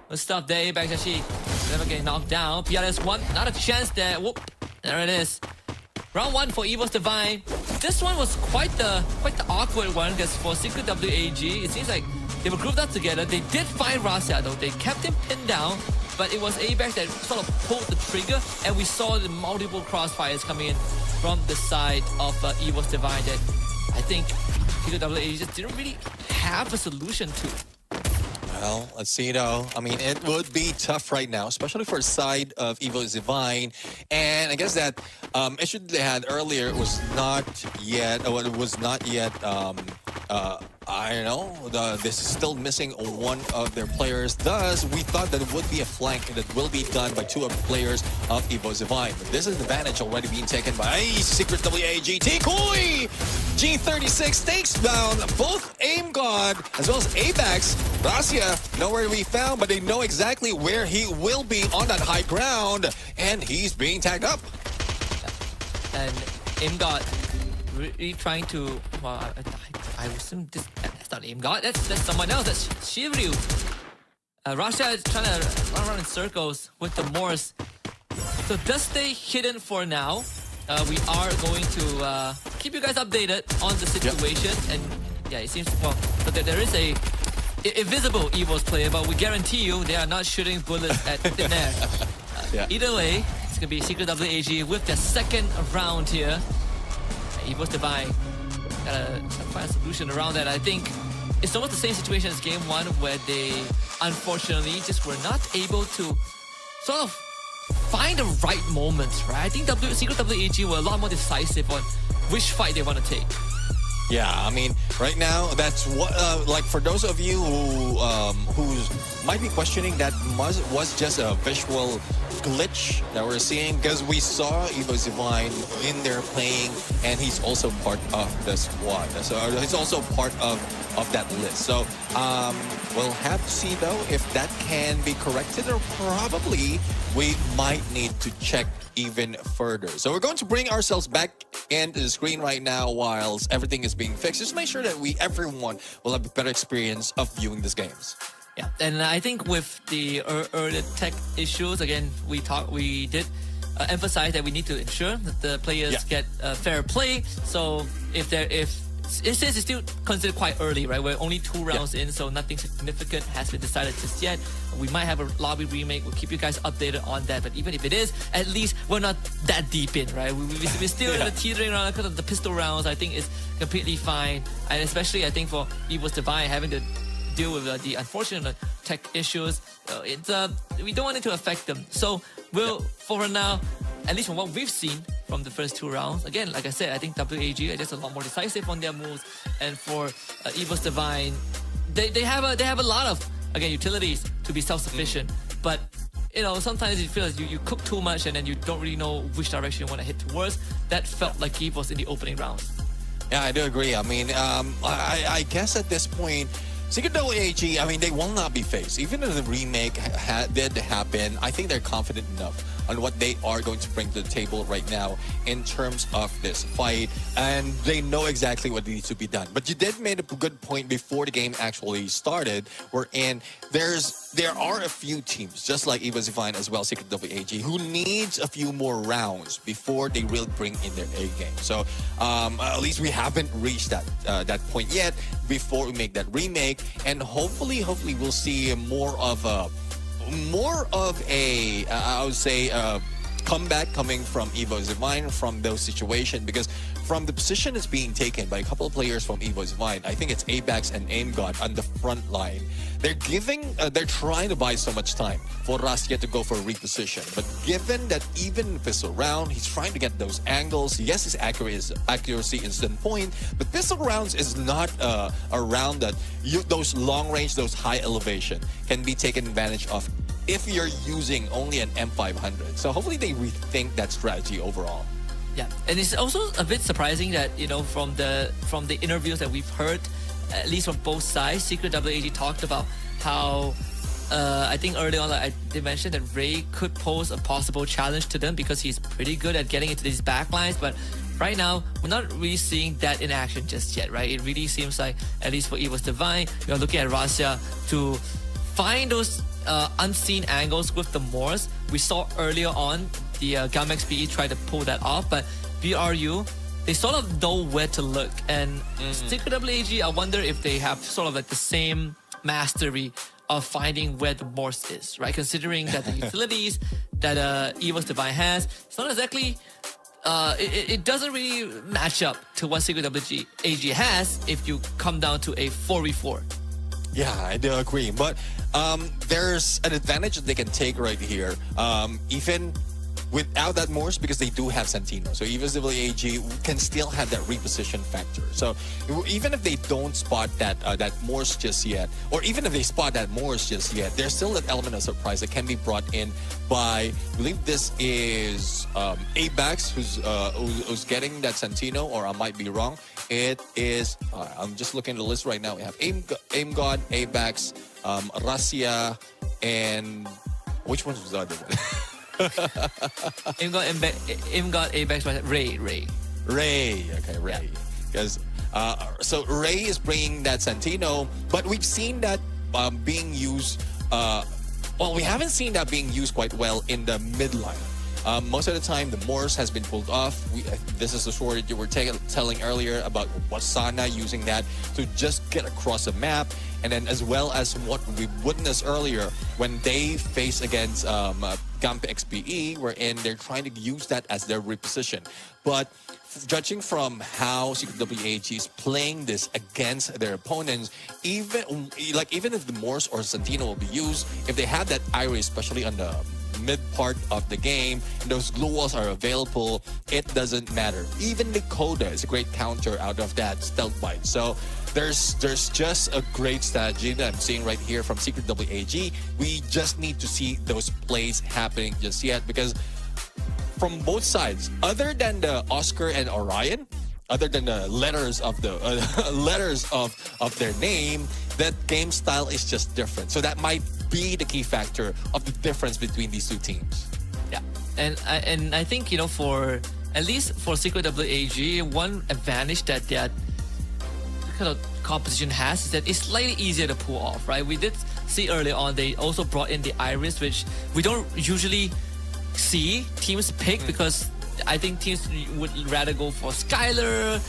Good stuff there. Apex actually never getting knocked down. PLS1, not a chance there. Whoop. There it is. Round 1 for Evil's Divine. This one was quite the awkward one because for Secret WAG, it seems like they were grouped up together. They did find Rasia though. They kept him pinned down, but it was Apex that sort of pulled the trigger, and we saw the multiple crossfires coming in from the side of Evil's Divine that I think Secret WAG just didn't really have a solution to. Well, let's see though. I mean, it would be tough right now, especially for the side of Evil's Divine. And I guess that issue they had earlier was not yet, I don't know, this is still missing one of their players. Thus, we thought that it would be a flank that will be done by 2 of the players of Evil's Divine. But this is the advantage already being taken by Secret WAG. Tikui! G36 takes down both Aim God as well as Apex. Rasia, nowhere to be found, but they know exactly where he will be on that high ground. And he's being tagged up. And Aim God really trying to, well, I assume that's not Aim God, that's someone else, that's Shiryu. Rasia is trying to run around in circles with the Morse. So does stay hidden for now. We are going to keep you guys updated on the situation. Yep. And yeah, it seems, well, so there is a invisible Evil's player, but we guarantee you they are not shooting bullets at thin air. Yeah. Either way, it's going to be Secret WAG with their second round here. Evil's Divine gotta find a solution around that. I think it's almost the same situation as game 1 where they unfortunately just were not able to sort of find the right moments, right? I think Secret WAG were a lot more decisive on which fight they want to take. Yeah, I mean, right now, that's what, like, for those of you who might be questioning that was just a visual glitch that we're seeing, because we saw Evil's Divine in there playing, and he's also part of the squad. So he's also part of that list. So we'll have to see, though, if that can be corrected, or probably we might need to check even further. So we're going to bring ourselves back into the screen right now whilst everything is being fixed. Just make sure that everyone will have a better experience of viewing these games. Yeah, and I think with the early tech issues, again, we did emphasize that we need to ensure that the players get fair play. So since it's still considered quite early, right? We're only 2 rounds in, so nothing significant has been decided just yet. We might have a lobby remake. We'll keep you guys updated on that. But even if it is, at least we're not that deep in, right? We're still in the teetering around because of the pistol rounds. I think it's completely fine. And especially, I think, for Evil's Divine, having to deal with the unfortunate tech issues, we don't want it to affect them. So for now, at least from what we've seen from the first 2 rounds, again, like I said, I think WAG are just a lot more decisive on their moves. And for Evil's Divine, they have a lot of, again, utilities to be self-sufficient. But you know, sometimes you feel like you cook too much and then you don't really know which direction you want to hit towards. That felt like Evil's in the opening rounds. Yeah, I do agree. I mean, I guess at this point, Secret WAG, I mean, they will not be faced. Even if the remake did happen, I think they're confident enough on what they are going to bring to the table right now in terms of this fight. And they know exactly what needs to be done. But you did make a good point before the game actually started, wherein there are a few teams, just like Evil's Divine as well, Secret WAG, who needs a few more rounds before they will bring in their A game. So at least we haven't reached that point yet before we make that remake. And hopefully we'll see more of a I would say comeback coming from Evil's Divine from those situations, because from the position that's being taken by a couple of players from Evil's Divine, I think it's Apex and Aim God on the front line. They're trying to buy so much time for Rasia to go for a reposition. But given that even pistol round, he's trying to get those angles. Yes, his accuracy is on point, but pistol rounds is not a round that those long range, those high elevation can be taken advantage of if you're using only an M500. So hopefully they rethink that strategy overall. Yeah, and it's also a bit surprising that, you know, from the interviews that we've heard, at least from both sides, Secret WAG talked about how I think early on they mentioned that Ray could pose a possible challenge to them because he's pretty good at getting into these backlines. But right now, we're not really seeing that in action just yet, right? It really seems like, at least for Evil's Divine, we are looking at Rasia to find those unseen angles with the Moors. We saw earlier on the Gamma XPE try to pull that off, but BRU, they sort of know where to look. And Secret WAG, I wonder if they have sort of like the same mastery of finding where the Morse is, right? Considering that the utilities that EVOS Divine has, it's not exactly, it doesn't really match up to what Secret WAG has if you come down to a 4v4. Yeah, I do agree. But there's an advantage that they can take right here. Even without that Morse, because they do have Santino. So even the AG can still have that reposition factor. So even if they don't spot that that Morse just yet, or even if they spot that Morse just yet, there's still that element of surprise that can be brought in by, I believe this is Abax, who's getting that Santino, or I might be wrong. It is, I'm just looking at the list right now. We have Aim God, Abax, Rasia, and which one was the other one? Im got Apex, Ray. Okay, Ray. Because so Ray is bringing that Santino, but we've seen that being used. Well, we haven't seen that being used quite well in the midline. Most of the time, the Morse has been pulled off. This is the story you were telling earlier about Wasana using that to just get across the map. And then as well as what we witnessed earlier when they face against Gamp XPE, wherein they're trying to use that as their reposition. But judging from how Secret WAG is playing this against their opponents, even if the Morse or Santino will be used, if they have that Iris, especially on the mid part of the game, and those glue walls are available, it doesn't matter. Even the Coda is a great counter out of that stealth bite. So there's just a great strategy that I'm seeing right here from Secret WAG. We just need to see those plays happening just yet, because from both sides, other than the Oscar and Orion, other than the letters of the letters of their name, that game style is just different. So that might be the key factor of the difference between these two teams. Yeah, and I think, you know, for at least for Secret WAG, one advantage that their kind of composition has is that it's slightly easier to pull off, right? We did see early on they also brought in the Iris, which we don't usually see teams pick, because I think teams would rather go for Skylar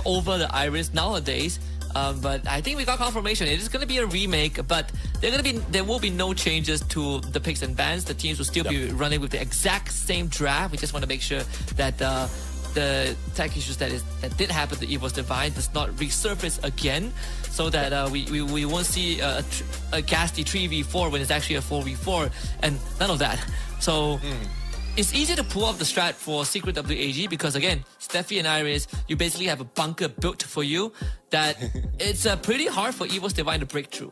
over the Iris nowadays. But I think we got confirmation. It is going to be a remake, but there will be no changes to the picks and bans. The teams will still be running with the exact same draft. We just want to make sure that the tech issues that did happen to EVOS Divine does not resurface again, so that we won't see a ghastly 3v4 when it's actually a 4v4, and none of that. So it's easy to pull off the strat for Secret WAG because, again, Steffi and Iris, you basically have a bunker built for you that it's pretty hard for EVOS Divine to break through.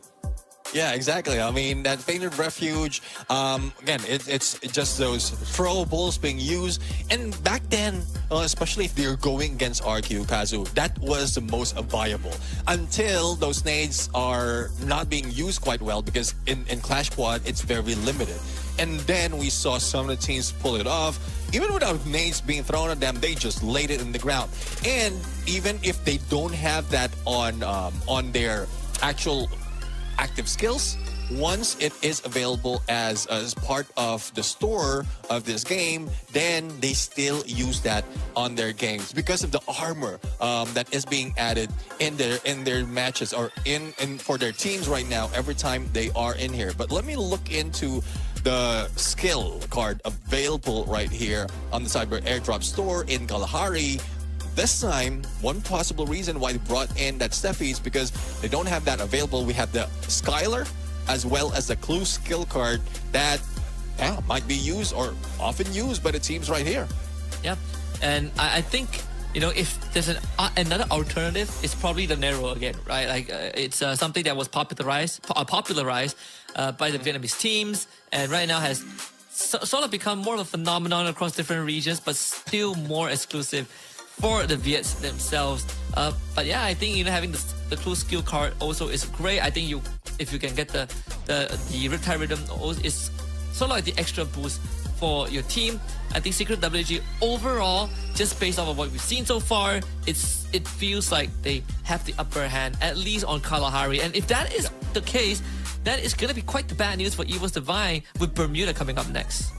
Yeah, exactly. I mean, that Fainted Refuge, again, it's just those throwables being used. And back then, especially if they're going against RQ Kazu, that was the most viable. Until those nades are not being used quite well, because in Clash Quad, it's very limited. And then we saw some of the teams pull it off. Even without nades being thrown at them, they just laid it in the ground. And even if they don't have that on their actual active skills, once it is available as part of the store of this game, then they still use that on their games because of the armor that is being added in their matches, or in for their teams right now every time they are in here. But let me look into the skill card available right here on the Cyber Airdrop store in Kalahari. This time, one possible reason why they brought in that Steffi is because they don't have that available. We have the Skylar as well as the Clue skill card that might be used or often used by the teams right here. Yeah, and I think, you know, if there's another alternative, it's probably the Nero again, right? Like it's something that was popularized by the Vietnamese teams, and right now has sort of become more of a phenomenon across different regions, but still more exclusive for the Viets themselves. But yeah, I think, you know, having the Clue skill card also is great. I think if you can get the Riptide Rhythm, it's sort of like the extra boost for your team. I think Secret WG overall, just based off of what we've seen so far, it feels like they have the upper hand, at least on Kalahari. And if that is the case, that is going to be quite the bad news for Evil's Divine with Bermuda coming up next.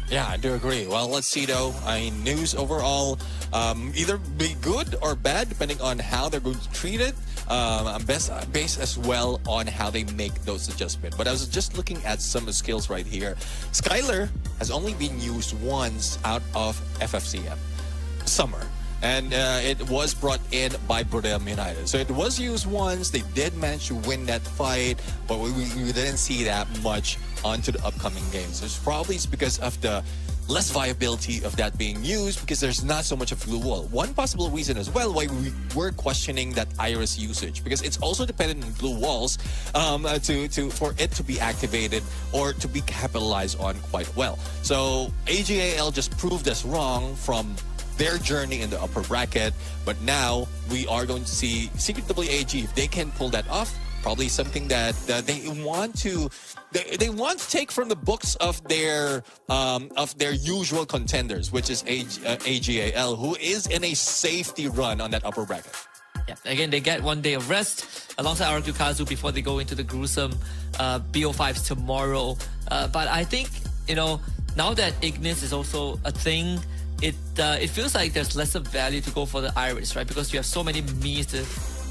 Yeah, I do agree. Well, let's see though. I mean, news overall, either be good or bad depending on how they're going to treat it. Based as well on how they make those adjustments. But I was just looking at some skills right here. Skylar has only been used once out of FFCM Summer. And it was brought in by Brodem United. So it was used once. They did manage to win that fight, but we didn't see that much onto the upcoming games. It's probably because of the less viability of that being used because there's not so much of glue wall. One possible reason as well why we were questioning that Iris usage because it's also dependent on glue walls for it to be activated or to be capitalized on quite well. So AGAL just proved us wrong from their journey in the upper bracket, but now we are going to see Secret WAG if they can pull that off. Probably something that they want to take from the books of their usual contenders, which is AGAL, who is in a safety run on that upper bracket. Yeah, again, they get 1 day of rest alongside Arakukazu before they go into the gruesome BO5s tomorrow. But I think, now that Ignis is also a thing, it feels like there's lesser value to go for the Iris, right? Because you have so many means to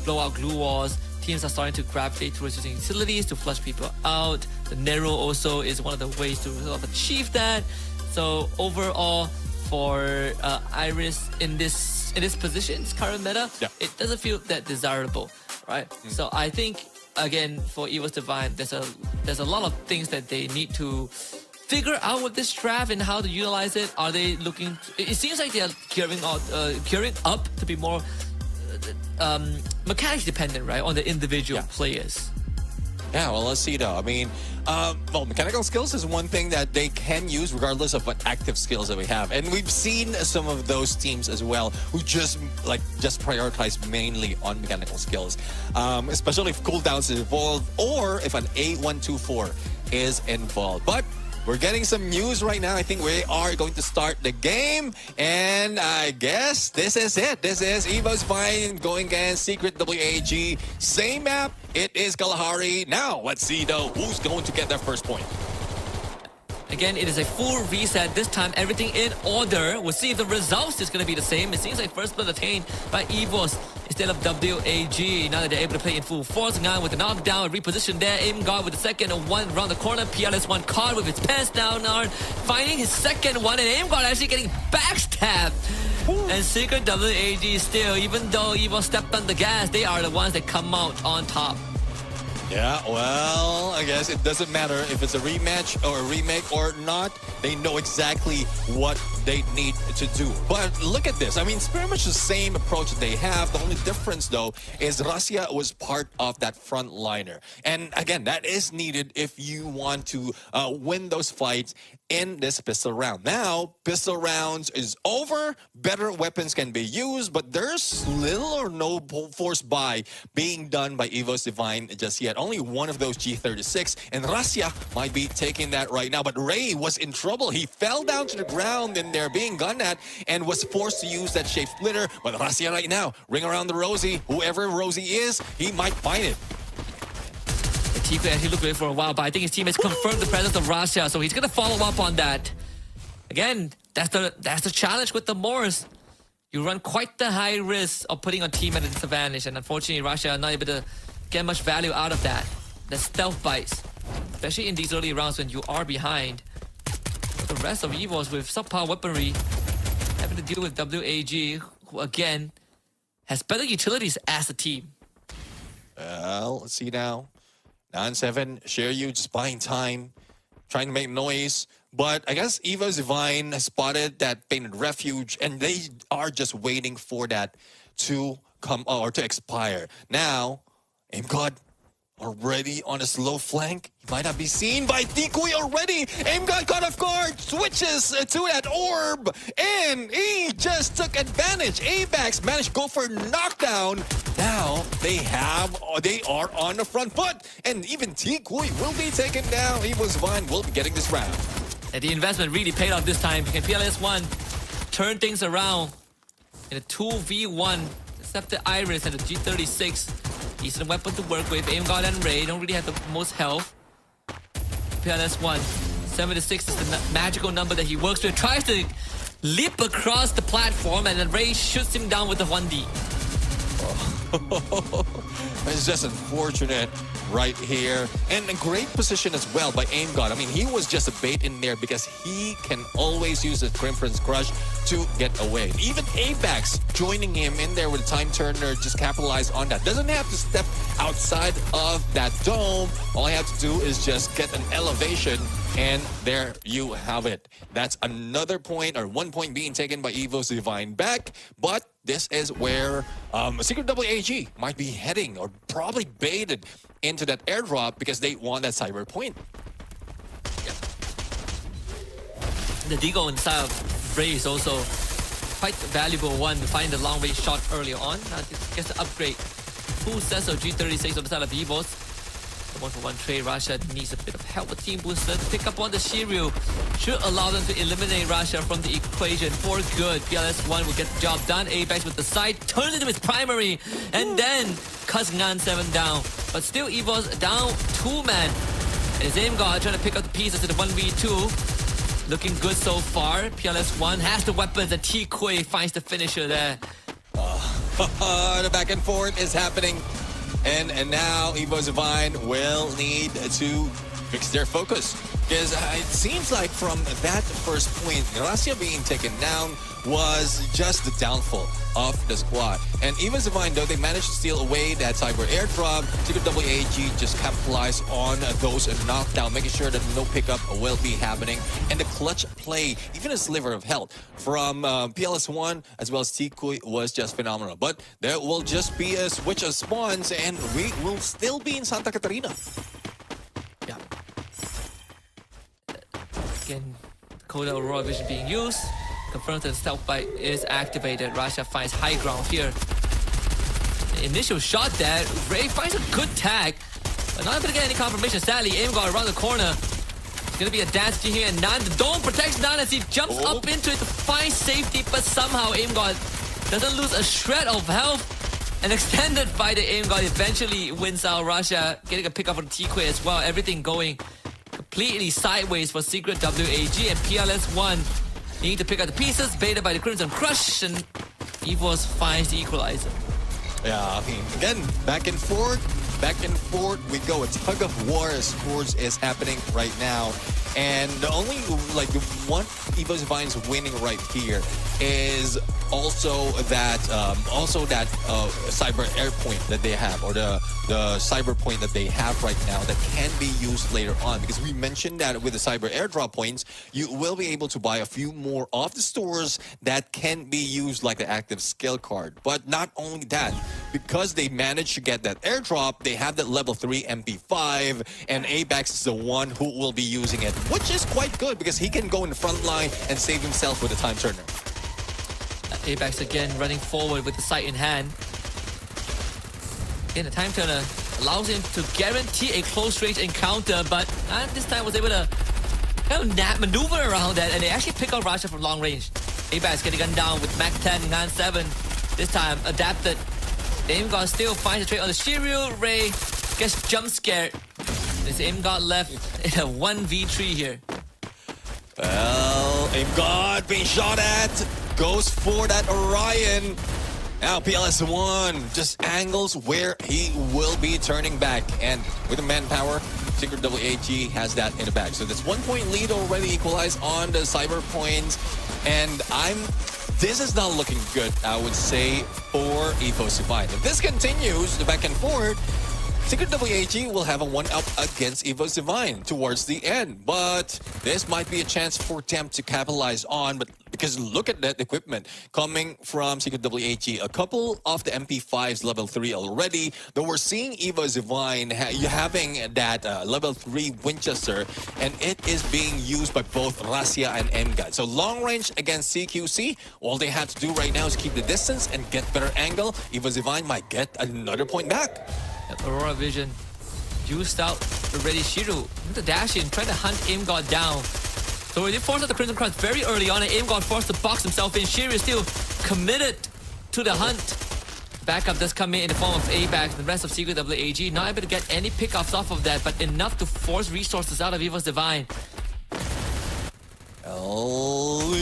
blow out glue walls. Teams are starting to gravitate towards using utilities to flush people out. The Nero also is one of the ways to sort of achieve that. So overall, for Iris in this position, this current meta, it doesn't feel that desirable, right? So I think again for Evil's Divine, there's a lot of things that they need to figure out with this draft and how to utilize it. Are they looking? It seems like they are gearing up to be more mechanics dependent, right, on the individual players. Yeah, well, let's see though. I mean, mechanical skills is one thing that they can use regardless of what active skills that we have. And we've seen some of those teams as well who just prioritize mainly on mechanical skills. Especially if cooldowns is involved or if an A124 is involved. But we're getting some news right now. I think we are going to start the game. And I guess this is it. This is Evo's Divine going against Secret WAG. Same map. It is Kalahari. Now, let's see, though, who's going to get their first point. Again, it is a full reset. This time, everything in order. We'll see if the results is going to be the same. It seems like first blood attained by Evos instead of WAG. Now that they're able to play in full force. Ngan with the knockdown, reposition there. Aim guard with the second one around the corner. PLS1 card with his pants down. Finding his second one. And Aim guard actually getting backstabbed. And Secret WAG still, even though Evo stepped on the gas, they are the ones that come out on top. Yeah, well, I guess it doesn't matter if it's a rematch or a remake or not. They know exactly what they need to do. But look at this. I mean, it's pretty much the same approach that they have. The only difference, though, is Russia was part of that frontliner. And again, that is needed if you want to win those fights in this pistol round. Now, pistol rounds is over. Better weapons can be used, but there's little or no force buy being done by Evo's Divine just yet. Only one of those G36, and Russia might be taking that right now. But Ray was in trouble. He fell down to the ground and they're being gunned at and was forced to use that shape splitter. But Russia right now, ring around the Rosie. Whoever Rosie is, he might find it. He could actually look away for a while, but I think his team has confirmed the presence of Russia, so he's going to follow up on that. Again, that's the challenge with the Moors. You run quite the high risk of putting a team at a disadvantage, and unfortunately, Russia are not able to get much value out of that. The stealth bites, especially in these early rounds when you are behind. But the rest of Evos with subpar weaponry having to deal with WAG, who again has better utilities as a team. Well, let's see now. 9-7, share you just buying time, trying to make noise. But I guess Evo's Divine has spotted that Painted Refuge, and they are just waiting for that to come or to expire. Now, Aim God already on a slow flank. He might not be seen by Tikui already. Aim God caught off guard, switches to that orb, and he just took advantage. ABAX managed to go for knockdown. Now they are on the front foot, and even Tikui will be taken down. Evo's Divine will be getting this round. And the investment really paid off this time. Can PLS1 turn things around in a 2v1, except the Iris and the G36. Decent weapon to work with. Aim God and Ray don't really have the most health. PLS1. 76 is the magical number that he works with. Tries to leap across the platform, and then Ray shoots him down with the 1D. It's just unfortunate right here. And a great position as well by Aim God. I mean, he was just a bait in there because he can always use the Crimson's Crush to get away. Even Apex joining him in there with a Time Turner just capitalized on that. Doesn't have to step outside of that dome. All I have to do is just get an elevation, and there you have it. That's another point, or 1 point being taken by Evo's Divine back. But this is where Secret WAG might be heading, or probably baited into that airdrop because they want that cyber point. Yeah. The Deagle inside of Ray is also quite a valuable one to find the long range shot earlier on. Gets the upgrade. Full sets of G36 on the side of Evos. The 1-for-1 trade. Russia needs a bit of help with Team Booster to pick up on the Shiryu. Should allow them to eliminate Russia from the equation for good. PLS1 will get the job done. Apex with the side turns into his primary and then cuts Ngan 7 down. But still Evos down 2-man. And his Aim God trying to pick up the pieces to the 1v2. Looking good so far. PLS1 has the weapons, and T-Quay finds the finisher there. The back and forth is happening. And now Evo's Divine will need to fix their focus. Because it seems like from that first point, Russia being taken down was just the downfall of the squad. And Evo's Divine, though they managed to steal away that cyber airdrop, Secret WAG just capitalized on those knockdown, making sure that no pickup will be happening. And the clutch play, even a sliver of health from PLS1 as well as T-Kui was just phenomenal. But there will just be a switch of spawns, and we will still be in Santa Catarina. Yeah. Again, Coda Aurora Vision being used. Confirms that the stealth bite is activated. Russia finds high ground here. The initial shot there. Ray finds a good tag, but not going to get any confirmation. Sadly, Aim God around the corner. It's going to be a dance here, and Nan, the dome protects Nan as he jumps up into it to find safety, but somehow Aim God doesn't lose a shred of health. An extended fight, the Aim God eventually wins out. Russia getting a pick up on T-Quay as well. Everything going completely sideways for Secret WAG, and PLS1 need to pick up the pieces, baited by the Crimson Crush, and Evos finds the equalizer. Yeah, I mean, again, back and forth we go. A tug of war as scores is happening right now. And the only, like, the one Evo's Divine's winning right here is also that cyber air point that they have, or the cyber point that they have right now that can be used later on. Because we mentioned that with the cyber airdrop points, you will be able to buy a few more off the stores that can be used like the active skill card. But not only that, because they managed to get that airdrop, they have that level 3 MP5, and Apex is the one who will be using it, which is quite good because he can go in the front line and save himself with a Time Turner. Apex again running forward with the sight in hand. Again, the Time Turner allows him to guarantee a close range encounter, but this time was able to kind of maneuver around that, and they actually pick out Russia from long range. Apex getting gunned down with Mac 10, Ngan 7. This time adapted. Aim God still finds a trade on the Shiryu. Ray gets jump scared. This Aim God left in a 1v3 here. Well, Aim God being shot at. Goes for that Orion. Now PLS1 just angles where he will be turning back. And with the manpower, Secret WAG has that in the bag. So this 1 point lead already equalized on the cyber points. And this is not looking good, I would say, for Evo's Divine. If this continues, the back and forth, Secret WAG will have a 1-up against Evo's Divine towards the end. But this might be a chance for them to capitalize on. But because look at that equipment coming from Secret WAG. A couple of the MP5s level 3 already. Though we're seeing Evo's Divine having that level 3 Winchester. And it is being used by both Russia and Engad. So long range against CQC. All they have to do right now is keep the distance and get better angle. Evo's Divine might get another point back. Aurora Vision used out already. Shiryu the dash in, trying to hunt Aim God down. So he forced out the Crimson Cross very early on, and Aim God forced to box himself in. Shiryu is still committed to the hunt. Backup does come in the form of ABAX. The rest of Secret WAG not able to get any pickoffs off of that, but enough to force resources out of EVO's Divine.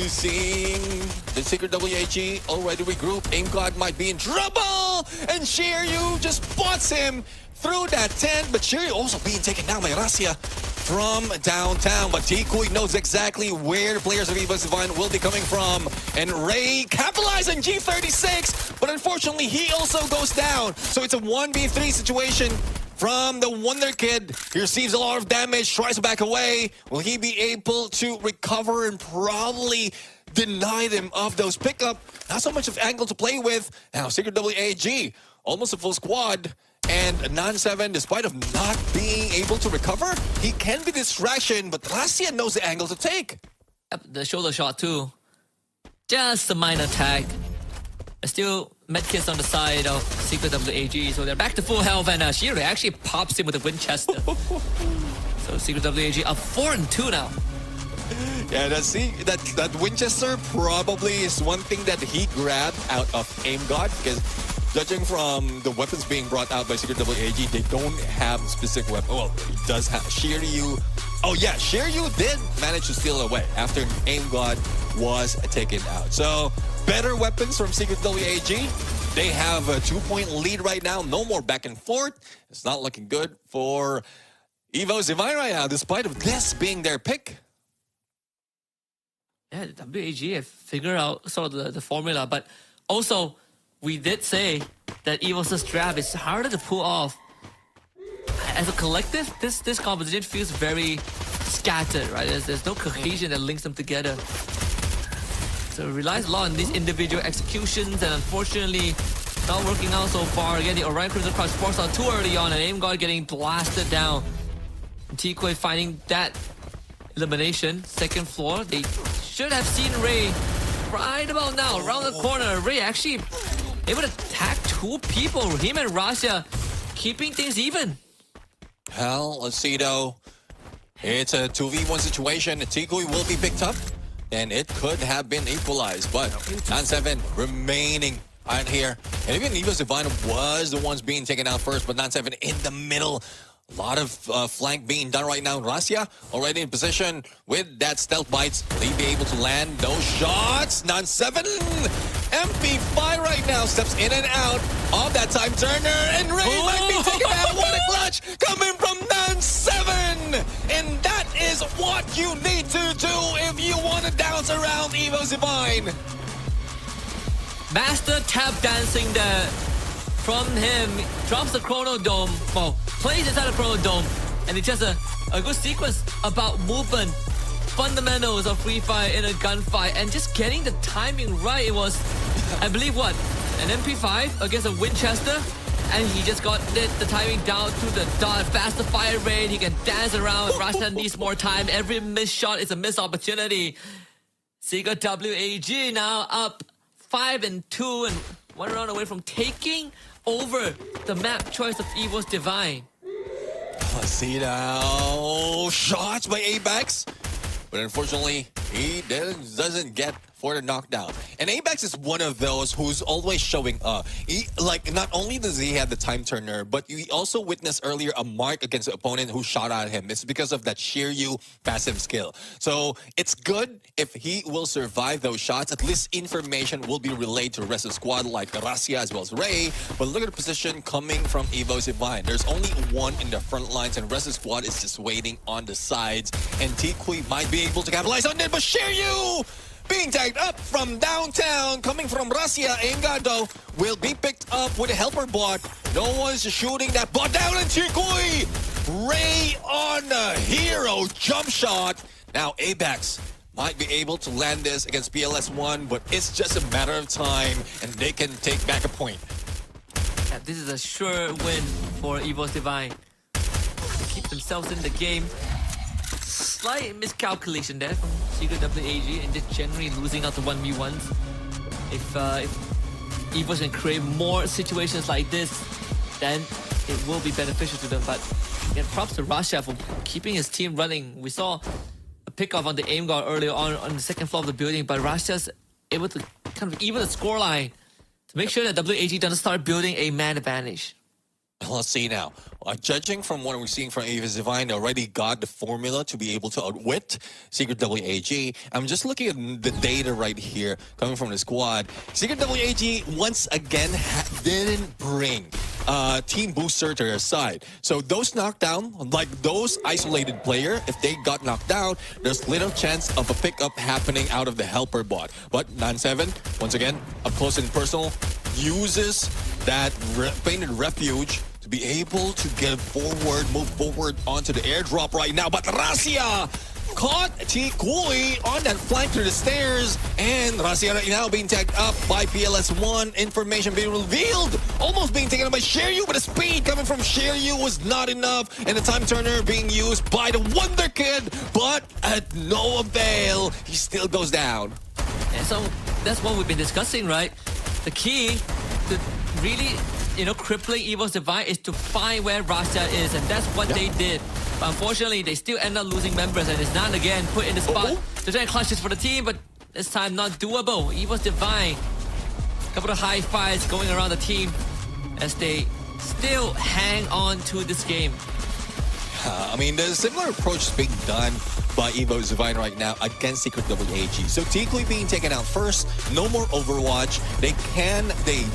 Seeing the Secret WAG already regroup. Aim God might be in trouble, and Shiryu just spots him through that tent, but Shiryu also being taken down by Rasia from downtown. But Tikui knows exactly where the players of EVO's Divine will be coming from, and Ray capitalized on G36, but unfortunately he also goes down. So it's a 1v3 situation from the Wonder Kid. He receives a lot of damage, tries to back away. Will he be able to recover and probably deny them of those pickup? Not so much of angle to play with. Now Secret WAG, almost a full squad. And Nan7, despite of not being able to recover, he can be distraction, but Rasia knows the angle to take. Yep, the shoulder shot too. Just a minor tag. Still medkits on the side of Secret WAG, so they're back to full health, and Shiryu actually pops him with a Winchester. So Secret WAG up 4-2 now. Yeah, that Winchester probably is one thing that he grabbed out of Aim God, because judging from the weapons being brought out by Secret WAG, they don't have specific weapon. Well, he does have Shiryu. Oh yeah, Shiryu did manage to steal away after Aim God was taken out. So better weapons from Secret WAG. They have a 2-point lead right now. No more back and forth. It's not looking good for EVO's Divine right now, despite of this being their pick. Yeah, WAG have figured out sort of the formula, but also we did say that EVO's draft is harder to pull off. As a collective, this composition feels very scattered, right? There's no cohesion that links them together. So it relies a lot on these individual executions, and unfortunately, not working out so far. Again, the Orion Crimson Crush forced out too early on, and Aim God getting blasted down. Tikui finding that elimination, second floor. They should have seen Ray right about now, around the corner. Ray actually able to tag two people, him and Rasia, keeping things even. Hell, let's see though. It's a 2v1 situation. Tikui will be picked up, and it could have been equalized, but Nan7 remaining out here. And even EVO's Divine was the ones being taken out first, but Nan7 in the middle. A lot of flank being done right now. Rasia already in position with that stealth bites. Will he be able to land those shots? Nan7, MP5 right now steps in and out of that time turner, and Ray might be taken out. What a clutch coming from Nan7! And that is what you need to do if you want to dance around EVO's Divine. Master tap dancing there from him. Drops the Chrono Dome. Well, plays inside the Chrono Dome. And it's just a good sequence about movement, fundamentals of free fire in a gunfight, and just getting the timing right. It was, I believe, what? An MP5 against a Winchester, and he just got the timing down to the dot. Faster fire rate, he can dance around. Rasia needs more time. Every missed shot is a missed opportunity. Secret WAG now up 5-2 and one round away from taking over the map choice of EVO's Divine. Let's see now. Shots by ABAX. But unfortunately, he doesn't get for the knockdown. And ABAX is one of those who's always showing up. Like, not only does he have the time turner, but we also witnessed earlier a mark against the opponent who shot at him. It's because of that Shiryu passive skill. So it's good if he will survive those shots. At least information will be relayed to the rest of the squad, like Rasia as well as Ray. But look at the position coming from EVO's Divine. There's only one in the front lines, and the rest of the squad is just waiting on the sides. And Tikui might be able to capitalize on it, but Shiryu being tagged up from downtown, coming from Rasia. Engado will be picked up with a helper bot. No one's shooting that bot down, and Tikui Ray on a hero jump shot. Now ABAX might be able to land this against PLS1, but it's just a matter of time, and they can take back a point. Yeah, this is a sure win for EVO's Divine. To keep themselves in the game. Slight miscalculation there from Secret WAG and just generally losing out to 1v1s. If EVO's can create more situations like this, then it will be beneficial to them. But again, props to Rasia for keeping his team running. We saw a pick-off on the aim guard earlier on the second floor of the building, but Rasia's able to kind of even the scoreline Make sure that WAG doesn't start building a man advantage. Let's see now. Judging from what we're seeing from Eva's Divine, they already got the formula to be able to outwit Secret WAG. I'm just looking at the data right here coming from the squad. Secret WAG once again didn't bring Team Booster to their side. So those knocked down, like those isolated player, if they got knocked out, there's little chance of a pickup happening out of the helper bot. But 9-7, once again, up close and personal, uses that painted refuge to be able to get forward, move forward onto the airdrop right now. But Rasia caught T-Kui on that flank through the stairs, and Rasia right now being tagged up by PLS1. Information being revealed, almost being taken up by Shiryu, but the speed coming from Shiryu was not enough, and the time turner being used by the Wonder Kid, but at no avail, he still goes down. And so that's what we've been discussing, right? The key to really, crippling Evo's Divine is to find where Rasia is, and that's what they did. But unfortunately, they still end up losing members, and it's not again put in the spot to try and clutch this for the team, but this time not doable. Evo's Divine, a couple of high fives going around the team as they still hang on to this game. I mean, there's a similar approach being done by Evo's Divine right now against Secret WAG. So T-Kui being taken out first, no more Overwatch. They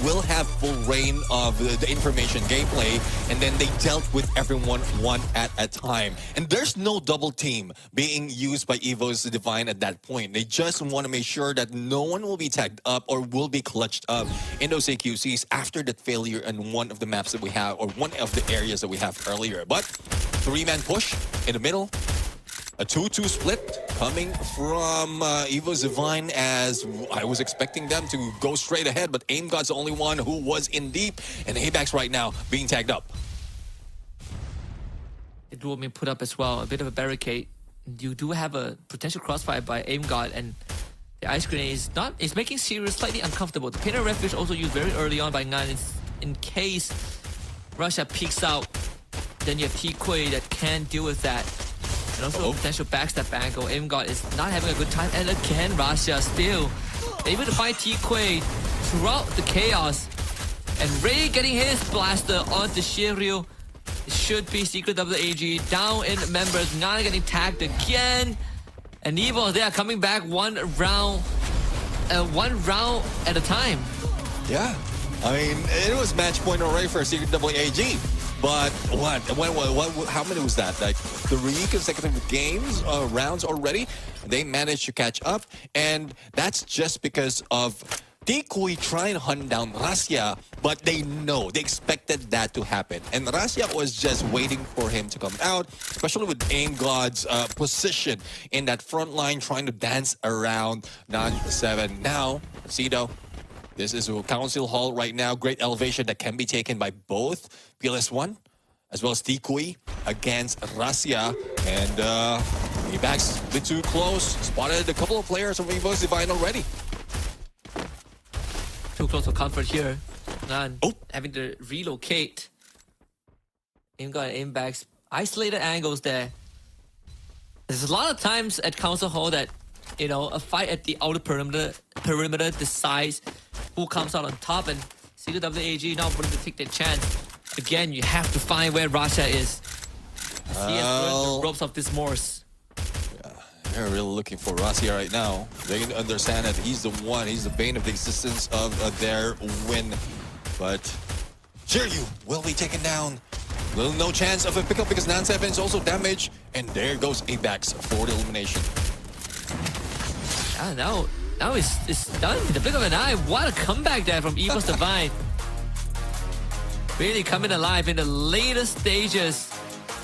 will have full reign of the information gameplay, and then they dealt with everyone one at a time. And there's no double team being used by Evo's Divine at that point. They just want to make sure that no one will be tagged up or will be clutched up in those AQCs after that failure in one of the maps that we have, or one of the areas that we have earlier. But three-man push in the middle. A 2-2 split coming from Evo's Divine, as I was expecting them to go straight ahead, but Aim God's the only one who was in deep, and ABAX right now being tagged up. It will be put up as well, a bit of a barricade. You do have a potential crossfire by Aim God, and the ice grenade is making Sirius slightly uncomfortable. The Painter Refuge also used very early on by 9 in case Russia peeks out. Then you have T-Kui that can deal with that. And also a potential backstab angle. Aim God is not having a good time. And again, Russia still able to fight T-Kui throughout the chaos. And Ray getting his blaster onto Shiryu. It should be Secret WAG down in members. Not getting tagged again. And Evo, they are coming back one round at a time. Yeah. I mean, it was match point already for Secret WAG. But what? How many was that? Like 3 consecutive games, rounds already? They managed to catch up, and that's just because of T-Kui trying to hunt down Rasia, but they expected that to happen. And Rasia was just waiting for him to come out, especially with Aim God's position in that front line, trying to dance around 9-7. Now, Cedo. This is a Council Hall right now. Great elevation that can be taken by both PLS1 as well as T-Kui against Rasia. And ABAX a bit too close. Spotted a couple of players from Evo's Divine already. Too close for comfort here. None. Having to relocate. Aim God and AimBack's isolated angles there. There's a lot of times at Council Hall that, a fight at the outer perimeter decides who comes out on top, and Secret WAG not willing to take their chance. Again, you have to find where Rasia is. He has learned the ropes of this Morse. Yeah, they're really looking for Rasia right now. They can understand that he's the bane of the existence of their win. But Shiryu will be taken down. No chance of a pickup because 9-7 is also damaged. And there goes ABAX for the elimination. Yeah, now it's done in the blink of an eye. What a comeback there from Evo's Divine. Really coming alive in the later stages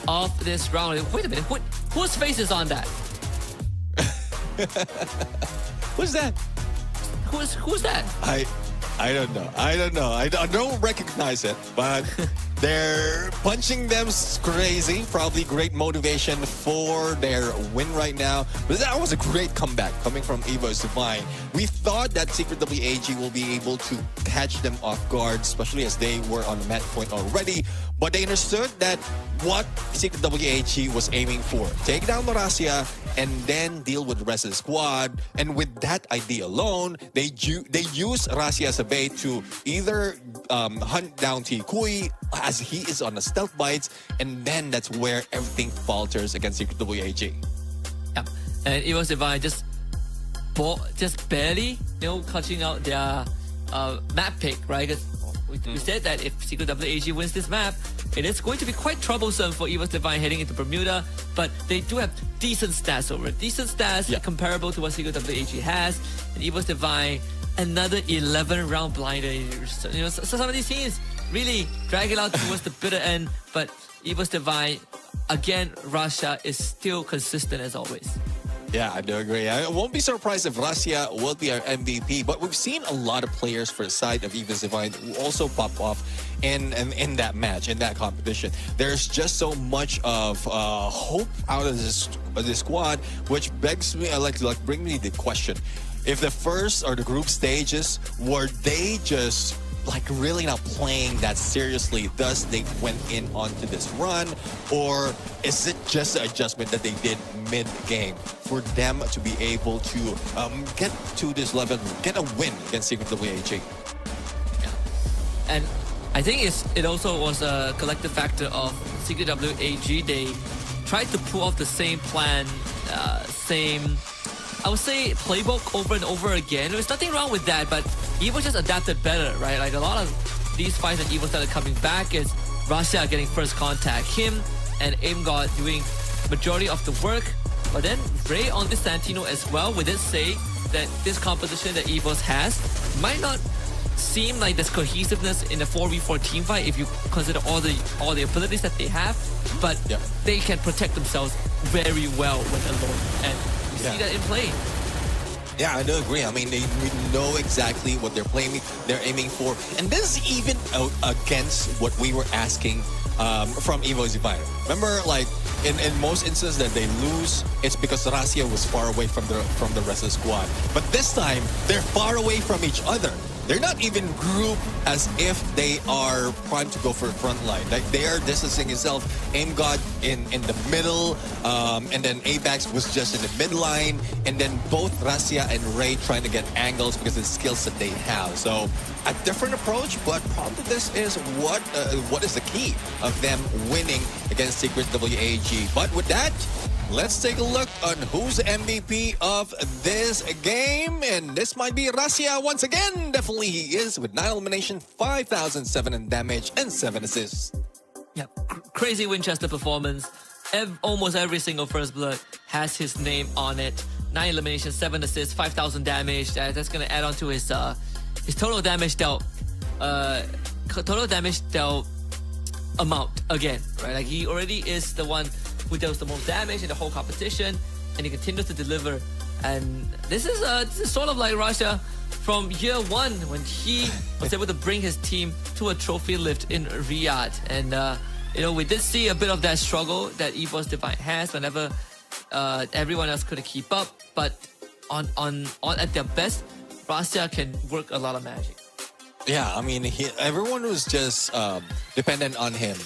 of this round. Wait a minute, whose face is on that? Who's that? Who's that? I don't know. I don't recognize it, but They're punching them crazy. Probably great motivation for their win right now. But that was a great comeback coming from EVOS Divine. We thought that Secret WAG will be able to catch them off guard, especially as they were on the match point already. But they understood that what Secret WAG was aiming for. Take down Marasia and then deal with the rest of the squad. And with that idea alone, they use Rasia as a bait to either hunt down Kui as he is on the stealth bites, and then that's where everything falters against Secret WAG. Yeah, and it was Divine just barely, catching out their map pick, right? Because we said that if Secret WAG wins this map, it is going to be quite troublesome for EVOS Divine heading into Bermuda, but they do have decent stats over it. Decent stats comparable to what Secret WAG has. And EVOS Divine, another 11-round blinder. So some of these teams really drag it out towards the bitter end, but EVOS Divine, again, Russia is still consistent as always. Yeah, I do agree. I won't be surprised if Russia will be our MVP, but we've seen a lot of players for the side of EVOS Divine who also pop off in that match, in that competition. There's just so much of hope out of this squad, which begs me, bring me the question. If the first or the group stages, were they just really not playing that seriously, thus they went in onto this run? Or is it just an adjustment that they did mid-game for them to be able to get to this level, get a win against Secret WAG? Yeah. And I think it also was a collective factor of Secret WAG. They tried to pull off the same plan, I would say, playbook over and over again. There's nothing wrong with that, but EVO just adapted better, right? Like a lot of these fights that EVO started coming back is Russia getting first contact, him and AimGod doing majority of the work, but then Ray on this Santino as well. We did say that this composition that EVOS has might not seem like there's cohesiveness in a 4v4 team fight if you consider all the abilities that they have, but they can protect themselves very well when alone, and you see that in play. Yeah, I do agree. I mean, we know exactly what they're aiming for. And this is even against what we were asking from EVOS Divine. Remember, in most instances that they lose, it's because Rasia was far away from the rest of the squad. But this time, they're far away from each other. They're not even grouped as if they are primed to go for the front line. Like, they are distancing itself. AimGod in the middle, and then Abax was just in the midline, and then both Rasia and Ray trying to get angles because of the skills that they have. So a different approach, but probably this is what is the key of them winning against Secret WAG. But with that, let's take a look on who's the MVP of this game. And this might be Rasia once again. Definitely he is, with 9 elimination, 5,007 in damage, and 7 assists. Yeah, crazy Winchester performance. Almost every single First Blood has his name on it. 9 eliminations, 7 assists, 5,000 damage. That's going to add on to his total damage dealt. Amount again, right? Like, he already is the one who deals the most damage in the whole competition, and he continues to deliver. And this is sort of like Russia from year one, when he was able to bring his team to a trophy lift in Riyadh. And we did see a bit of that struggle that EVOS Divine has whenever everyone else couldn't keep up. But on at their best, Russia can work a lot of magic. Yeah, I mean, everyone was just dependent on him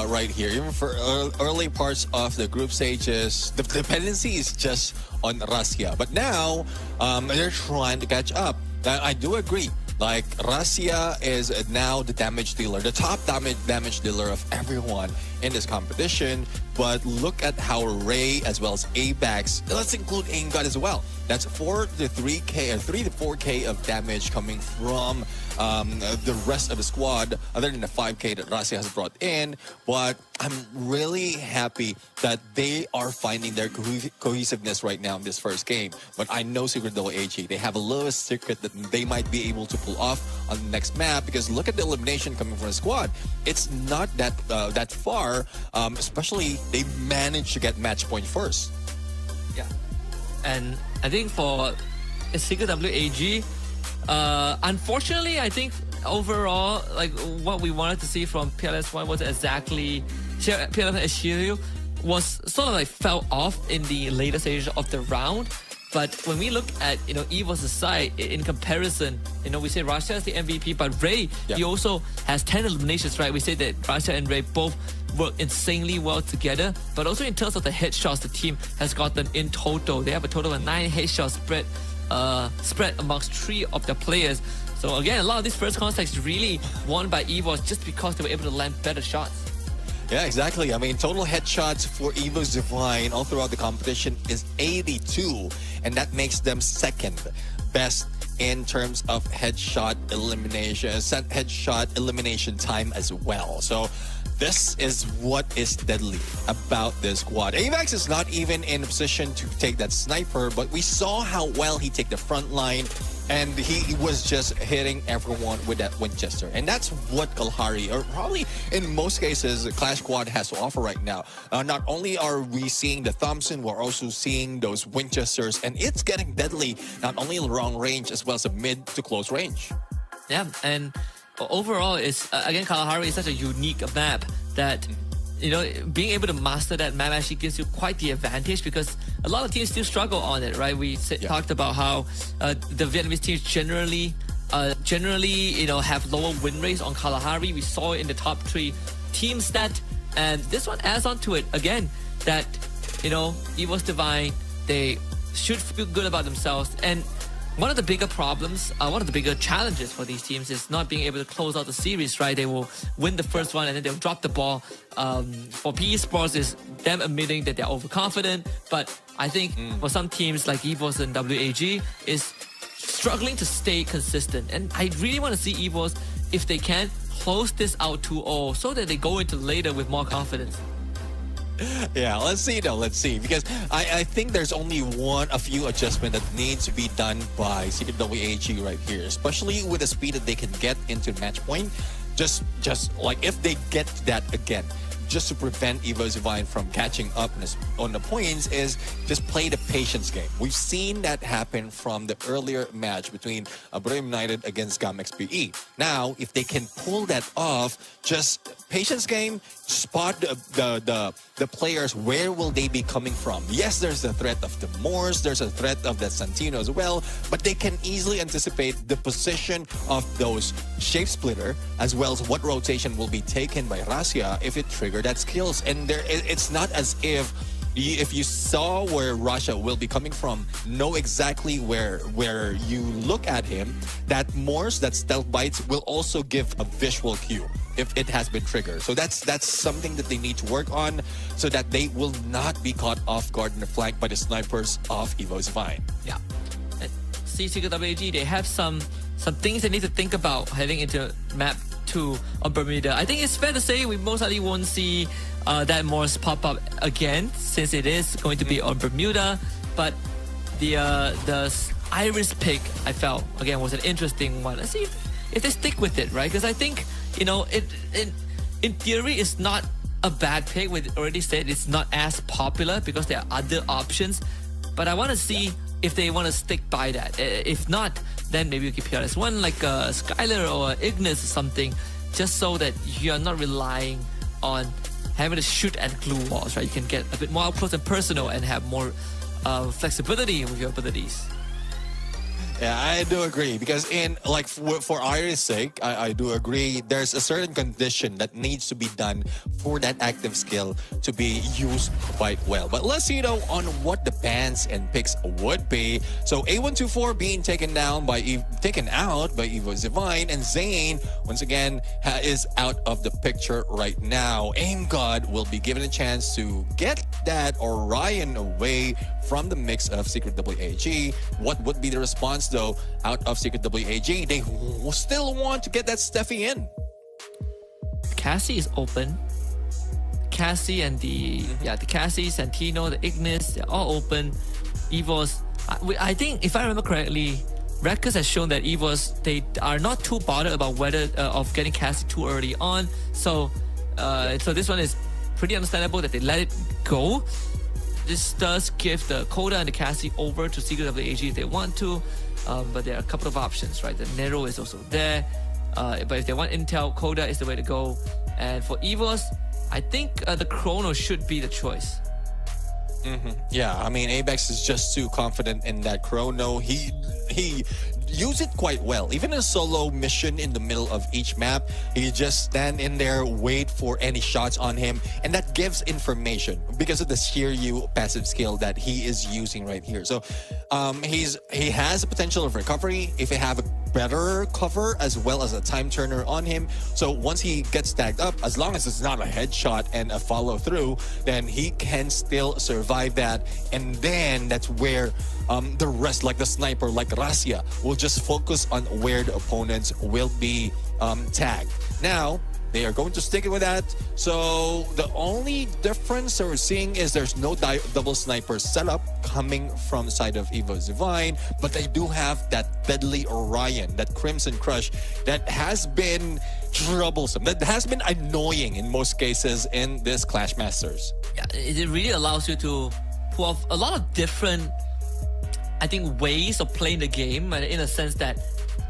right here. Even for early parts of the group stages, the dependency is just on Russia. But now, they're trying to catch up. I do agree. Like, Russia is now the damage dealer, the top damage dealer of everyone in this competition. But look at how Ray as well as Abax, let's include AimGod as well. That's 4 to 3K or 3 to 4K of damage coming from the rest of the squad, other than the 5K that Russia has brought in. But I'm really happy that they are finding their cohesiveness right now in this first game. But I know Secret WAG, they have a little secret that they might be able to pull off on the next map, because look at the elimination coming from the squad. It's not that far, especially they managed to get match point first. Yeah. And I think for Secret WAG, unfortunately, I think overall, like what we wanted to see from PLS1 was exactly PLS Ashiryu was sort of like fell off in the later stages of the round. But when we look at, EVO's side, in comparison, we say Rasha is the MVP, but Ray, he also has 10 eliminations, right? We say that Rasha and Ray both work insanely well together, but also in terms of the headshots the team has gotten in total. They have a total of 9 headshots spread amongst 3 of their players. So again, a lot of these first contacts really won by EVOs just because they were able to land better shots. Yeah, exactly. I mean, total headshots for EVO's Divine all throughout the competition is 82, and that makes them second best in terms of headshot elimination time as well. So this is what is deadly about this squad. AVAX is not even in a position to take that sniper, but we saw how well he took the front line, and he was just hitting everyone with that Winchester. And that's what Kalahari, or probably in most cases, Clash Squad has to offer right now. Not only are we seeing the Thompson, we're also seeing those Winchesters, and it's getting deadly, not only in the long range, as well as the mid to close range. Yeah, and overall, it's again, Kalahari is such a unique map that being able to master that map actually gives you quite the advantage, because a lot of teams still struggle on it, right? We talked about how the Vietnamese teams generally have lower win rates on Kalahari. We saw it in the top 3 team stat, and this one adds on to it again that EVO's Divine, they should feel good about themselves. And one of the bigger problems, one of the bigger challenges for these teams is not being able to close out the series, right? They will win the first one and then they'll drop the ball. For PE Sports, is them admitting that they're overconfident. But I think for some teams like EVOS and WAG, is struggling to stay consistent. And I really want to see EVOS, if they can, close this out 2-0 so that they go into later with more confidence. Yeah, let's see though. Let's see, because I think there's only a few adjustments that needs to be done by Secret WAG right here, especially with the speed that they can get into match point. Just like if they get that again, just to prevent EVO's Divine from catching up on the points, is just play the patience game. We've seen that happen from the earlier match between Brave United against GAMXPE. Now, if they can pull that off, just patience game, spot the players, where will they be coming from? Yes, there's the threat of the Moors, there's a threat of the Santino as well, but they can easily anticipate the position of those shape splitter, as well as what rotation will be taken by Rasia if it triggers that skills. And it's not as if you saw where Russia will be coming from, know exactly where you look at him, that Moors, that stealth bites will also give a visual cue if it has been triggered. So that's something that they need to work on, so that they will not be caught off guard in the flank by the snipers of EVO's Divine. Yeah. Secret WAG, they have some things they need to think about heading into map 2 on Bermuda. I think it's fair to say we most likely won't see that Morse pop up again, since it is going to be on Bermuda. But the Iris pick, I felt, again, was an interesting one. Let's see if they stick with it, right? Because I think, in theory, it's not a bad pick. We already said it's not as popular because there are other options. But I want to see if they want to stick by that. If not, then maybe you keep PLS1 like Skylar or Ignis or something, just so that you're not relying on having to shoot and glue walls, right? You can get a bit more up close and personal and have more flexibility with your abilities. Yeah, I do agree, because for Iris' sake, I do agree there's a certain condition that needs to be done for that active skill to be used quite well. But let's see though on what the bans and picks would be. So A124 being taken out by EVO's Divine, and Zane once again is out of the picture right now. Aim God will be given a chance to get that Orion away from the mix of Secret WAG. What would be the response though out of Secret WAG? They still want to get that Steffi in. Cassie is open. Cassie and the Cassie, Santino, the Ignis, they're all open. EVOS, I think if I remember correctly, Records has shown that EVOS, they are not too bothered about whether of getting Cassie too early on. So this one is pretty understandable that they let it go. This does give the Coda and the Cassie over to Secret WAG if they want to, but there are a couple of options, right? The Nero is also there. But if they want Intel, Coda is the way to go. And for EVOS, I think the Chrono should be the choice. Yeah, I mean, Apex is just too confident in that Chrono. He used it quite well. Even in a solo mission in the middle of each map, he just stand in there, wait for any shots on him, and that gives information because of the Shiryu passive skill that he is using right here. So he has a potential of recovery if he have a better cover as well as a time turner on him. So once he gets stacked up, as long as it's not a headshot and a follow through, then he can still survive that. And then that's where the rest, like the sniper, like Rasia, will just focus on where the opponents will be tagged. Now, they are going to stick with that. So the only difference that we're seeing is there's no double sniper setup coming from the side of EVOS Divine, but they do have that deadly Orion, that Crimson Crush, that has been troublesome, that has been annoying in most cases in this Clash Masters. Yeah, it really allows you to pull off a lot of different, I think, ways of playing the game, in a sense that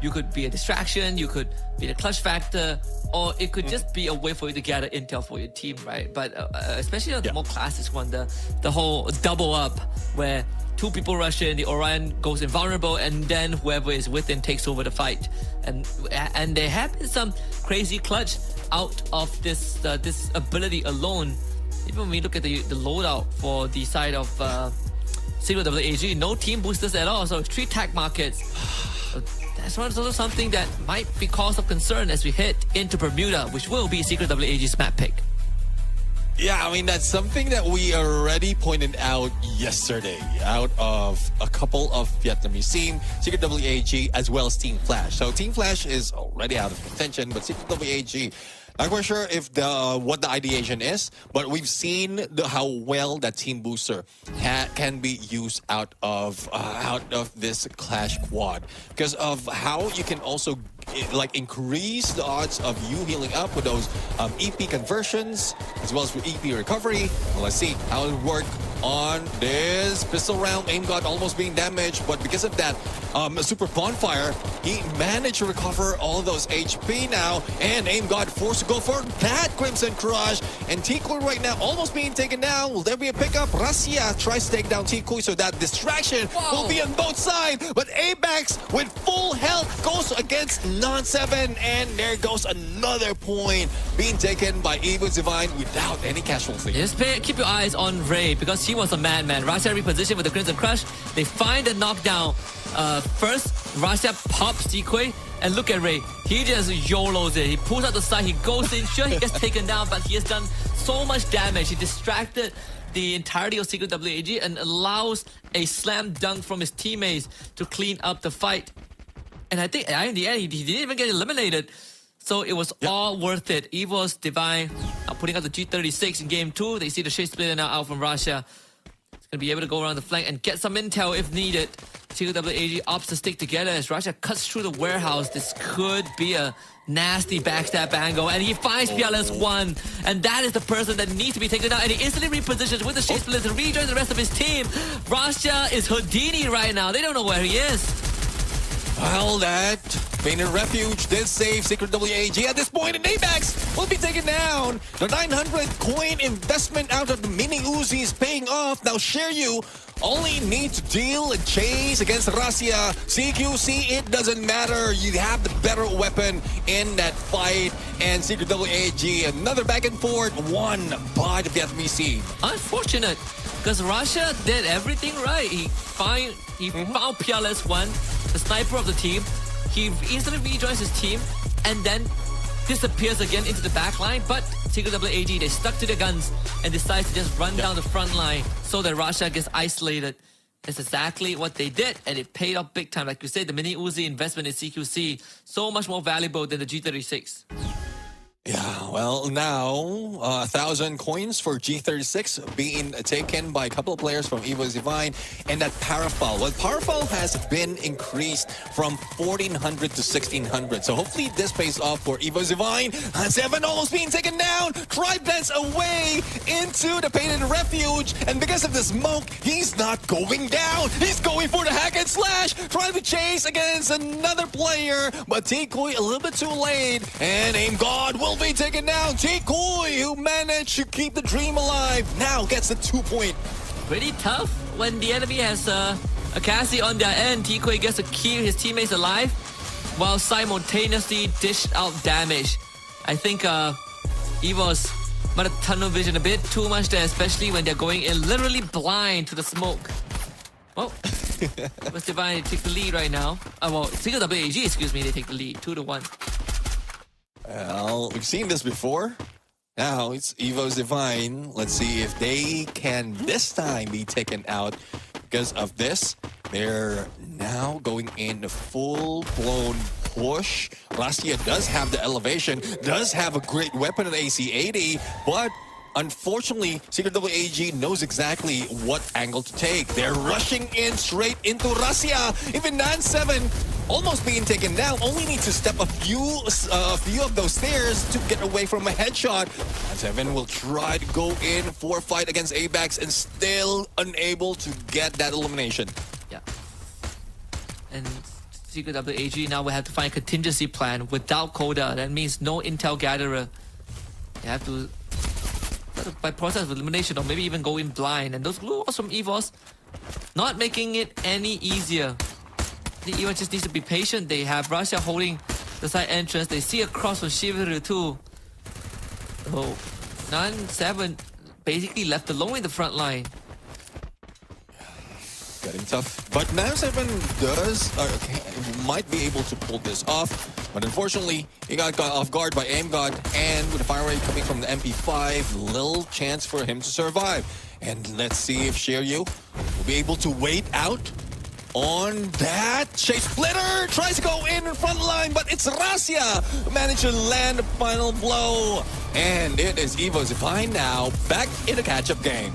you could be a distraction, you could be the clutch factor, or it could just be a way for you to gather intel for your team, right? But especially the more classic one, the whole double up, where two people rush in, the Orion goes invulnerable, and then whoever is with him takes over the fight. And there have been some crazy clutch out of this this ability alone. Even when we look at the loadout for the side of Secret WAG, no team boosters at all, so 3 tag markets. That's also something that might be cause of concern as we head into Bermuda, which will be Secret WAG's map pick. Yeah, I mean, that's something that we already pointed out yesterday out of a couple of Vietnamese team, Secret WAG as well as Team Flash. So Team Flash is already out of contention, but Secret WAG, not quite sure if what the ideation is, but we've seen how well that team booster can be used out of this Clash quad because of how you can also like increase the odds of you healing up with those EP conversions as well as with EP recovery. Well, let's see how it work on this pistol round. Aim God almost being damaged, but because of that super bonfire, he managed to recover all those HP now, and Aim God forced to go for that Crimson Crush, and T-Kui right now almost being taken down. Will there be a pickup? Rasia tries to take down T-Kui, so that distraction will be on both sides, but Apex with full health goes against Non-7, and there goes another point being taken by EVOS Divine without any casualty. Just keep your eyes on Ray, because he was a madman. Rasia repositioned with the Crimson Crush. They find the knockdown. First, Rasia pops T-Kui, and look at Ray. He just YOLOs it. He pulls out the side, he goes in. Sure, he gets taken down, but he has done so much damage. He distracted the entirety of Secret WAG and allows a slam dunk from his teammates to clean up the fight. And I think in the end, he didn't even get eliminated. So it was all worth it. EVOS Divine putting out the G36 in game 2. They see the Shade Splitter now out from Rasia. He's going to be able to go around the flank and get some intel if needed. Secret WAG opts to stick together as Rasia cuts through the warehouse. This could be a nasty backstab angle. And he finds PLS1. And that is the person that needs to be taken down. And he instantly repositions with the Shade Splitter to rejoin the rest of his team. Rasia is Houdini right now. They don't know where he is. Well, that Painted Refuge did save Secret WAG at this point, and Apex will be taken down. The 900 coin investment out of the Mini Uzi is paying off. Now Shiryu only need to deal and chase against Rasia. CQC, it doesn't matter. You have the better weapon in that fight. And Secret WAG, another back and forth, won by the Vietnamese team. Unfortunate, because Rasia did everything right. He found PLS1, the sniper of the team. He instantly rejoins his team and then disappears again into the back line. But Secret WAG, they stuck to their guns and decide to just run down the front line so that Rasia gets isolated. That's exactly what they did, and it paid off big time. Like you said, the Mini Uzi investment in CQC, so much more valuable than the G36. Yeah, well, now 1,000 coins for G36 being taken by a couple of players from Evo's Divine, and that Parafoul. Well, Parafoul has been increased from 1,400 to 1,600, so hopefully this pays off for Evo's Divine. Seven almost being taken down. Tribes away into the Painted Refuge, and because of the smoke, he's not going down. He's going for the hack and slash, trying to chase against another player, but Tikui a little bit too late, and Aim God will be taken down. Tikui, who managed to keep the dream alive, now gets the 2 point. Pretty tough when the enemy has a Cassie on their end. Tikui gets to keep his teammates alive while simultaneously dished out damage. I think Evo's might have tunnel vision a bit too much there, especially when they're going in literally blind to the smoke. Well, Evo's Divine take the lead right now. Well, single WAG, excuse me, they take the lead 2-1. Well, we've seen this before. Now it's Evo's Divine. Let's see if they can this time be taken out because of this. They're now going in a full-blown push. Lastia does have the elevation, does have a great weapon at AC-80, but unfortunately, Secret WAG knows exactly what angle to take. They're rushing in straight into Russia. Even Nan7 almost being taken down. Only need to step a few of those stairs to get away from a headshot. Nan7 will try to go in for a fight against ABAX and still unable to get that elimination. Yeah. And Secret WAG now will have to find a contingency plan without Coda. That means no intel gatherer. They have to by process of elimination or maybe even go in blind, and those blue walls from EVOS not making it any easier. The EVOS just needs to be patient. They have Russia holding the side entrance. They see a cross from Shiveru too. Oh, Nan7 basically left alone in the front line. Getting tough. But Nan7 might be able to pull this off. But unfortunately, he got off guard by Aim God. And with the fire rate coming from the MP5, little chance for him to survive. And let's see if Shiryu will be able to wait out on that. Chase Splitter tries to go in front line, but it's Russia who managed to land the final blow. And it is Evo's Divine now back in a catch-up game.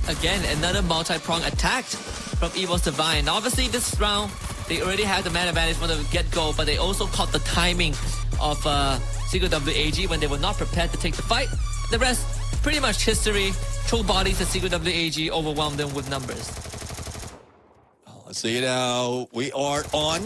Again, another multi-pronged attack from Evo's Divine. Obviously, this round, they already had the man advantage from the get-go, but they also caught the timing of Secret WAG when they were not prepared to take the fight. The rest, pretty much history. Throw bodies at Secret WAG, overwhelmed them with numbers. Let's see now. We are on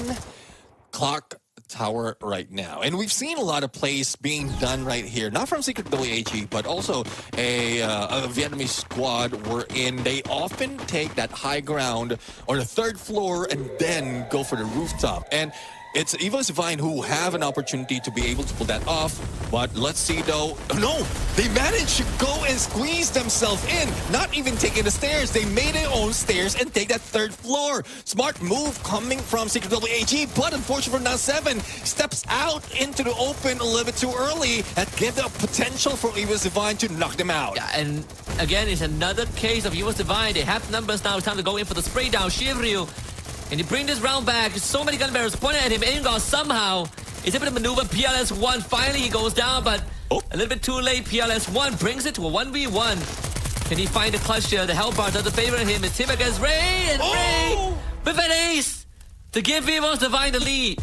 Clock Tower right now. And we've seen a lot of plays being done right here. Not from Secret WAG, but also a Vietnamese squad wherein they often take that high ground or the third floor and then go for the rooftop. And it's Evo's Divine who have an opportunity to be able to pull that off. But let's see though. No, they managed to go and squeeze themselves in. Not even taking the stairs. They made their own stairs and take that third floor. Smart move coming from Secret WAG. But unfortunately for Nan7, steps out into the open a little bit too early. That gave the potential for Evo's Divine to knock them out. Yeah, and again, it's another case of Evo's Divine. They have numbers now. It's time to go in for the spray down. Shiryu. And he bring this round back. So many gun barrels pointed at him. Aim somehow is able to maneuver PLS1. Finally, he goes down, but a little bit too late. PLS1 brings it to a 1v1. Can he find the clutch here? The Hellbar doesn't favor him. It's him against Ray. And Ray with an ace to give Evo's Divine the lead.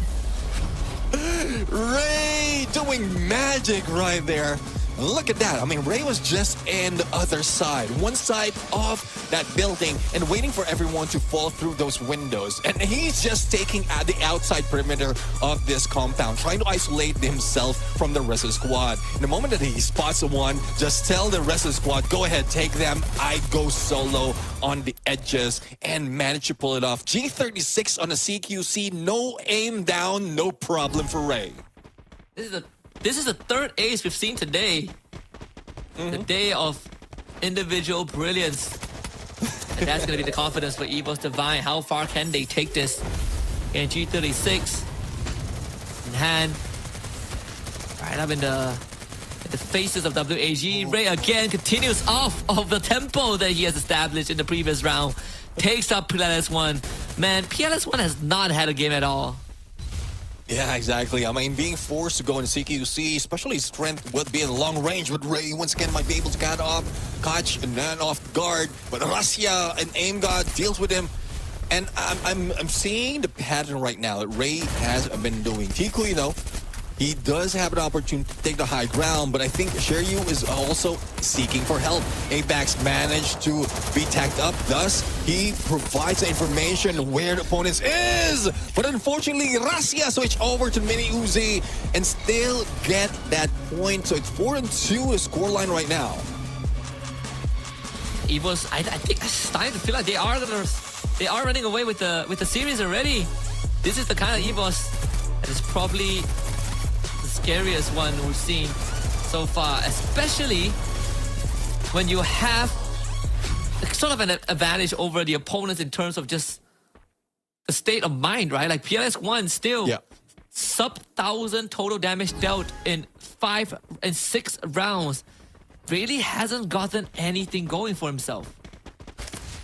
Ray doing magic right there. Look at that. I mean, Ray was just in the other side, one side of that building and waiting for everyone to fall through those windows. And he's just taking at the outside perimeter of this compound, trying to isolate himself from the rest of the squad. In the moment that he spots one, just tell the rest of the squad, go ahead, take them. I go solo on the edges and manage to pull it off. G36 on a CQC, no aim down, no problem for Ray. This is the third ace we've seen today. The day of individual brilliance. And that's going to be the confidence for Evo's Divine. How far can they take this? And G36 in hand. Right up in the faces of WAG. Ray again continues off of the tempo that he has established in the previous round. Takes up PLS1. Man, PLS1 has not had a game at all. Yeah, exactly. I mean, being forced to go in CQC, especially strength with being long range with Ray, once again might be able to catch and then off guard. But Russia and Aim God deals with him. And I'm seeing the pattern right now that Ray has been doing. Tikui, though, he does have an opportunity to take the high ground, but I think Shiryu is also seeking for help. Abax managed to be tagged up, thus he provides the information where the opponent is. But unfortunately, Russia switch over to Mini Uzi and still get that point. So it's 4-2 is scoreline right now. EVOS, I think I'm starting to feel like they are running away with the series already. This is the kind of EVOS that is probably scariest one we've seen so far, especially when you have sort of an advantage over the opponents in terms of just the state of mind, right? Like PLS1 still sub 1,000 total damage dealt in 5 and 6 rounds. Really hasn't gotten anything going for himself.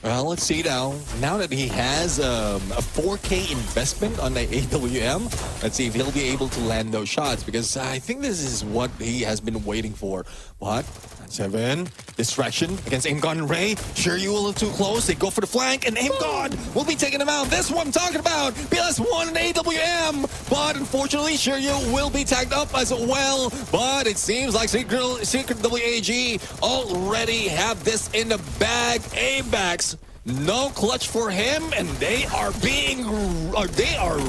Well, let's see now. Now that he has a 4K investment on the AWM, let's see if he'll be able to land those shots, because I think this is what he has been waiting for. But 7 distraction against Aim God and Ray. Shiryu a little too close. They go for the flank, and Aim God will be taking him out. This one I'm talking about. PLS1 and AWM. But unfortunately, Shiryu will be tagged up as well. But it seems like Secret WAG already have this in the bag. Abax, no clutch for him, and they are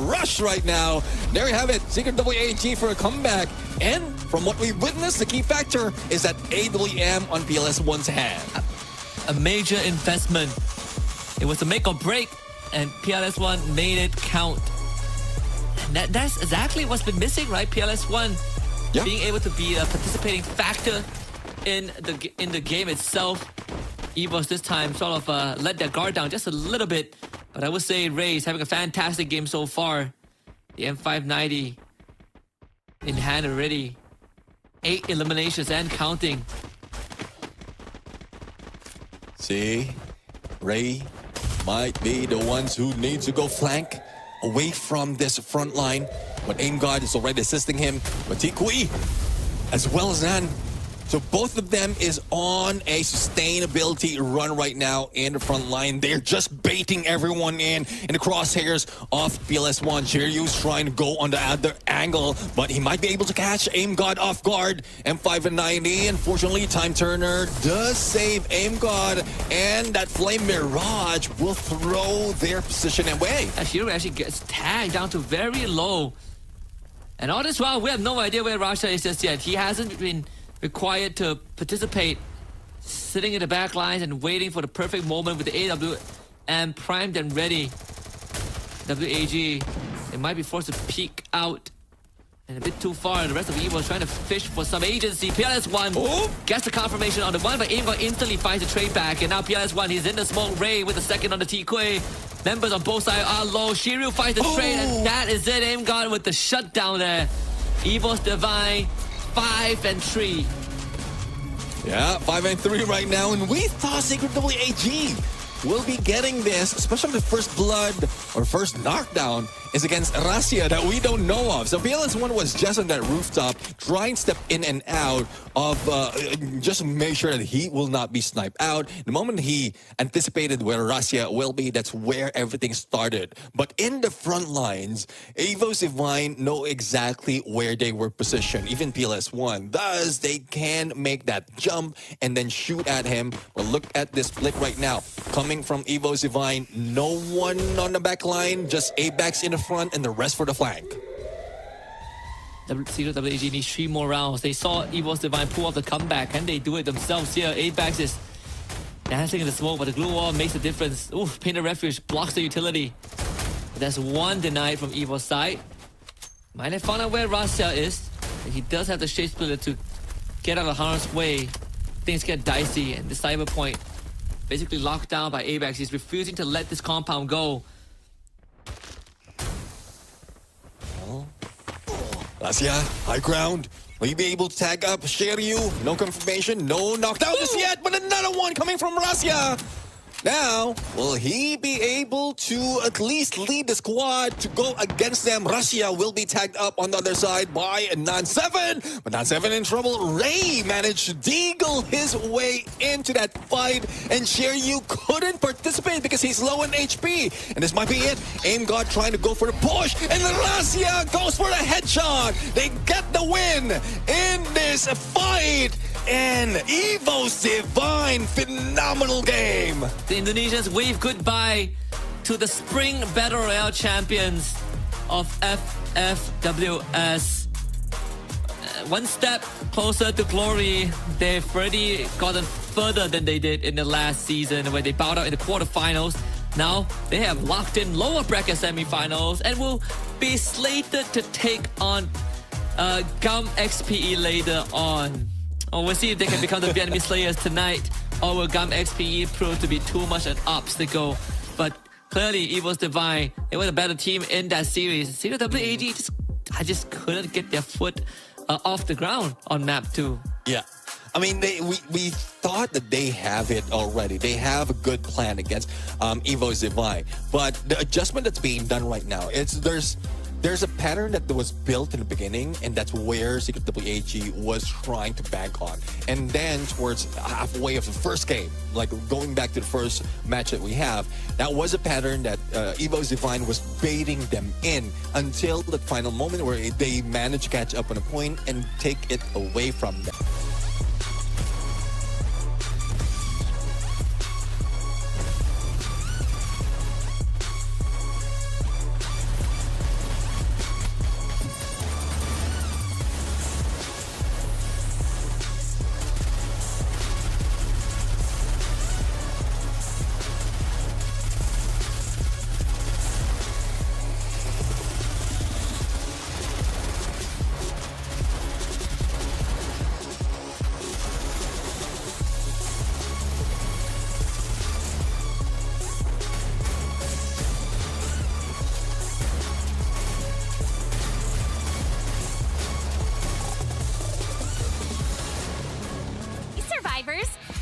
rushed right now. There you have it, Secret WAG for a comeback. And from what we've witnessed, the key factor is that AWM on PLS1's hand. A major investment. It was a make or break, and PLS1 made it count. And that's exactly what's been missing, right? PLS1 being able to be a participating factor in the game itself. EVOS this time sort of let their guard down just a little bit. But I would say Ray's having a fantastic game so far. The M590 in hand already. 8 eliminations and counting. See, Ray might be the ones who need to go flank away from this front line. But Aim God is already assisting him. But Tikui, as well as Nan. So both of them is on a sustainability run right now in the front line. They're just baiting everyone in the crosshairs of PLS1. Shiryu's trying to go on the other angle, but he might be able to catch Aim God off guard. M5 and 90. Unfortunately, Time Turner does save Aim God, and that Flame Mirage will throw their position away. Shiryu actually gets tagged down to very low. And all this while, we have no idea where Rasha is just yet. He hasn't been required to participate, sitting in the back lines and waiting for the perfect moment with the AWM primed and ready. WAG, they might be forced to peek out and a bit too far. The rest of EVO is trying to fish for some agency. PLS1 gets the confirmation on the one, but Aim God instantly finds the trade back. And now PLS1, he's in the smoke. Ray with the second on the Tikui. Members on both sides are low. Shiryu finds the trade, and that is it. Aim God with the shutdown there. EVO's Divine. 5 and 3. Yeah, 5 and 3 right now, and we thought Secret WAG will be getting this, especially the first blood or first knockdown is against Russia that we don't know of. So PLS1 was just on that rooftop, trying to step in and out of, just make sure that he will not be sniped out. The moment he anticipated where Russia will be, that's where everything started. But in the front lines, EVO's Divine know exactly where they were positioned, even PLS1. Thus, they can make that jump and then shoot at him. Well, look at this split right now. Coming from EVO's Divine, no one on the back line, just Abax in the front and the rest for the flank. Secret WAG needs 3 more rounds. They saw EVO's Divine pull off the comeback. Can they do it themselves here? Abax is dancing in the smoke, but the glue wall makes a difference. Ooh, Painted Refuge blocks the utility. But there's one denied from EVO's side. Might have found out where Russia is. He does have the Shade Splitter to get out of harm's way. Things get dicey, and the Cyber Point basically locked down by Abax. He's refusing to let this compound go. Russia, high ground. Will you be able to tag up Shiryu? No confirmation, no knockdown just yet, but another one coming from Russia. Now, will he be able to at least lead the squad to go against them? Russia will be tagged up on the other side by Nan7. But Nan7 in trouble. Ray managed to deagle his way into that fight. And Shiryu couldn't participate because he's low in HP. And this might be it. Aim God trying to go for the push. And Russia goes for the headshot. They get the win in this fight. And Evo's Divine, phenomenal game. The Indonesians wave goodbye to the Spring Battle Royale champions of FFWS. One step closer to glory. They've already gotten further than they did in the last season where they bowed out in the quarterfinals. Now they have locked in lower bracket semifinals and will be slated to take on GUM XPE later on. Oh, we'll see if they can become the Vietnamese Slayers tonight, or will GUM XPE prove to be too much an obstacle. But clearly, Evo's Divine, they were the better team in that series. CWAG just couldn't get their foot off the ground on map 2. Yeah. I mean, we thought that they have it already. They have a good plan against Evo's Divine. But the adjustment that's being done right now, there's a pattern that was built in the beginning, and that's where CWAG was trying to bank on. And then towards halfway of the first game, like going back to the first match that we have, that was a pattern that Evo's Divine was baiting them in until the final moment where they managed to catch up on a point and take it away from them.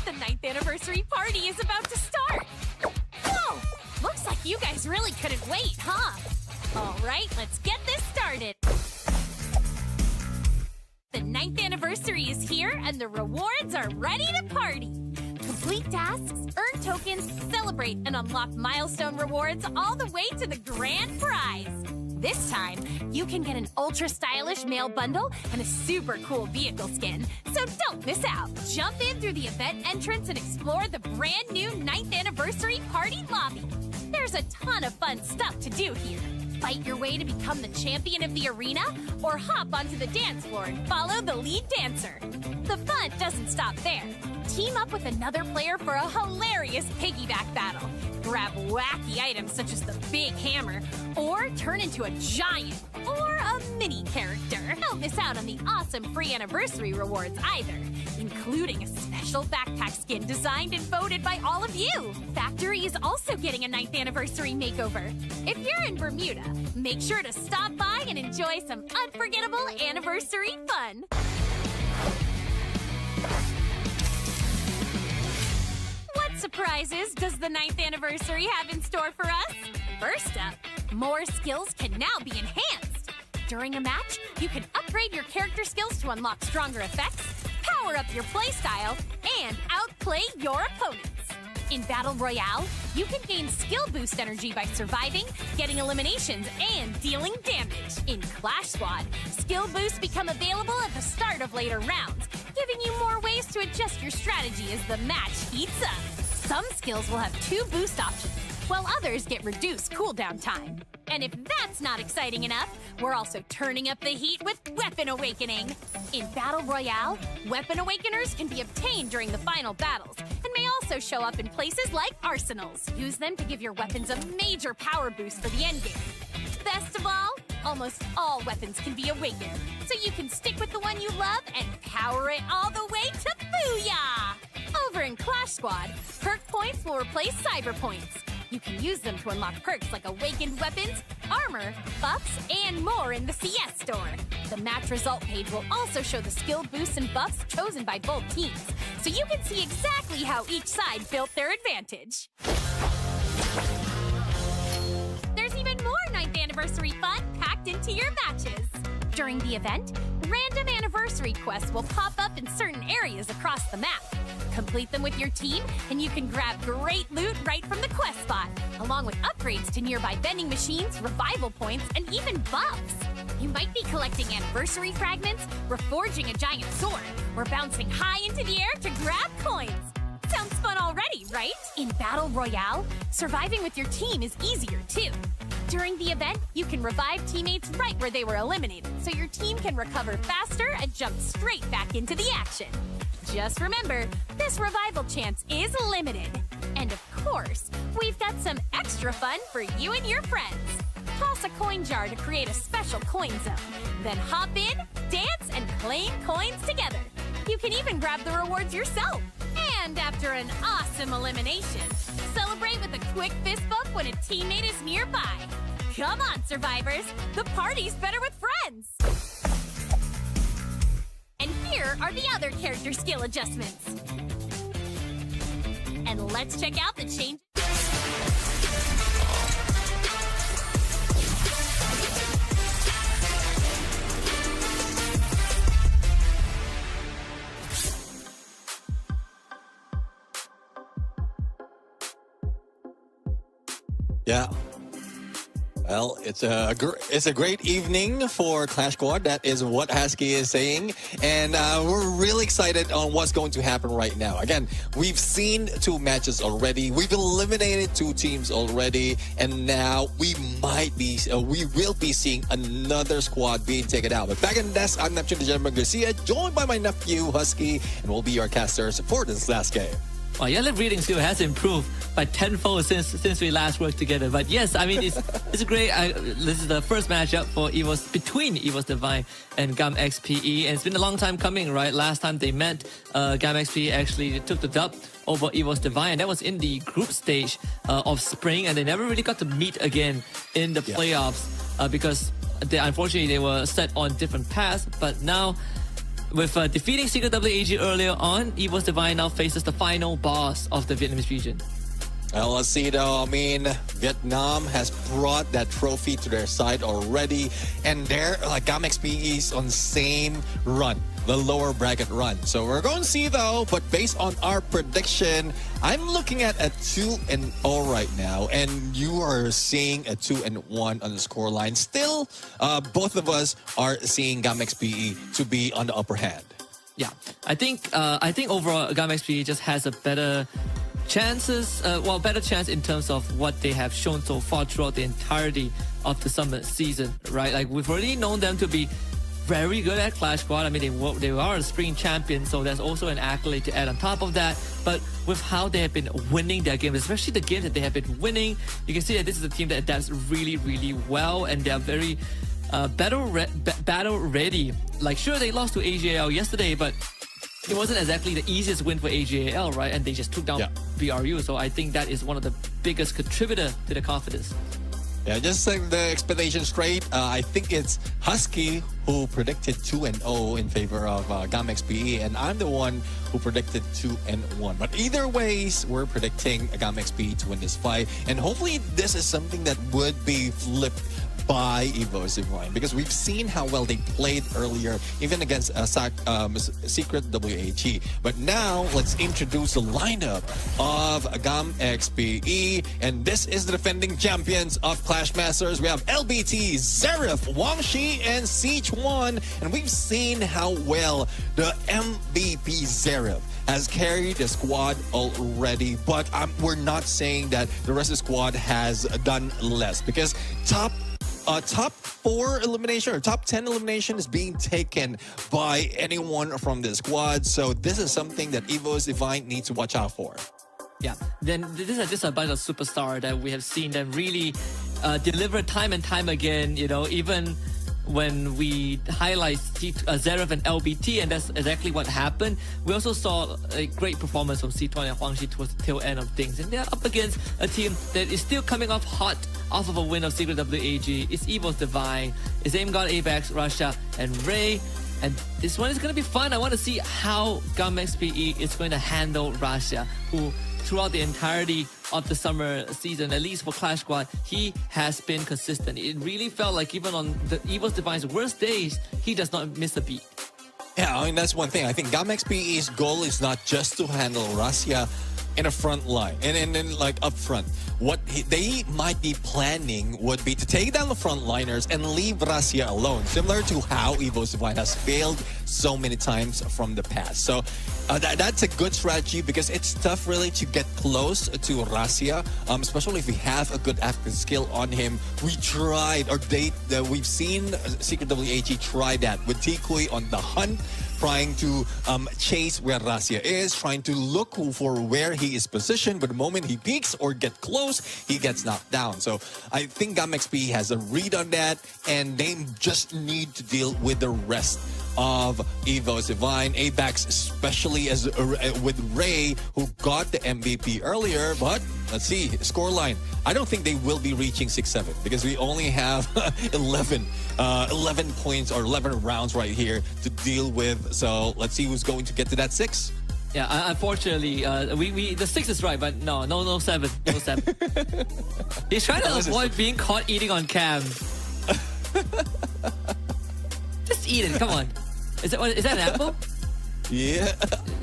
The 9th anniversary party is about to start! Whoa! Looks like you guys really couldn't wait, huh? Alright, let's get this started! The 9th anniversary is here, and the rewards are ready to party! Complete tasks, earn tokens, celebrate, and unlock milestone rewards all the way to the grand prize! This time, you can get an ultra-stylish mail bundle and a super cool vehicle skin, so don't miss out! Jump in through the event entrance and explore the brand new 9th anniversary party lobby! There's a ton of fun stuff to do here. Fight your way to become the champion of the arena, or hop onto the dance floor and follow the lead dancer. The fun doesn't stop there. Team up with another player for a hilarious piggyback battle. Grab wacky items such as the big hammer, or turn into a giant or a mini character. Don't miss out on the awesome free anniversary rewards either, including a special backpack skin designed and voted by all of you. Factory is also getting a 9th anniversary makeover. If you're in Bermuda, make sure to stop by and enjoy some unforgettable anniversary fun. What surprises does the 9th anniversary have in store for us? First up, more skills can now be enhanced. During a match, you can upgrade your character skills to unlock stronger effects, power up your playstyle, and outplay your opponents. In Battle Royale, you can gain skill boost energy by surviving, getting eliminations, and dealing damage. In Clash Squad, skill boosts become available at the start of later rounds, giving you more ways to adjust your strategy as the match heats up. Some skills will have 2 boost options, while others get reduced cooldown time. And if that's not exciting enough, we're also turning up the heat with Weapon Awakening. In Battle Royale, Weapon Awakeners can be obtained during the final battles, and may also show up in places like arsenals. Use them to give your weapons a major power boost for the endgame. Best of all, almost all weapons can be awakened, so you can stick with the one you love and power it all the way to Booyah! Over in Clash Squad, perk points will replace cyber points. You can use them to unlock perks like awakened weapons, armor, buffs, and more in the CS store. The match result page will also show the skill boosts and buffs chosen by both teams, so you can see exactly how each side built their advantage. anniversary fun packed into your matches. During the event, random anniversary quests will pop up in certain areas across the map. Complete them with your team, and you can grab great loot right from the quest spot, along with upgrades to nearby vending machines, revival points, and even buffs. You might be collecting anniversary fragments, reforging a giant sword, or bouncing high into the air to grab coins. Sounds fun already, right? In Battle Royale, surviving with your team is easier too. During the event, you can revive teammates right where they were eliminated, so your team can recover faster and jump straight back into the action. Just remember, this revival chance is limited. And of course, we've got some extra fun for you and your friends. Toss a coin jar to create a special coin zone. Then hop in, dance, and claim coins together. You can even grab the rewards yourself. And after an awesome elimination, celebrate with a quick fist bump when a teammate is nearby. Come on, survivors. The party's better with friends. And here are the other character skill adjustments. And let's check out the changes. Yeah. Well, it's a great evening for Clash Squad. That is what Husky is saying. And we're really excited on what's going to happen right now. Again, we've seen 2 matches already. We've eliminated 2 teams already. And now we will be seeing another squad being taken out. But back in the desk, I'm Neptune Degeneration Garcia, joined by my nephew, Husky. And we'll be your casters for this last game. Well, your lip reading skill has improved by tenfold since we last worked together. But yes, I mean, it's great. This is the first matchup for between EVOS Divine and GAM XPE. And it's been a long time coming, right? Last time they met, GAM XPE actually took the dub over EVOS Divine. And that was in the group stage of spring. And they never really got to meet again in the playoffs because unfortunately they were set on different paths. But now, with defeating Secret WAG earlier on, EVOS Divine now faces the final boss of the Vietnamese region. Well, let's see though. I mean, Vietnam has brought that trophy to their side already. And they're GAM XPE is on the same run, the lower bracket run. So we're going to see though, but based on our prediction, I'm looking at a 2-0 right now. And you are seeing a 2-1 on the scoreline. Still, both of us are seeing GAM XPE to be on the upper hand. Yeah, I think overall GAM XPE just has a better better chance in terms of what they have shown so far throughout the entirety of the summer season, right? Like, we've already known them to be very good at Clash Squad. I mean, they are a spring champion, so there's also an accolade to add on top of that. But with how they have been winning their games, especially the games that they have been winning, you can see that this is a team that adapts really, really well, and they are very battle ready. Like, sure, they lost to AJL yesterday, but it wasn't exactly the easiest win for AJL, right? And they just took down BRU. So I think that is one of the biggest contributor to the confidence. Yeah, just setting the expectation straight. I think it's Husky who predicted 2-0 in favor of GAM XPE, and I'm the one who predicted 2-1. But either ways, we're predicting GAM XPE to win this fight, and hopefully this is something that would be flipped by EVOS Divine, because we've seen how well they played earlier, even against Secret WAG. But now, let's introduce the lineup of GAM XPE. And this is the defending champions of Clash Masters. We have LBT, Zerif, Wang Shi, and Sichuan. And we've seen how well the MVP Zerif has carried the squad already. But we're not saying that the rest of the squad has done less, because top 4 elimination or top 10 elimination is being taken by anyone from the squad. So this is something that EVOS Divine needs to watch out for. Yeah, then this is just a bunch of superstars that we have seen them really deliver time and time again, you know, even when we highlight Zerif and LBT, and that's exactly what happened. We also saw a great performance from C2 and Huang Shi towards the tail end of things. And they're up against a team that is still coming off hot off of a win of Secret WAG. It's EVOS Divine, it's Aim God Apex, Russia, and Ray. And this one is going to be fun. I want to see how GAM XPE is going to handle Russia, who throughout the entirety of the summer season, at least for Clash Squad, he has been consistent. It really felt like even on the EVOS Divine's worst days, he does not miss a beat. Yeah, I mean, that's one thing. I think GAMXPE's goal is not just to handle Russia in a front line and then like up front. What they might be planning would be to take down the frontliners and leave Russia alone, similar to how EVOS Divine has failed so many times from the past. So that's a good strategy because it's tough really to get close to Russia, especially if we have a good active skill on him. We tried, or we've seen Secret WAG try that with Tikui on the hunt, trying to chase where Russia is, trying to look for where he is positioned, but the moment he peeks or get close, he gets knocked down. So I think GAMXP has a read on that, and they just need to deal with the rest of EVOS Divine, ABAX, especially as with Ray, who got the MVP earlier. But let's see, scoreline. I don't think they will be reaching 6-7 because we only have 11 points or 11 rounds right here to deal with. So let's see who's going to get to that 6. Yeah, unfortunately, the 6 is right, but no 7. No 7. He's trying to avoid being caught eating on cam. Just eat it, come on. Is that an apple? Yeah,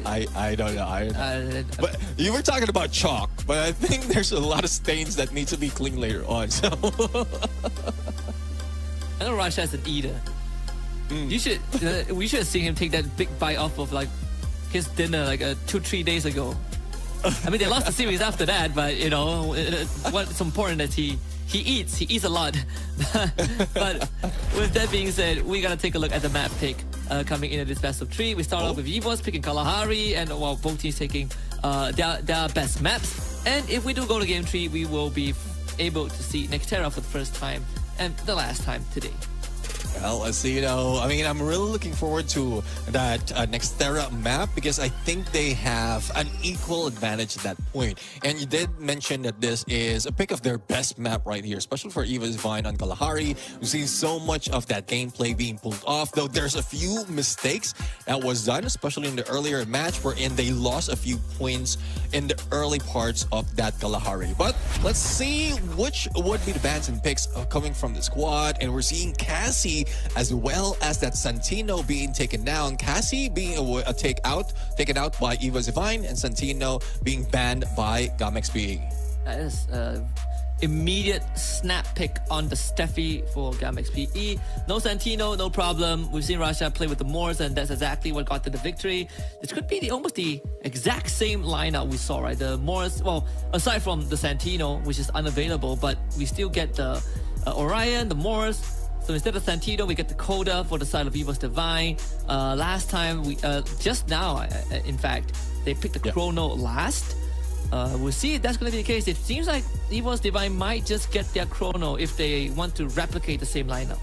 I don't know. But you were talking about chalk, but I think there's a lot of stains that need to be cleaned later on. So I know Rasha is an eater. We should have seen him take that big bite off of like his dinner like 2-3 days ago. I mean, they lost the series after that, but you know what's important is he eats a lot. But with that being said, we gotta take a look at the map pick coming into this best of 3. We start off with EVOS picking Kalahari, and while both teams taking their best maps. And if we do go to game 3, we will be able to see Nextera for the first time and the last time today. Well, as you know, I mean, I'm really looking forward to that Nextera map because I think they have an equal advantage at that point. And you did mention that this is a pick of their best map right here, especially for EVOS Divine on Kalahari. We've seen so much of that gameplay being pulled off, though there's a few mistakes that was done, especially in the earlier match wherein they lost a few points in the early parts of that Kalahari. But let's see which would be the bans and picks coming from the squad. And we're seeing Cassie as well as that Santino being taken down. Cassie being taken out by EVOS Divine, and Santino being banned by GAMXP. That is immediate snap pick on the Steffi for GAMXPE. No Santino, no problem. We've seen Rasha play with the Moors, and that's exactly what got them the victory. This could be almost the exact same lineup we saw, right? The Moors, well, aside from the Santino, which is unavailable, but we still get the Orion, the Moors. So instead of Santino, we get the Coda for the side of EVOS Divine. Last time, just now, in fact, they picked the Chrono last. We'll see if that's going to be the case. It seems like EVOS Divine might just get their Chrono if they want to replicate the same lineup.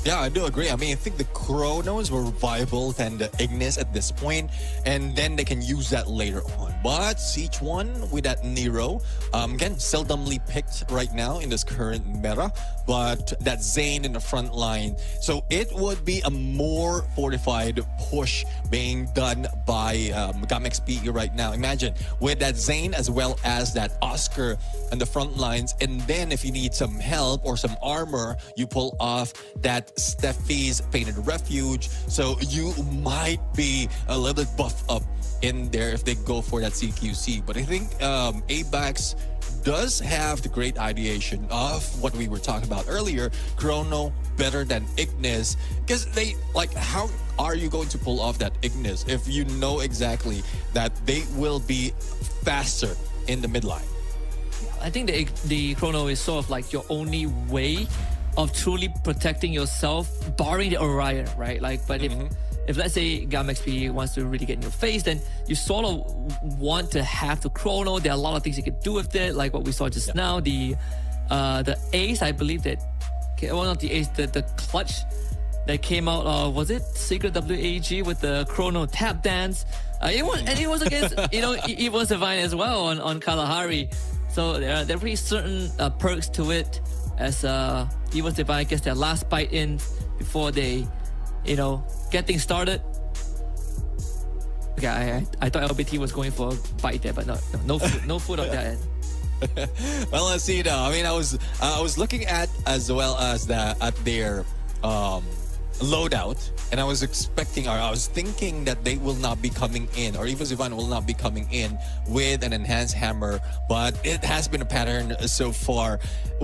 Yeah, I do agree. I mean, I think the Chronos were viable than the Ignis at this point, and then they can use that later on. But Siege 1 with that Nero, again, seldomly picked right now in this current meta, but that Zane in the front line. So it would be a more fortified push being done by GAMXP right now. Imagine, with that Zane as well as that Oscar in the front lines, and then if you need some help or some armor, you pull off that Steffi's Painted Refuge. So you might be a little bit buffed up in there if they go for that CQC. But I think ABAX does have the great ideation of what we were talking about earlier, Chrono better than Ignis, because they, like, how are you going to pull off that Ignis if you know exactly that they will be faster in the midline? I think the Chrono is sort of like your only way of truly protecting yourself, barring the Orion, right? Like, but if let's say GAMXP wants to really get in your face, then you sort of want to have the Chrono. There are a lot of things you can do with it, like what we saw just now. The Ace, I believe that, well, not the Ace, the Clutch that came out of, was it Secret WAG with the Chrono tap dance? It was against, EVOS Divine as well on Kalahari. So there are pretty certain perks to it as EVOS Divine gets their last bite in before they, get things started. Okay, I thought LBT was going for a bite there, but no food on that end. Well, let's see now. I mean, I was looking at as well as at their loadout, and I was expecting, or I was thinking that they will not be coming in, or even Zivan will not be coming in with an enhanced hammer, but it has been a pattern so far.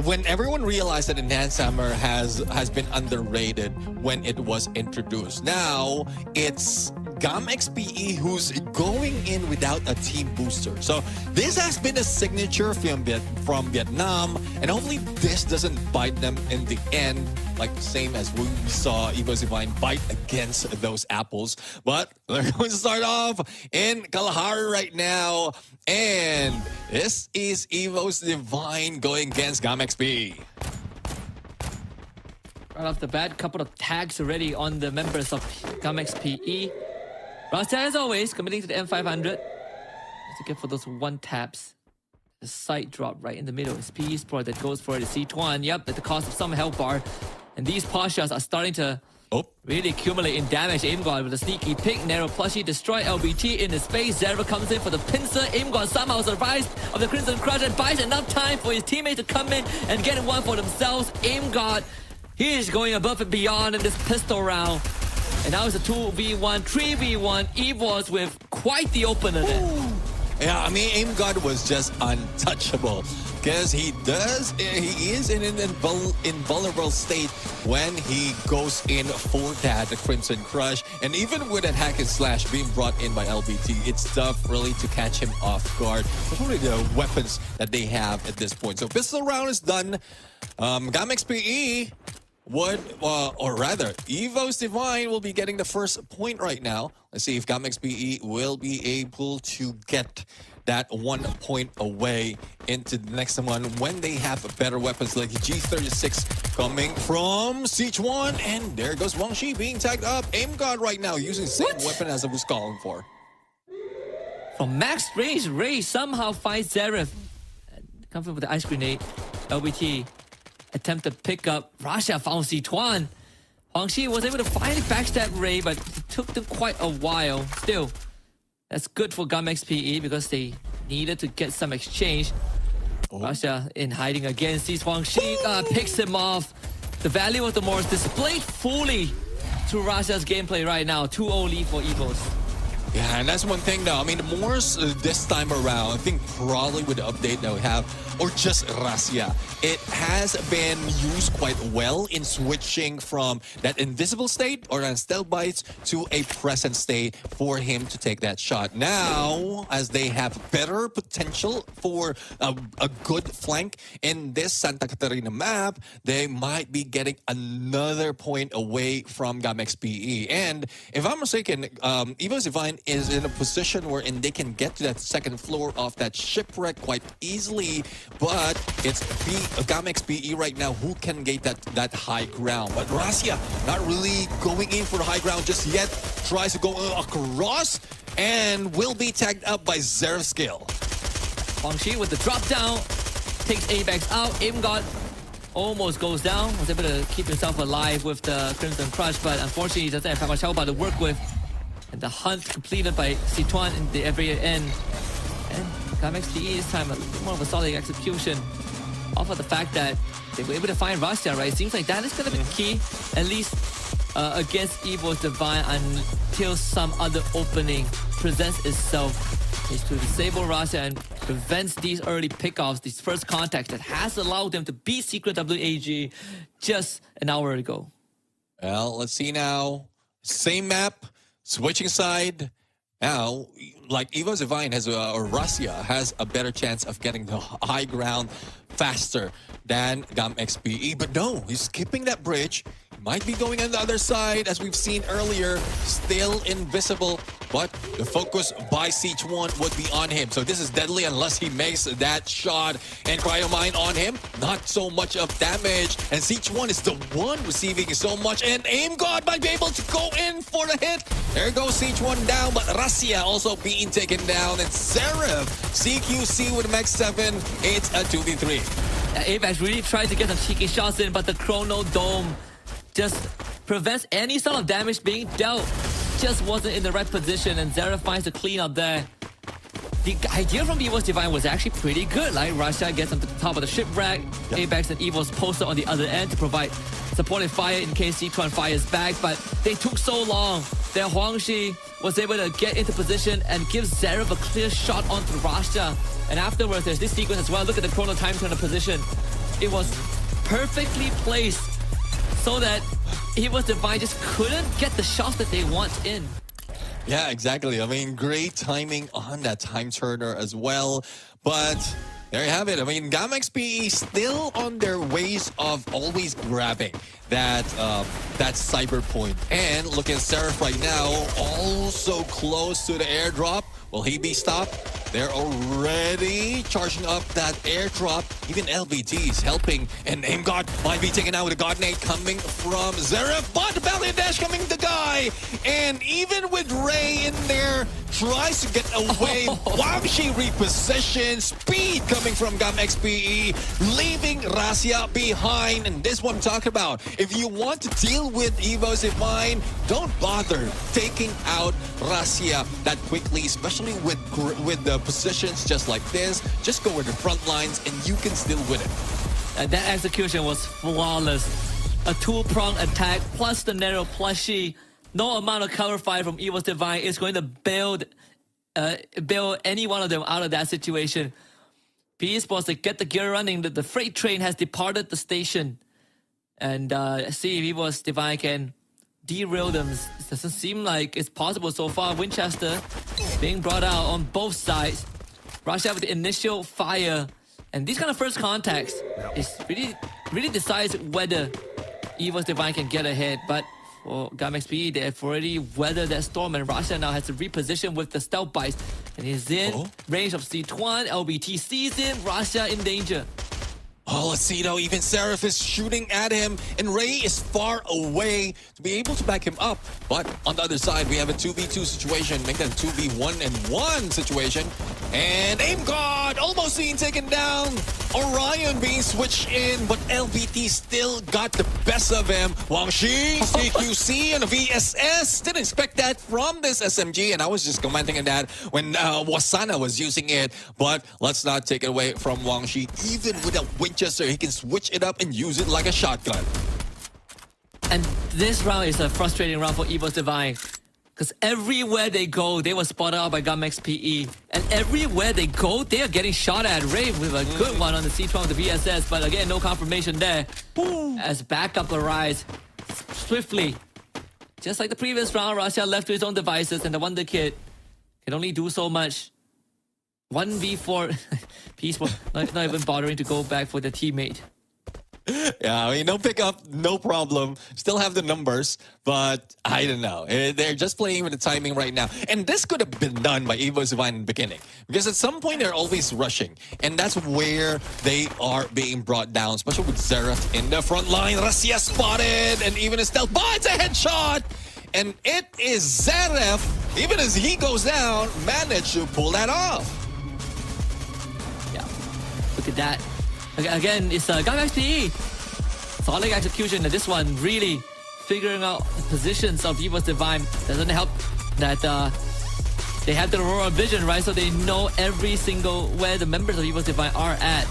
When everyone realized that enhanced hammer has been underrated when it was introduced, now it's GAMXPE who's going in without a team booster. So this has been a signature from Vietnam, and hopefully this doesn't bite them in the end, like same as we saw Evo's Divine bite against those apples. But they're going to start off in Kalahari right now, and this is Evo's Divine going against GAMXPE. Right off the bat, couple of tags already on the members of GAMXPE. Rasta, as always, committing to the M500. To get for those one taps. The side drop right in the middle. It's PE Sport that goes for the C1. Yep, at the cost of some health bar. And these pot shots are starting to really accumulate in damage. AimGod with a sneaky pick. Narrow plushie, destroy LBT in the space. Zera comes in for the pincer. AimGod somehow survives of the Crimson Crush and buys enough time for his teammates to come in and get one for themselves. AimGod, he is going above and beyond in this pistol round. And now it's a 2v1, 3v1. EVOS with quite the opener there. Yeah, I mean, AimGod was just untouchable because he is in an invulnerable state when he goes in for that Crimson Crush. And even with that hack and slash being brought in by LBT, it's tough really to catch him off guard. Especially the weapons that they have at this point. So pistol round is done. GAMXPE or rather, Evo's Divine will be getting the first point right now. Let's see if GAMXPE will be able to get that 1 point away into the next one when they have better weapons like G36 coming from Sichuan. And there goes Wang Shi being tagged up. AimGod right now using the same weapon as I was calling for. From max range, Ray somehow fights Zareth. Coming with the ice grenade. LBT attempt to pick up. Russia found Sichuan. Huang Shi was able to finally backstab Ray, but it took them quite a while. Still, that's good for GAMXPE because they needed to get some exchange. Russia in hiding again. Sees Huang Shi, picks him off. The value of the Morse displayed fully to Russia's gameplay right now. 2-0 lead for EVOS. Yeah, and that's one thing though. I mean, the Morse this time around, I think probably with the update that we have, or just Russia, it has been used quite well in switching from that invisible state or on stealth bites to a present state for him to take that shot. Now, as they have better potential for a good flank in this Santa Catarina map, they might be getting another point away from GAMXPE. And if I'm mistaken, Evo's Divine is in a position wherein they can get to that second floor of that shipwreck quite easily, but it's GAMXPE right now who can get that high ground. But Russia not really going in for the high ground just yet, tries to go across and will be tagged up by Zerskill. Huang Shi with the drop down, takes ABEX out. AimGod almost goes down, was able to keep himself alive with the Crimson Crush, but unfortunately he doesn't have much help to work with. And the hunt completed by Sichuan in the very end. And GAMXPE this time, a bit more of a solid execution off of the fact that they were able to find Russia, right? Seems like that is going to be key, at least against Evo's Divine, until some other opening presents itself, is to disable Russia and prevents these early pickoffs, these first contacts that has allowed them to beat Secret WAG just an hour ago. Well, let's see now. Same map. Switching side, now, like Evo's Divine has, or Russia has a better chance of getting the high ground faster than GAMXPE. But no, he's skipping that bridge. He might be going on the other side, as we've seen earlier, still invisible. But the focus by Sichuan would be on him. So this is deadly unless he makes that shot. And Cryomine on him, not so much of damage. And Sichuan is the one receiving so much. And AimGod might be able to go in for the hit. There goes Sichuan down, but Russia also being taken down. And Seraph, CQC with Max 7, it's a 2v3. ABEX really tried to get some cheeky shots in, but the Chrono Dome just prevents any sort of damage being dealt. just wasn't in the right position, and Zara finds the clean up there. The idea from Evo's Divine was actually pretty good. Like Russia gets on the top of the shipwreck, Apex and Evo's posted on the other end to provide supportive fire in case C2 fires back, but they took so long that Huangshi was able to get into position and give Zverev a clear shot onto Russia. And afterwards, there's this sequence as well. Look at the chrono time turn position. It was perfectly placed so that Evo's Divine just couldn't get the shots that they want in. Yeah, exactly. I mean, great timing on that time turner as well. But there you have it. I mean, Gamex PE still on their ways of always grabbing that cyber point. And look at Seraph right now, also close to the airdrop. Will he be stopped? They're already charging up that airdrop. Even LBT is helping. And Aim God might be taken out with a God Nade coming from Zverev. But the Valiant Dash coming to Guy. And even with Ray in there, tries to get away. Wangshi reposition. Speed coming from Gamex PE. Leaving Razia behind. And this is what I'm talking about. If you want to deal with Evo's Divine, don't bother taking out Razia that quickly, especially with the positions just like this. Just go with the front lines and you can still win it. That execution was flawless. A two-prong attack plus the narrow plushie. No amount of cover fire from Evo's Divine is going to bail any one of them out of that situation. PE Sports to get the gear running. The freight train has departed the station. And see if Evo's Divine can derail them. It doesn't seem like it's possible so far. Winchester being brought out on both sides. Russia with the initial fire. And these kind of first contacts is really decides whether Evo's Divine can get ahead. But for Gamex PE, they have already weathered that storm, and Russia now has to reposition with the stealth bites. And he's in range of C1. LBT sees him. Russia in danger. Oh, let's see though, even Seraph is shooting at him, and Ray is far away to be able to back him up. But on the other side, we have a 2v2 situation, make that a 2v1-1 situation. And Aim God almost being taken down. Orion being switched in, but LBT still got the best of him. Wangshi, CQC, and a VSS. Didn't expect that from this SMG, and I was just commenting on that when Wasana was using it. But let's not take it away from Wangshi. Even without Winchester, he can switch it up and use it like a shotgun. And this round is a frustrating round for Evo's Divine. Because everywhere they go, they were spotted out by Gamex PE. And everywhere they go, they are getting shot at. Ray with a good one on the C12 with the VSS. But again, no confirmation there. As backup arrives swiftly. Just like the previous round, Russia left to his own devices. And the Wonder Kid can only do so much. 1v4. Peaceful. Not even bothering to go back for the teammate. Yeah, I mean, no pickup, no problem. Still have the numbers, but I don't know. They're just playing with the timing right now. And this could have been done by Evo's Divine in the beginning. Because at some point, they're always rushing. And that's where they are being brought down, especially with Zverev in the front line. Razia spotted, and even a stealth. But it's a headshot! And it is Zverev, even as he goes down, managed to pull that off. Yeah, look at that. Again, it's Gamex PE. Solid execution. And this one really figuring out the positions of Evo's Divine. Doesn't help that they have the Aurora Vision, right? So they know every single where the members of Evo's Divine are at.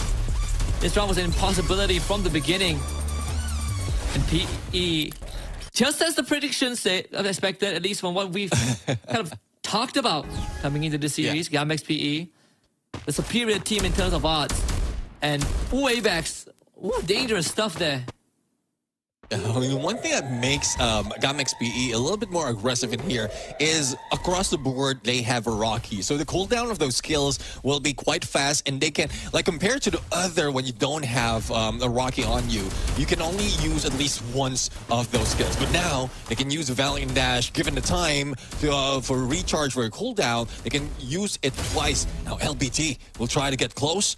This round was an impossibility from the beginning. And PE, just as the predictions say, expected, at least from what we've kind of talked about coming into the series, Gamex PE, the superior team in terms of odds. And Apex, dangerous stuff there. I mean, one thing that makes Gamex PE a little bit more aggressive in here is across the board, they have a Rocky. So the cooldown of those skills will be quite fast, and they can, like compared to the other when you don't have a Rocky on you, you can only use at least once of those skills. But now, they can use a Valiant Dash, given the time to, for recharge for a cooldown, they can use it twice. Now LBT will try to get close.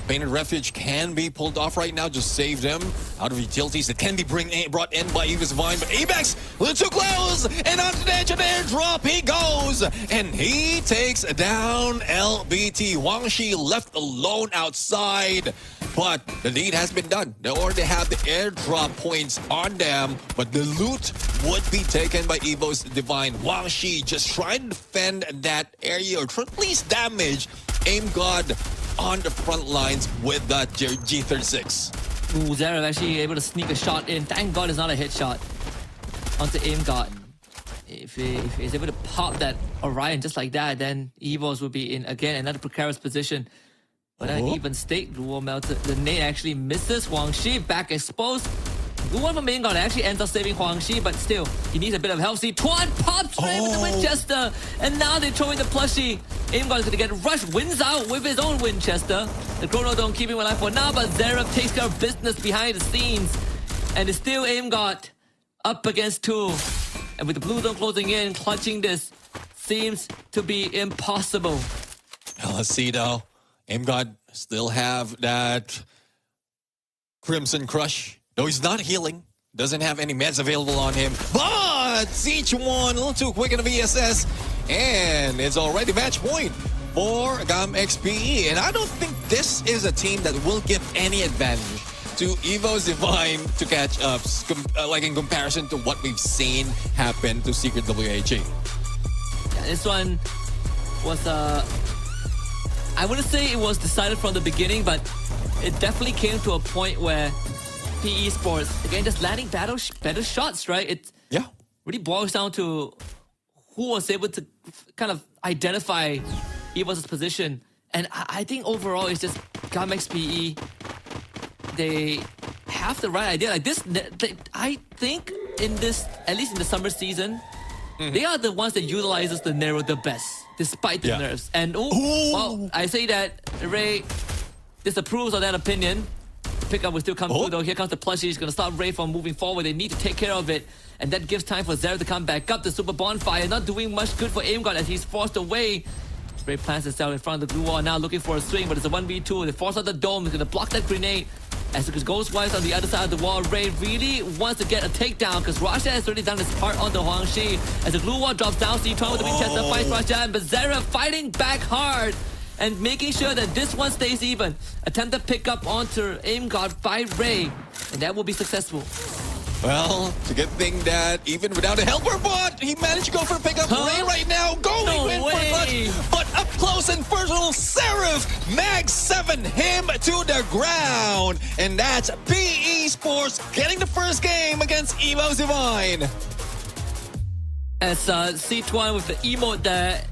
Painted Refuge can be pulled off right now, just save them out of utilities that can be brought in by Evo's Divine. But Apex, a little too close, and on the edge of the airdrop he goes, and he takes down LBT. Wangshi left alone outside, but the deed has been done. They already have the airdrop points on them, but the loot would be taken by Evo's Divine. Wang Shi just trying to defend that area or at least damage Aim God on the front lines with that G36. Ooh, Zverev actually able to sneak a shot in. Thank God it's not a hit shot onto Aim God. If he's able to pop that Orion just like that, then Evos will be in again another precarious position. But an even state, Luo melted. The nade actually misses. Huang Shi back exposed. Luo from Aim God actually ends up saving Huang Shi, but still, he needs a bit of help. See, Tuan pops right with the Winchester, and now they're throwing the plushie. Aim God is going to get rushed, wins out with his own Winchester. The Chrono Dome keeping him alive for now, but Zverev takes care of business behind the scenes. And it's still Aim God up against 2. And with the Blue Dome closing in, clutching this seems to be impossible. Let's see though. Aim God still have that Crimson Crush. Though he's not healing. Doesn't have any meds available on him. But Sichuan a little too quick in the VSS. And it's already match point for GAM XPE. And I don't think this is a team that will give any advantage to Evo's Divine to catch up, like in comparison to what we've seen happen to Secret WHE. Yeah, this one was, I wouldn't say it was decided from the beginning, but it definitely came to a point where PE Sports, again, just landing better shots, right? It really boils down to who was able to kind of identify Evo's position. And I think overall, it's just GAM XPE. They have the right idea. Like this, I think in this, at least in the summer season, they are the ones that utilizes the narrow the best, despite the nerfs. And well, I say that Ray disapproves of that opinion. The pickup will still come through though. Here comes the plushie. He's going to stop Ray from moving forward. They need to take care of it. And that gives time for Zverev to come back up. The Super Bonfire not doing much good for Aim God as he's forced away. Ray plants himself in front of the blue wall now looking for a swing, but it's a 1v2. They force out the dome. He's going to block that grenade. As it goes wise on the other side of the wall, Ray really wants to get a takedown because Raja has already done his part on the Huang Shi. As the blue wall drops down, C12 with the Winchester fights Raja, but Zverev fighting back hard and making sure that this one stays even. Attempt to pick up onto Aim God by Ray, and that will be successful. Well, it's a good thing that even without a helper bot, he managed to go for a pickup. Ray right now going in for clutch, but up close and personal, Seraph Mag 7 him to the ground. And that's PE Sports getting the first game against Evo's Divine. As C12 with the emote there,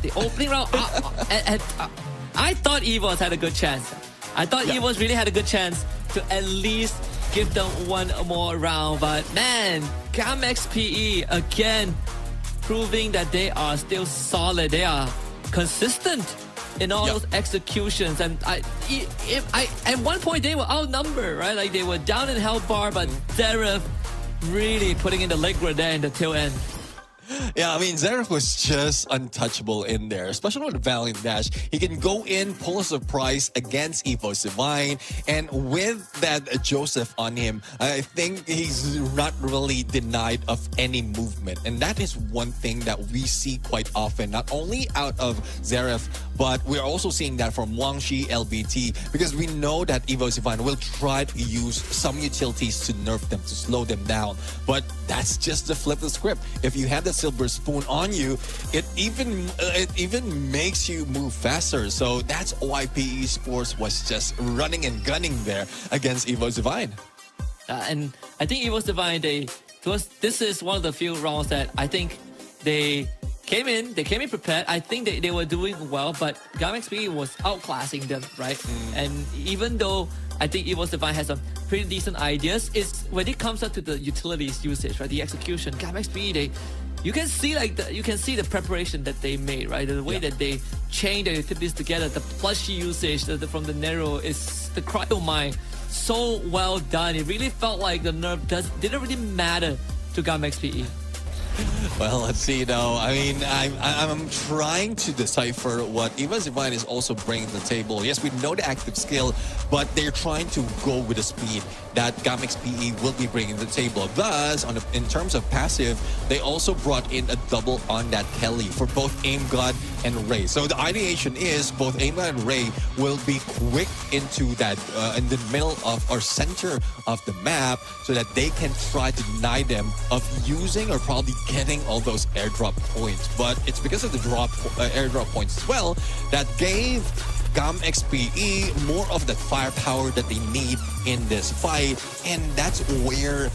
the opening round, I thought Evos had a good chance. I thought Evos really had a good chance to at least give them one more round, but man, GAM XPE again proving that they are still solid. They are consistent in all those executions, and I at one point they were outnumbered, right? Like they were down in health bar, but Zverev really putting in the legwork there in the tail end. Yeah, I mean, Zverev was just untouchable in there, especially with the Valiant Dash. He can go in, pull a surprise against Evo's Divine, and with that Joseph on him, I think he's not really denied of any movement. And that is one thing that we see quite often, not only out of Zverev, but we're also seeing that from Wang Shi LBT, because we know that Evo's Divine will try to use some utilities to nerf them, to slow them down. But that's just the flip of the script. If you have the silver spoon on you, it even makes you move faster. So that's why PE Sports was just running and gunning there against Evo's Divine. And I think Evo's Divine, this is one of the few rounds that I think they came in prepared. I think they were doing well, but GAM XP was outclassing them, right? And even though I think Evo's Divine has some pretty decent ideas, it's when it comes up to the utilities usage, right? The execution, GAM XP, you can see the preparation that they made, right? The way that they chain their utilities together, the plushie usage from the Nero is the cryo mine, so well done. It really felt like the nerf didn't really matter to GAM XPE. Well, let's see though. I mean, I'm trying to decipher what Evos Divine is also bringing to the table. Yes, we know the active skill, but they're trying to go with the speed that Gamex PE will be bringing to the table. Thus, in terms of passive, they also brought in a double on that Kelly for both Aim God and Ray. So the ideation is both Aim God and Ray will be quick into that in the middle of or center of the map so that they can try to deny them of using or probably getting all those airdrop points. But it's because of the airdrop points as well that gave GAM XPE more of the firepower that they need in this fight, and that's where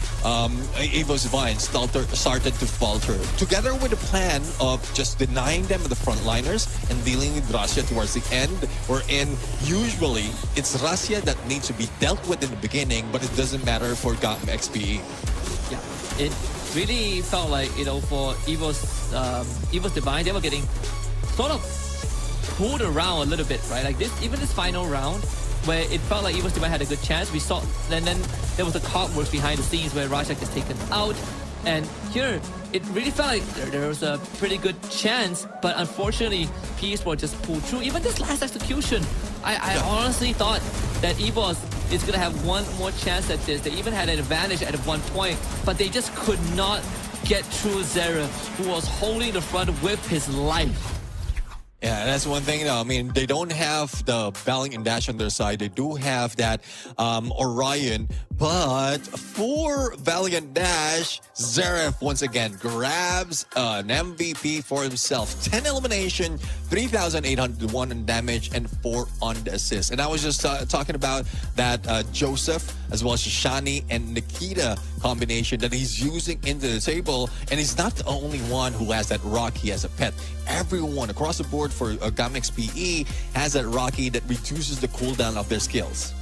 Evos Divine started to falter. Together with the plan of just denying them the frontliners and dealing with Russia towards the end, wherein usually it's Russia that needs to be dealt with in the beginning, but it doesn't matter for GAM XPE. Yeah, it really felt like, for Evos Divine, they were getting sort of pulled around a little bit, right? Like even this final round, where it felt like Evos Divine had a good chance. We saw, and then there was a cogworks behind the scenes where Rajak is taken out, and here it really felt like there was a pretty good chance, but unfortunately, PE Sport just pulled through. Even this last execution, I honestly thought that Evos is gonna have one more chance at this. They even had an advantage at one point, but they just could not get through Zeref, who was holding the front with his life. Yeah, that's one thing though. I mean, they don't have the Valiant and Dash on their side. They do have that Orion. But for Valiant Dash, Zeref once again grabs an MVP for himself. 10 elimination, 3,801 on damage, and 4 on the assist. And I was just talking about that Joseph, as well as Shani and Nikita combination that he's using into the table. And he's not the only one who has that Rocky as a pet. Everyone across the board for Gamex PE has that Rocky that reduces the cooldown of their skills.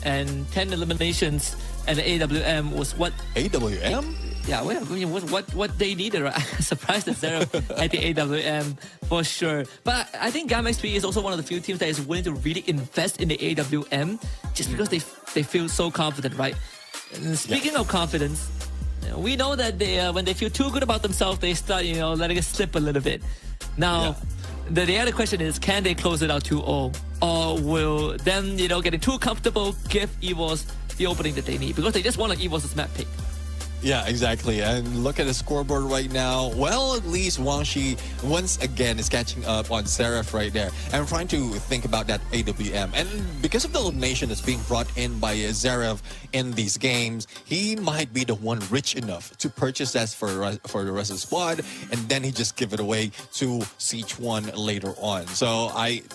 And 10 eliminations and the AWM was what... AWM? Yeah, what they needed, right? I'm surprised that Zero at the AWM for sure. But I think Gamex PE is also one of the few teams that is willing to really invest in the AWM just because they feel so confident, right? And speaking of confidence, we know that they when they feel too good about themselves, they start, letting it slip a little bit. Now, the other question is, can they close it out 2-0? Or will them, getting too comfortable give Evos the opening that they need? Because they just want like Evos' map pick. Yeah, exactly. And look at the scoreboard right now. Well, at least Wang Shi once again is catching up on Seraph right there. And I'm trying to think about that AWM. And because of the elimination that's being brought in by Seraph in these games, he might be the one rich enough to purchase that for the rest of the squad, and then he just give it away to Siege 1 later on. So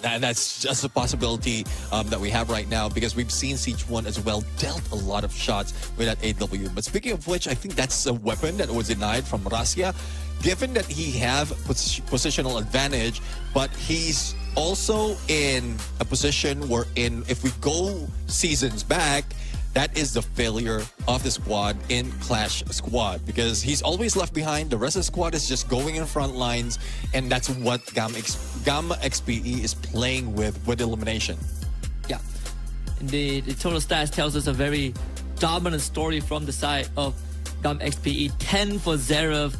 that's just a possibility that we have right now, because we've seen Siege 1 as well dealt a lot of shots with that AWM. But speaking of which, I think that's a weapon that was denied from Russia, given that he have positional advantage, but he's also in a position wherein, if we go seasons back, that is the failure of the squad in Clash Squad, because he's always left behind. The rest of the squad is just going in front lines, and that's what Gamma XPE is playing with elimination. Yeah, and the total stats tells us a very dominant story from the side of Gamma XPE. 10 for Zeref,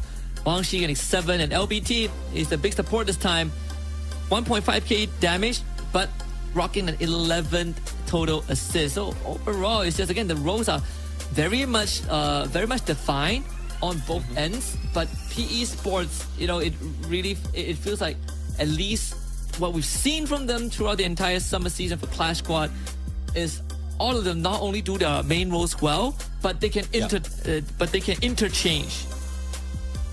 Wang Shi getting 7, and LBT is the big support this time. 1.5k damage, but rocking an 11 total assist. So overall, it's just, again, the roles are very much defined on both ends. But PE Sports, it feels like at least what we've seen from them throughout the entire summer season for Clash Squad is all of them not only do their main roles well, but they can interchange.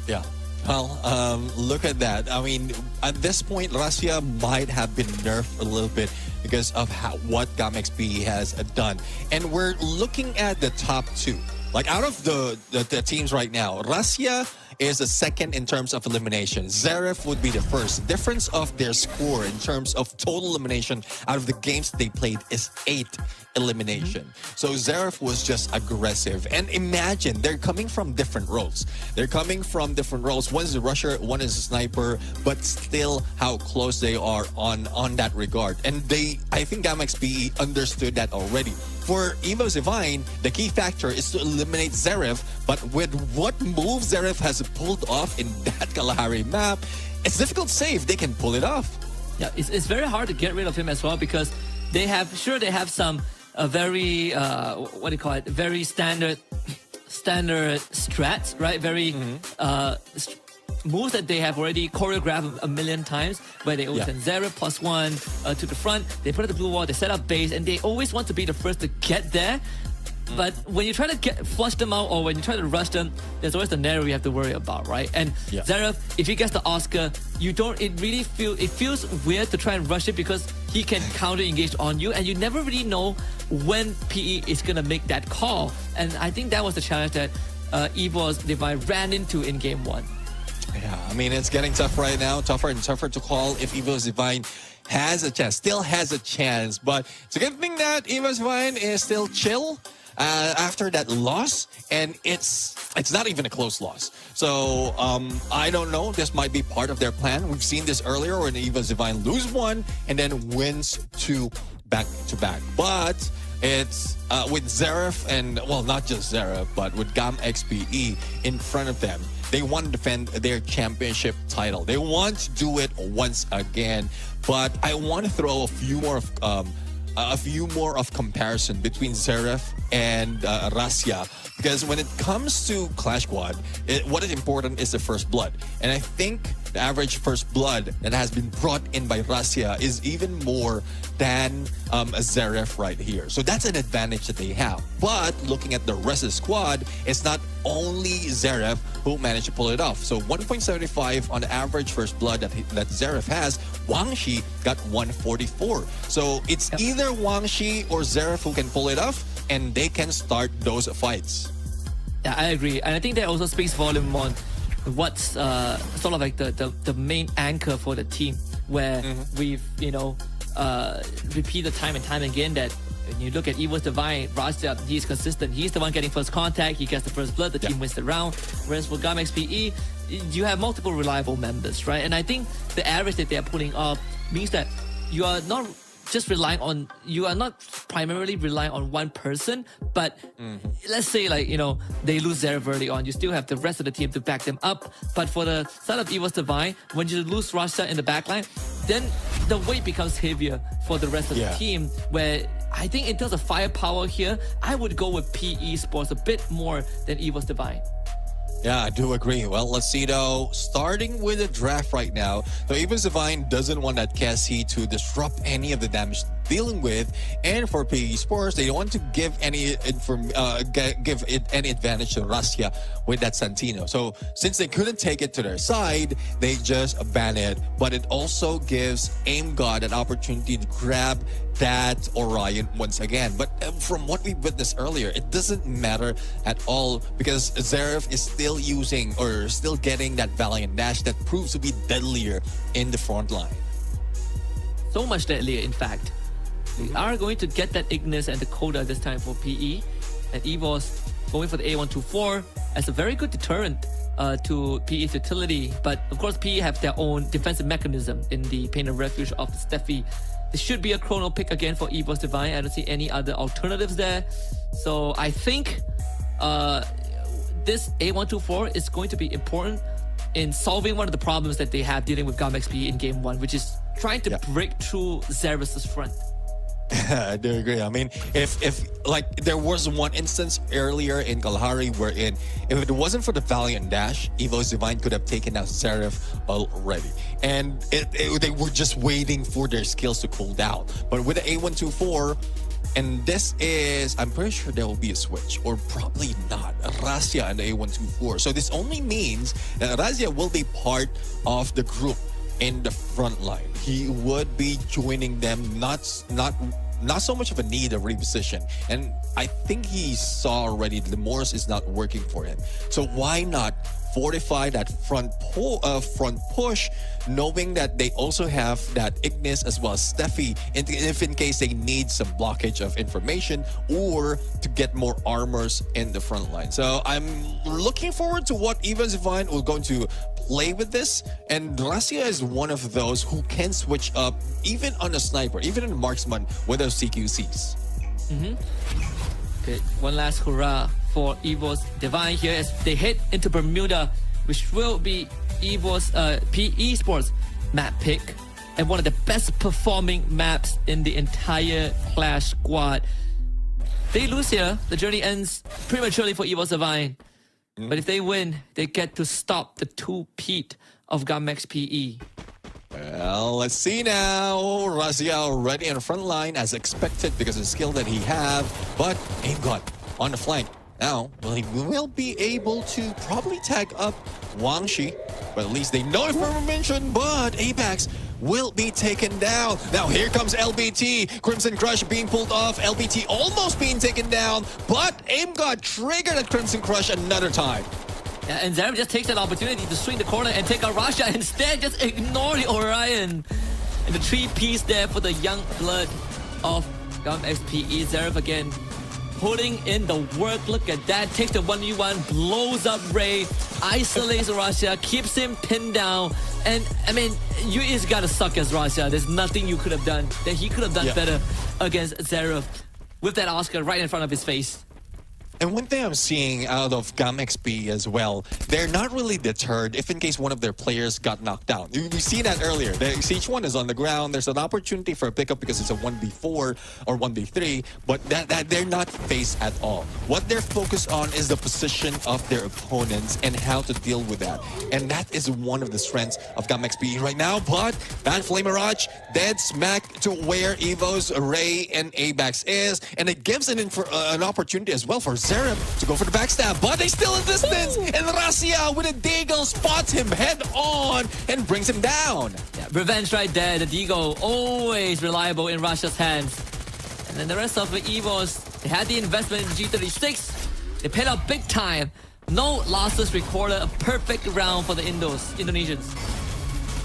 Yeah. Well, look at that. I mean, at this point, Russia might have been nerfed a little bit because of what Gamex PE has done. And we're looking at the top 2. Like, out of the teams right now, Russia is the second in terms of elimination. Zeref would be the first. Difference of their score in terms of total elimination out of the games they played is 8 elimination. So Zeref was just aggressive. And imagine, they're coming from different roles. One is a rusher, one is a sniper, but still how close they are on that regard. And I think Gamex PE understood that already. for Evo Divine, the key factor is to eliminate Zverev. But with what move Zverev has pulled off in that Kalahari map, it's difficult to say if they can pull it off. Yeah, it's very hard to get rid of him as well because they have some very what do you call it? Very standard strats, right? Very moves that they have already choreographed a million times, where they always send Zverev +1 to the front. They put up the blue wall, they set up base, and they always want to be the first to get there. But when you try to flush them out, or when you try to rush them, there's always the narrow you have to worry about, right? And Zverev, if he gets the Oscar, it feels weird to try and rush it because he can counter engage on you, and you never really know when PE is gonna make that call. And I think that was the challenge that Evo Divine ran into in Game 1. Yeah, I mean, it's getting tough right now, tougher and tougher to call if Evo Divine has a chance, still has a chance. But it's a good thing that Evo Divine is still chill after that loss, and it's not even a close loss. So I don't know, this might be part of their plan. We've seen this earlier when Evo Divine lose one and then wins two back-to-back. But it's with Zverev and, well, not just Zverev, but with GAM XPE in front of them. They want to defend their championship title. They want to do it once again. But I want to throw a few more of comparison between Zverev and Russia, because when it comes to Clash Squad, what is important is the first blood. And I think the average first blood that has been brought in by Russia is even more than Zverev right here. So that's an advantage that they have. But looking at the rest of the squad, it's not only Zverev who managed to pull it off. So 1.75 on the average first blood that Zverev has. Wang Shi got 144. So it's either Wang Shi or Zverev who can pull it off, and they can start those fights. Yeah, I agree. And I think that also speaks volume on what's sort of like the main anchor for the team, where we've, repeated time and time again that when you look at Evo Divine, Russia, he's consistent. He's the one getting first contact. He gets the first blood. The team wins the round. Whereas for GAM XPE, you have multiple reliable members, right? And I think the average that they're pulling up means that you are not primarily relying on one person, but let's say they lose Zverev early on, you still have the rest of the team to back them up. But for the side of Evo Divine, when you lose Russia in the backline, then the weight becomes heavier for the rest of the team, where I think in terms of firepower here, I would go with PE Sports a bit more than Evo Divine. Yeah, I do agree. Well, let's see though. Starting with the draft right now, the Evo Divine doesn't want that Cassie to disrupt any of the damage dealing with, and for PE Sports, they don't want to give any advantage to Russia with that Santino. So since they couldn't take it to their side, they just ban it. But it also gives Aim God an opportunity to grab that Orion once again. But from what we witnessed earlier, it doesn't matter at all, because Zverev is still using or still getting that Valiant Dash that proves to be deadlier in the front line. So much deadlier, in fact. We are going to get that Ignis and Dakota this time for PE, and Evo's going for the A124 as a very good deterrent to PE's utility. But of course, PE have their own defensive mechanism in the Pain and Refuge of Steffi. This should be a chrono pick again for Evo Divine. I don't see any other alternatives there. So I think this A124 is going to be important in solving one of the problems that they have dealing with GAM XP in Game 1, which is trying to break through Zerev's front. I do agree. I mean, if there was one instance earlier in Kalahari wherein if it wasn't for the Valiant Dash, Evo Divine could have taken out Zverev already. And they were just waiting for their skills to cool down. But with the A124, and this is, I'm pretty sure there will be a switch, or probably not, Razia and the A124. So this only means that Razia will be part of the group in the front line. He would be joining them, not so much of a need of reposition. And I think he saw already the Morse is not working for him. So why not fortify that front push, knowing that they also have that Ignis as well as Steffi, if in case they need some blockage of information or to get more armors in the front line. So I'm looking forward to what Evo Divine will going to play with this. And Razia is one of those who can switch up even on a sniper, even on a marksman with those CQCs. Okay, one last hurrah for EVO's Divine here as they head into Bermuda, which will be EVO's PE Sports map pick and one of the best performing maps in the entire Clash squad. They lose here, the journey ends prematurely for EVO's Divine. But if they win, they get to stop the two-peat of Gamex PE. Well, let's see now. Razia already in the front line as expected because of the skill that he have. But AimGod on the flank. Now, well, he will be able to probably tag up Wang Shi. But at least they know information. But Apex will be taken down. Now here comes LBT. Crimson Crush being pulled off. LBT almost being taken down. But AimGod triggered a Crimson Crush another time. Yeah, and Zeref just takes that opportunity to swing the corner and take out Rasha. Instead, just ignore the Orion. And the 3-piece there for the young blood of Gamex PE. Zeref again putting in the work. Look at that. Takes the 1v1, blows up Ray, isolates Rasha, keeps him pinned down. And I mean, you just gotta suck as Rasha. There's nothing you could have done that he could have done better against Zeref with that Oscar right in front of his face. And one thing I'm seeing out of Gamex PE as well, they're not really deterred if in case one of their players got knocked down. We see that earlier. Each one is on the ground. There's an opportunity for a pickup because it's a 1v4 or 1v3, but that they're not phased at all. What they're focused on is the position of their opponents and how to deal with that. And that is one of the strengths of Gamex PE right now. But that Flame Mirage dead smack to where EVO's Ray and Abax is, and it gives an opportunity as well for Zeref to go for the backstab, but they still in distance. And Razia with a Deagle spots him head on and brings him down. Yeah, revenge right there. The Deagle always reliable in Russia's hands. And then the rest of the EVOs, they had the investment in G36. They paid out big time. No losses recorded. A perfect round for the Indonesians.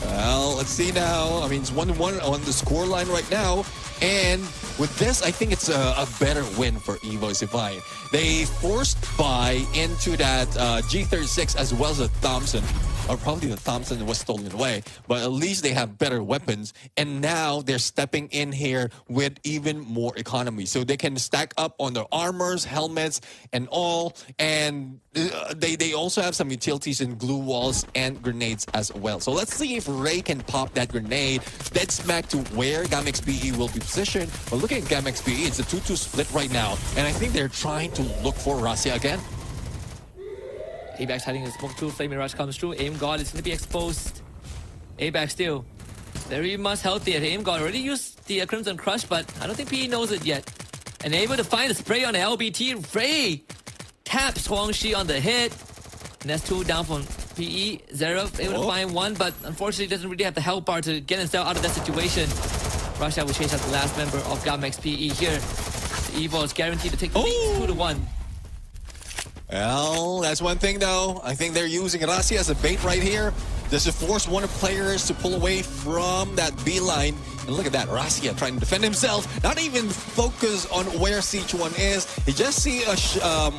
Well, let's see now. I mean, it's 1-1 on the scoreline right now. And with this, I think it's a better win for EVO's Divine. They forced buy into that G36 as well as the Thompson. Or probably the Thompson was stolen away. But at least they have better weapons. And now they're stepping in here with even more economy. So they can stack up on their armors, helmets, and all. And they also have some utilities in glue walls and grenades as well. So let's see if Ray can pop that grenade. Dead smack to where Gamex PE will be positioned. But looking at Gamex PE, it's a 2-2 split right now. And I think they're trying to look for Razia again. Abax hiding the smoke through. Flame Mirage comes through. AimGod is going to be exposed. Abax still very much healthy. AimGod already used the Crimson Crush, but I don't think PE knows it yet. And able to find a spray on the LBT. Ray taps Wang Shi on the hit. And that's 2 down from PE. Zeref able to find 1, but unfortunately doesn't really have the health bar to get himself out of that situation. Russia will chase out the last member of Gamex PE here. The EVO is guaranteed to take the lead 2-1. Well, that's one thing though. I think they're using Razia as a bait right here. Just to force one of the players to pull away from that B line. And look at that, Razia trying to defend himself. Not even focus on where Sichuan is. He just see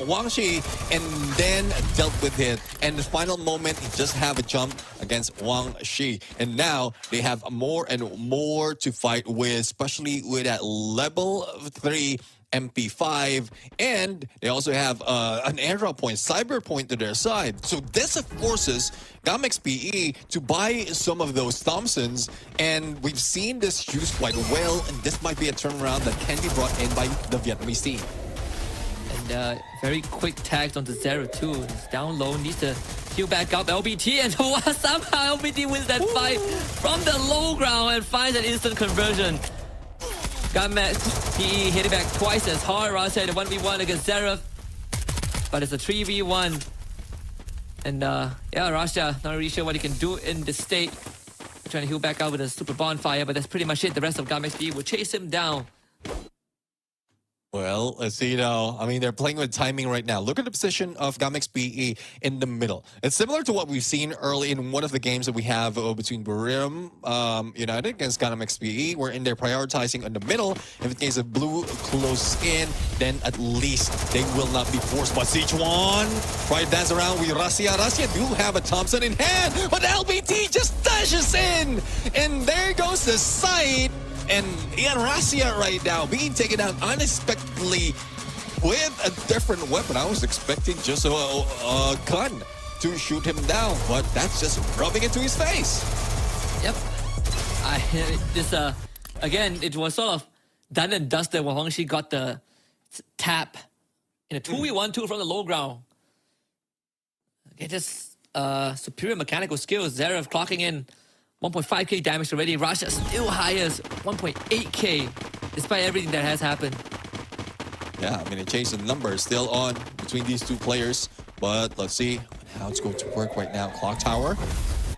Wang Shi and then dealt with it. And the final moment, he just have a jump against Wang Shi. And now they have more and more to fight with, especially with that level 3 MP5, and they also have an airdrop point, cyber point to their side. So this forces Gamex PE to buy some of those Thompsons, and we've seen this used quite well, and this might be a turnaround that can be brought in by the Vietnamese team. And very quick tags onto Zero too. He's down low, needs to heal back up. LBT, and somehow LBT wins that fight from the low ground and finds an instant conversion. Gamex PE hit it back twice as hard. Razia the 1v1 against Zeref, but it's a 3v1. And yeah, Razia not really sure what he can do in this state. Trying to heal back out with a super bonfire, but that's pretty much it. The rest of Gamex PE will chase him down. Well, let's see now. I mean, they're playing with timing right now. Look at the position of Gamex PE in the middle. It's similar to what we've seen early in one of the games that we have between Burim United against Gamex PE. We're in there prioritizing on the middle. If in case of blue close in, then at least they will not be forced. But Sichuan try to dance around with Razia. Razia do have a Thompson in hand, but LBT just dashes in. And there goes the sight And Ian Rasia right now being taken out unexpectedly with a different weapon. I was expecting just a gun to shoot him down, but that's just rubbing into his face. Yep. Again, it was sort of done and dusted when Huangshi got the tap in a 2v1-2 from the low ground. Okay, just superior mechanical skills. Zverev clocking in 1.5k damage already. Russia still highest 1.8k despite everything that has happened. Yeah, I mean, the chase and numbers still on between these two players, but let's see how it's going to work right now. Clock Tower,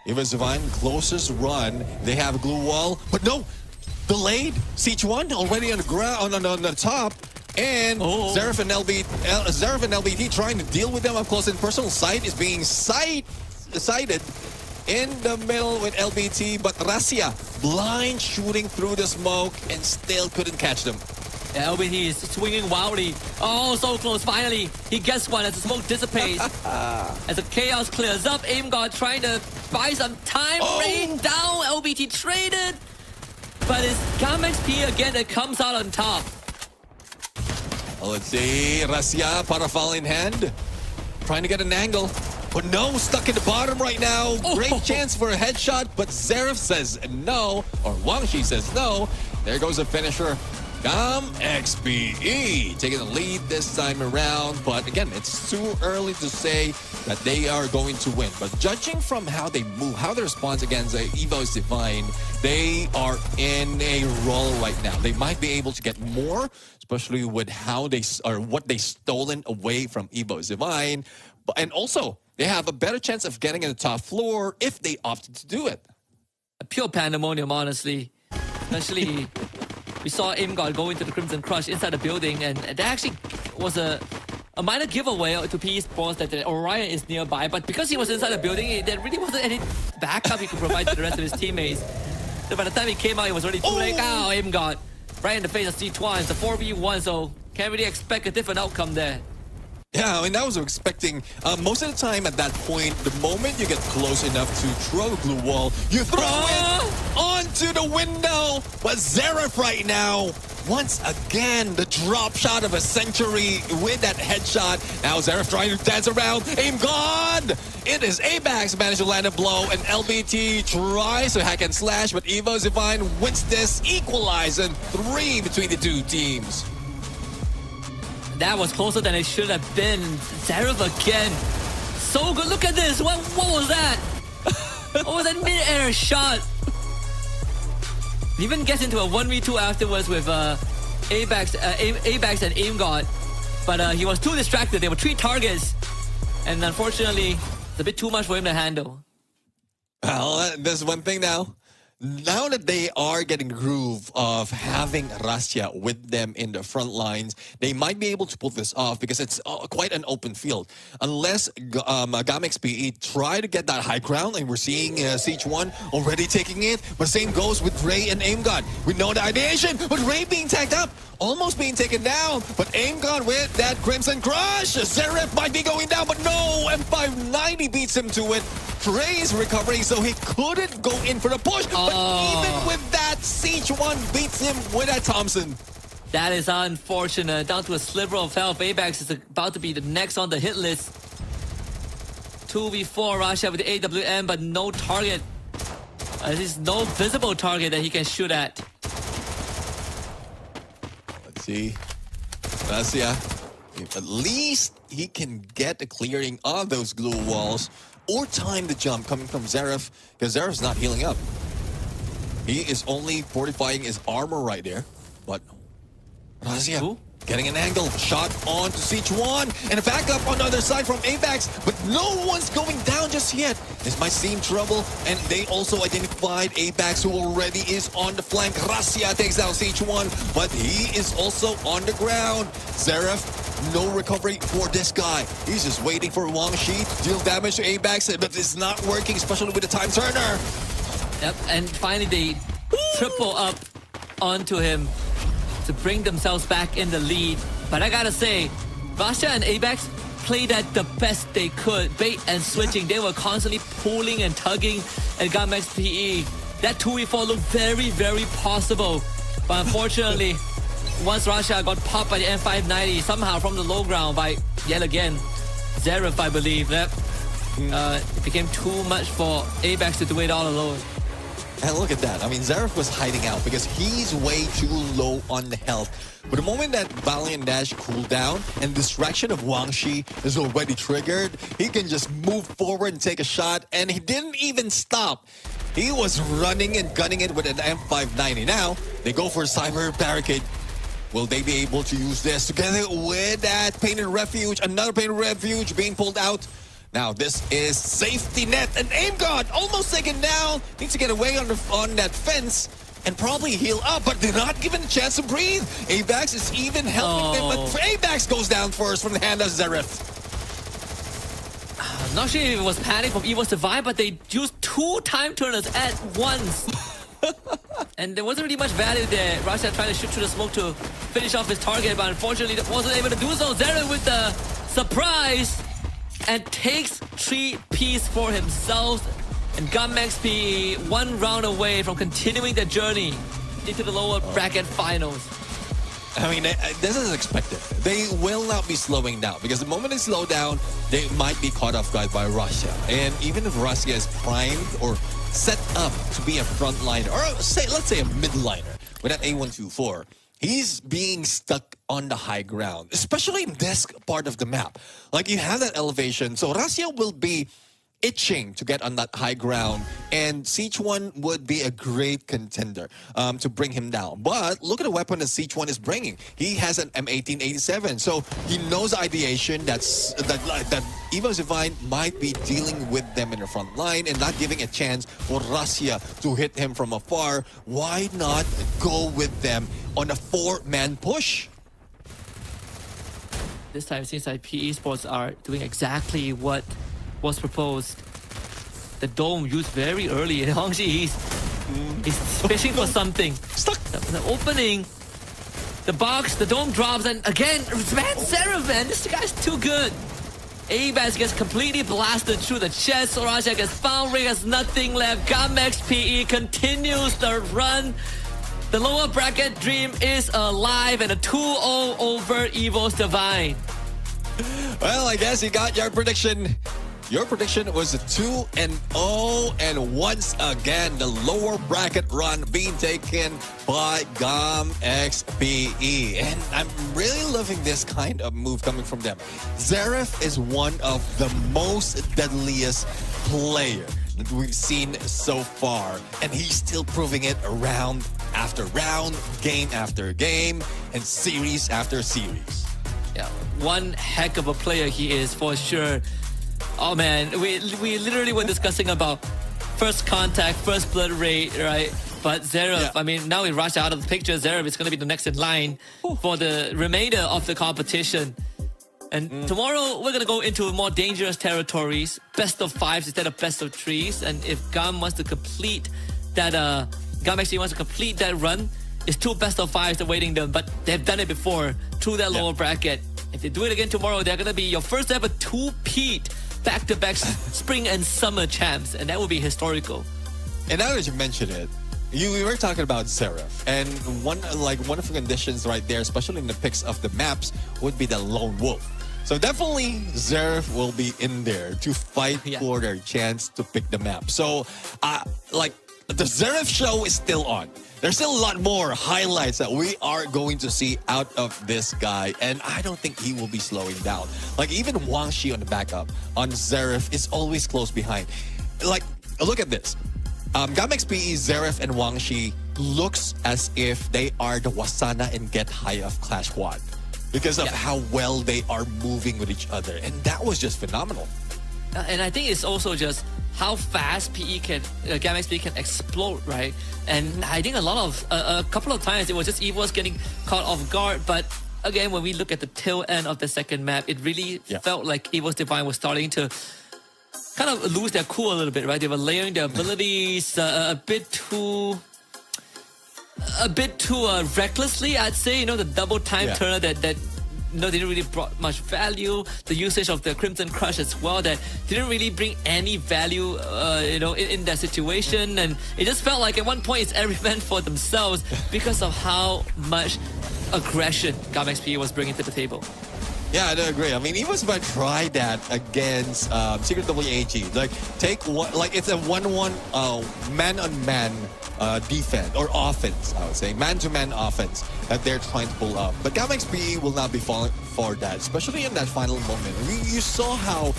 Evos Divine, closest run. They have a glue wall, but no, delayed. Siege 1 already on the ground, on the top. And Zverev and LBT trying to deal with them up close and personal. Sight is being sighted in the middle with LBT, but Rasia blind shooting through the smoke and still couldn't catch them. Yeah, LBT is swinging wildly. Oh, so close. Finally, he gets one as the smoke dissipates. As the chaos clears up, AimGod trying to buy some time. Rain down. LBT traded. But it's Gamex P again that comes out on top. Well, let's see. Rasia, Parafal in hand. Trying to get an angle. But no, stuck in the bottom right now. Great chance for a headshot, but Zverev says no. Or Wangshi says no. There goes a finisher. XPE taking the lead this time around, but again, it's too early to say that they are going to win. But judging from how they move, how they respond against Evos Divine, they are in a roll right now. They might be able to get more, especially with how what they stolen away from Evos Divine, and also they have a better chance of getting in the top floor if they opted to do it. A pure pandemonium, honestly, especially. We saw AimGod go into the Crimson Crush inside the building, and that actually was a minor giveaway to PE Sports that the Orion is nearby. But because he was inside the building, there really wasn't any backup he could provide to the rest of his teammates. So by the time he came out, it was already too late. Oh, AimGod right in the face of C1. It's a 4v1, so can't really expect a different outcome there. Yeah, I mean, I was expecting, most of the time at that point, the moment you get close enough to throw a glue wall, you throw it onto the window. But Zverev right now, once again, the drop shot of a century with that headshot. Now Zverev trying to dance around. AimGod! It is Abax managed to land a blow, and LBT tries to hack and slash, but Evos Divine wins this, equalizing 3 between the two teams. That was closer than it should have been. Zverev again. So good. Look at this. What was that? What was that mid-air shot? He even gets into a 1v2 afterwards with Abax and AimGod. But he was too distracted. There were 3 targets. And unfortunately, it's a bit too much for him to handle. Well, there's one thing now. Now that they are getting the groove of having Rasia with them in the front lines, they might be able to pull this off because it's quite an open field. Unless Gamex PE try to get that high ground, and we're seeing Siege 1 already taking it. But same goes with Ray and AimGod. We know the ideation, but Ray being tagged up, almost being taken down. But AimGod with that Crimson Crush. Zverev might be going down, but no, M590 beats him to it. Ray is recovering, so he couldn't go in for the push. But even with that, Siege 1 beats him with that Thompson. That is unfortunate. Down to a sliver of health. Abax is about to be the next on the hit list. 2v4 Russia with the AWM, but no target. There's no visible target that he can shoot at. Let's see. Rasia, at least he can get a clearing of those glue walls or time the jump coming from Zverev, because Zverev's not healing up. He is only fortifying his armor right there. But Rasia getting an angle, shot on to Siege 1, and a backup on the other side from Abax, but no one's going down just yet. This might seem trouble, and they also identified Abax, who already is on the flank. Rasia takes down Siege 1, but he is also on the ground. Zverev, no recovery for this guy. He's just waiting for Wangshi to deal damage to Abax, but it's not working, especially with the time turner. Yep, and finally they triple up onto him to bring themselves back in the lead. But I gotta say, Rasia and Abax played at the best they could. Bait and switching, they were constantly pulling and tugging at Gamex PE. That 2v4 looked very, very possible. But unfortunately, once Russia got popped by the M590, somehow from the low ground by, yet again, Zverev, I believe, that it became too much for Apex to do it all alone. And look at that. I mean, Zverev was hiding out because he's way too low on the health. But the moment that Valiant Dash cooled down and distraction of Wang Shi is already triggered, he can just move forward and take a shot. And he didn't even stop. He was running and gunning it with an M590. Now, they go for a Cyber Barricade. Will they be able to use this together with that Painted Refuge? Another Painted Refuge being pulled out. Now, this is safety net. And Aim God almost taken down. Needs to get away on that fence and probably heal up, but they're not given a chance to breathe. Abax is even helping them, but Abax goes down first from the hand of Zverev. I'm not sure if it was panic from Evo Survive, but they used 2 time turners at once. And there wasn't really much value there. Russia trying to shoot through the smoke to finish off his target, but unfortunately wasn't able to do so. Zverev with the surprise and takes 3 Ps for himself. And Gunmax P 1 round away from continuing their journey into the lower bracket finals. I mean, this is expected. They will not be slowing down because the moment they slow down, they might be caught off guard by Russia. And even if Russia is primed or set up to be a frontliner, or let's say a midliner with that A124, he's being stuck on the high ground, especially in this part of the map. Like, you have that elevation, so Russia will be itching to get on that high ground, and Siege 1 would be a great contender to bring him down. But look at the weapon that Siege 1 is bringing. He has an M1887, so he knows the ideation that Evo Zivine might be dealing with them in the front line and not giving a chance for Russia to hit him from afar. Why not go with them on a 4-man push? This time it seems like PE Sports are doing exactly what was proposed. The dome used very early. Hongxi, he's fishing for something. Stuck. The opening, the box, the dome drops, and again, man, Zverev, man, this guy's too good. Abax gets completely blasted through the chest. Sorasha gets found, Ring has nothing left. Gunmax PE continues the run. The lower bracket dream is alive, and a 2-0 over Evo's Divine. Well, I guess you got your prediction. Your prediction was a 2-0, and once again, the lower bracket run being taken by GAMXPE. And I'm really loving this kind of move coming from them. Zverev is one of the most deadliest players that we've seen so far, and he's still proving it round after round, game after game, and series after series. Yeah, one heck of a player he is for sure. Oh man, we literally were discussing about first contact, first blood rate, right? But Zverev, I mean, now we rush out of the picture. Zverev is going to be the next in line for the remainder of the competition. And tomorrow we're going to go into more dangerous territories, best of 5s instead of best of 3s. And if GAM wants to complete that, GAM actually wants to complete that run, it's 2 best of 5s awaiting them. But they've done it before through that lower bracket. If they do it again tomorrow, they're going to be your first ever 2-peat back-to-back spring and summer champs, and that will be historical. And now that you mention it, we were talking about Zverev, and one of the conditions right there, especially in the picks of the maps, would be the lone wolf. So definitely Zverev will be in there to fight for their chance to pick the map. So the Zverev show is still on. There's still a lot more highlights that we are going to see out of this guy, and I don't think he will be slowing down. Like, even Wang Shi on the backup on Zverev is always close behind. Like, look at this. GAMXPE, Zverev, and Wang Shi looks as if they are the Wasana and Get High of Clash 1 because of how well they are moving with each other, and that was just phenomenal. And I think it's also just how fast GAMXPE can explode, right? And I think a couple of times it was just Evo's getting caught off guard. But again, when we look at the tail end of the second map, it really felt like Evo's Divine was starting to kind of lose their cool a little bit, right? They were layering their abilities a bit too recklessly, I'd say. You know, the double time turner that they didn't really brought much value. The usage of the Crimson Crush as well, that didn't really bring any value, in that situation. And it just felt like at one point it's every man for themselves because of how much aggression GAMXP was bringing to the table. Yeah, I do agree. I mean, even if I try that against Secret WAG, like take one, like it's a 1-1 man-on-man defense or offense, I would say, man-to-man offense that they're trying to pull up. But GAMXP will not be falling for that, especially in that final moment. You saw how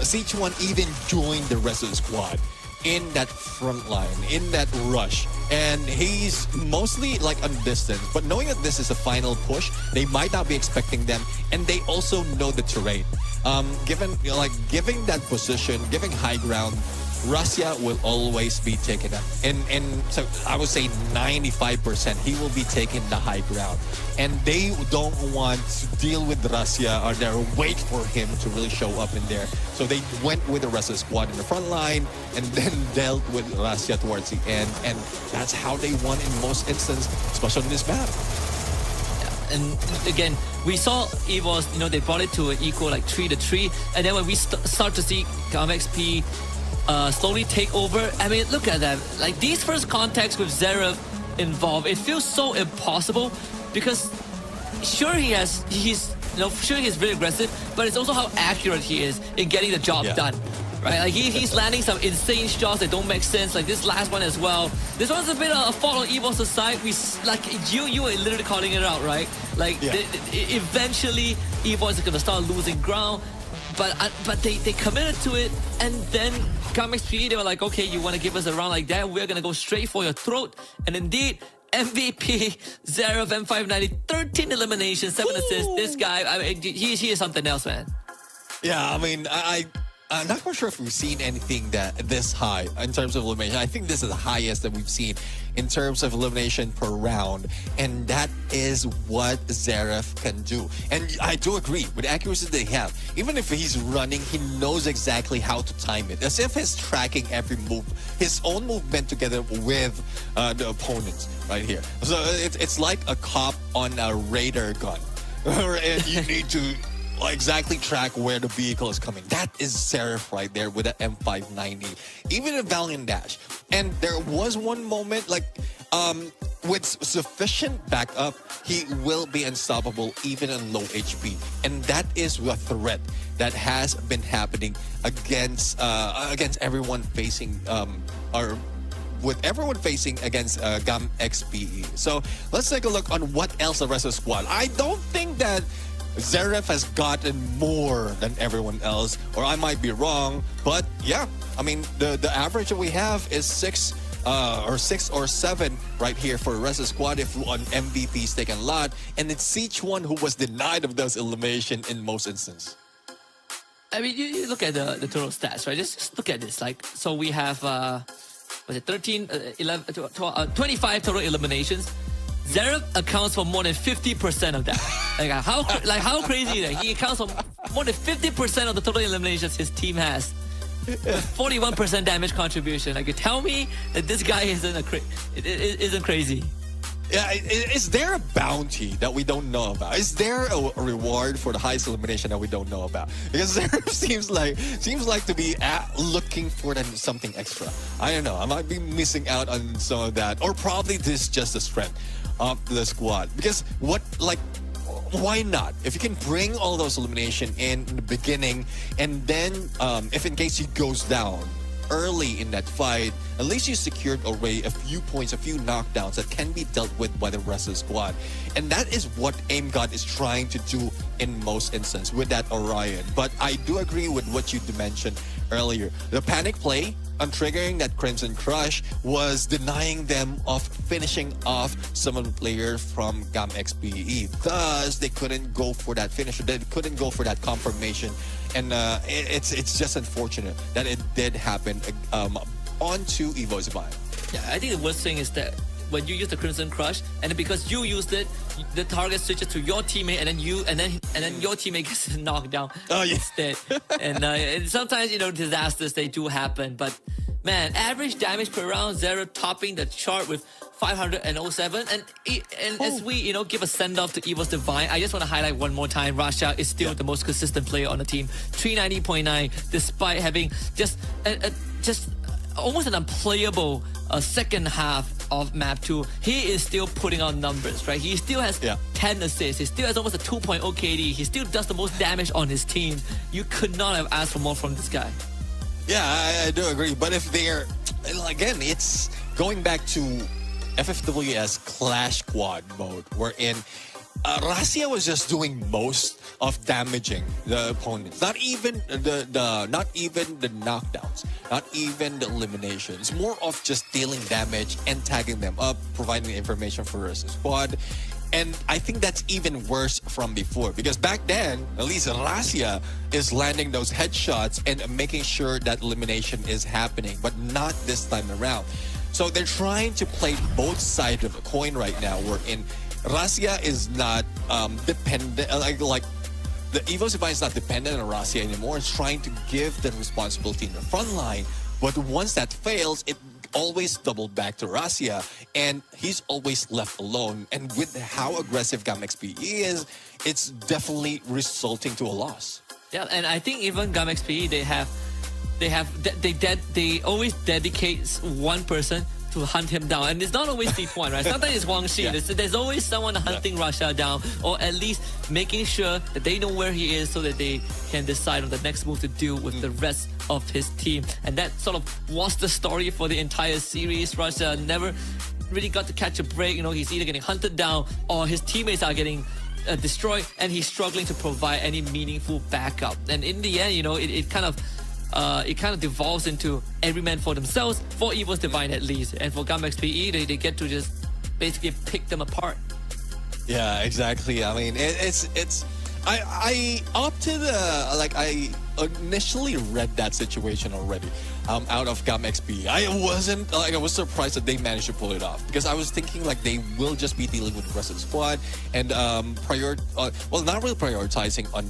Sichuan even joined the rest of the squad in that front line, in that rush. And he's mostly like on distance, but knowing that this is a final push, they might not be expecting them, and they also know the terrain. Giving that position, giving high ground, Russia will always be taken up. And so I would say 95% he will be taking the high ground. And they don't want to deal with Russia or they wait for him to really show up in there. So they went with the rest of the squad in the front line and then dealt with Russia towards the end. And that's how they won in most instances, especially in this map. And again, we saw EVOS, they brought it to an equal like 3-3. And then when we start to see GAMXP slowly take over, I mean, look at that. Like these first contacts with Zverev involved, it feels so impossible because sure he's very aggressive, but it's also how accurate he is in getting the job done. Right? Like he's landing some insane shots that don't make sense, like this last one as well. This one's a bit of a fault on EVOS' side. You were literally calling it out, right? Like eventually EVOS is gonna start losing ground. But they committed to it, and then GAMXP, they were like, okay, you want to give us a round like that? We're going to go straight for your throat. And indeed, MVP, Zverev, M590, 13 eliminations, 7 assists. This guy, I mean, he is something else, man. Yeah, I mean, I'm not quite sure if we've seen anything this high in terms of elimination. I think this is the highest that we've seen in terms of elimination per round. And that is what Zverev can do. And I do agree with the accuracy they have. Even if he's running, he knows exactly how to time it. As if he's tracking every move, his own movement together with the opponents right here. So it's like a cop on a radar gun. And you need to exactly track where the vehicle is coming. That is Zverev right there with that M590. Even a Valiant Dash. And there was one moment with sufficient backup, he will be unstoppable even on low HP. And that is a threat that has been happening against everyone facing with everyone facing against GAMXP. So let's take a look on what else the rest of the squad. I don't think that Zverev has gotten more than everyone else, or I might be wrong, but yeah, I mean, the average that we have is 6 or 7 right here for the rest of the squad if on MVP's taken a lot, and it's Sichuan who was denied of those elimination in most instances. I mean, you look at the total stats, right? Just look at this. Like, so we have, 25 total eliminations. Zverev accounts for more than 50% of that. How crazy is that? He accounts for more than 50% of the total eliminations his team has. 41% damage contribution. Like, you tell me that this guy isn't crazy. Yeah, is there a bounty that we don't know about? Is there a reward for the highest elimination that we don't know about? Because there seems like to be looking for something extra. I don't know. I might be missing out on some of that, or probably this is just the strength of the squad. Because why not? If you can bring all those elimination in the beginning, and then if in case he goes down early in that fight, at least you secured already a few points, a few knockdowns that can be dealt with by the rest of the squad. And that is what AimGod is trying to do in most instances with that Orion. But I do agree with what you mentioned earlier. The panic play on triggering that Crimson Crush was denying them of finishing off some of the players from GAMXP. Thus, they couldn't go for that finisher. They couldn't go for that confirmation. And it's just unfortunate that it did happen onto EVO's bio. Yeah, I think the worst thing is that when you use the Crimson Crush, and then because you used it, the target switches to your teammate, and then your teammate gets knocked down instead. And sometimes disasters, they do happen, but man, average damage per round, Zero topping the chart with 507. And as we, give a send-off to Evil's Divine, I just want to highlight one more time, Rasha is still the most consistent player on the team. 390.9, despite having just almost an unplayable second half of map 2. He is still putting on numbers, right? He still has 10 assists. He still has almost a 2.0 KD. He still does the most damage on his team. You could not have asked for more from this guy. Yeah, I do agree. But if they're, again, it's going back to FFWS Clash Squad mode, wherein Razia was just doing most of damaging the opponents. Not even the knockdowns, not even the eliminations. More of just dealing damage and tagging them up, providing information for us squad. And I think that's even worse from before, because back then, at least Razia is landing those headshots and making sure that elimination is happening, but not this time around. So they're trying to play both sides of the coin right now, wherein Razia is not dependent, like the Evo's Divine is not dependent on Razia anymore. It's trying to give the responsibility in the front line. But once that fails, it always doubled back to Razia, and he's always left alone. And with how aggressive GamXPE is, it's definitely resulting to a loss. Yeah, and I think even GamXPE, they always dedicate one person to hunt him down, and it's not always D1, right? Sometimes it's Wang Xin. There's always someone hunting Rasha down, or at least making sure that they know where he is so that they can decide on the next move to do with the rest of his team. And that sort of was the story for the entire series. Rasha never really got to catch a break. He's either getting hunted down or his teammates are getting destroyed, and he's struggling to provide any meaningful backup. And in the end, it kind of devolves into every man for themselves, for Evil's Divine at least. And for GamXPE, they get to just basically pick them apart. Yeah, exactly. I mean, I opted, I initially read that situation already out of GamXP. I was surprised that they managed to pull it off, because I was thinking they will just be dealing with the rest of the squad and not really prioritizing on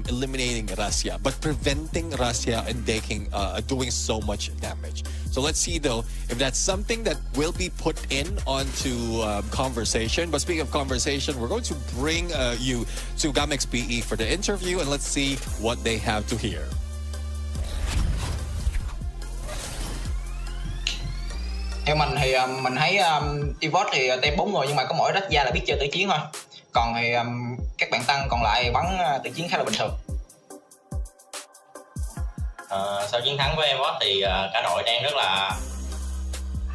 eliminating Razia, but preventing Razia and doing so much damage. So let's see though if that's something that will be put in onto conversation. But speaking of conversation, we're going to bring you to GamXPE for the interview, and let's see what they have to hear. Theo mình thì mình thấy Evot thì tem 4 người, nhưng mà có mỗi Razia là biết chơi tử chiến thôi. Còn thì các bạn tăng còn lại bắn tử chiến khá là bình thường. Sau chiến thắng với Evot thì cả đội đang rất là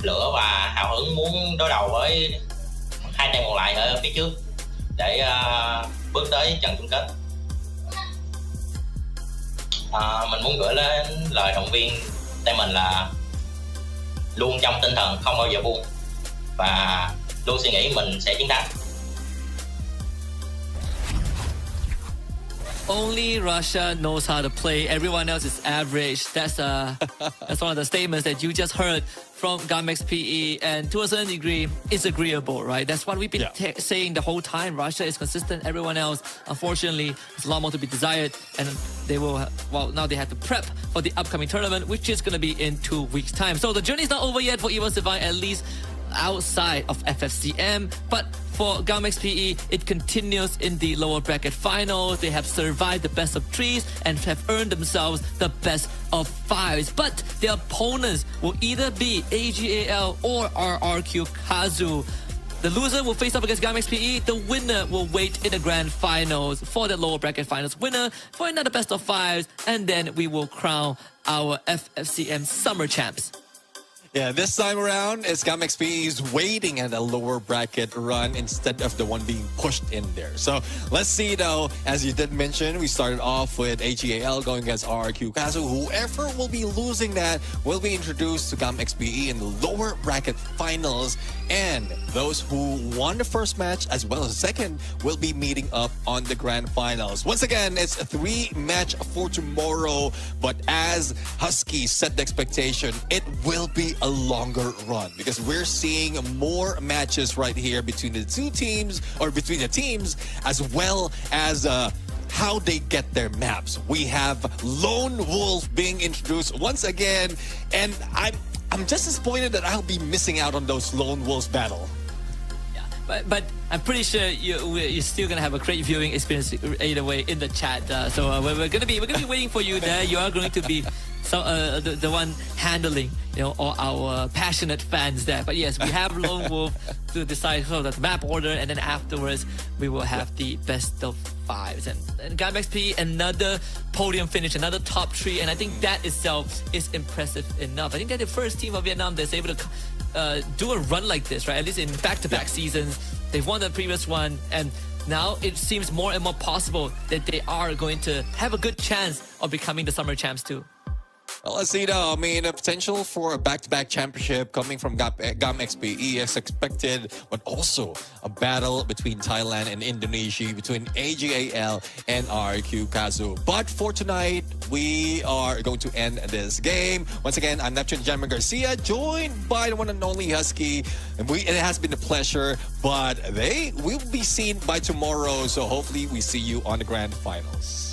lửa và hào hứng muốn đối đầu với hai team còn lại ở phía trước để bước tới trận chung kết. Mình muốn gửi đến lời động viên team mình là luôn trong tinh thần không bao giờ buông và luôn suy nghĩ mình sẽ chiến thắng. Only Russia knows how to play. Everyone else is average. That's one of the statements that you just heard from GamXPE, and to a certain degree, it's agreeable, right? That's what we've been saying the whole time. Russia is consistent. Everyone else, unfortunately, there's a lot more to be desired, and now they have to prep for the upcoming tournament, which is going to be in 2 weeks' time. So the journey's not over yet for Evil's Divine, at least outside of FFCM, but for GamXPE, it continues in the lower bracket finals. They have survived the best of 3s and have earned themselves the best of 5s. But their opponents will either be AGAL or RRQ Kazu. The loser will face up against GamXPE. The winner will wait in the grand finals for the lower bracket finals winner for another best of 5s, and then we will crown our FFCM summer champs. Yeah, this time around, it's GamXPE's waiting at a lower bracket run instead of the one being pushed in there. So let's see though, as you did mention, we started off with AGAL going against RRQ Kazu. Whoever will be losing that will be introduced to GamXPE in the lower bracket finals. And those who won the first match as well as the second will be meeting up on the grand finals. Once again, it's a 3-match for tomorrow. But as Husky set the expectation, it will be a longer run because we're seeing more matches right here between the two teams, or between the teams, as well as how they get their maps. We have Lone Wolf being introduced once again, and I'm just disappointed that I'll be missing out on those Lone Wolves battle. But I'm pretty sure you're still gonna have a great viewing experience either way in the chat. So we're gonna be waiting for you there. You are going to be the one handling all our passionate fans there. But yes, we have Lone Wolf to decide the map order, and then afterwards we will have the best of fives. And GAM XP, another podium finish, another top 3, and I think that itself is impressive enough. I think they're the first team of Vietnam that's able to do a run like this, right? At least in back-to-back seasons. They've won the previous one, and now it seems more and more possible that they are going to have a good chance of becoming the summer champs too. Well, let's see though. I mean, the potential for a back-to-back championship coming from GAM XPE is expected, but also a battle between Thailand and Indonesia, between AGAL and RQ Kazu. But for tonight, we are going to end this game. Once again, I'm Neptune Jammer Garcia, joined by the one and only Husky. And it has been a pleasure, but they will be seen by tomorrow. So hopefully we see you on the grand finals.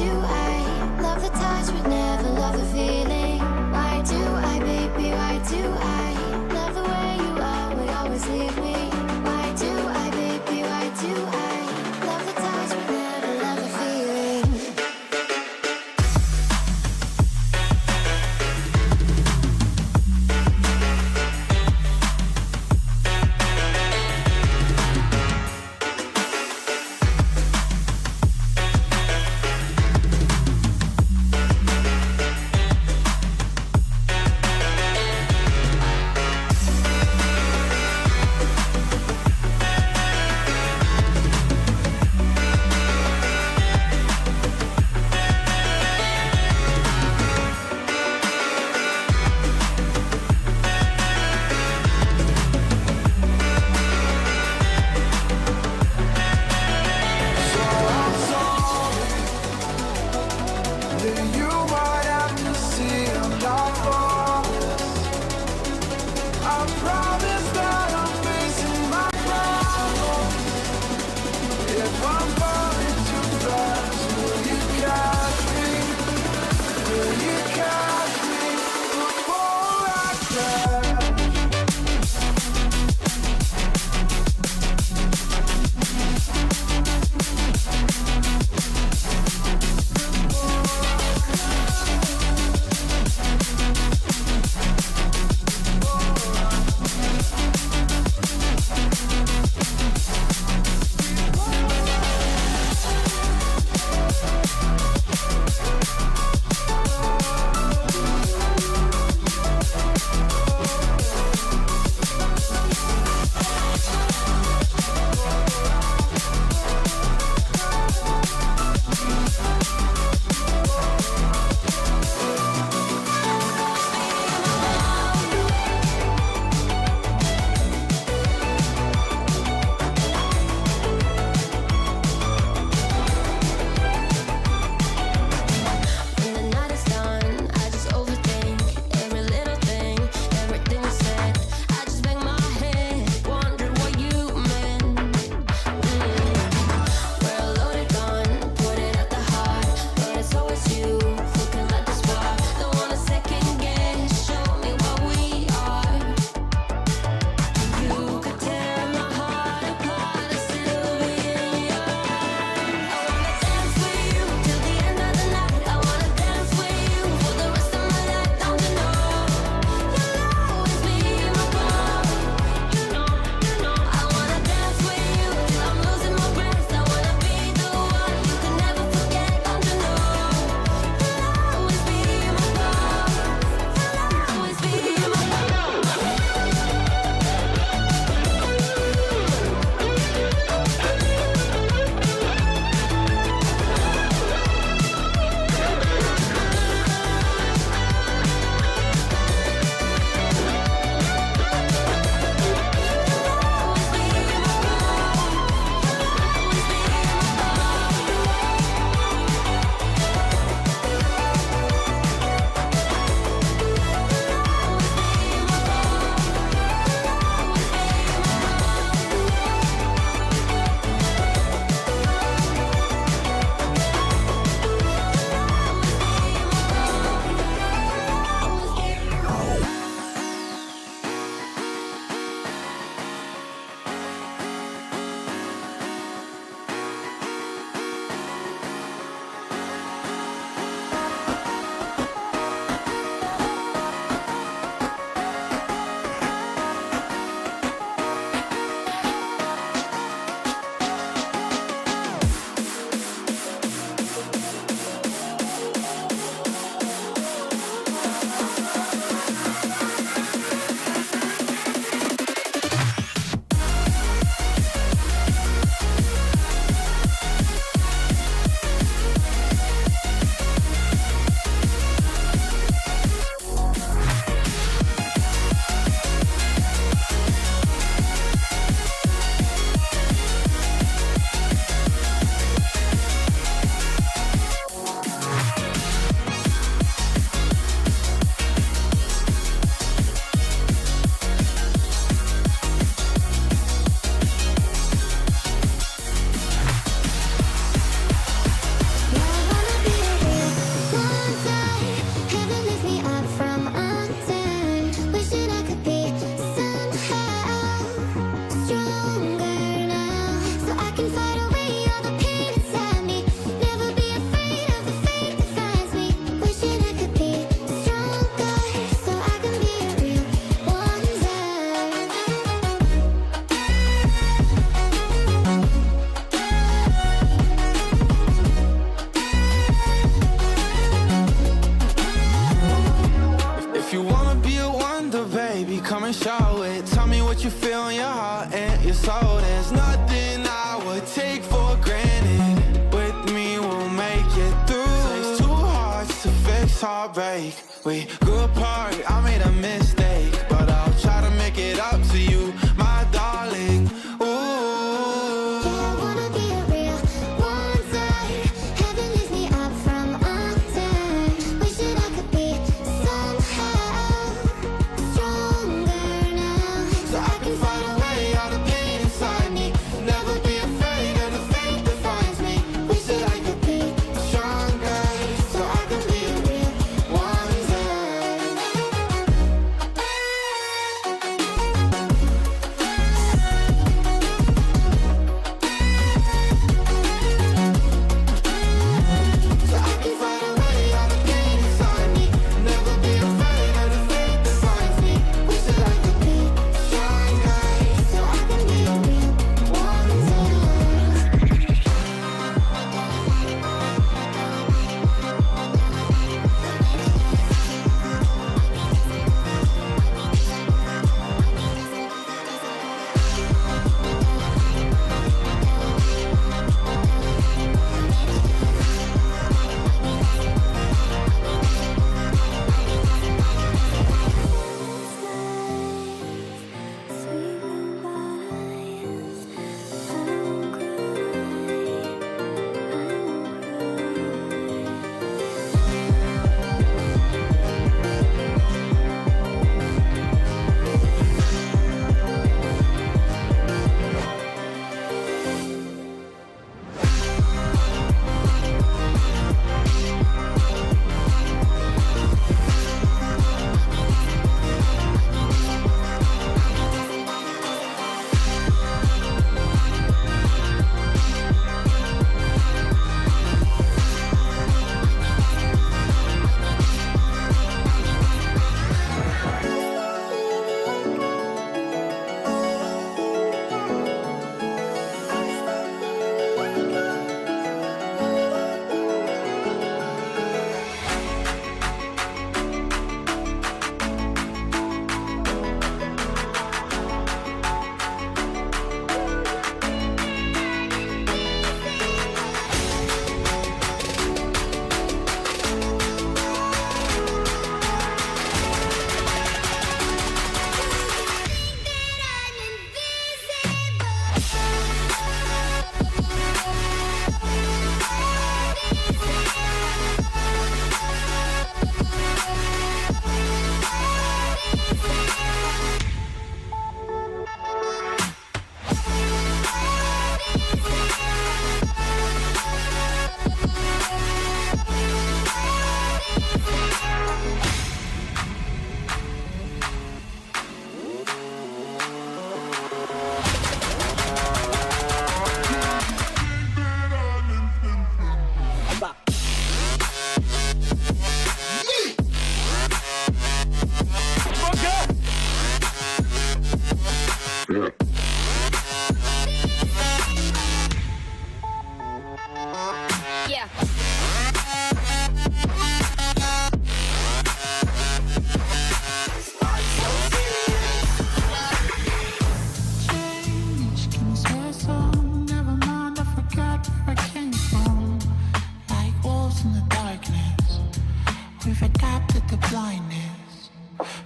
do I love the touch but never love the feeling? Why do I, baby, why do I love the way you are, will always leave me? Why do I, baby, why do I love the touch but never love the feeling? and show it. Tell me what you feel in your heart and your soul. There's nothing I would take for granted. With me, we'll make it through. Takes two hearts to fix heartbreak. We grew apart, I made a mistake, but I'll try to make it up to you, my darling. Ooh.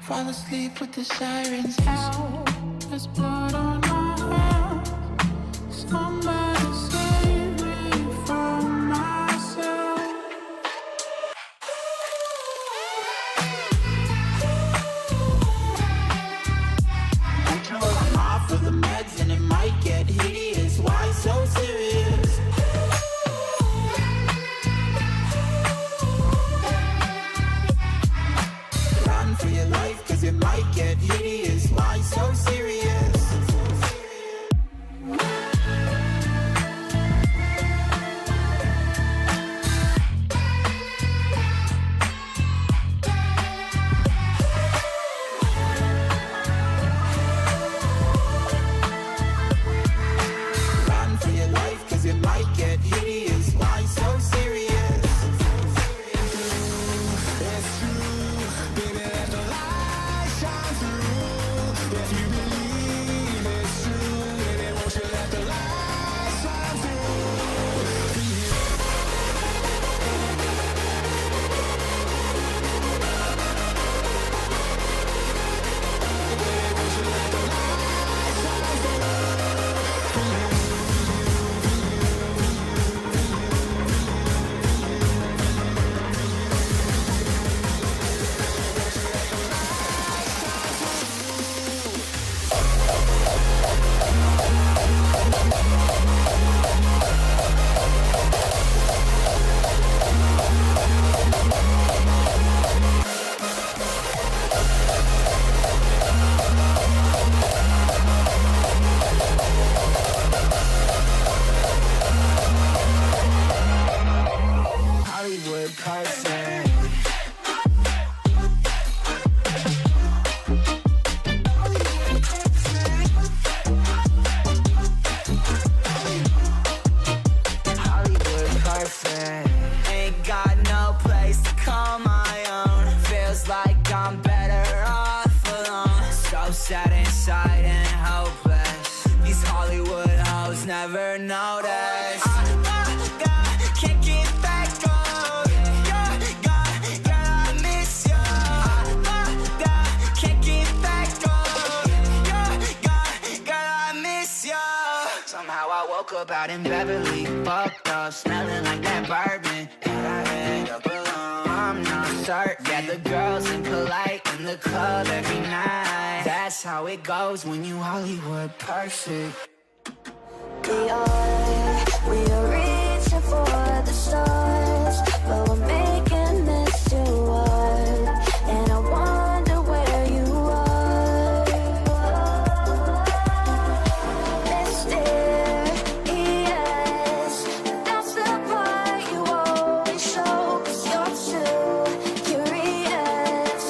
Fall asleep with the sirens out. There's blood on my hands. Somebody save me from myself. I'm off of the meds and it might get hideous. Why so serious? Run for your life, cause it might get hideous. Why so serious? perfect. Hollywood perfect. Ain't got no place to call my own. Feels like I'm better off alone. So sad inside and hopeless. These Hollywood hoes never notice. Can't get back on. Girl, I miss you. Can't get back on. Girl, I miss you. Somehow I woke up out in Beverly, fucked up, smelling like that bourbon. And I end up alone. I'm not certain. Yeah, the girls impolite in the club every night. That's how it goes when you Hollywood perfect. We are reaching for the stars, but we're making this too hard. And I wonder where you are, mysterious. That's the part you always show, 'cause you're too curious.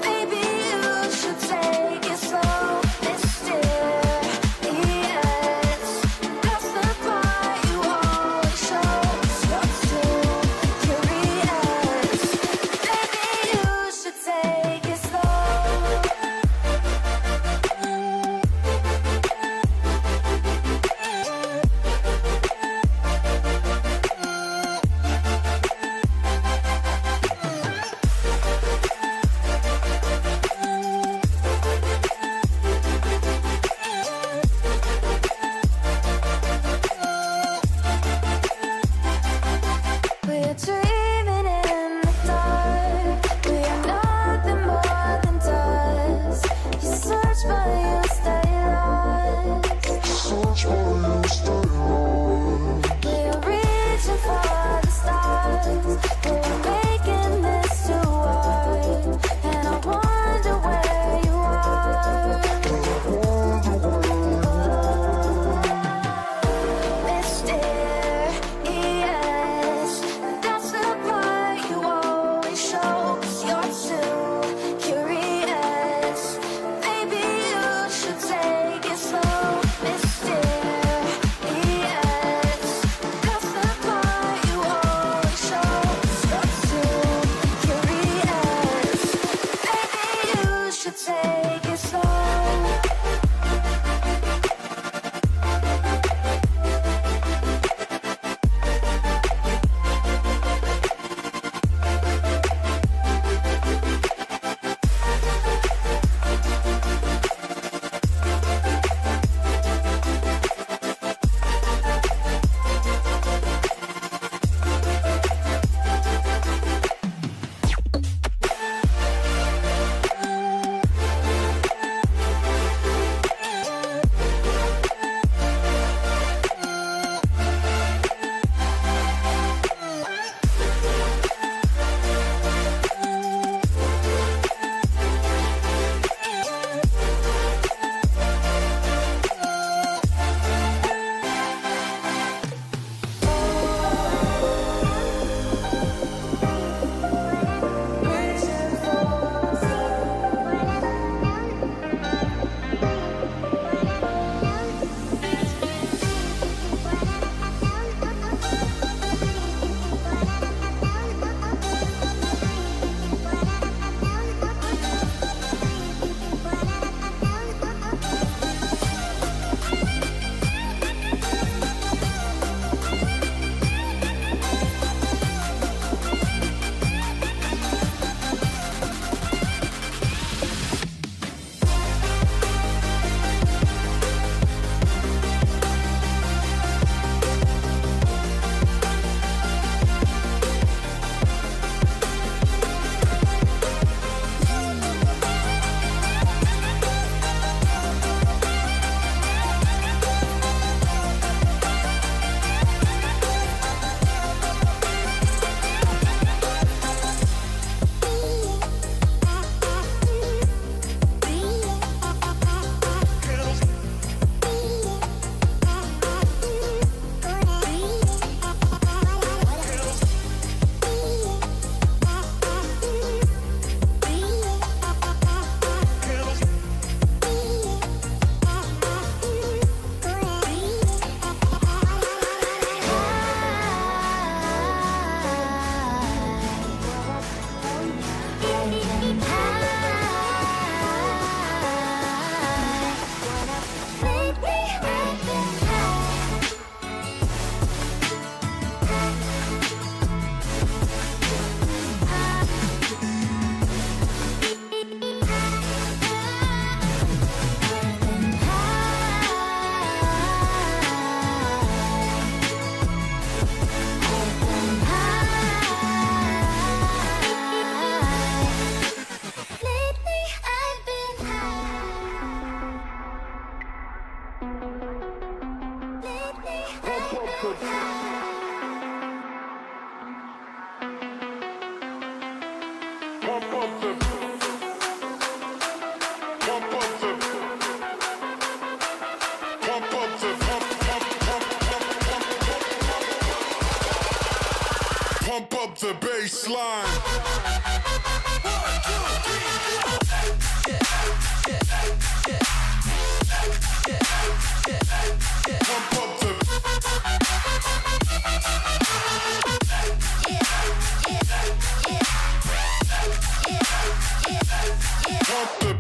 Maybe you should take it slow, mysterious. That's the part you always show, 'cause you're too Pump up the bass line. Pump up the pump the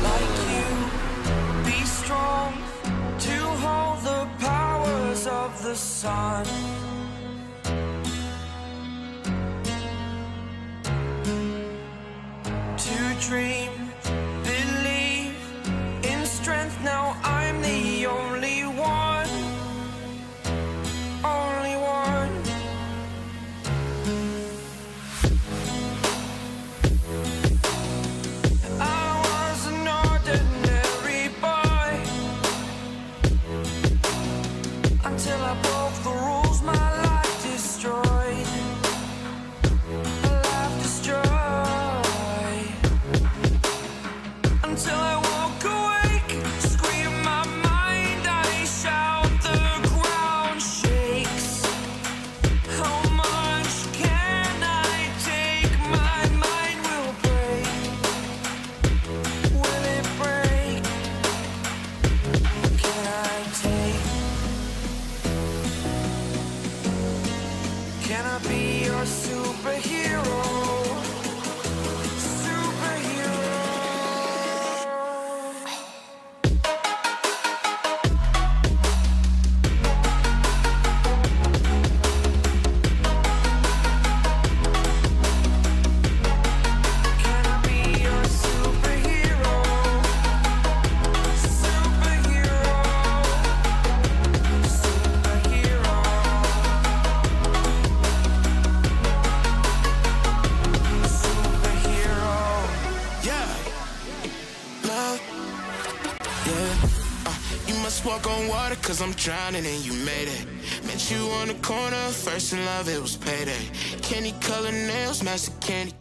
Like you, be strong to hold the powers of the sun. To dream, believe in strength. Now I'm the only one, only one. I was an ordinary boy until I broke the rules. My life destroyed, my life destroyed. Until I woke awake, scream my mind, I shout, the ground shakes. How much can I take? My mind will break. Will it break? What can I take? Can I be your superhero? Superhero. Can I be your superhero? Superhero. Superhero. Superhero. yeah. Love, yeah. You must walk on water, cause I'm drowning and you made it. Met you on the corner, first in love, it was payday. Candy color nails, master candy.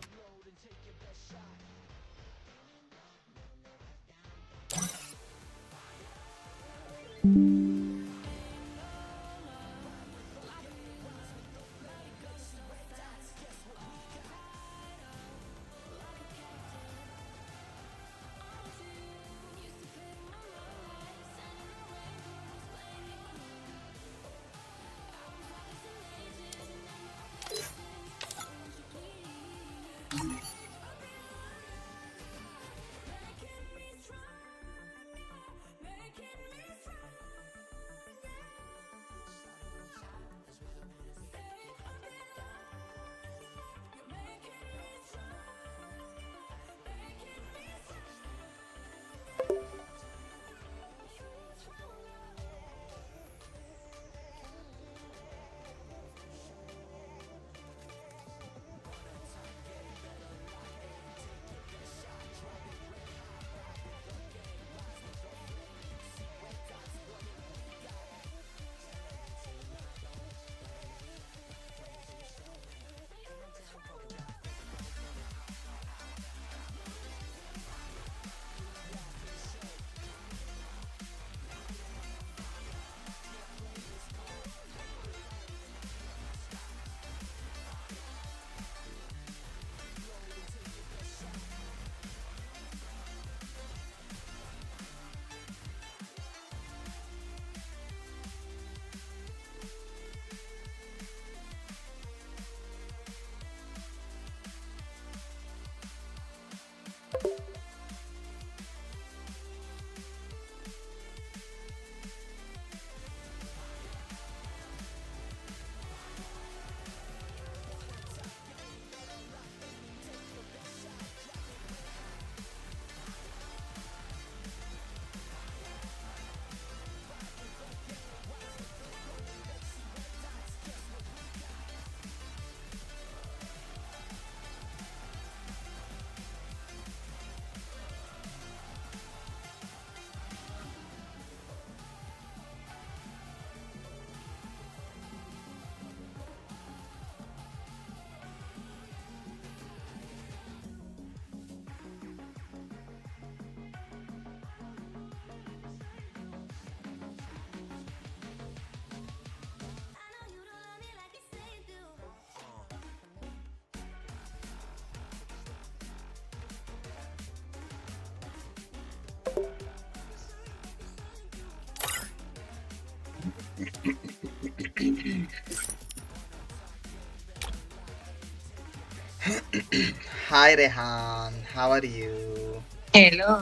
Hi Rehan, how are you? Hello.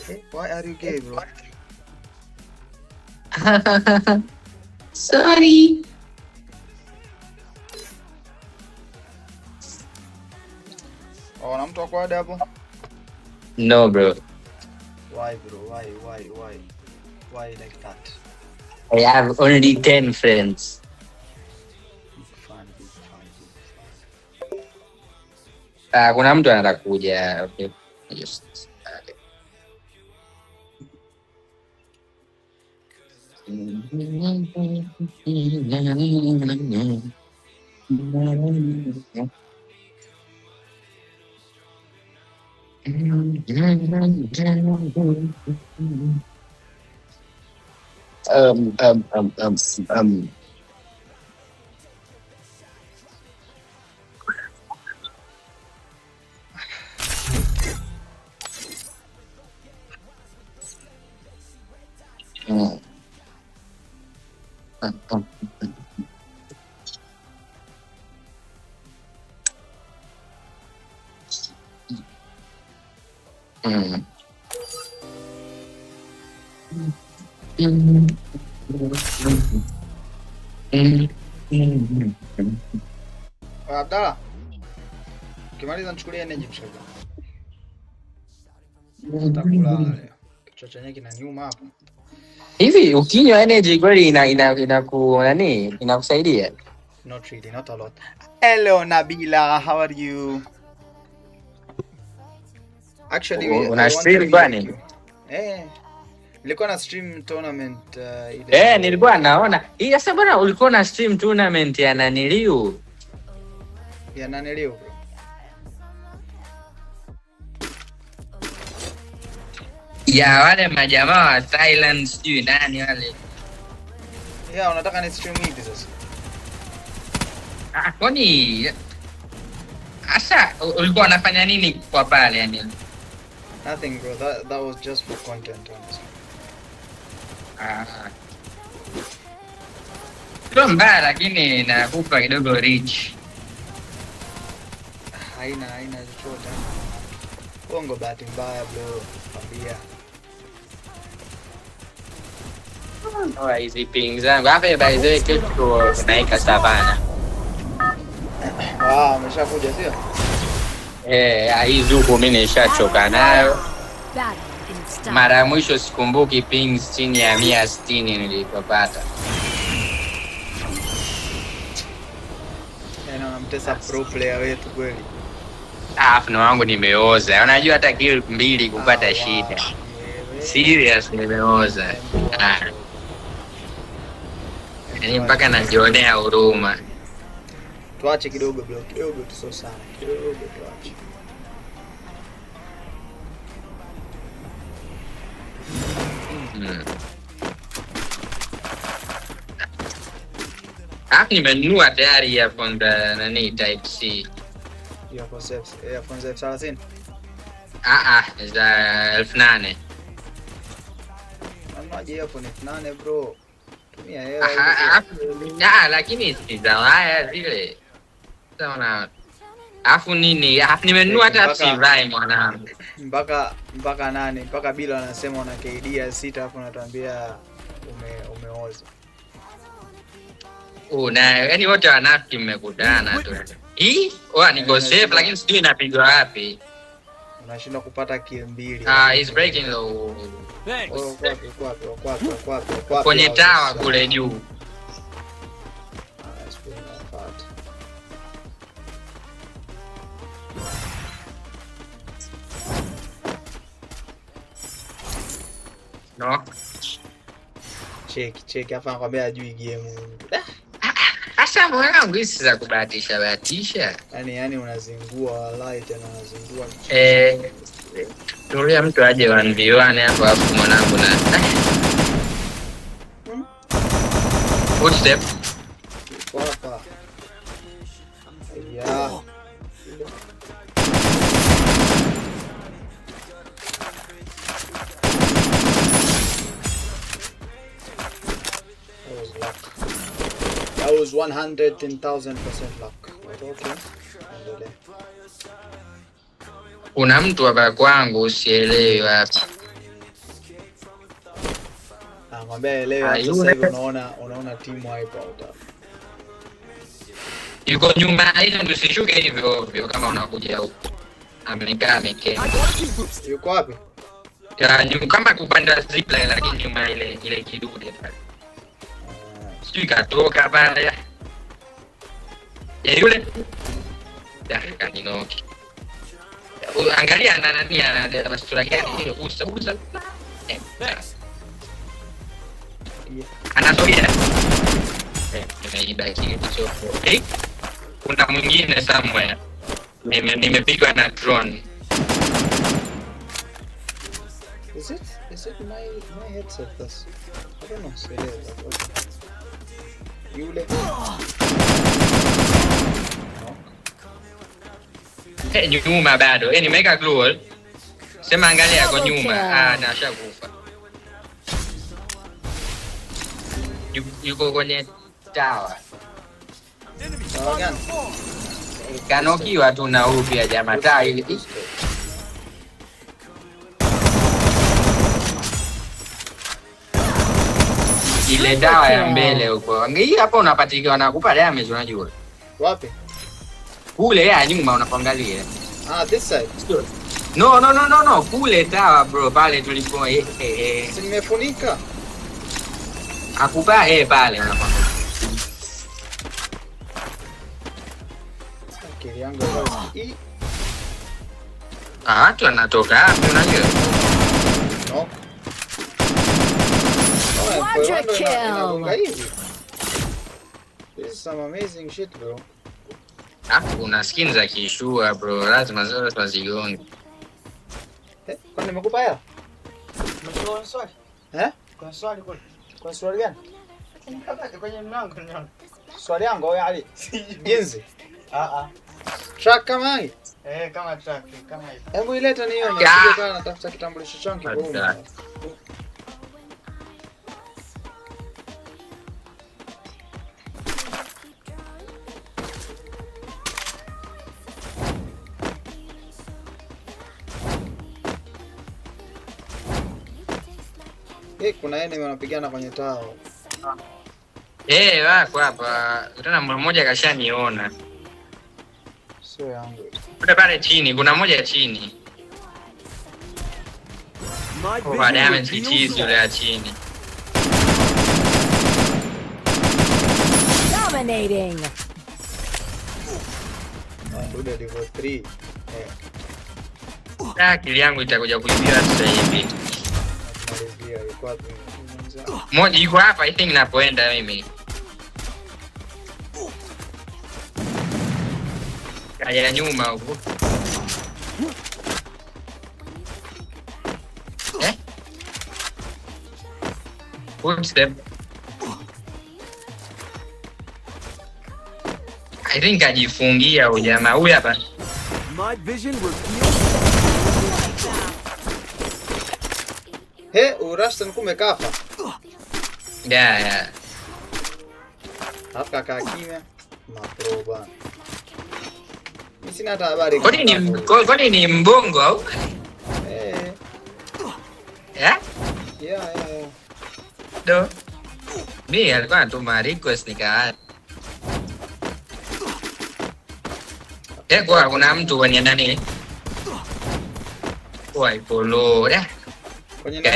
Hey, why are you gay, bro? Sorry. Oh, I'm talking about that, bro. No, bro. Why, bro? Why like that? I have only 10 friends. Big fan. Kuna mtu anataka kuja. Okay. Just um um um um um Abdalla, ukimaliza nichukulie energy mshaka. Nitakula leo. Kichwa chenye kinaniuma hapa. Hivi ukinywa energy kweli inakusaidia? Not really, not a lot. Hello Nabila, how are you? Actually, Una stream bwana? Nilikuwa na stream tournament ile. Nilikuwa naona. Sasa bwana ulikuwa na stream tournament ya naniliu? Ya naniliu bro. Ya wale majamaa wa Thailand sijui nani wale. Ya unataka ni stream hivi sasa? Kwani asa ulikuwa unafanya nini kwa pale yani? Nothing bro, that was just for content honestly. Sio mbaya lakini nakupa kidogo reach. Haina chochote. Bongo bahati mbaya bro, kwambia. Hizi ping zangu. Hapa by the way kitu naika savana. Umeshakuja sio? Hii zuku mimi nishachoka nayo. Mara ya mwisho sikumbuki pings chini ya 160 nilipopata. Unamtesa pro player wetu kweli. Afno wangu nimeoza. Unajua hata kill 2 kupata shida. Serious nimeoza. Yaani mpaka najionea huruma. Tuache kidogo bro, kidogo tu, sio sana. Kidogo tuache. Nimenunua tayari earphone nani type C. Earphone za 30. Za 1800. Unaje earphone 8 bro? Tumia hela. Lakini si za waya zile. Sawa. Nini? Nimenunua hata sivai mwanangu. Mpaka nani? Mpaka bila anasema una KD ya 6 hapo unatuambia umeoza. Yaani wote wanafiki mmekutana tu. Niko safe lakini sijui inapigwa wapi. Unashindwa kupata kill 2. He's breaking low. Kwa kwenye tawa kule juu. No. Check hapa nakwambia ajui game. Asa mwanangu hizi za kubahatisha. Yaani unazingua wallahi tena unazingua. Tulia mtu aje 1v1 hapo mwanangu na. Footstep. Hapa. Yeah. That was 110,000% luck. But okay. Endelea. Kuna mtu hapa kwangu usielewi wapi. Ng'ombe elewa sasa hivi unaona timu wipe out hapa. Yuko nyuma ile ndio sishuke hivyo hivyo kama unakuja huko. Amekaa amekea. Yuko wapi? Ya nyuma kama kupanda zipline lakini nyuma ile kidude pale. Sijui katoka pale. Ya yule. Ya kaninoki. Angalia nani ana masura gani hiyo usa. Anatokea. Nimeibaki hicho. Kuna mwingine somewhere. Nimepigwa na drone. Is it my headset this? I don't know. Yule. Nyuma bado. Nimeweka glue. Sema angalia kwa nyuma. Na ashakufa. Yuko kwenye tower. Sawa gani? Kanokiwa tu na upi ya jamaa taa ile. Ile dawa ya mbele huko. Hii hapa unapatikana nakupa damage unajua. Wapi? Kule ya nyuma unapoangalia. This side. No. Kule dawa bro pale tulipo Simefunika. Akupa pale unapoangalia. Akili yangu hii. Watu wanatoka hapo unajua. No. Quadra kill. This is some amazing shit bro. Kuna skins za kishua bro, lazima zote tuzigonge. Kwani nimekupa hela? Umechukua swali? Kuna swali kule. Kuna swali gani? Nikapata kwenye mlango niona. Swali yangu wewe Ali. Jinsi. Track kama hii? Kama track kama hii. Hebu ileta nione, sije kana natafuta kitambulisho changu kwa huko. Kuna enemy wanapigana kwenye tao. Wako hapa. Tena mmoja kashaniona. Sio yangu. Kuna pale chini, kuna mmoja chini. Kwa damage kichizi yule ya chini. Dominating. Ndio level 3. Akili yangu itakuja kuibiwa sasa hivi. Moja yuko hapa, I think napoenda mimi. Kaya nyuma huko. Footstep. I think ajifungia huyu jamaa. Huyu hapa. My vision Urastan kumekafa. Yeah. Hapa kaa kimya. Maproba. Mimi sina hata habari. Kwani ni mbongo au? Yeah. Do. Mimi alikuwa anatuma request nikaa. Kwa kuna mtu kwenye nani? Kwa ipolo.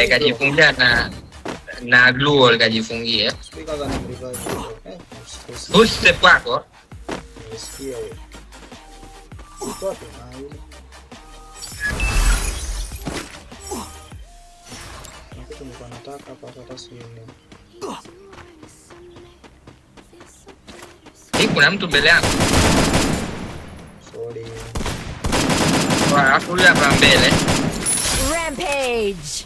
Kajifungia na glue wall kajifungia. Boost kwako. Kuna mtu mbele yangu. Sorry. Huyu hapa mbele. Rampage.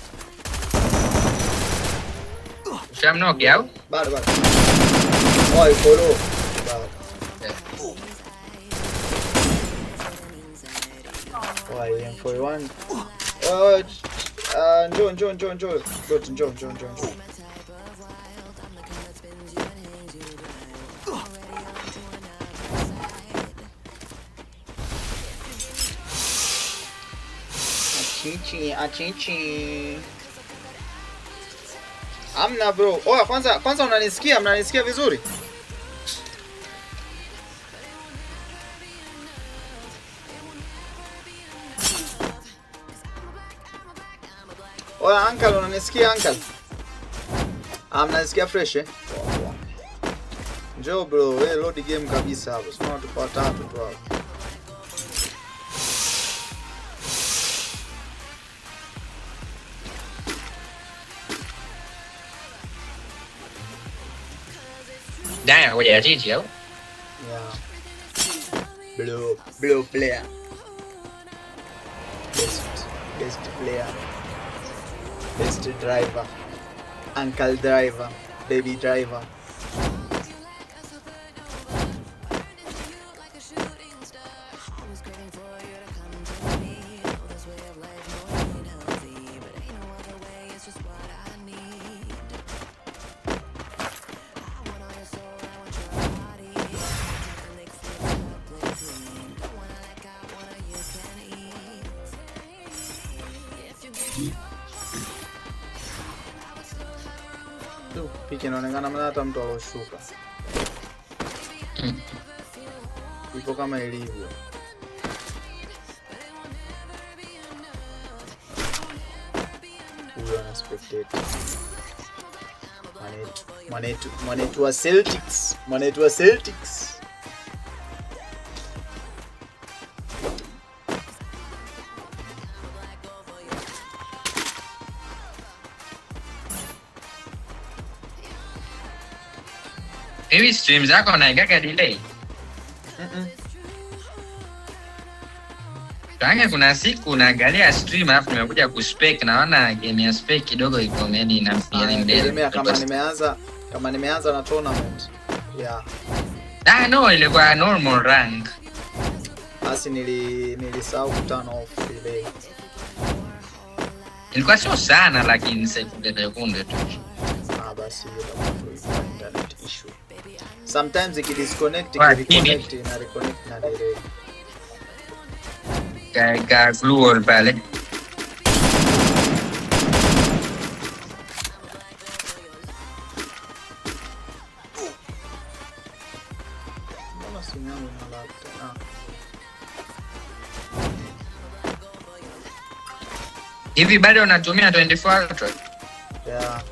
Shamnoki au? Bado. Oi, follow. Oi, M41. Njoo. Achinchi. Amna bro. Oh, kwanza mnanisikia vizuri? Oya uncle, unanisikia uncle? Mnanisikia fresh eh? Njoo bro, wewe load game kabisa hapo. Sio tupo tatu tu hapo. Đang bây giờ chi chiếu. Yeah. Blue player. Best player. Best driver. Uncle driver. Baby driver. Piki inaonekana mna hata mtu aloshuka. Ipo kama ilivyo. Huyo ana spectate. Manetu wa Celtics. Hivi stream zako unaikaga delay? Tangu kuna siku naangalia stream alafu nimekuja kuspec naona game ya spec kidogo iko meni na mbele mbele. Kama nimeanza na tournament. Yeah. No, ilikuwa normal rank. Basi nilisahau turn off delay. Ilikuwa sio sana lakini sekunde tu. Basi internet issue. Sometimes ikidisconnect reconnect na reconnect na delay. Ka glue pale. Mbona simu yangu inalala? Hivi bado unatumia 24 ultra? Yeah.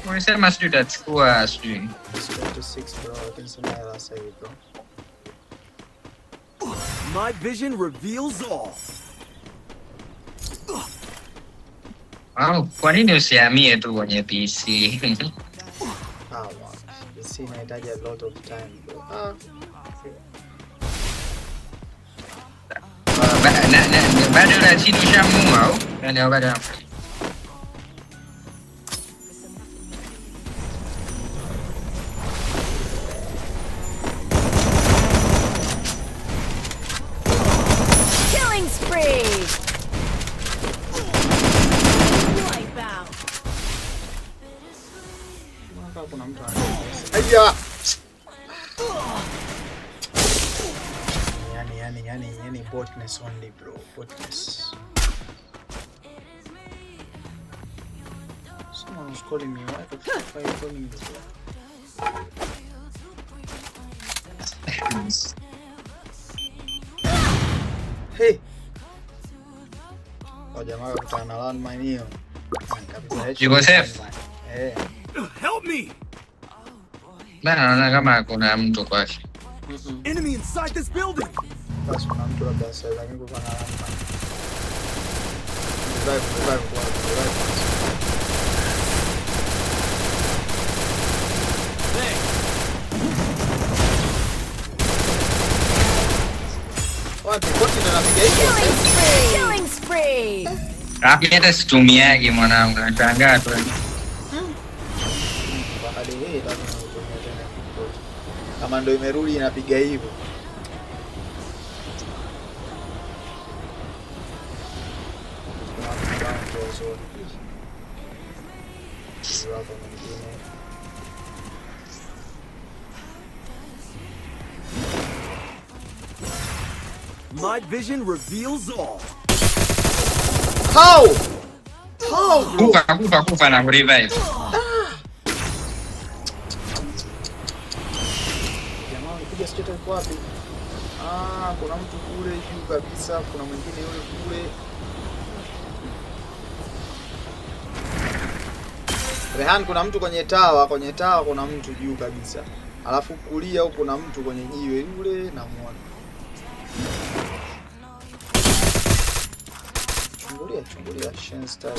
Unasema sijui utachukua sijui 26 bro, lakini sina hela sasa hivi bro. My vision reveals all. Kwa nini usihamie tu kwenye PC? PC inahitaji a lot of time bro. Bado na chini ushamua au? Ndio bado. Yani botness only bro, botness. Someone was calling me, why the fuck are you calling me? Hey! Oh jamaa kutana na landmine hiyo. You go safe? Help me! Naona kama kuna mtu kwake. Enemy inside this building. Basi kuna mtu labda sasa lakini kuna landmine. Revive. Killing spree. Tapi hata situmiagi mwanangu, nashangaa tu. Kama ndo imerudi inapiga hivyo. My vision reveals all. How? Bro? Kufa na revive. Jamaa alipiga straight kwa wapi? Kuna mtu kule juu kabisa, kuna mwingine yule kule. Rehan, kuna mtu kwenye tawa kuna mtu juu kabisa. Alafu kulia huko kuna mtu kwenye jiwe yule namuona. Chungulia Shen style.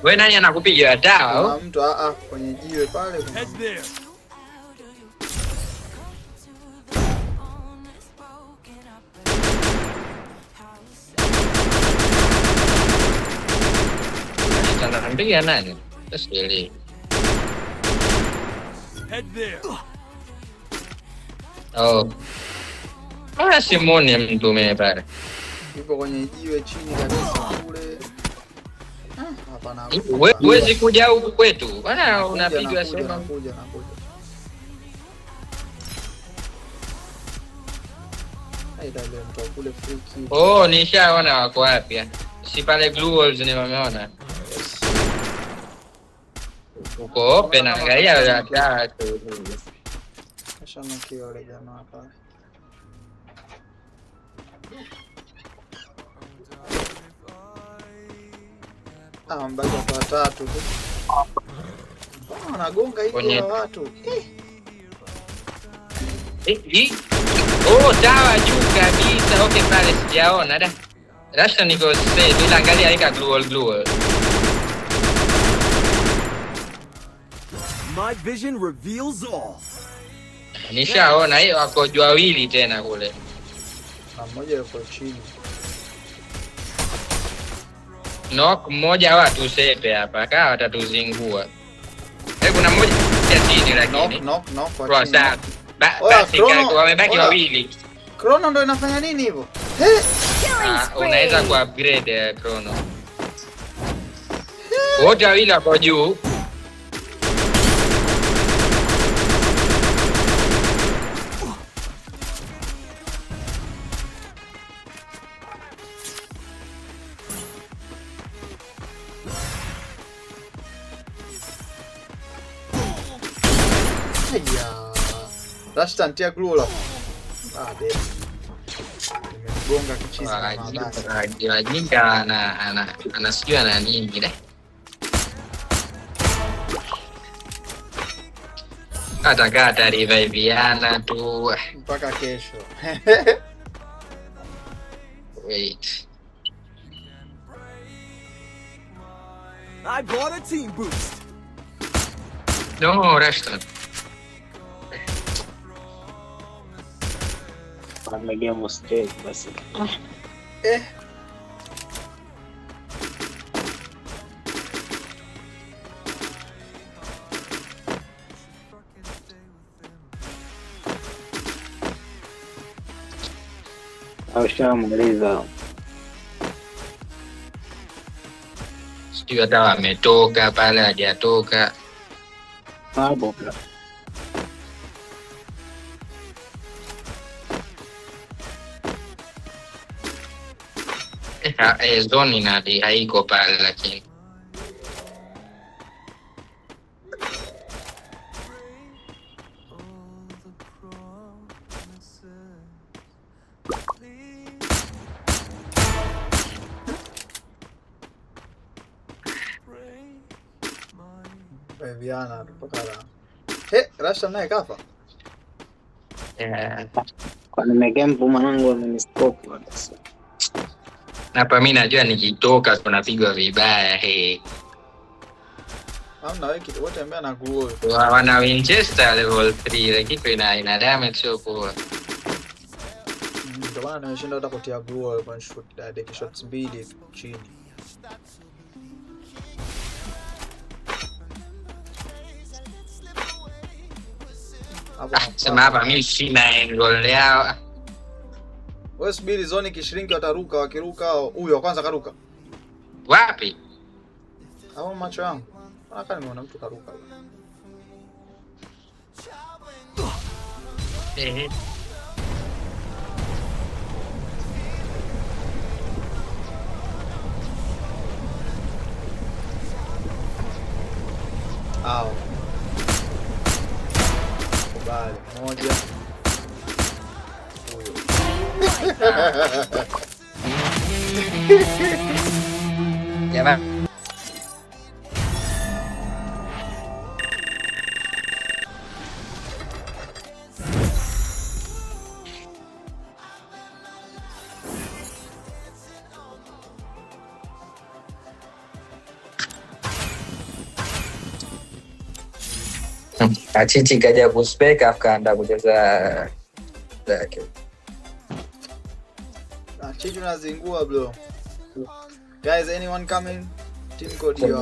Wewe nani anakupiga dawa? Kuna mtu kwenye jiwe pale. Anampiga nani? Sielewi. Head there. Oh. Simoni mtume pale. Yupo kwenye jiwe chini kabisa kule. Hapana. Huwezi kuja huku kwetu. Bana unapigwa sema nakuja. Haida leo mtu kule free kill. Oh, nishaona wako wapi? Si pale blue walls nimeona. Uko open angalia ya tatu. Ashana kiole jamaa pale. Mbaki kwa tatu tu. Anagonga hivi watu. Oh, dawa juu kabisa. Okay, pale sijaona da. Rasha niko safe. Bila angalia ika glue wall. My vision reveals all. Nishaona hiyo wako juu wawili tena kule. Na mmoja yuko chini. Knock mmoja watu sepe hapa. Kaa watatuzingua. Kuna mmoja chini lakini. Knock kwa chini. Basi wamebaki wawili. Chrono ndo inafanya nini hivyo? Unaweza ku upgrade Chrono. Wote wawili hapo juu. Rashta ntia glue la. Nimegonga kichizi na Jinga anasikia na nini le. Kata reviviana tu mpaka kesho. Wait. I bought a team boost. No, Rashta. Game straight basi. Shamaliza. Sio hata ametoka pale hajatoka. Hapo. Zoni nadi haiko pale lakini. Viana tupakala. Rasha naye kafa. Kwa nimegempu mwanangu amenistop basi. Hapa mimi najua nikitoka tunapigwa vibaya Hamna wewe kitu wote ambao na glue. Wana Winchester level 3 lakini ina damage sio poa. Ndio maana nimeshinda hata kutia glue kwa shoot direct shots mbili chini. Sema hapa mimi sina angle yao. Wewe subiri zone kishiringi wataruka, wakiruka huyo kwanza karuka. Wapi? Hapo macho yangu. Haka nimeona mtu karuka. Au. Kubali. Moja. Huyo. Jamani. Achichi kaja kuspek akaenda kucheza zake. Achichi unazingua bro. Guys, anyone coming? Team code here.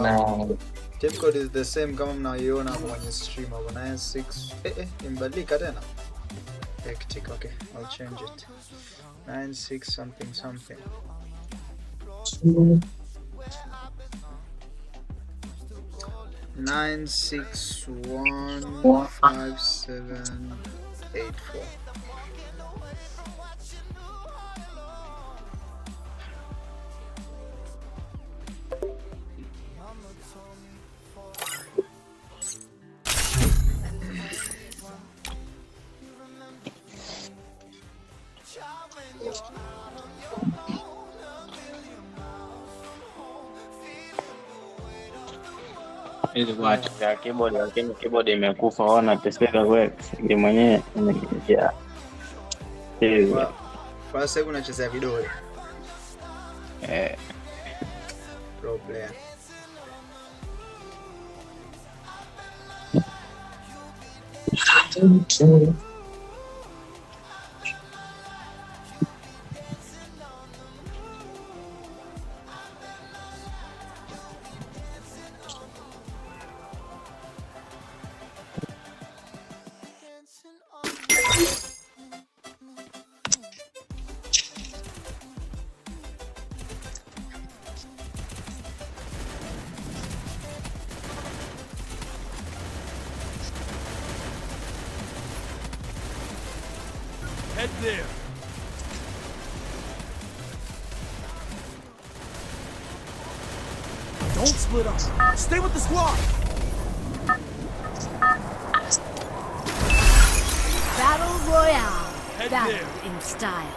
Team code is the same kama mnaiona hapo kwenye stream hapo 96. Imbadilika tena. Hectic. Okay, I'll change it. 96 something something. 9615784. Ili kuacha keyboard, lakini keyboard imekufa, ona teseka wewe ndio mwenyewe nimejia. Sasa unachezea vidole. Problem. Head there. Don't split up. Stay with the squad. Battle Royale. Head Battle there. in style.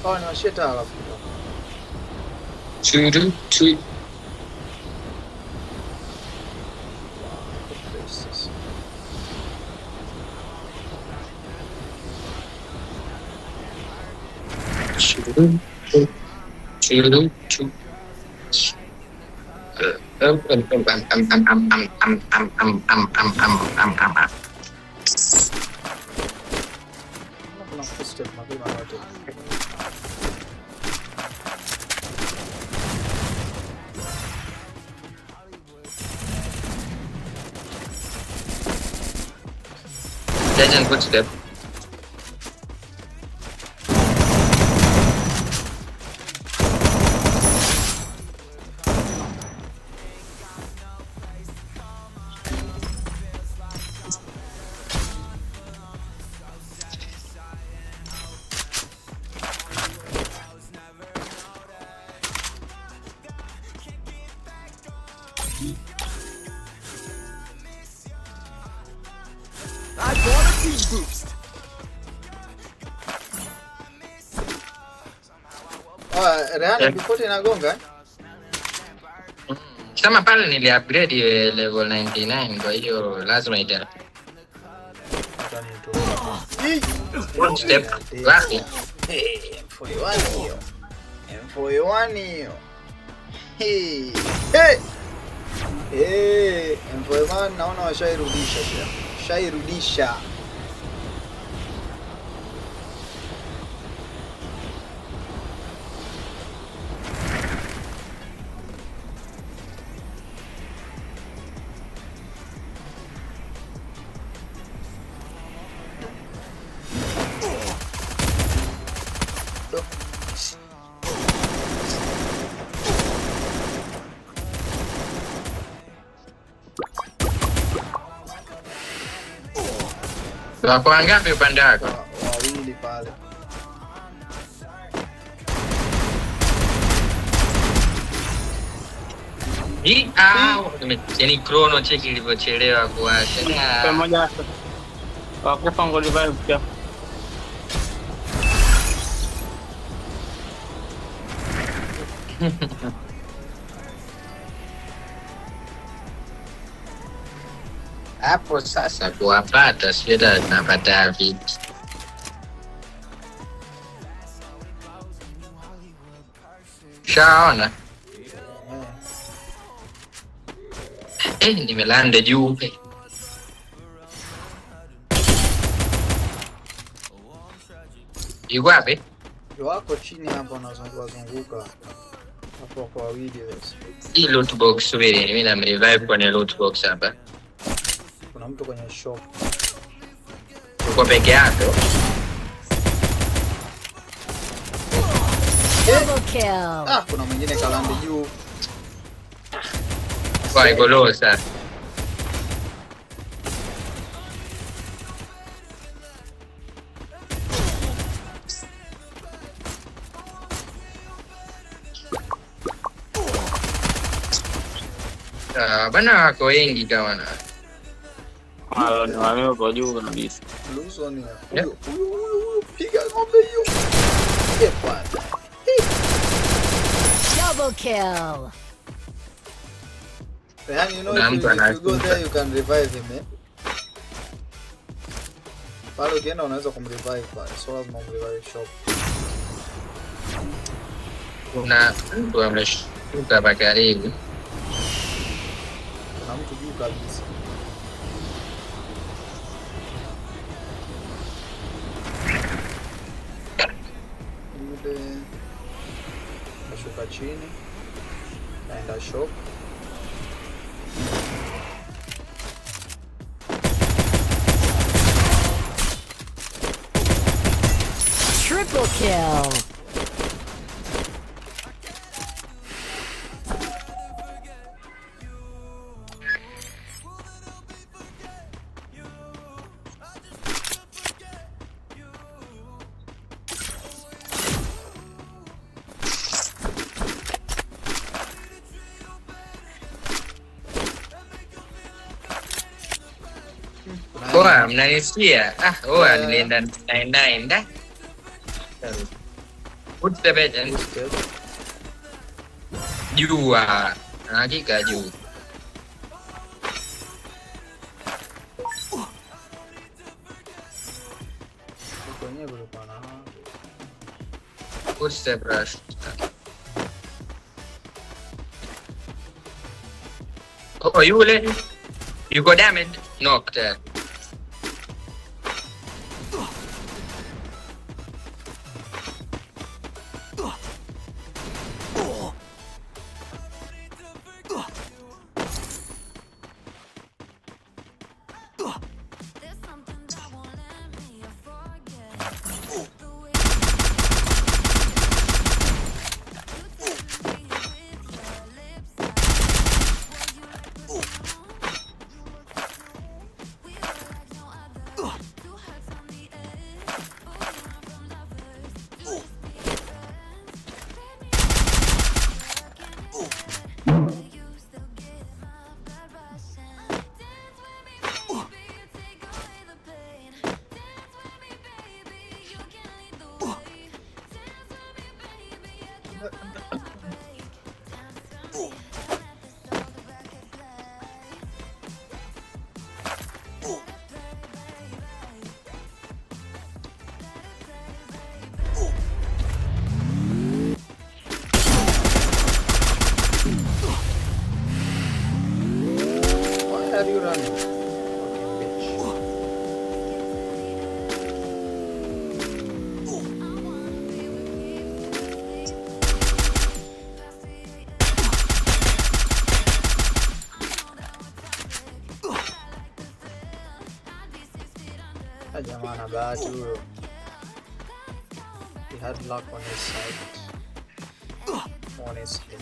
Oh, no shit alafu. Kuna footstep mapema yote. Jangan footstep. I bought a team boost. Real before inagonga. Kama pale nili upgrade level 99 kwa hiyo lazima ita. One step last. M41 hiyo. M41 hiyo. Hey. M41 naona washairudisha pia. Shairudisha. Wako wangapi upande wako? Wawili pale. Yani chrono cheki ilivyochelewa kuwasha. Pamoja wakufa ngo revive pia. Hapo sasa kuwapata sio tunapata vipi? Shaona. Nimelanda juu. Yuko wapi? Wako chini hapo wanazunguka. Hapo kwa wawili basi. Hii loot box subiri, mimi na revive kwenye loot box hapa. Kuna mtu kwenye shop. Uko peke yako? Double kill. Kuna mwingine kalandi juu. Kwa igolosa. Bana wako wengi kawana. Ni wale wako juu kabisa. Lusoni. Piga ng'ombe hiyo. Double kill. And you know if you go there you can revive him, eh? Pale ukienda unaweza kumrevive pale. So lazima umrevive shop. Kuna mtu ameshuka hapa karibu. Kuna mtu juu kabisa. Yule kashuka chini. Kaenda shop. Triple kill. Oa, mnanisikia? Oa, nilienda 99 da. What's the button? Juu, hakika juu. What's the brush? Oh, you got damaged? Knocked. Why are you running? Jamaa ana bahati huyo. He had luck on his side. Honestly.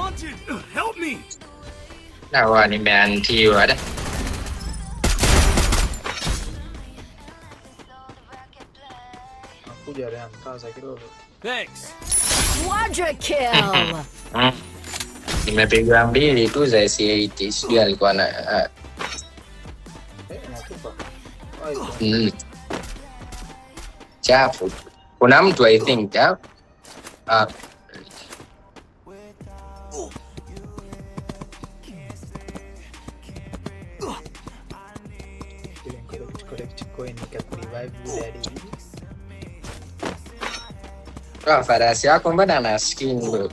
haunted. Help me. Nawa nimeantiwa da. Nakuja Ryan, kaza kidogo. Thanks. Quadra kill. Nimepigwa 2 tu za C80. Sijui alikuwa na Nakufa. chafu. Kuna mtu I think hapo. Collect coin nikakurevive daddy. Farasi yako mbona ana skin bro?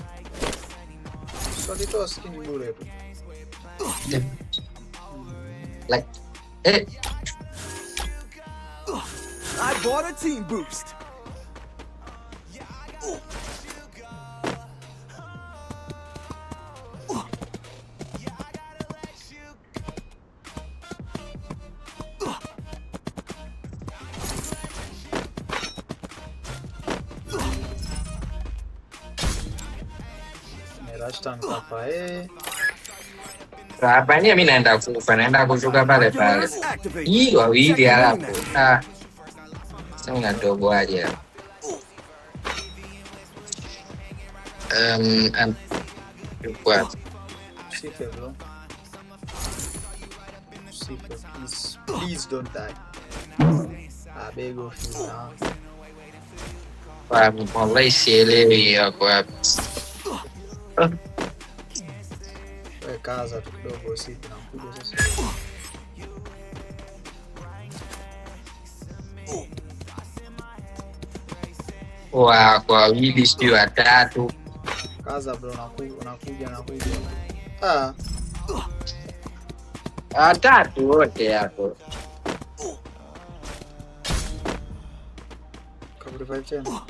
Sorry to skin bure tu. Like I bought a team boost. Merashtan kapa Rapanya mimi naenda kufa, naenda kushuka pale pale. Hii wawili halafu. Sasa unatobo aje. What? Safe bro. Safe, please don't die. I beg of you now. Wallahi sielewi yako hapa. Kaza tu kidogo siku na kuja sasa. Kwa wawili sio watatu. Kaza bro, nakuja. Watatu wote hapo. Kaburi 5 tena.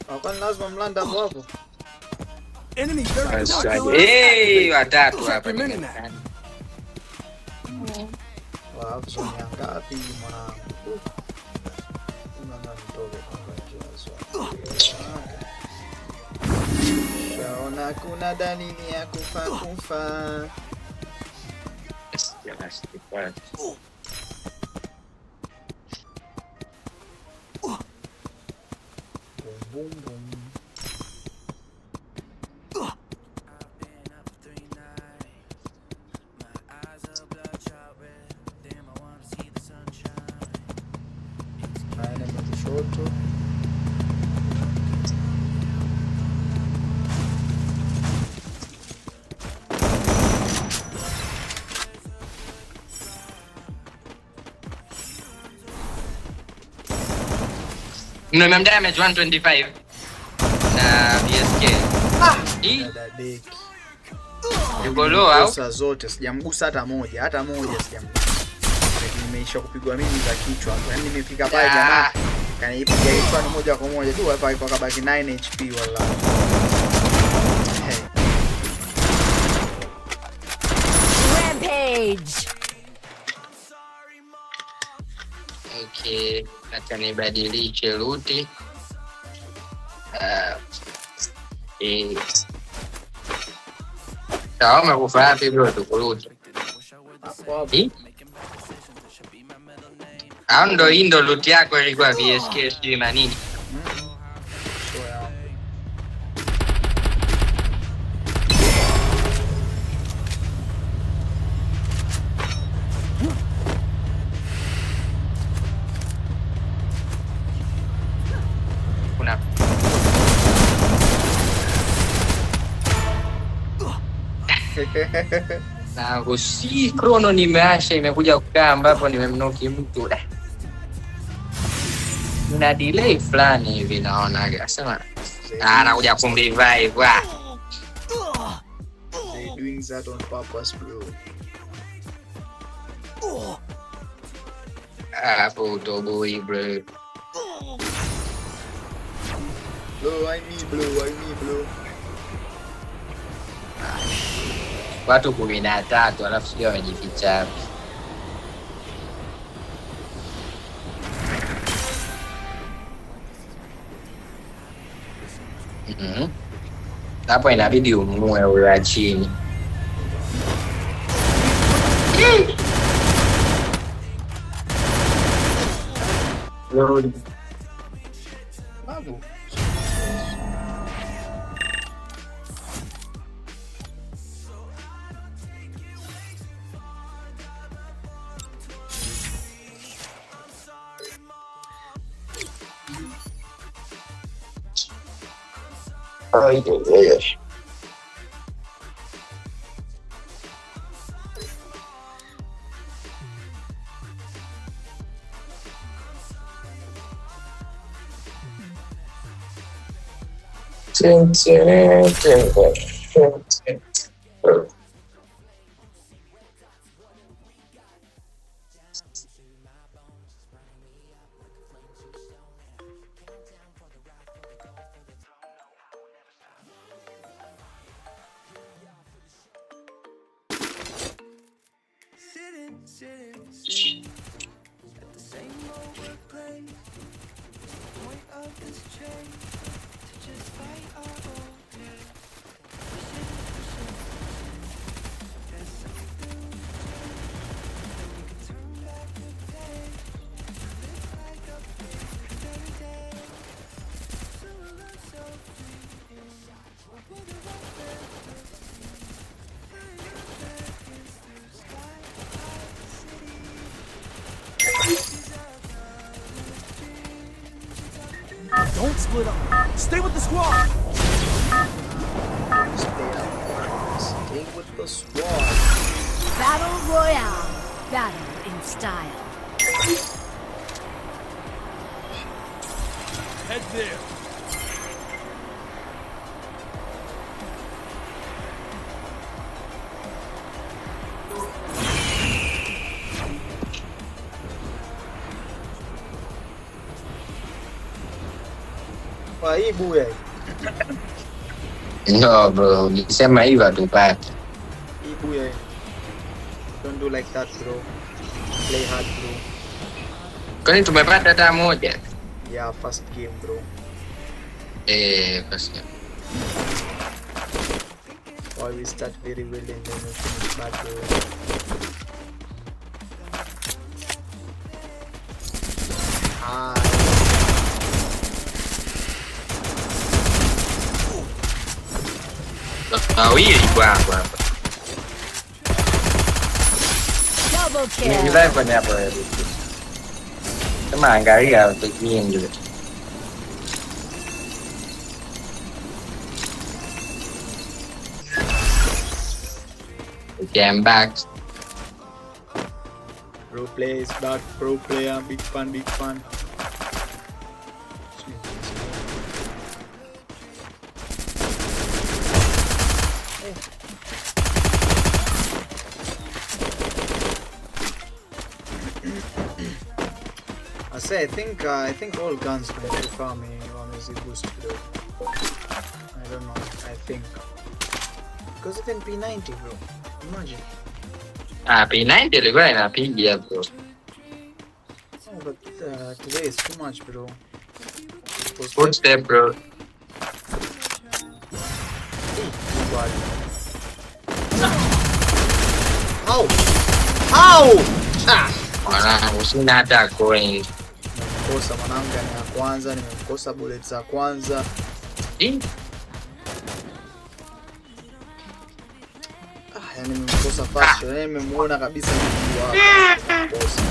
Hapana, lazima mlanda hapo. Enemy very watatu hapa. Wow, zone ngapi mwanangu? Unaona nitoke kwa njia. Shaona kuna dalili ya kufa. Boom boom. Haya ni kushoto. Minimum damage 125 na BSK. Yuko low au? Sasa zote sijamgusa hata moja sijamgusa. Nimeisha kupigwa mimi za kichwa. Yaani nimefika pale jamaa kanipiga kichwa ni moja kwa moja tu hapa iko kabaki 9 HP wala. Rampage. Okay, acha nibadilishe ruti. Sawa, umekufa wapi bro tukuruti? Ndo loot yako ilikuwa VSK sijui manini. Kuna na usi krono nimeasha imekuja kukaa ambapo nimemnoki mtu. Una delay fulani hivi naona akasema anakuja kumrevive. They doing that on purpose bro. Hapo utoboi bro. Blow, I me blow. Watu 13 alafu sio wamejificha hapo. 1 Hapo inabidi umue ule chini. Lord. Babu. Ay, ay. Sitting at the same old workplace. Point of this change to just fight our own day. There's something we can turn back the page. Live like a fake every day. So alive, so free. We'll put it up there. Flying up there against the sky. Don't split up. Stay with the squad. Stay with the squad. Battle Royale. Battle in style. Head there. Hii buya. No bro, nisema hivyo tupate. Hii buya. Don't do like that bro. Play hard bro. Kwani tumepata hata moja? Yeah, first game bro. First game. Why we start very well and then we finish bad bro. Wawili kwangu hapa. Double kill. Nilikuwa kwenye hapo hivi. Kama angalia utakiingia. Okay, I'm back. Pro play is back, pro player, big fun, big fun. I think all guns can do farming on easy boost bro. I don't know, I think. Because even P90 bro, imagine. P90 ilikuwa inapiga bro. Oh, but today is too much bro. Good step bro. Ow! Ow! Mwanangu sina hata coin. Nimekosa mwanangu ya kwanza, nimekosa bullet za kwanza. Yani nimekosa fast, yani nimemuona kabisa mtu wako. Nimekosa.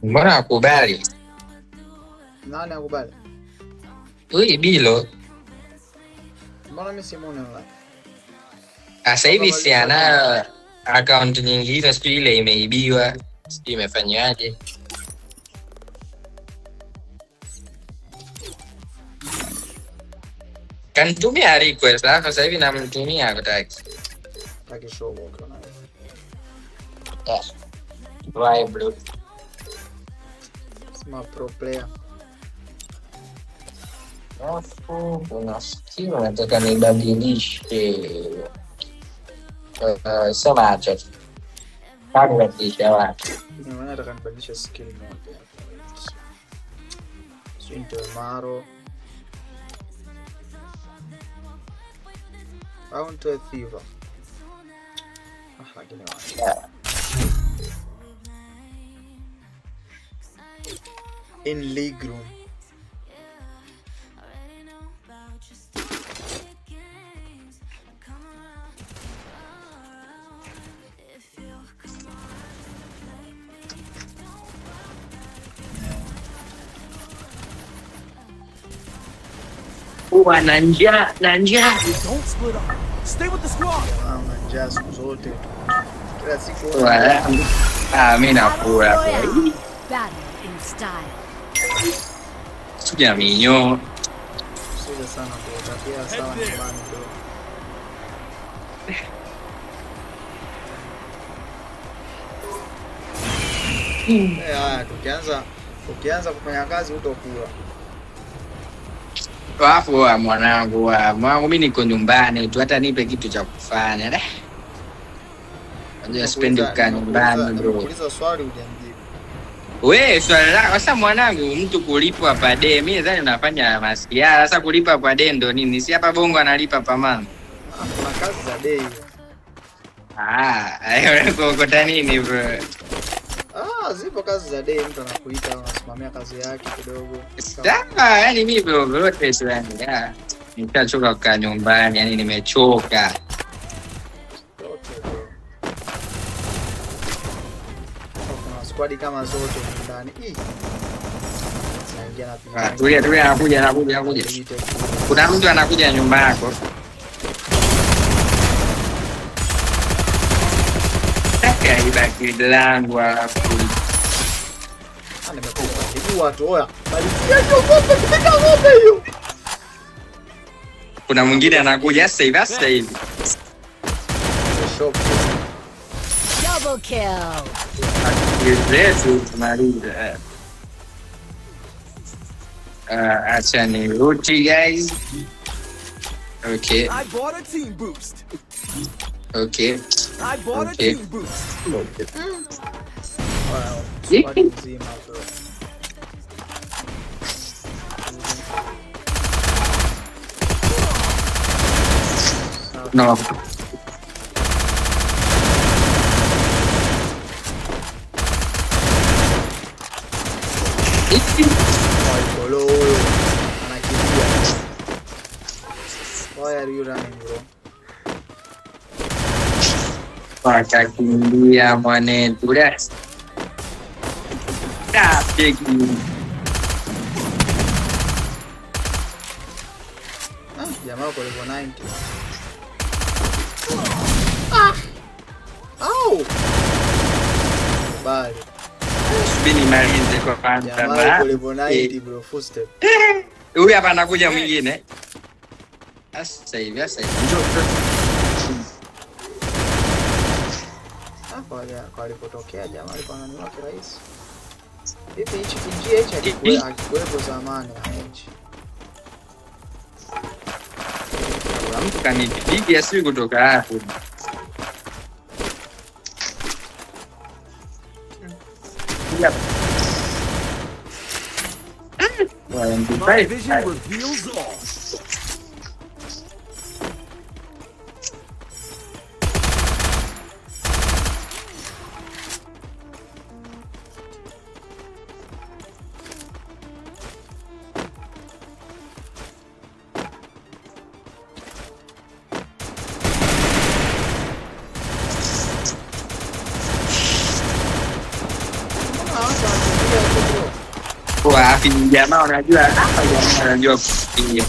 Mbona akubali? Nani akubali? Huyu Bilo. Mbona mimi simuone wala? Sasa hivi si ana account nyingine, sio ile imeibiwa, sio imefanywaje? Kanitumia request, sasa hivi namtumia akataki. Taki show walk on. Why bro? Smart pro player. Alafu kuna skill nataka nibadilishe. Sema acha. Kama nibadilisha wapi? Maana nataka nibadilishe skill moja. Swinto maro. Counter Thieva. Lakini in league room. Na njaa. Don't split up. Stay with the squad. Na njaa siku zote. Kila siku. Mimi nakula. Battle in style. Suja minyo. Sio sana kwa tabia sawa nyumbani bro. Ukianza kufanya kazi utokula. Wafu mwanangu mimi niko nyumbani tu, hata nipe kitu cha kufanya. Unajua sipendi kukaa nyumbani bro. Uliza swali hujamjibu. Wewe swali lako sasa mwanangu, mtu kulipwa per day. Mimi nadhani unafanya masiara. Sasa kulipwa per day ndo nini? Si hapa Bongo analipa per month. Kuna kazi za day. Unakuta nini bro? Zipo kazi za day, mtu anakuita unasimamia kazi yake kidogo. Sawa, yani mimi bro tu yani. Nitachoka kukaa nyumbani, yani nimechoka. Kuna squad kama zote ndani. Tulia anakuja. Kuna mtu anakuja nyumba yako. Ibaki langu hapo. Watu oya. Malizia hiyo ng'ombe, piga ng'ombe hiyo. Kuna mwingine anakuja sasa hivi. Double kill. Yesu Maria. Acha ni ruti guys. Okay. I bought a team boost. Okay. I bought a team boost. Wow. No. Why are you running, bro? Wakakimbia mwanetu. Jamaa kwa level 90. Bali. Subiri malize kwa kwanza. Jamaa kwa level 90 bro, full step. Huyu hapa anakuja mwingine. Sasa hivi. Kwa alipotokea jamaa alikuwa ananiona kirahisi. Hivi hichi kinjia hichi akikuwepo zamani hichi. Kuna mtu kanipiga siku kutoka hapo. My vision reveals all. Wapi jamaa unajua hapa jamaa anajua kupiga.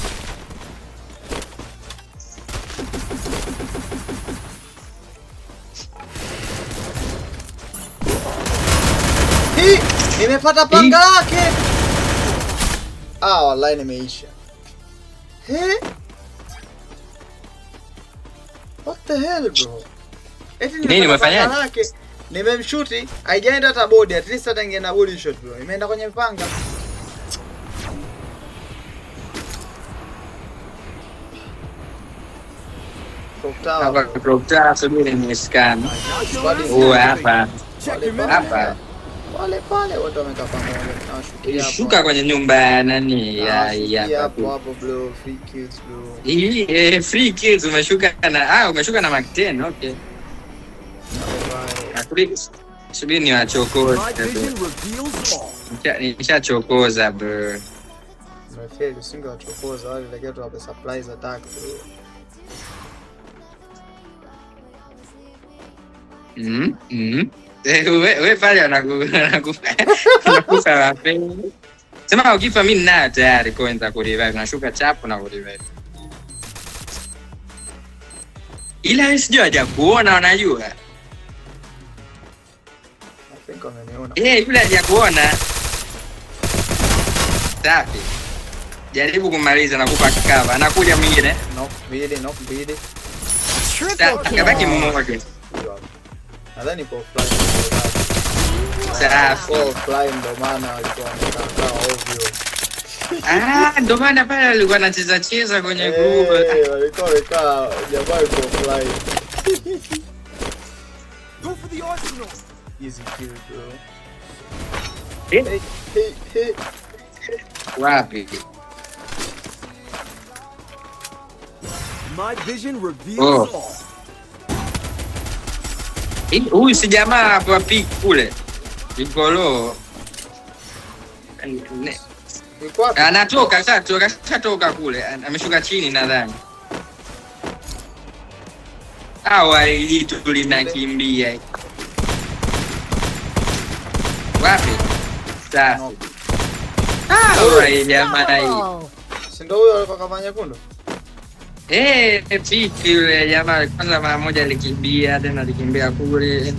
Nimepata panga lake. Wallahi nimeisha. What the hell bro? Nini umefanya? Nimemshuti, haijaenda hata body, at least hata ingeenda body shot bro. Imeenda kwenye mpanga. Clock Tower. Hapa Clock Tower, subiri ni scan. Hapa. Pale watu wamekaa pamoja. Nawashukia hapo. Shuka kwenye nyumba ya nani ya hapo bro, free kills bro. Hii free kills umeshuka na umeshuka na Mark 10, okay. Subiri ni wachokoze. Nishachokoza bro. Mfeli usinge wachokoza wale lakini tu hapa supplies attack bro. Wewe pale anakufa mapema. Sema ukifa mimi ninayo tayari kwanza ku revive, nashuka chapu na ku revive. Ila wewe sijui haja kuona, unajua. I think ameniona. Yule haja kuona. Safi. Jaribu kumaliza na kupa cover. Anakuja mwingine. Knock mbili. Kabaki mmoja. Nadhani kwa fly. Safi. Kwa fly ndo maana walikuwa wanakaa ovyo. Ndo maana pale alikuwa anacheza kwenye group. Walikuwa wamekaa jamaa kwa fly. Go for the arsenal. Easy kill bro. Hey. Wapi? My vision reveals all. Huyu si jamaa hapo pick kule. Ikolo. Anatoka katoka kule. Ameshuka chini nadhani. Ili tulinakimbia. Wapi? Safi. Jamaa hii. Si ndio huyo alikuwa kama nyekundu? Piki yule jamaa kwanza mara moja alikimbia tena alikimbia kule.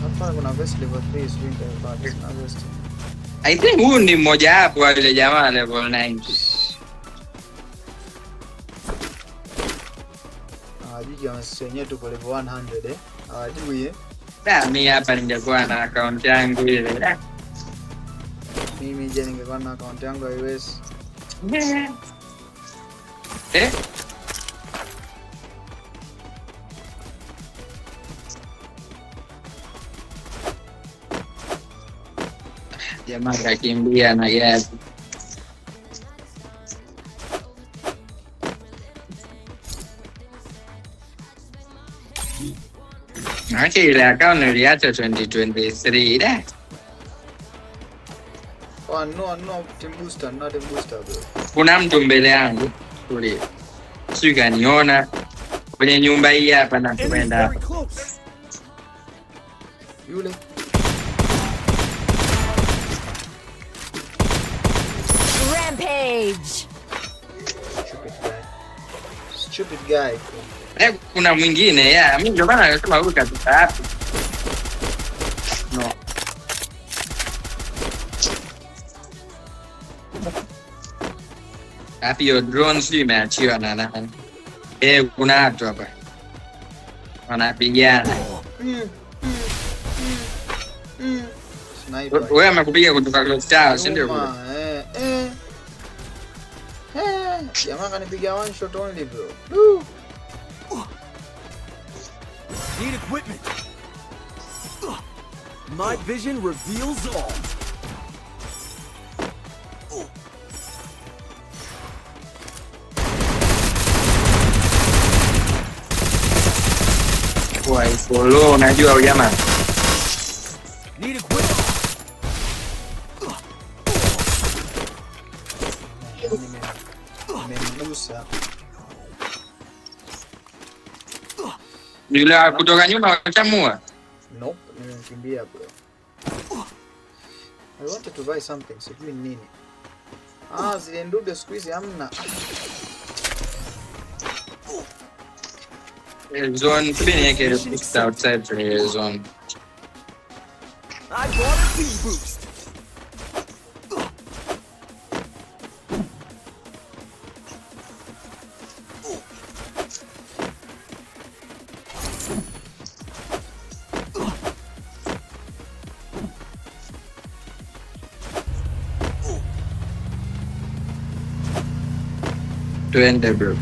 Hapa kuna vest level 3 swing na vest. I think huyu ni mmoja hapo wa yule jamaa level 90. Jiji amesenye tu kwa level 100 Hawajui mimi hapa ningekuwa na account yangu ile. Mimi je ningekuwa na account yangu ya US. Jamaa kakimbia na gari. Ile account niliacha 2023 da. No, team booster, not a booster bro. Kuna mtu mbele yangu kule. Sio kaniona kwenye nyumba hii hapa na kwenda hapa. Yule. Rampage. Stupid guy. Kuna mwingine mimi ndio maana nasema huyu kabisa hapa. No. Hapo hiyo drone sio imeachiwa na nani? Kuna watu hapa. Wanapigana. Sniper. Wewe amekupiga kutoka Clock Tower, si ndio? Jamaa kanipiga one shot only bro. Need equipment. My vision reveals all. Follow, unajua huyu jamaa. Need equipment. Nimegusa. Yule kutoka nyuma wachamua. Nope, nimekimbia bro. I wanted to buy something, sijui nini. Zile ndude squeeze hamna. Zone pini just outside from your zone. I bought a team boost. Twende bro.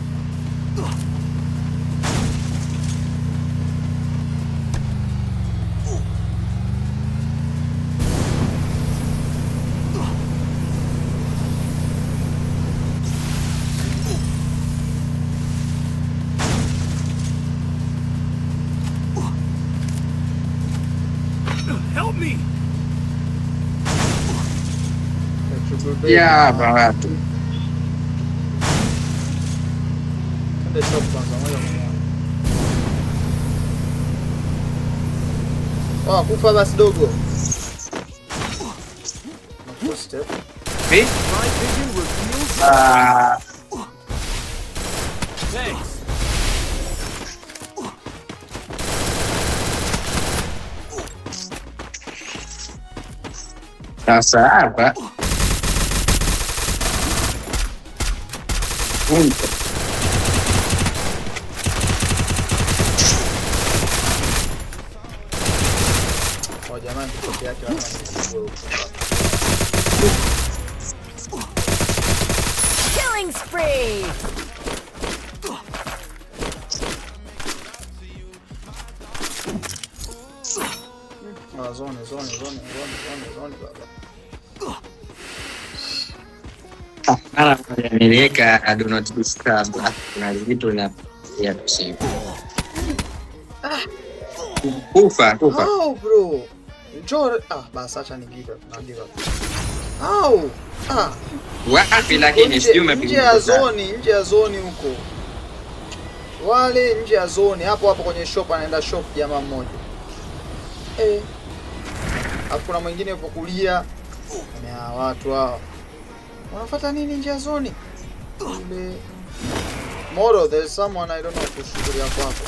Ya watu. Twende shop kwanza moja kwa moja. Oh, kufa basi dogo. First step. Me? My vision reveals. Thanks. Sasa hapa. Oh jamani, kitu yake hapa ni Killing spree. zone baba. Mara moja niliweka do not disturb. Kuna vitu na ya kusimu. Kufa. Oh bro. Njoo basi acha ni give up. Na give up. Au! Wapi lakini sijui nje ya zone huko. Wale nje ya zone hapo kwenye shop anaenda shop jamaa mmoja. Hapo kuna mwingine yupo kulia. Na watu hao. Wanafuata nini nje ya zone? Moro, there's someone I don't know kushukuria kwako.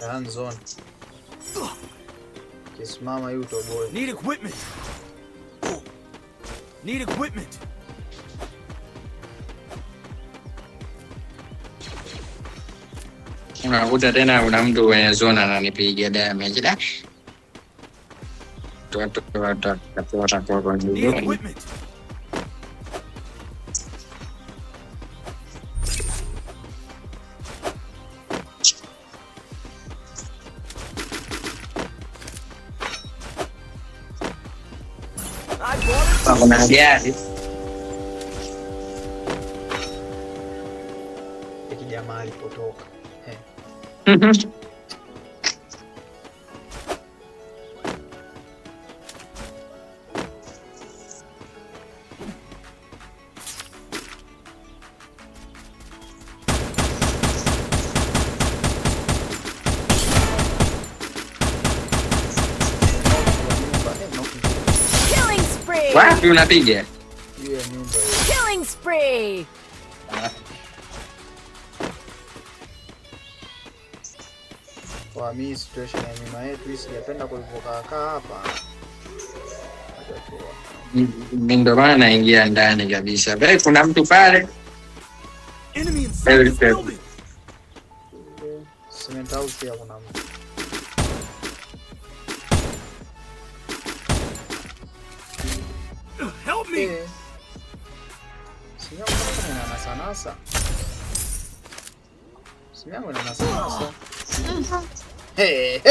Hands on. Kisimama yuto boy. Need equipment. Unakuta tena una mtu kwenye zona ananipigia damage da. Tuata kwa nini? Kuna gari. Jamaa alipotoka. Wapi unapiga? Killing spree. Kwa mimi situation ya nyuma yetu sijapenda kulipokaa hapa. Ndio maana naingia ndani kabisa. Wewe kuna mtu pale. Enemy inside the building. Cement house pia kuna mtu. Help me. Simu yangu ina nasanasa. Hey!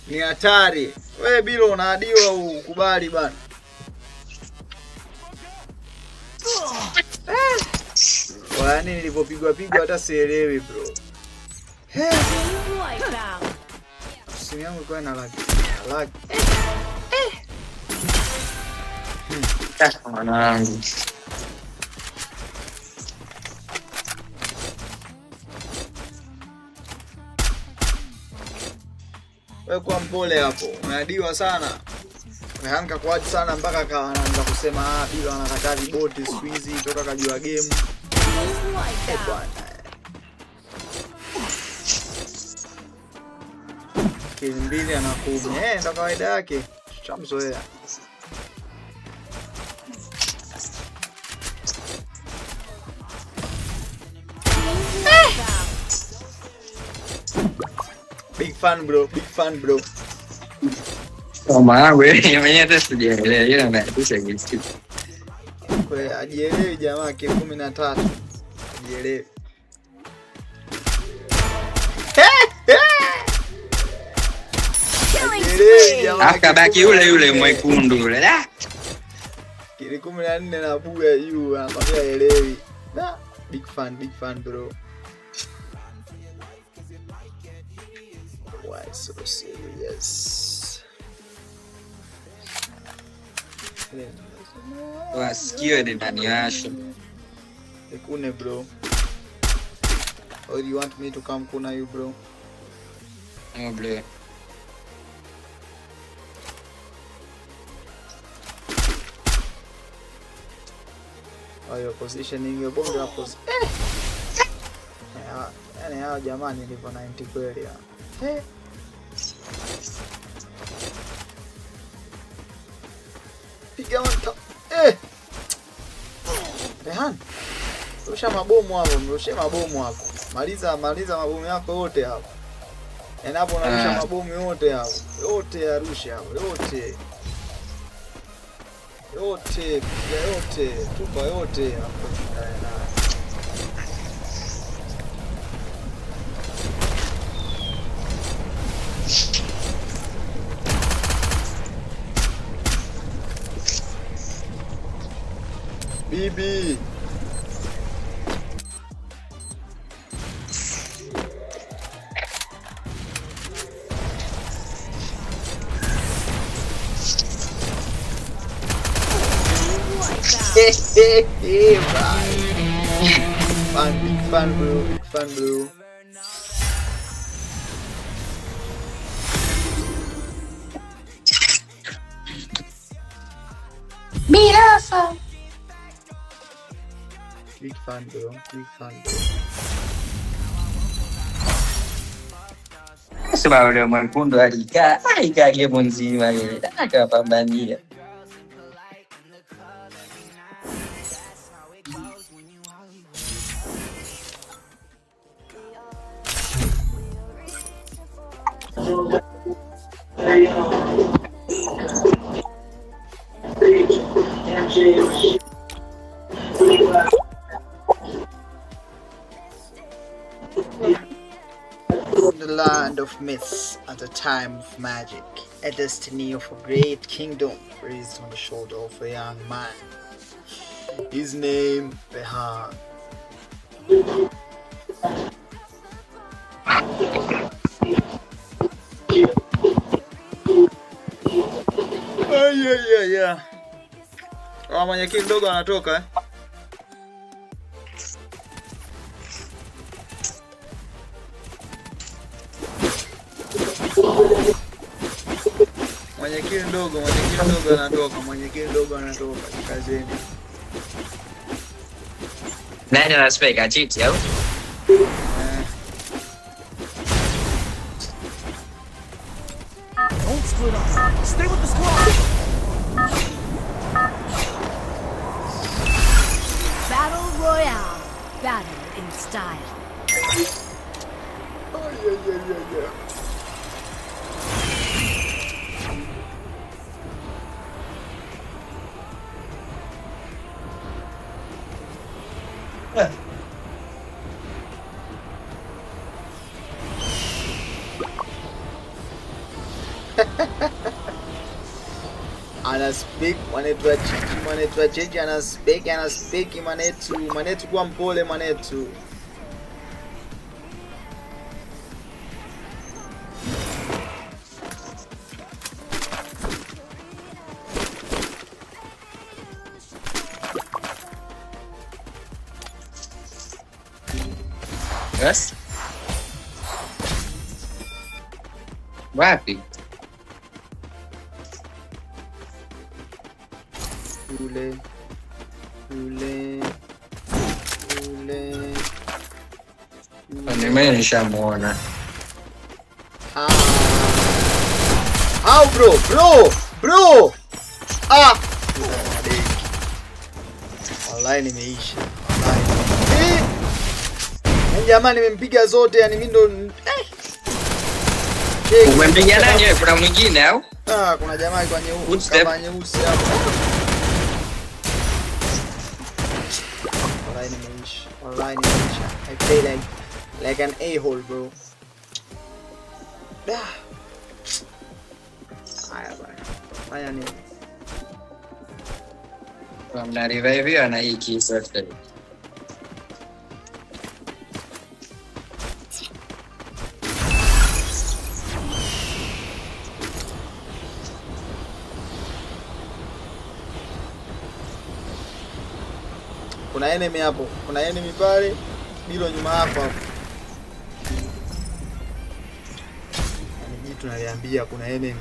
Ni hatari. Wewe bila unaadiwa ukubali bana. Wani nilipopigwa hata sielewi bro. Simu yangu ilikuwa ina lag. Mwanangu. Wewe kwa mpole hapo. Umeadiwa sana. Umehanka kwa watu sana mpaka anaanza kusema bila anakataa viboti siku hizi toka kajua game. Bwana. Kimbili anakuja. Ndo kawaida yake. Tutamzoea. Big fan bro. Maana wewe mwenyewe hata sijaelewa ila natisha kitu. Kwa ajielewi jamaa ke 13. Ajielewi. Akabaki yule mwekundu yule. Kile 14 na buga yu anakwambia elewi. Big fan bro. Why so serious? Wasikio ni nani washo. Nikune bro. Or you want me to come kuna you bro? No bro. Oh, your positioning your bonga hapo. Yaani hao jamani nilipo 90 kweli ya. Piga mta. Rehan. Rusha mabomu hapo, mrushe mabomu hapo. Maliza mabomu yako yote hapo. Yaani hapo unarusha mabomu yote hapo. Yote yarusha hapo, yote. Tupa yote hapo. Bibi. Fun bro. Mirafa. Big fan bro. Sababu yule mwekundu alikaa game nzima ile akapambania. The land of myths at a time of magic, a destiny of a great kingdom raised on the shoulder of a young man. His name, Behan. Yeah. Mwenyekiti mdogo anatoka Mwenyekiti mdogo anatoka kazini. Nani anaspeka cheat au? Don't split up. Stay with the squad. Battle Royale. Battle in style. Yeah. Anaspik manetu cheji anaspik manetu kwa mpole manetu. Yes. Wapi? Ule. Mimi nishamuona. Au bro. Wallahi nimeisha. Jamani nimempiga zote yani mimi ndo Umempiga nani wewe? Kuna mwingine au? Kuna jamaa kwa nyeusi, Footstep. kama nyeusi hapo. Online image. I play like an a-hole, bro. Haya bana. Fanya nini? Mna revive na hii kisa sasa. Kuna enemy hapo. Kuna enemy pale. Bilo nyuma hapo hapo. Ni jitu naliambia kuna enemy.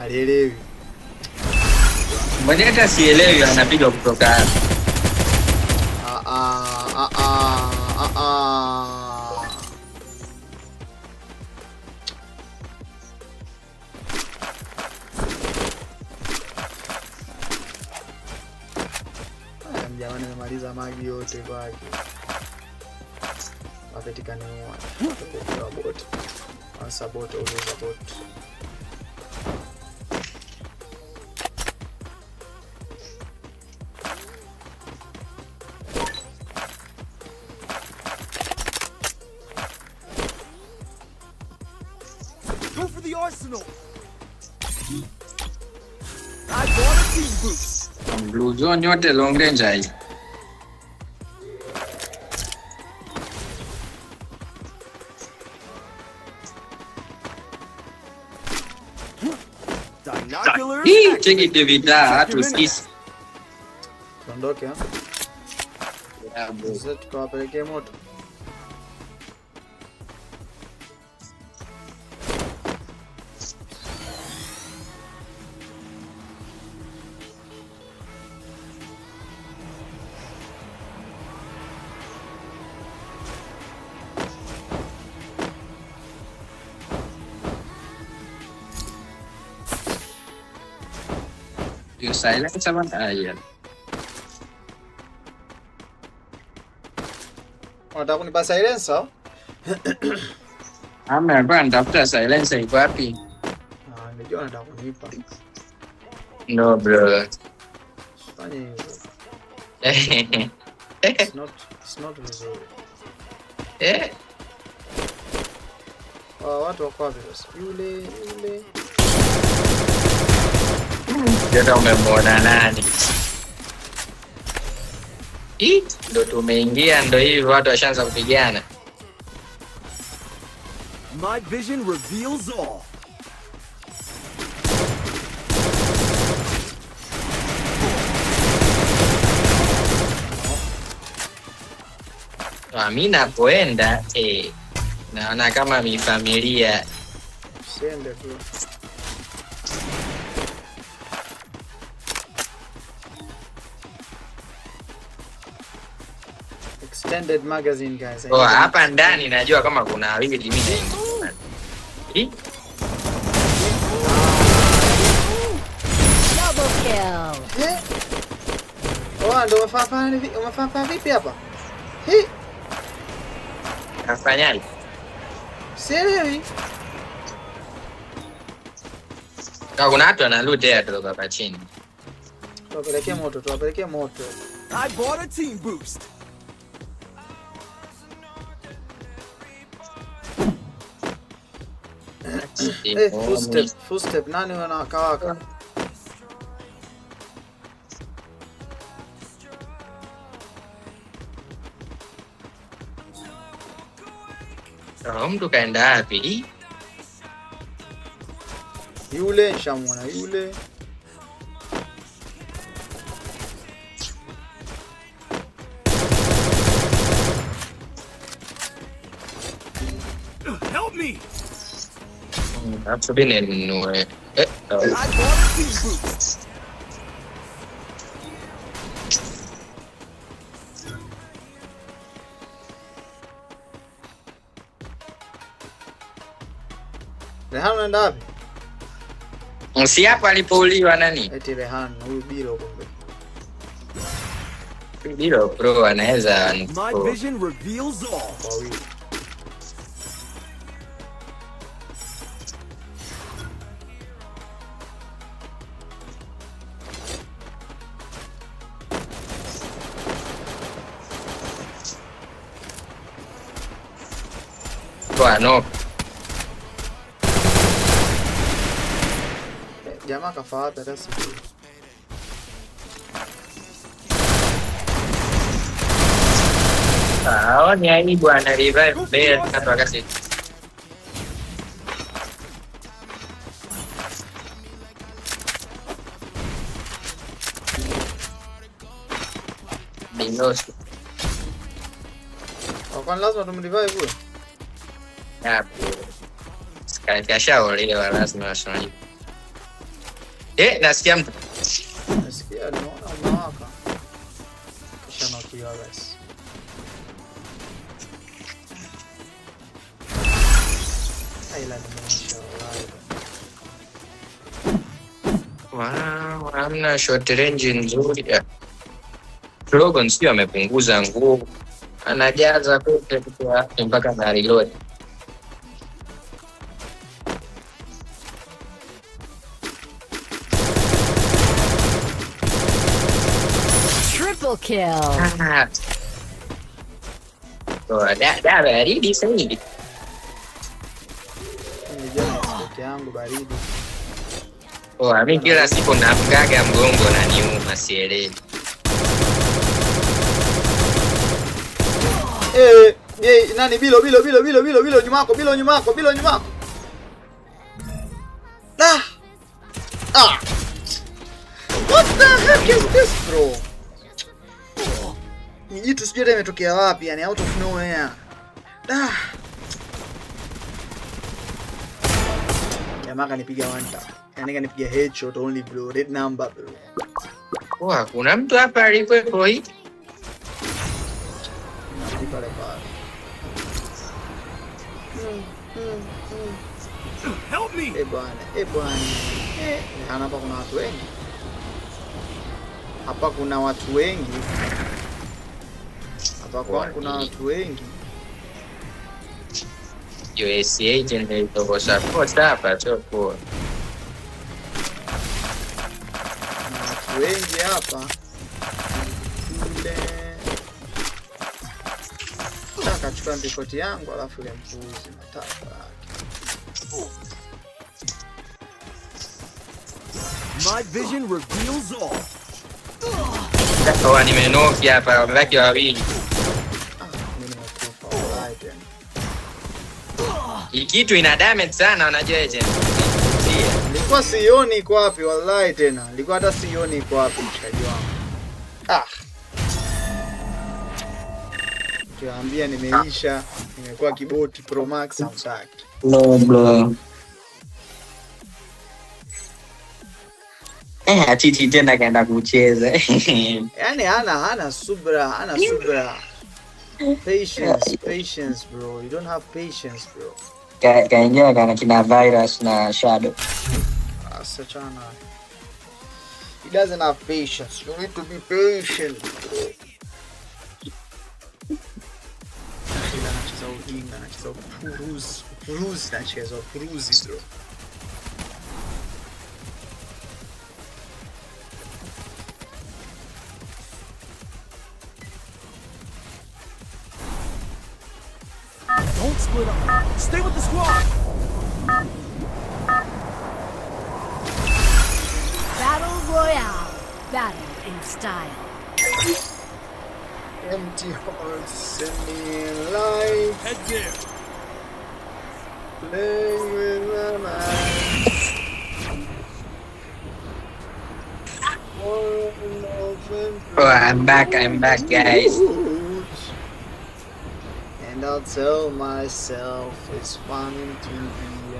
Alielewi. Mbona hata sielewi anapiga kutoka wapi? Jamani, nimemaliza magi yote kwake. Wakati kaniua. Kwa bot. Once bot always a bot. Go for the arsenal. I bought a team boost. Blue zone yote long range hai. Hii cheki divida hatu sisi. Tuondoke ha? Yeah, bro. Sasa tukawapelekea moto. You silence sama ayan. Unataka kunipa silencer? Ama bwana ndafuta silencer iko wapi? Ndio nataka kunipa. No bro. Fanya hivyo. It's not vizuri. Watu wako wapi sasa? Yule. Jana umemwona nani? Ndo tumeingia ndo hivi watu washaanza kupigana. My vision reveals all. Mimi napoenda naona kama mi familia. Siende bro. Extended magazine guys. Hapa ndani najua kama kuna wawili mimi. Double kill. Ndo umefanya vipi hapa? Nafanyaje? Sielewi. Kuna watu wanalutea kutoka hapa chini. Tuwapelekee moto. I bought a team boost. Footstep. Nani wanawaka? Mtu kaenda wapi? Yule shamwana yule. Help me. Hapo bine ninunue. I bought a team boost. Rehan unaenda wapi? Si hapa alipouliwa nani? Eti Rehan huyu Bilo kumbe. Bilo bro anaweza. My vision reveals all. Kwa no. Jamaa kafa wapi hata sijui. Ni aibu ana revive bell katu akasi. DEDOS. Kwani lazima tumrevive huyo? Hapo. Kashaolewa lazima washauri. Nasikia mtu. Nasikia naona unawaka. Kisha nakuwa basi. Wow, hamna short range nzuri. Dragon sio amepunguza nguvu. Anajaza kote kwa mpaka na reload. Triple kill. Da baridi zaidi. Yangu baridi. Mimi kila siku namgaga mgongo na niuma sielewi. Nani bilo nyuma yako. What the heck is this, bro? Ni jitu sijui hata imetokea wapi, yani out of nowhere. Jamaa kanipiga one tap. Yani kanipiga headshot only bro, red number bro. Kuna mtu hapa alikuwepo hii. Help me. Bwana. Hapa kuna watu wengi. Hapa kuna watu wengi. US agent ndio support hapa chopo. Watu wengi hapa. Akachukua mbikoti yangu alafu ile mpuzi matata. My vision reveals all. Sasa nimenoki hapa wabaki wawili. Hii kitu ina damage sana unajua agent. Nilikuwa sioni iko wapi wallahi tena. Nilikuwa hata sioni iko wapi mshikaji wangu. Tuambia nimeisha, nimekuwa kiboti Pro Max hamtaki. No bro. Titi tena kaenda kucheza. Yani hana subra. Patience bro. You don't have patience bro. Kaingia kana kina virus na shadow. Asachana. He doesn't have patience. You need to be patient bro. Anacheza upuruzi bro. Don't split up. Stay with the squad. Battle Royale. Battle in style. Empty hearts sending light. Head there. Playing with my mind. I'm back guys. And I'll tell myself it's fun to be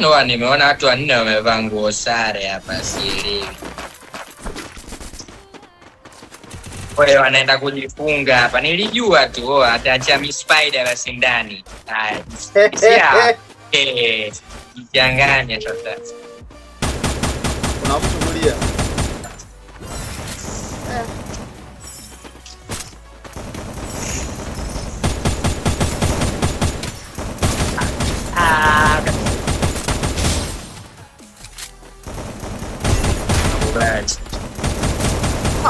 alone. Nimeona watu wanne wamevaa nguo sare hapa sielewi. Wale wanaenda kujifunga hapa. Nilijua tu ataacha mi spider basi ndani. Janganya sasa. Kuna mtu kulia.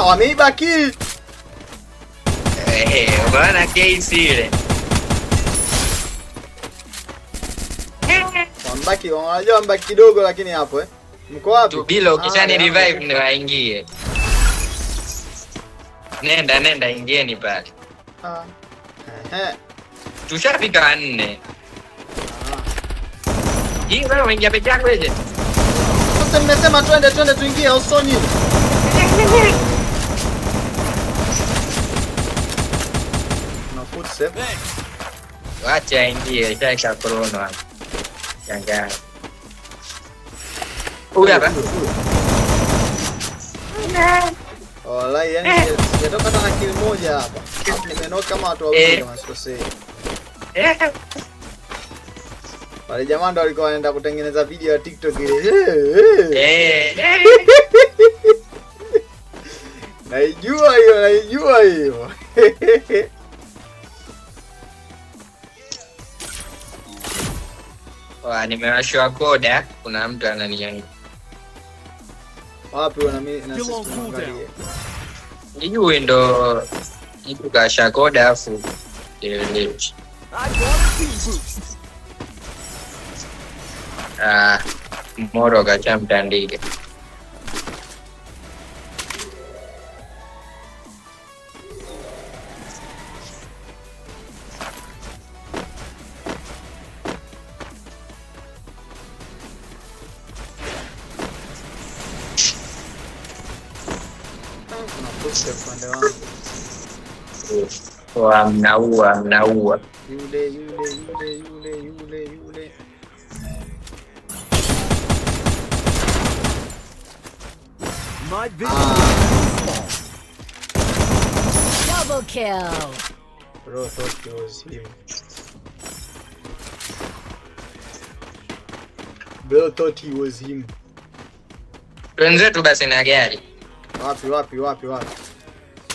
wameiba kill. Bwana KC ile. Wambaki, wanajua wambaki kidogo lakini hapo Mko wapi? Bila ukishani revive ndio aingie. Nenda ingieni pale. Tushafika 4. Hii wewe unaingia peke yako wewe. Sasa nimesema twende tuingie usoni. Na footstep. Wacha ingie, shaka corona hapo. Changa. Huyu hapa. Wallahi yani sijatoka hata kill moja hapa. Hapo nimenoka kama watu wawili kama sikosei. Wale jamaa ndo walikuwa wanaenda kutengeneza video ya TikTok ile. Naijua hiyo. Nimewashwa koda, kuna mtu ananiangalia. Wapi wana mimi na sisi tunaangalia. Nijue ndo nipo kasha koda afu moro kacha mtandike. Mnaua. Yule. My vision double kill. Bro, thought it was him. Bro thought he was him. Wenzetu basi na gari. Wapi?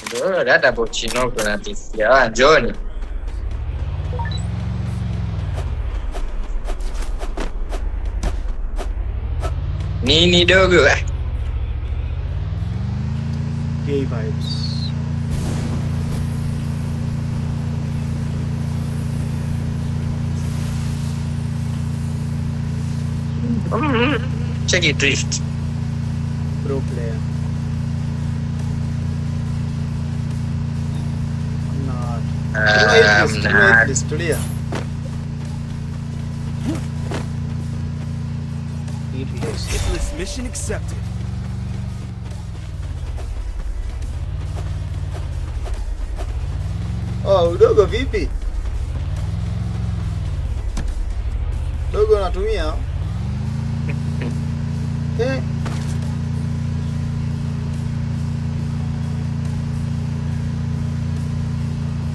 Ndio dada bochino kuna tisia John. Nini dogo? Gay vibes. Check it drift. Pro player. I'm not. Hitless mission accepted. Oh, udogo vipi? Dogo anatumia.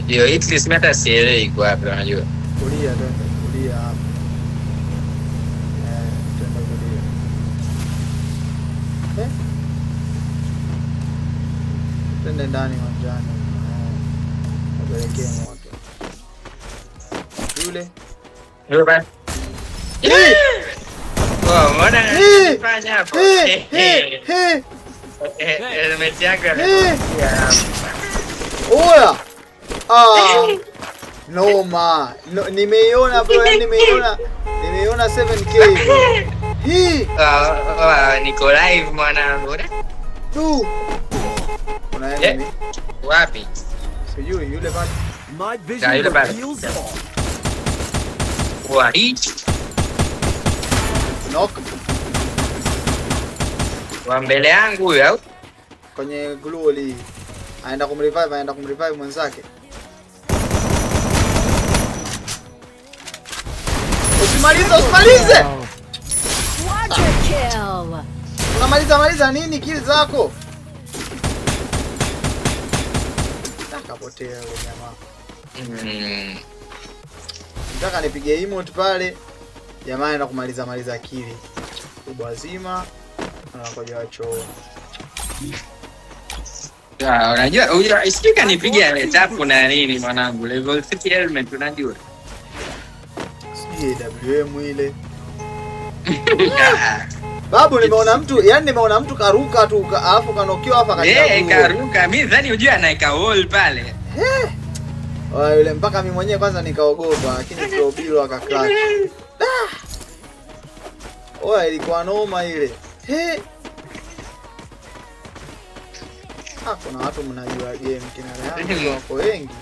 Ndio hitless meta sielewi iko wapi unajua. Kulia hapa. Tenda kulia. Tenda ndani manjani. Napelekea moto. Yule bana. Mbona unafanya hapo? Oya. No, nimeiona bro, nimeiona 7K. Niko live mwanangu. Unaenda wapi? Sijui yule bado. My vision reveals all. Knock. Wa mbele yangu huyo au? Kwenye glue aenda kumrevive mwenzake. Usimalize. Quadra kill. Unamaliza nini kill zako? Kapotea yule jamaa. Nataka nipige emote pale. Jamaa anaenda kumaliza akili. Kubwa zima anakoja wacho. Unajua isikika nipige tapu na nini mwanangu level 50 element unajua. Sijui WM ile. Babu, nimeona mtu karuka tu alafu kanokiwa hapa katika. Karuka. Mimi dhani unajua anaika wall pale. Yule mpaka mimi mwenyewe kwanza nikaogopa, lakini Probilo akacrack. Ilikuwa noma ile. Kuna watu mnajua game kina Rehan wako wengi.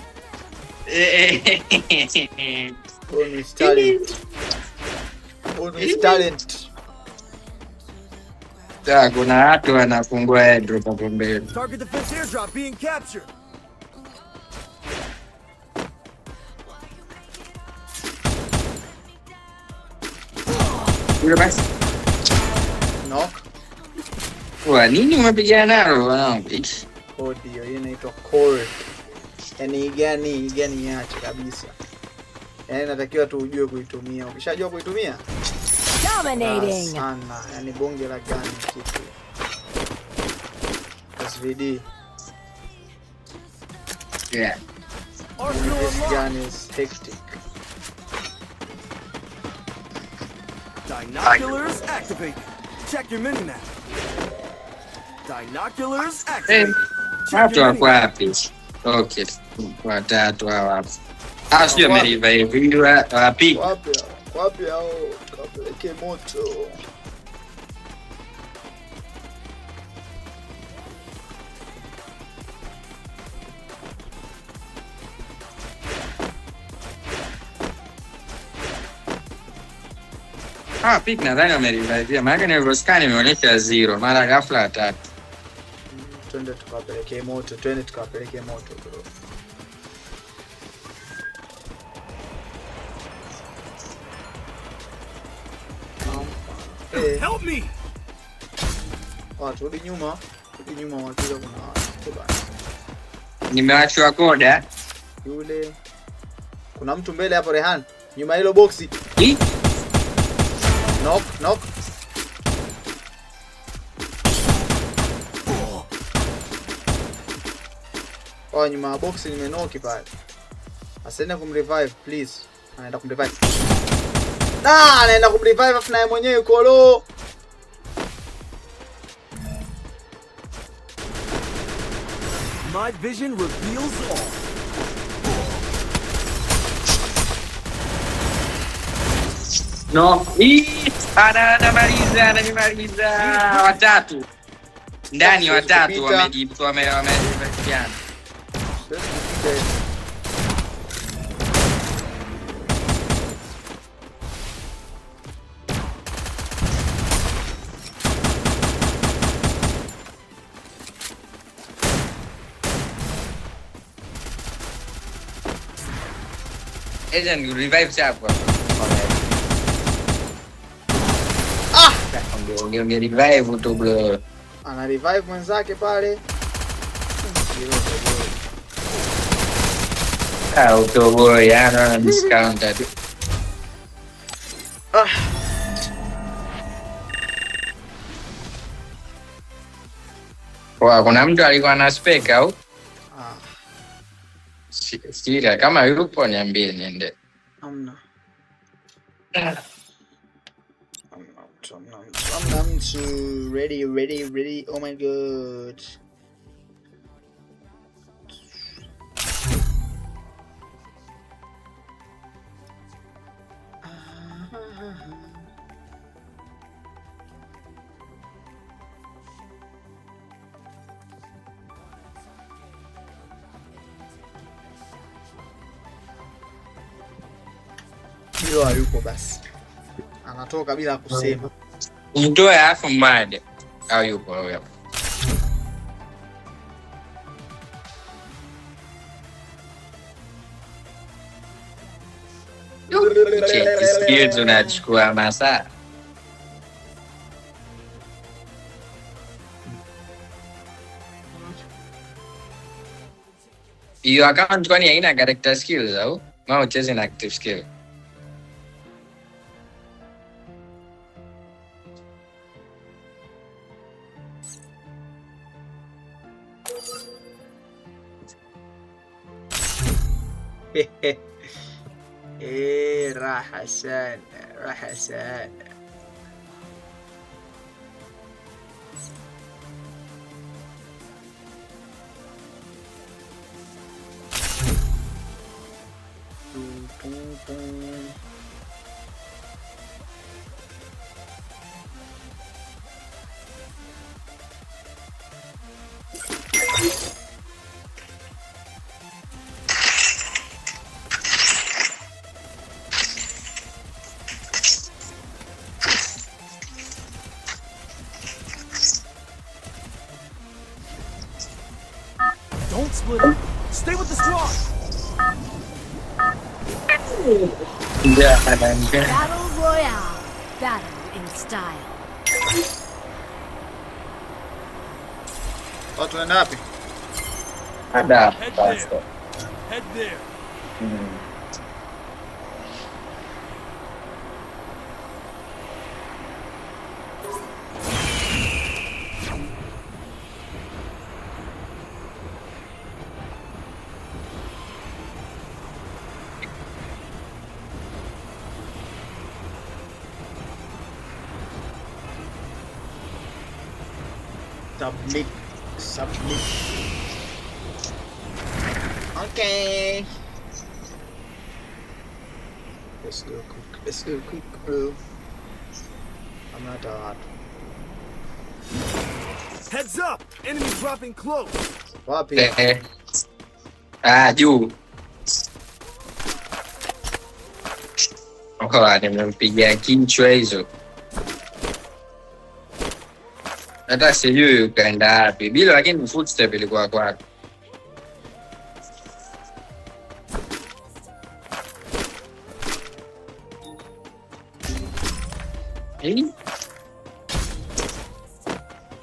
Bonus talent. Kuna watu wanafungua airdrop hapo mbele. Target defense airdrop being captured. Yule basi. Knock. Nini umepigana nalo wanangu? Code hiyo inaitwa code. Yaani gani yache kabisa. Yaani natakiwa tu ujue kuitumia. Ukishajua kuitumia? Dominating. Sana. Yaani bonge la gani kitu. SVD. Yeah. This gun is hectic. Binoculars activated. Check your mini-map. Binoculars activated. Watu wako wapi? Okay. Watatu hawa. Sio amerevive wapi? Wapi hao? Kapeleke moto. Pick nadhani amerevive. Maana nilivyoscan imeonyesha 0 mara ghafla 3. Twende tukapeleke moto bro. Help me. Rudi nyuma wakija kuna watu bana. Nimeachwa koda. Yule. Kuna mtu mbele hapo Rehan. Nyuma hilo boxi. Knock. Nyuma ya boxi nimenoki pale. Asiende kumrevive please. Anaenda kumrevive. Anaenda kumrevive afu naye mwenyewe yuko low. My vision reveals all. No. Anamaliza. Watatu. Ndani watatu wamejipiana. Agent revive chapa. Ndio revive tu bro. Ana revive mwenzake pale. Utoboi yana discounted. Kuna mtu alikuwa na spec au? Sira kama yupo niambie niende. Hamna mtu. Ready. Oh my god. Hilo hayupo basi. Anatoka bila kusema. Mtoe afu mad. Hayupo huyo. Sikio tunachukua masaa. Hiyo account kwani haina character skills au? Mao ucheze na active skill. raha sana. Don't split up. Stay with the squad. Battle Royale. Battle in style. Watu wanaenda wapi? Ada Head basta. there. Head there. Submit. Okay. Let's go quick, bro. I'm not hard. Heads up. Enemy dropping close. Wapi? Juu. Nimempiga kichwa hizo. Hata sijui ukaenda wapi. Bila lakini footstep ilikuwa kwako.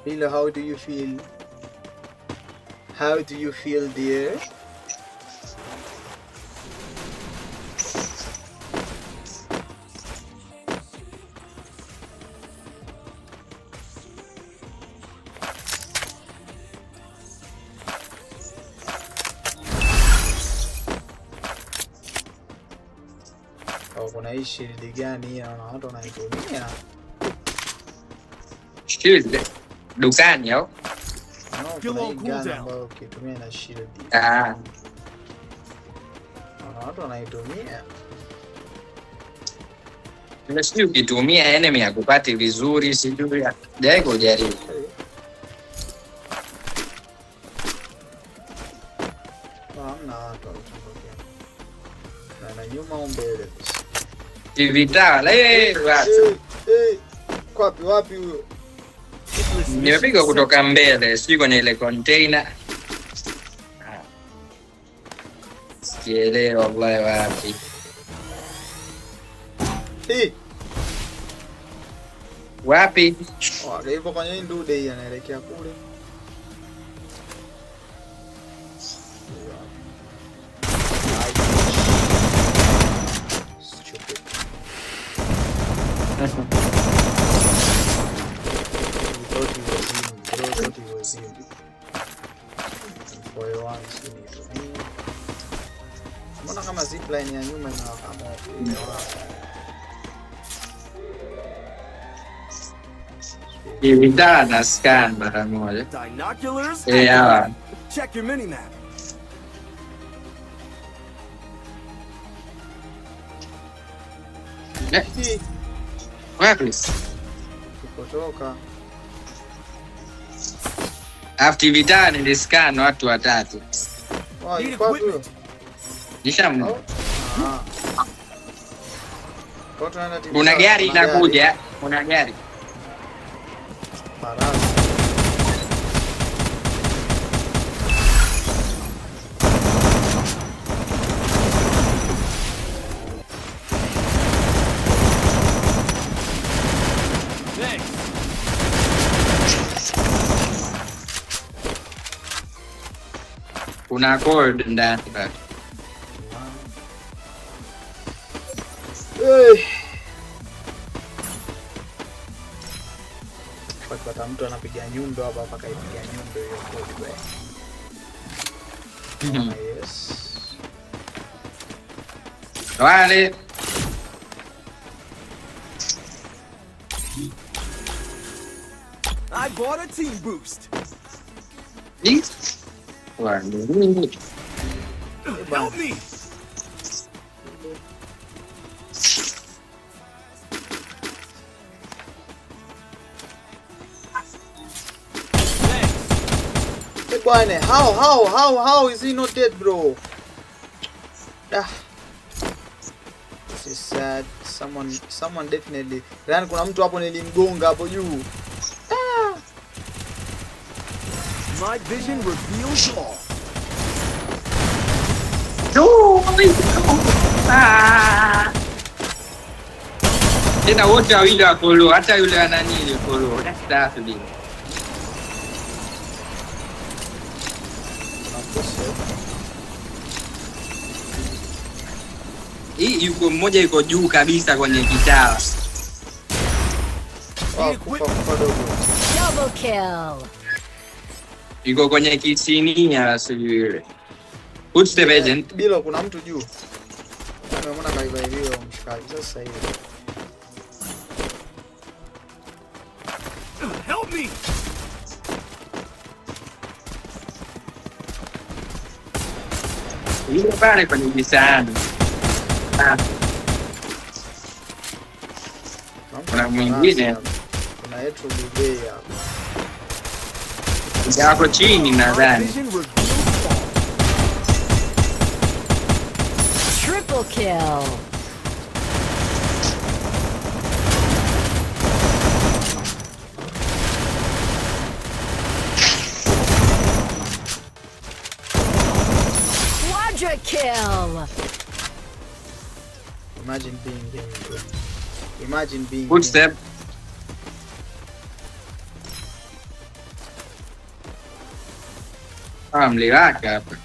Lilo, how do you feel? How do you feel, dear? Kuna hii shield gani hii? Naona watu wanaitumia. Shield dukani au? Kuna hii gani ambayo ukitumia na shield. Naona watu wanaitumia. Sijui ukitumia enemy akupati vizuri, sijui jai kujaribu. Hamna watu wanatokea. Na nyuma au mbele? Vitala, wapi huyo? Nimepiga kutoka mbele, sijui kwenye ile container. Sielewi wallahi wapi. Wapi? Hivyo kwenye ndude hii anaelekea kule. Mbona kama zipline ya nyuma inawaka moto? Vitala na scan mara moja. Binoculars. Check your mini map. Wapi? Kutoka. After vitala ni scan watu watatu. Nishamu. Kuna gari inakuja, kuna gari. Kuna cord ndani bado. Pata mtu anapiga nyundo hapa mpaka ipiga nyundo hiyo kodi bwana. Yes. Wale. I bought a team boost. Help me. How is he not dead, bro? This is sad. Someone definitely. Run, kuna mtu hapo nilimgonga hapo juu. My vision reveals all. Tena wote wawili wa kolo, hata yule anani ile kolo. That's the thing. Hii yuko mmoja yuko juu kabisa kwenye kitala. Double kill. Yuko kwenye kisini ya sijui. Who's the agent? Bilo kuna mtu juu. Naona kaiba hiyo mshikaji sasa hivi. Help me. Yuko pale kwenye kisani. Kuna mwingine. Kuna yetu bidei hapa. Yako chini nadhani. Triple kill. Quadra kill. Imagine being him, bro. Imagine being Footstep. Mliraka hapa.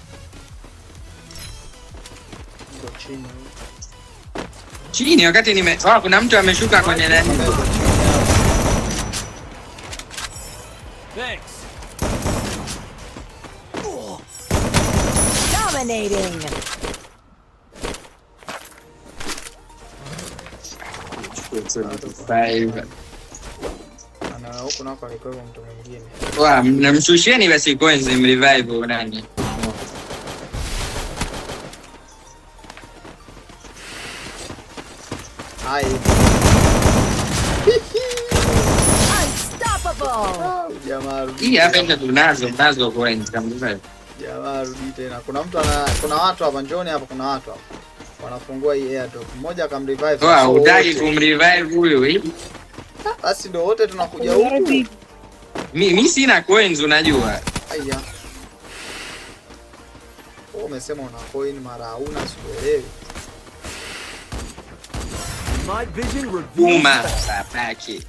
Chini wakati kuna mtu ameshuka kwenye nani. Thanks. Dominating. Ana huko na kwa mtu mwingine. Mnamshusheni basi coins mrevive nani. Hai. Unstoppable. Jamaa. Hii hapa ndio tunazo coins kama hivyo. Jamaa rudi tena. Kuna watu hapa njoni hapa kuna watu hapa. Wanafungua hii airdrop. Mmoja akamrevive. Udai kumrevive huyo hivi. Basi ndio wote tunakuja huku. Mimi sina coins unajua. Aya. Umesema una coin mara una sielewi. My vision reveals sapaki.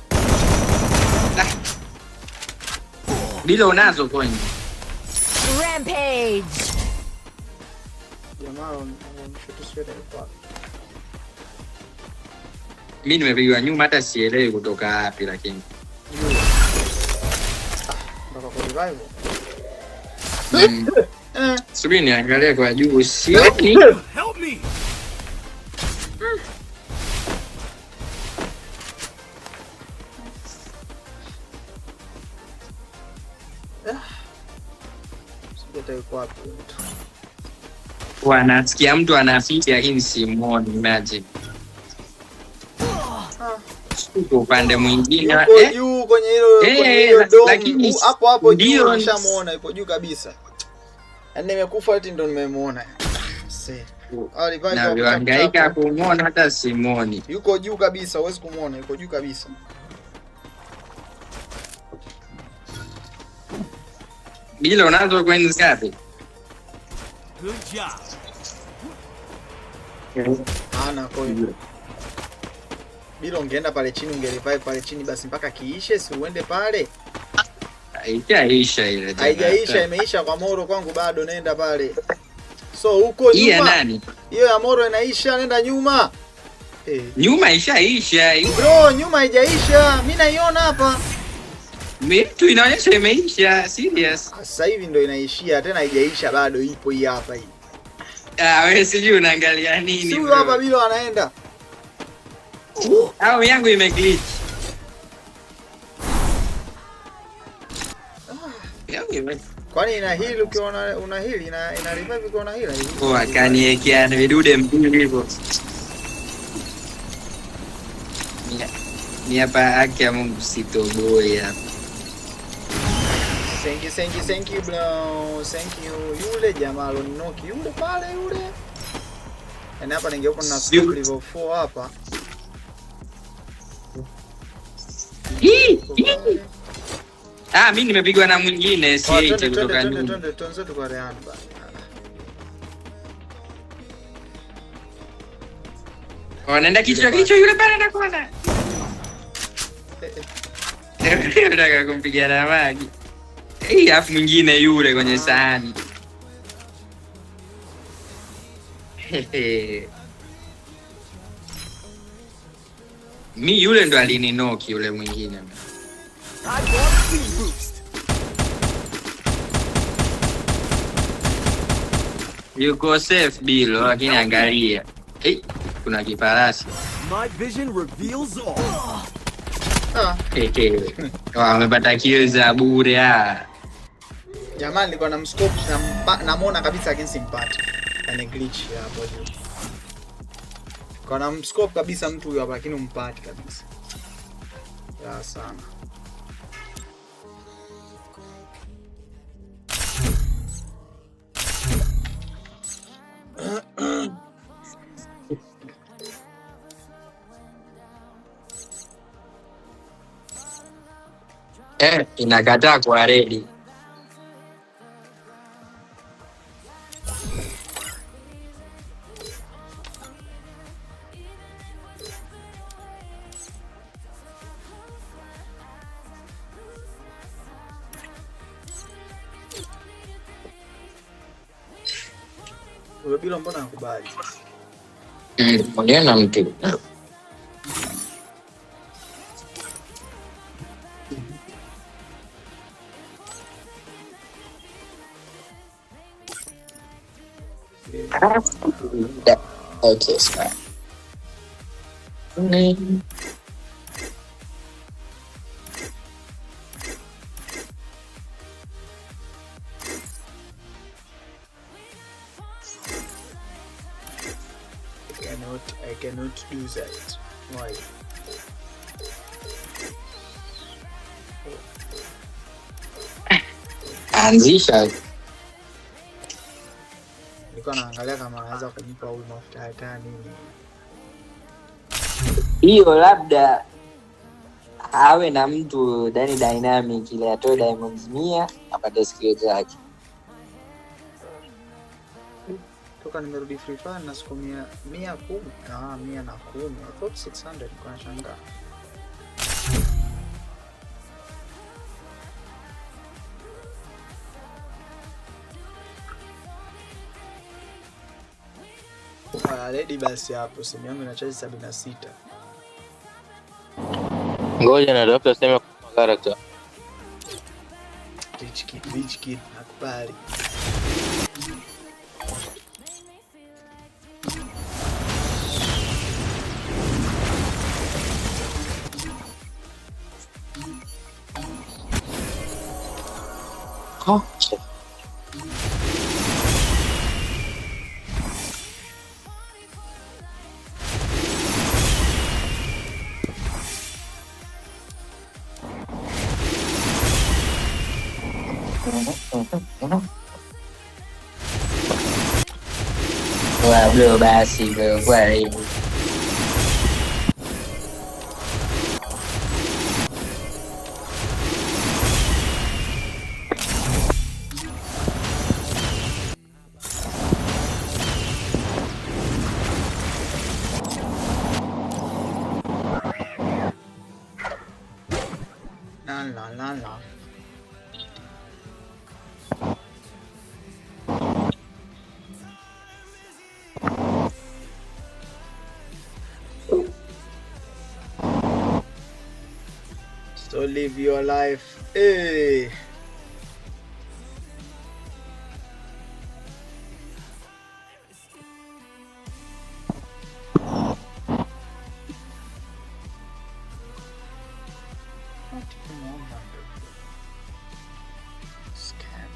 Bila unazo coin. Rampage. Jamaa mshuti sweta ipo. Mimi nimepigwa nyuma hata sielewi kutoka wapi lakini. Mpaka kwa revive. Subiri niangalie kwa juu sioni. Help me. Wanasikia mtu anafiti lakini simuoni, imagine. Uko upande mwingine yuko juu kwenye hilo domo hapo juu nishamuona yuko juu kabisa. Yaani nimekufa eti ndo nimemuona. Na vihangaika kumuona hata simuoni. Yuko juu kabisa, huwezi kumuona, yuko juu kabisa. Bila unazo coins ngapi? Good job. Ana coin. Bila ungeenda pale chini ungerevive pale chini basi mpaka kiishe, si uende pale. Haijaisha ile. Haijaisha, imeisha kwa Moro kwangu bado, nenda pale. So huko nyuma. Hiyo nani? Hiyo ya Moro inaisha, nenda nyuma. Nyuma ishaisha. Bro, nyuma haijaisha. Mimi naiona hapa. Mtu inaonyesha imeisha, serious. Sasa hivi ndo inaishia, tena haijaisha bado, ipo hii hapa hii. Wewe sijui unaangalia nini? Sio hapa bila anaenda. Au yangu imeglitch. Kwani ina heal ukiwa una heal, ina revive ukiwa una heal? Oh, akaniekea vidude mbili hivyo. Ni hapa haki ya Mungu sitoboy hapa. Thank you bro. Thank you. Yule jamaa aloninoki yule pale yule. Na hapa ningeopa na scope level 4 hapa. Mimi nimepigwa na mwingine C8 kutoka nyuma. Tuanze kwa Rehan bana. Wanaenda kichwa yule pale anakwenda. Nataka kumpigia na maji. Afu mwingine yule kwenye sahani. Mi yule ndo alininoki yule mwingine. Yuko safe bilo, lakini angalia. Kuna kifarasi. My vision reveals all. Wamepata kills za bure. Jamani nilikuwa na mscope na namuona kabisa lakini simpati. Ni glitch hapo juu. Kwa na mscope kabisa mtu huyo hapa lakini umpati kabisa. Ya sana. Inakataa kwa ready. Wewe bila mbona nakubali? Mbona na mtu. Okay, sorry. I cannot do that. Why? Anzisha. Nilikuwa naangalia kama anaweza kunipa huyu mafuta ya taa nini. Hiyo labda awe na mtu ndani dynamic ile atoe diamonds 100 apate skill zake. Toka nimerudi free fire na siku 110. 110. I thought 600 kwa nashangaa. Ready basi hapo simu yangu ina charge 76. Ngoja na doctor sema kwa character. Rich kid nakubali. Belum basi belum balik. La. So live your life. Hey. Scan.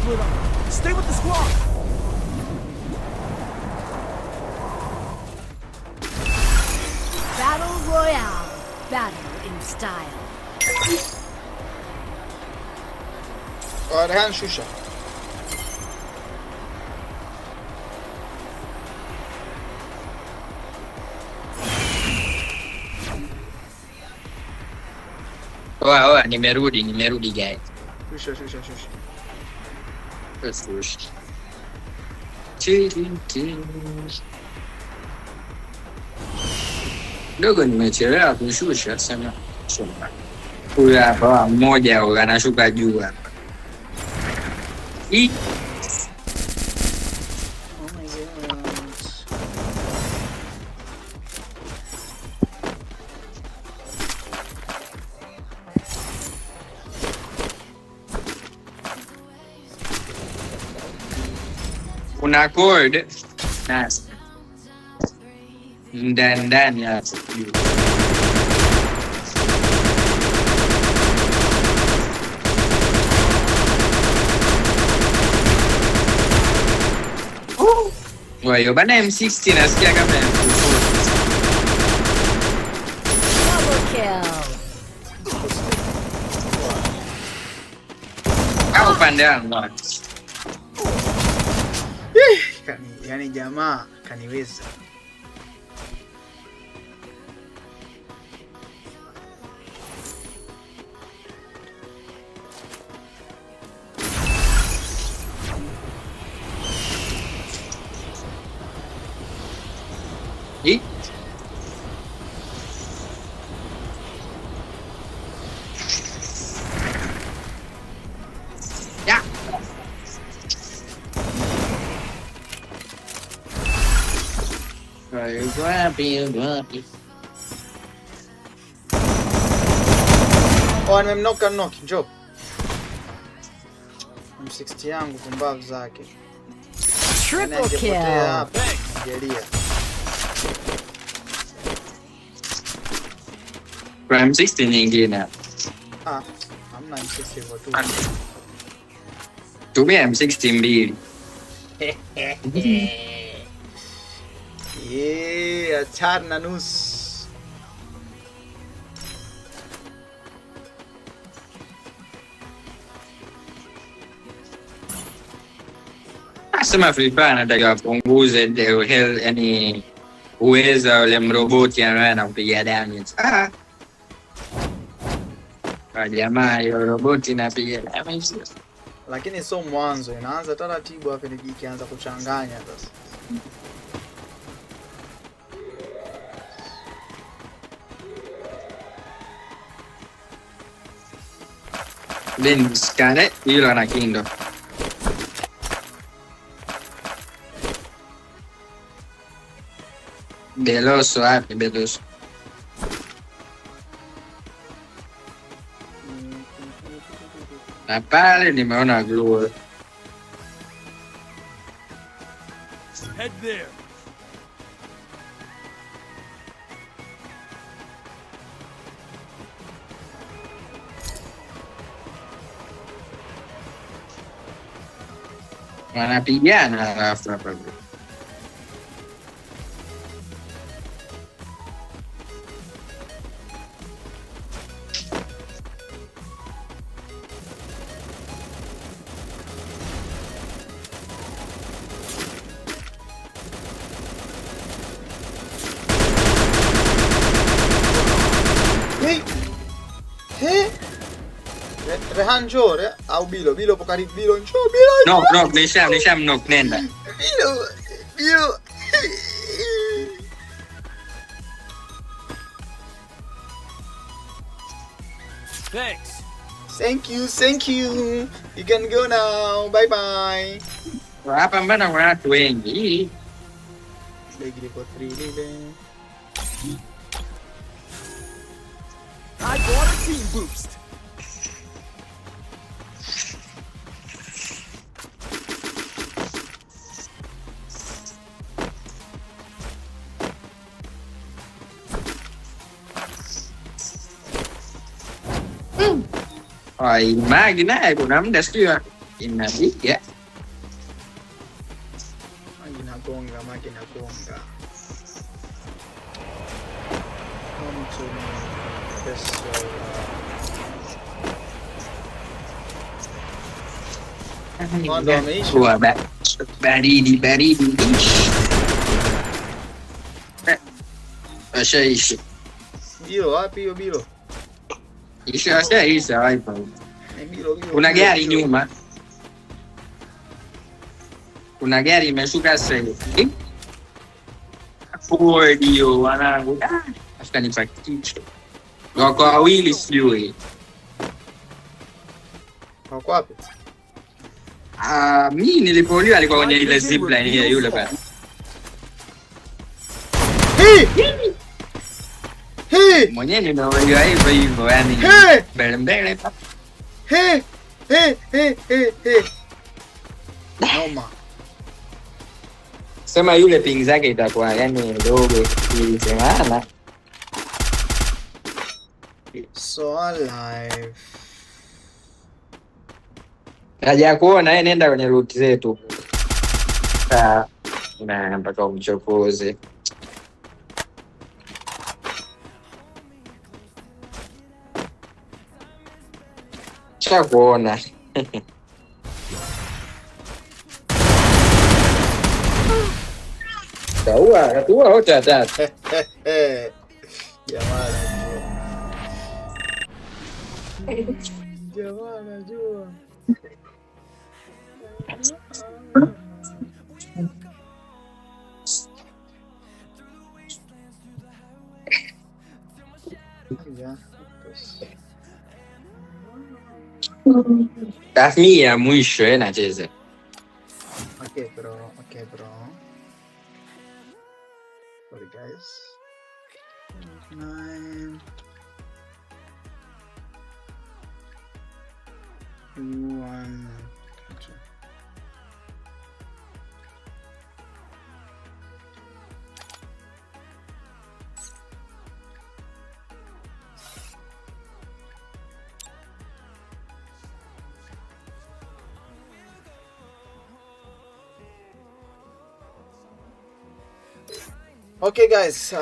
split up. Stay with the squad. Battle Royale. Battle in style. Rehan shusha. Oa, nimerudi guys. Shusha. Dogo nimechelewa kushusha sema. Huyu hapa mmoja anashuka juu hapa. Oh my god. Kuna cord nasi ndani ya juu. Kwa hiyo bana M60 nasikia kama M4. Double kill. Au upande wangu. Yani jamaa kaniweza. Hii? Ya. Wapi. Oh, nimemnoka njoo. M60 yangu pumbavu zake. Triple kill. Angelia. Kwa M60 nyingine. Hamna M60 hivyo tu. Tumia M60 mbili. Achar na nusu. Sema Free Fire anataka apunguze yani uwezo ule mroboti anapiga damage. Kwa jamaa hiyo roboti inapiga damage. Lakini sio mwanzo, inaanza taratibu hapo ikianza kuchanganya sasa. Then skane hilo ana kindo. Beloso hapi Beloso. Na pale nimeona glue. Head there. Wanapigana alafu hapa. Rehan njoo, au Bilo po karibu, Bilo njoo, Bilo. No, nisham nenda. Bilo. Thanks. Thank you. You can go now. Bye. Hapa mbona watu wengi? I bought a team boost. Magi naye kuna muda sio Inapiga. Inagonga, maji inagonga. Come to me. Gua baridi. Ashaishi. Bilo wapi hiyo bilo? Isha hapa. Kuna gari nyuma. Kuna gari imeshuka sasa. Ndio wanangu. Afika nipakiche. Wako wawili sijui. Wako wapi? Mimi nilipouliwa alikuwa kwenye ile zipline ile yule pale. Mwenyewe nimeuliwa hivyo yani. Mbele. Noma. Sema yule ping zake itakuwa yani ndogo ilisemana. So alive. Haja kuona yeye nenda kwenye route zetu. Na mpaka umchokoze. Cha kuona. Katua wote watatu. Jamaa najua. Tathmini ya mwisho nacheza. Okay bro. Sorry guys. 9 2 1. Okay guys,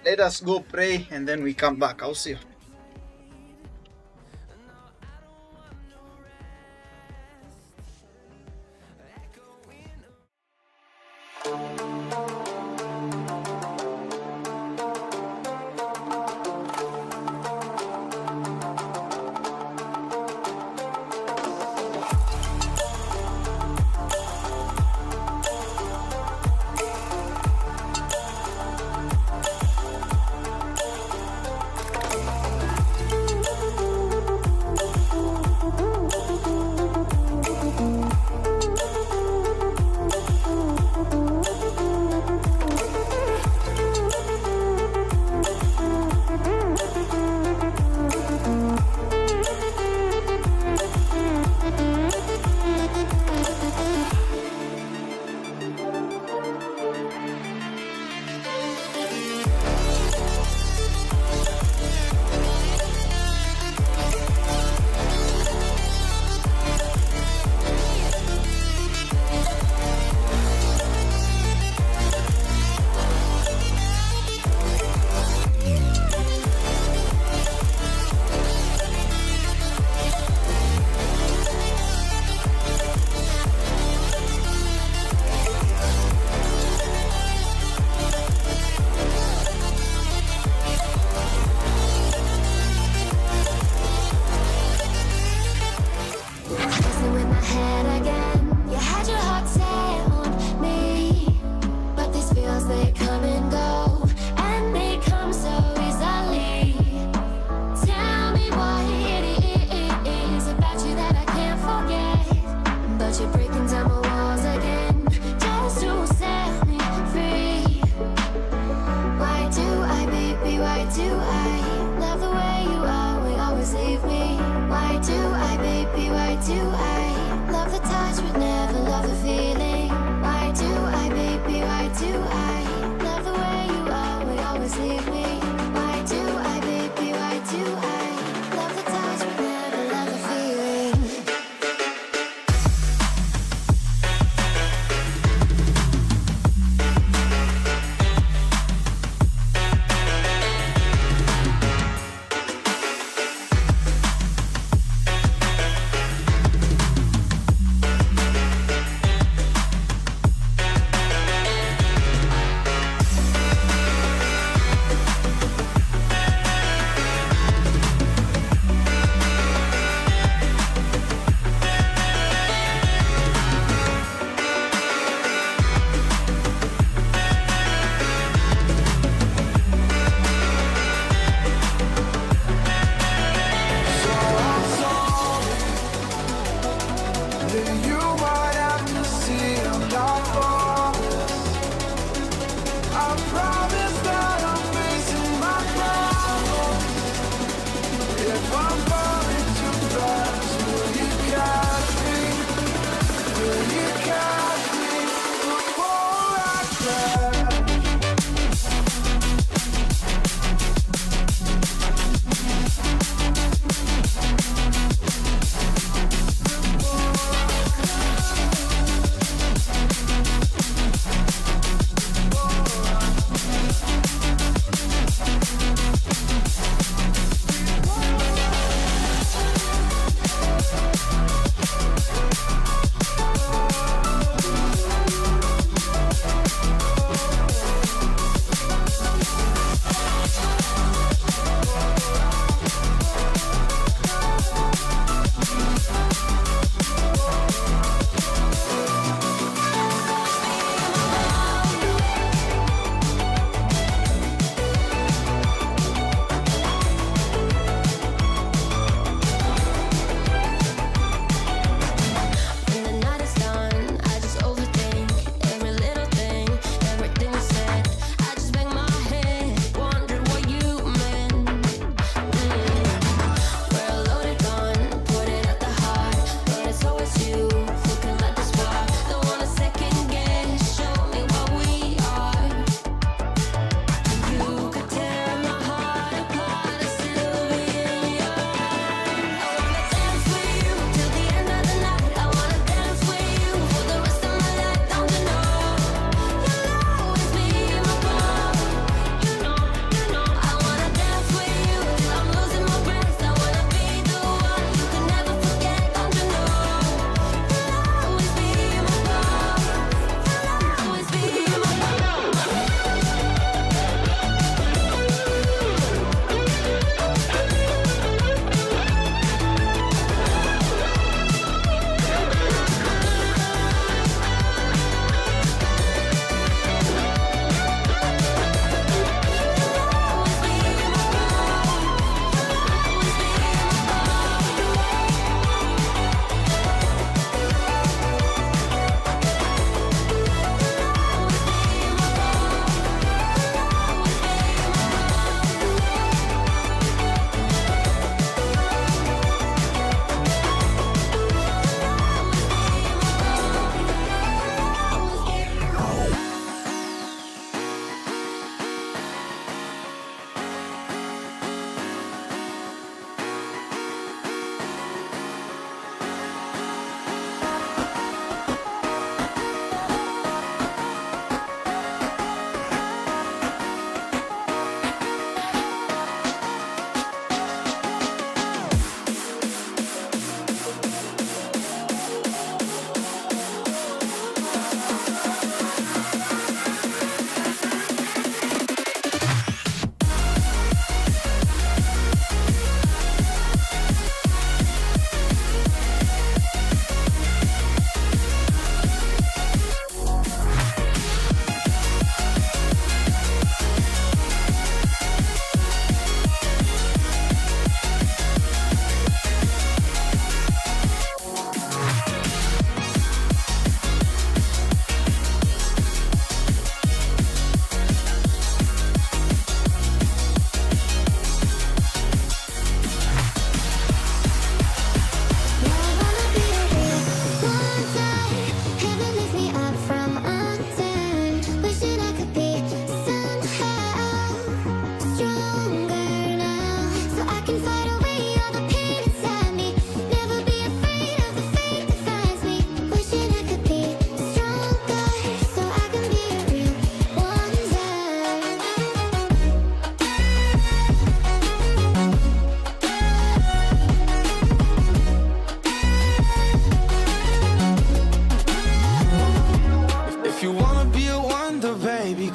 let us go pray and then we come back. I'll see you. then you might have to see I'm not flawless. I promise that I'm facing my problems. If I'm falling too fast, will you catch me? Will you catch me before I crash?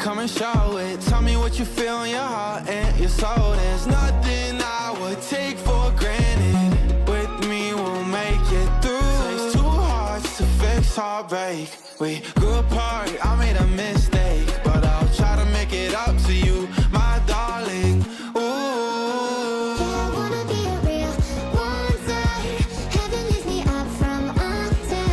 come and show it. Tell me what you feel in your heart and your soul. There's nothing I would take for granted. With me, we'll make it through. Takes two hearts to fix heartbreak. We grew apart, I made a mistake, but I'll try to make it up to you, my darling. I wanna be a real one side. Heaven lifts me up from under.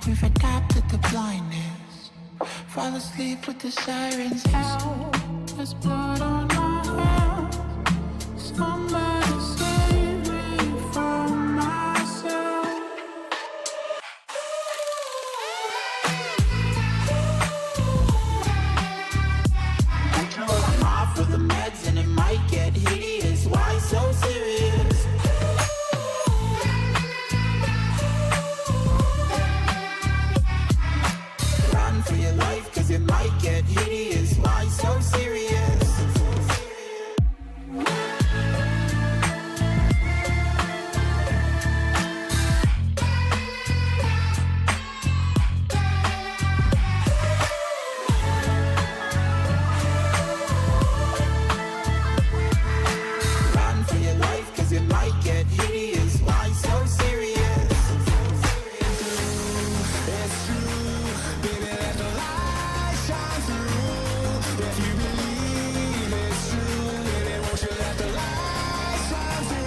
We've adapted the blindness. Fall asleep with the sirens out. There's blood on our hands. Somebody save me from myself. I'm off with the meds and it might get hideous. Why so serious? Run for your life, cause it might get hideous. Why so serious? Run for your life, cause it might get hideous. Why so serious? It's true, baby, let the light shine through. If you believe it's true, baby, won't you let the light shine through?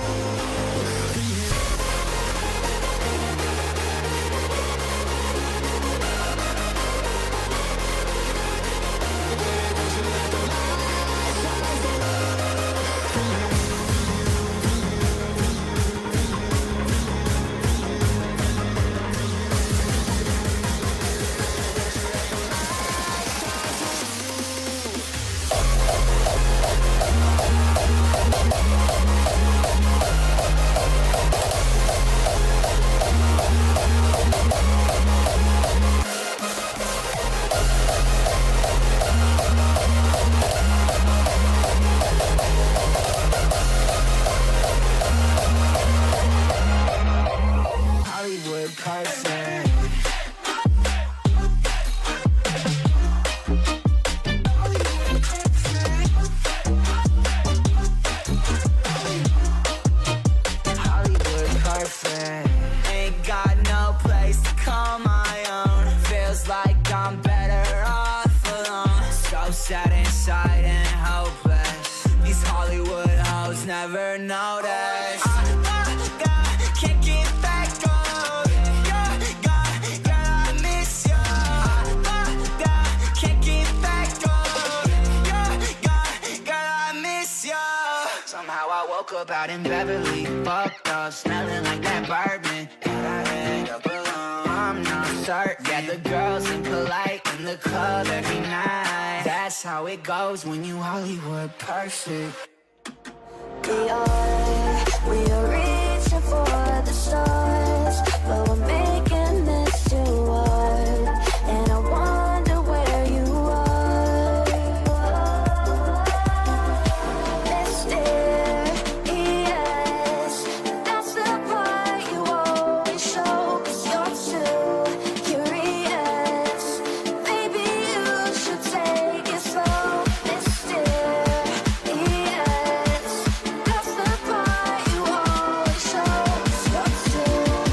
Hollywood person. Hollywood person. Ain't got no place to call my own. Feels like I'm better off alone. So sad inside and hopeless. These Hollywood hoes never notice. Can't get back on. Girl, I miss you. Can't get back on. Girl, I miss you. Somehow I woke up out in Beverly, fucked up, smelling like that bourbon. But I end up alone. I'm not certain. Yeah, the girls ain't polite in the club every night. That's how it goes when you Hollywood perfect. We are reaching for the stars, but we're making this too hard. And I wonder where you are. Mysterious, that's the part you always show. 'Cause you're too curious. Maybe you should take it slow. Mysterious, that's the part you always show. 'Cause you're too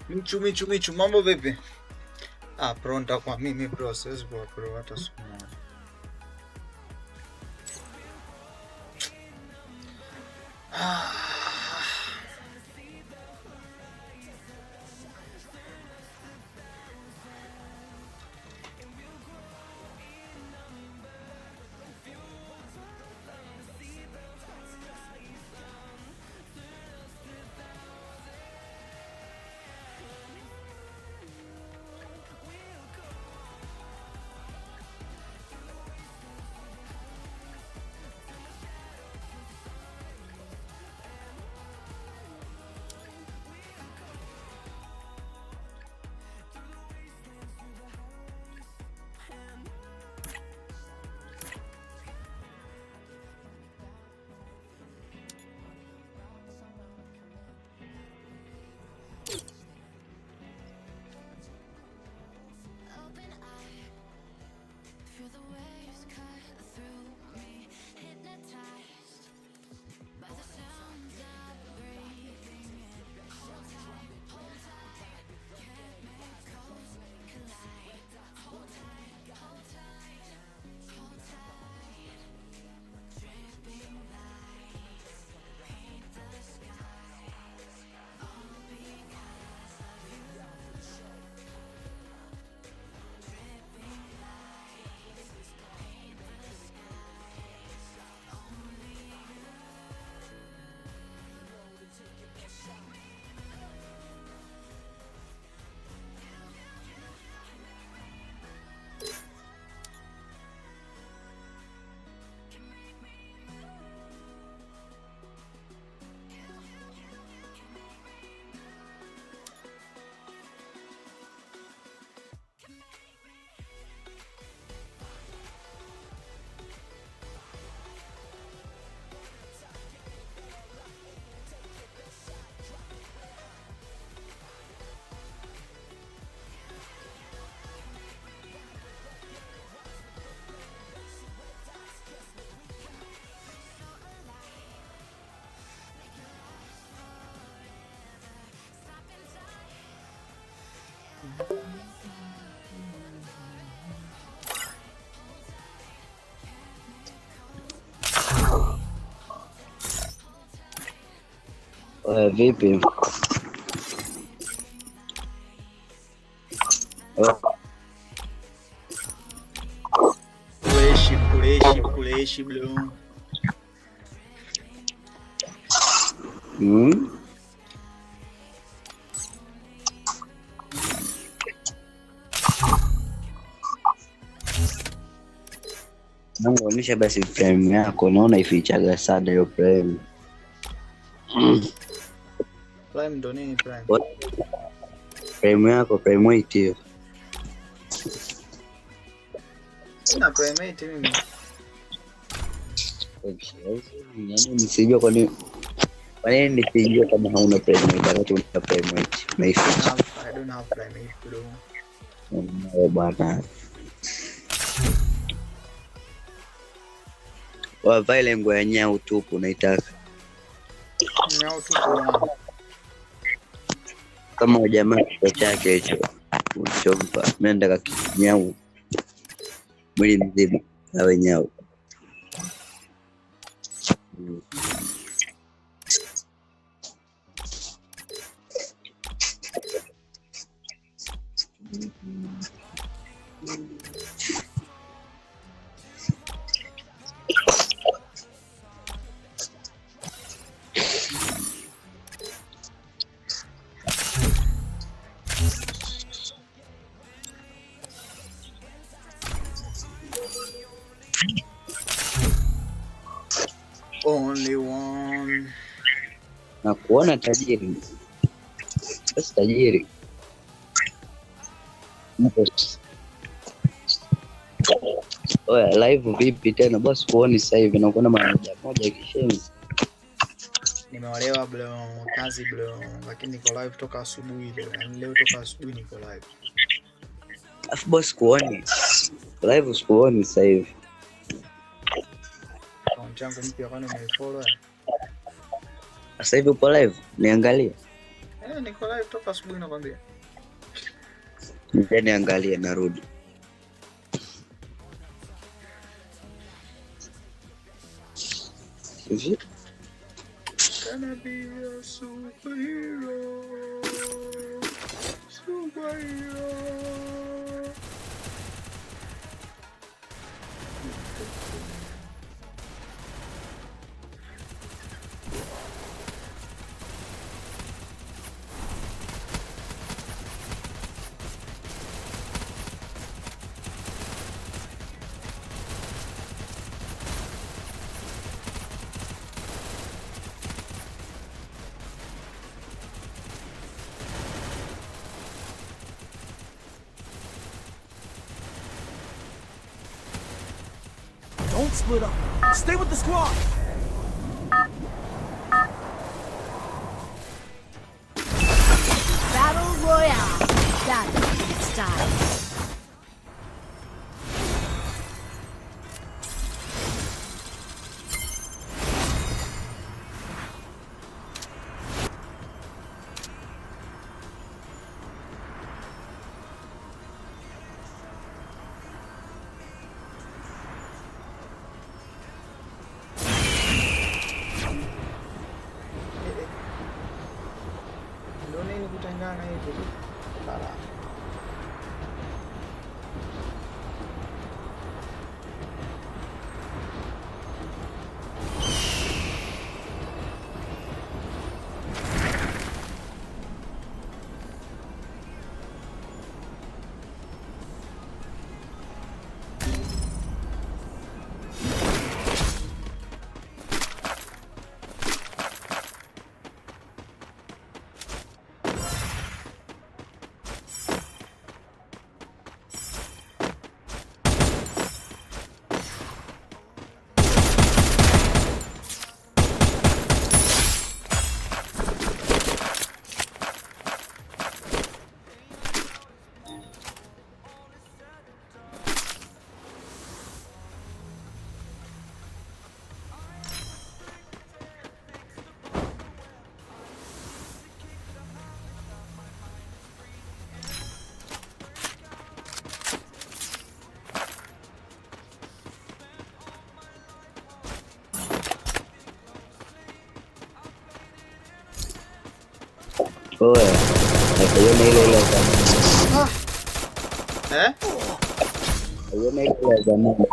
Michu, mambo vipi? Pro nitakuwa mimi bro, siwezi kuwa pro hata siku moja. Vipi? Kuleshi bro. Naonyesha basi frame yako, naona ifichaga sana hiyo frame. Prime ndo nini prime? Frame yako, frame weight hiyo. Sina prime weight mimi. Yaani nisijua kwa nini. Kwa nini nisijua kama hauna prime weight wakati una prime weight? Naificha. I don't have prime weight bro. Bwana. Wavaile nguo ya nyau tupu unaitaka. Nyau tupu kama jamaa kwa chake hicho uchompa nenda kakinyau mwili mzima awe nyau. Only one. Na kuona tajiri. Basi tajiri. Oya live vipi tena boss kuoni sasa hivi na kuona mara moja kishenzi. Nimeolewa bro, kazi bro, lakini niko live toka asubuhi leo. Leo toka asubuhi niko live. Afu boss kuoni. Live sikuoni sasa hivi. Account yangu mpya kwani umeifollow? Sasa hivi upo live? Niangalie. Niko live toka asubuhi nakwambia. Ndani angalia narudi. Hivi? Can I be a superhero? Superhero. Don't split up. Stay with the squad. Battle Royale. Battle in style. Ndio nini kutengana hivi? Bala. Oya. Nakaiona ile ya zamani. Nakaiona ile ya zamani.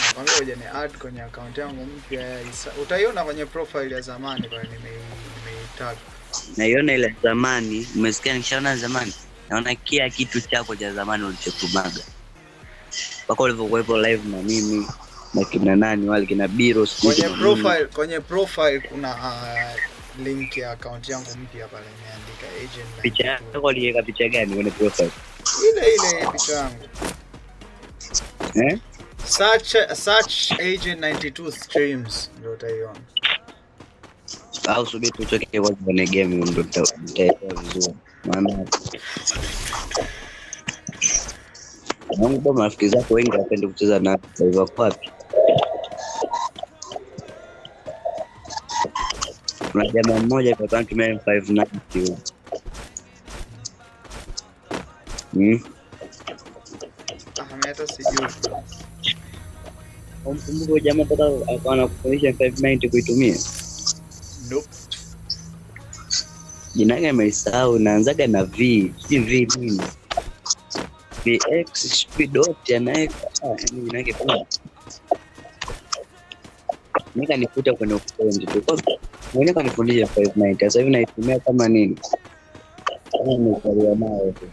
Nakwambia uje ni add kwenye account yangu mpya ya Isa. Utaiona kwenye profile ya zamani pale nimeitag. Naiona ile ya zamani, umesikia nikishaona zamani. Naona kila kitu chako cha zamani ulichotumaga. Mpaka ulivyokuwepo live na mimi na kina nani wale kina Biro kwenye profile kuna link ya account yangu mpya pale imeandika agent. Picha yako aliweka picha gani kwenye profile? Ile picha yangu. Search agent 92 streams ndio utaiona. Au subiri tutoke kwenye game ndio utaelewa vizuri. Maana Mungu marafiki zako wengi wanapenda kucheza na hivyo wapi? Kuna jamaa mmoja kwa account mimi 590. Hata sijui. Umkumbuka jamaa mpaka akawa kufundisha 590 kuitumia? Nope. Jina lake nimesahau, naanzaga na V, si V nini? VX speedot anaweka jina lake kwa. Nika nikuta kwenye ufundi tu. Mwenye kanifundisha 590. Sasa hivi naitumia kama nini? Kama nimekuwa nayo tu.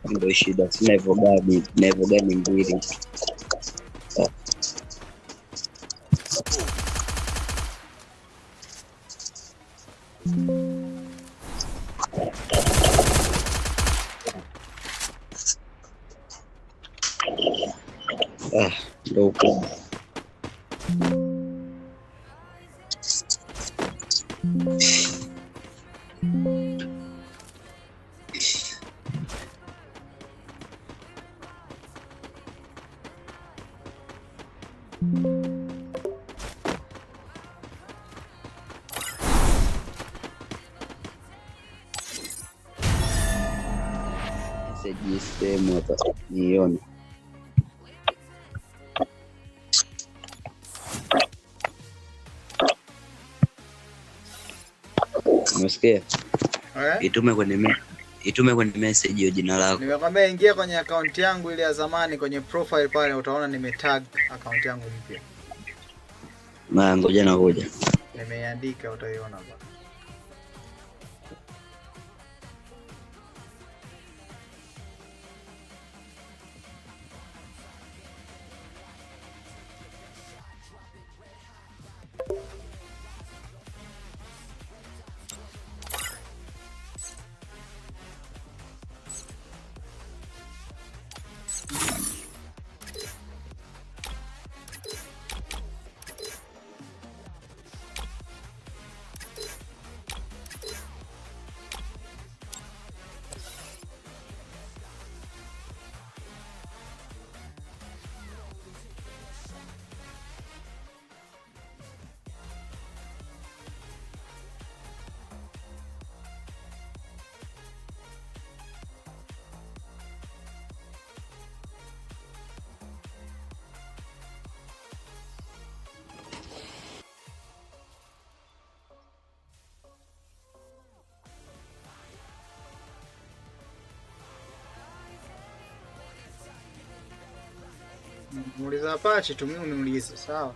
Ndio shida, sina hivyo gani mbili. Ndio huko. Message sehemu hapa nione. Unasikia? Itume kwenye message hiyo jina lako. Nimekwambia ingia kwenye account yangu ile ya zamani, kwenye profile pale utaona nimetag account yangu mpya. Ngoja nakuja. Nimeandika, utaiona hapa. Muuliza Apache tu, mimi uniulize, sawa?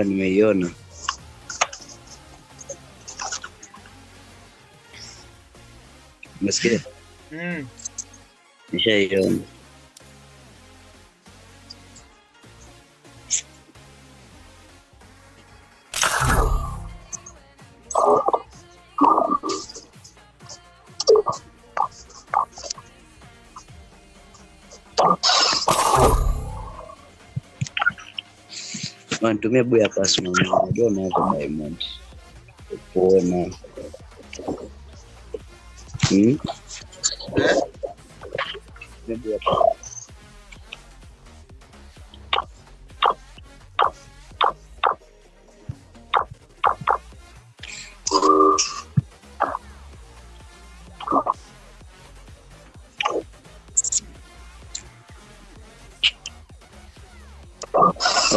Nimeiona. Umesikia? Nishaiona. Nitumie buya pass mama. Unajua unaweza diamond. Kuona.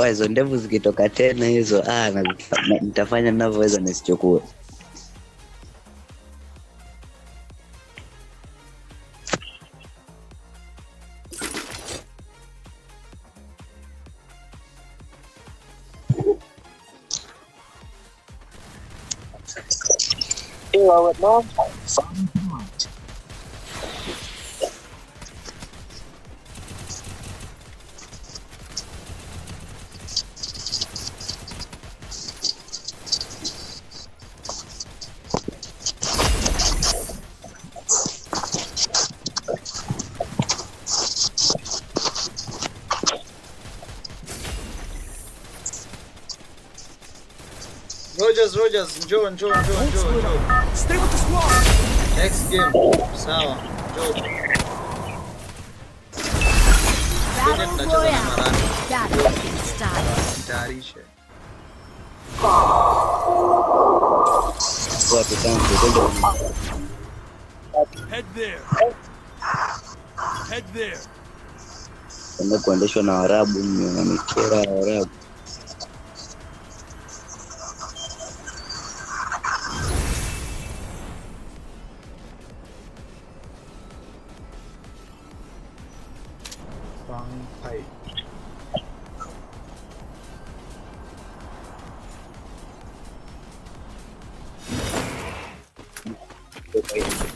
Hizo ndevu zikitoka tena hizo nitafanya ninavyoweza nisichukue. Rogers, njoo. Stay with the squad. Next game. Sawa. Njoo. Battle Royale. Battle style. Tayarishe. Head there. Head there. Ndio kuendeshwa na Waarabu, na mikera ya Waarabu.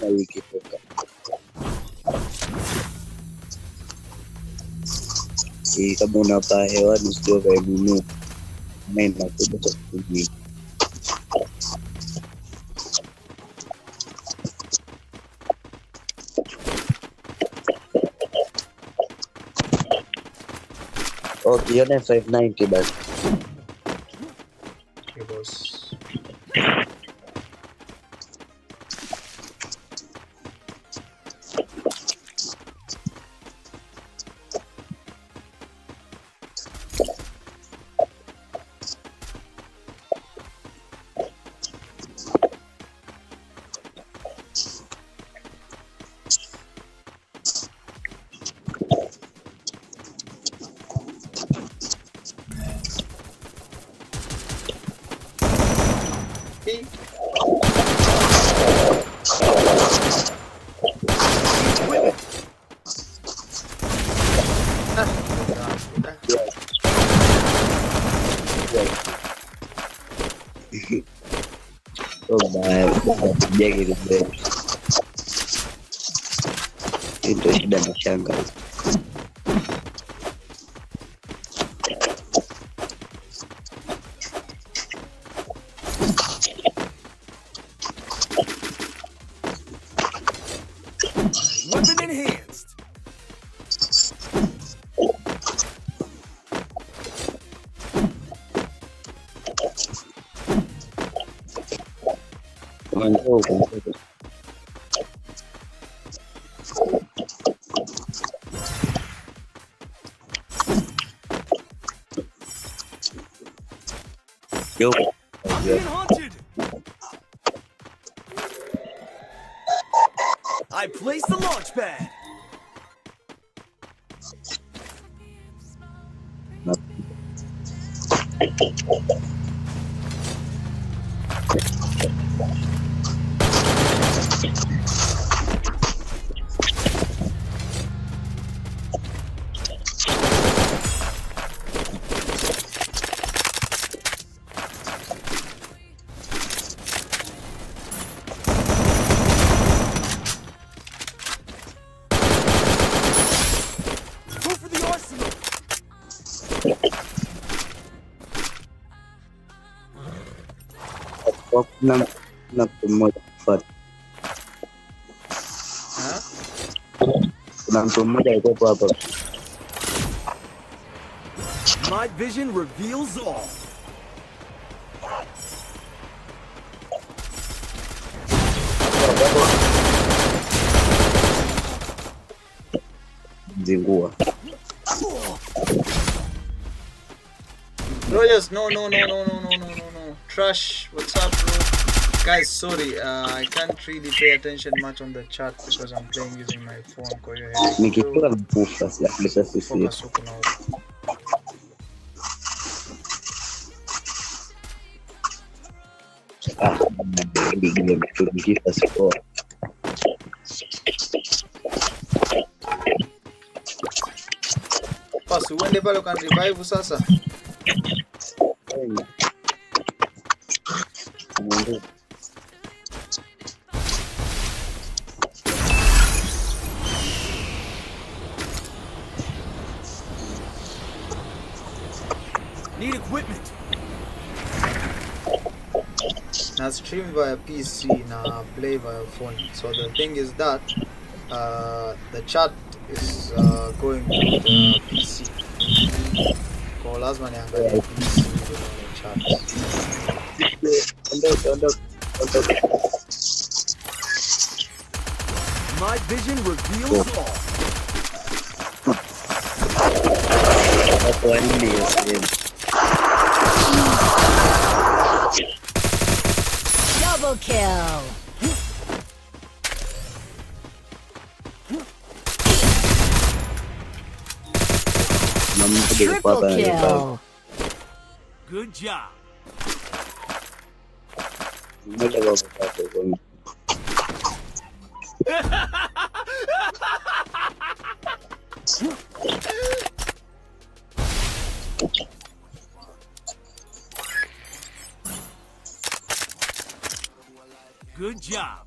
kwa wiki toka. Kama unapaa hewani usio vaibunu na inakuja kwa kuji. Okay, yone 590 basi. Okay, boss. Jagi libet. Itu sudah masyanga. Weapon enhanced. I'm being hunted. I placed the launch pad. na mmoja kufuata. Kuna mtu mmoja alikuwa hapa. My vision reveals all. Zingua. Bro, yes, no. Trash, what's up, bro? Guys, sorry, I can't really pay attention much on the chat because I'm playing using my phone. Nikipewa mpufa siya sisi. Focus huko na huko. Pasu, uende pale ukan revive sasa. Need equipment. Now stream via PC, now play via phone. So the thing is that the chat is going to the PC. Kwa lazima niangalie PC ndio chat. My vision reveals all. Double kill. Triple kill. Good job. Good job.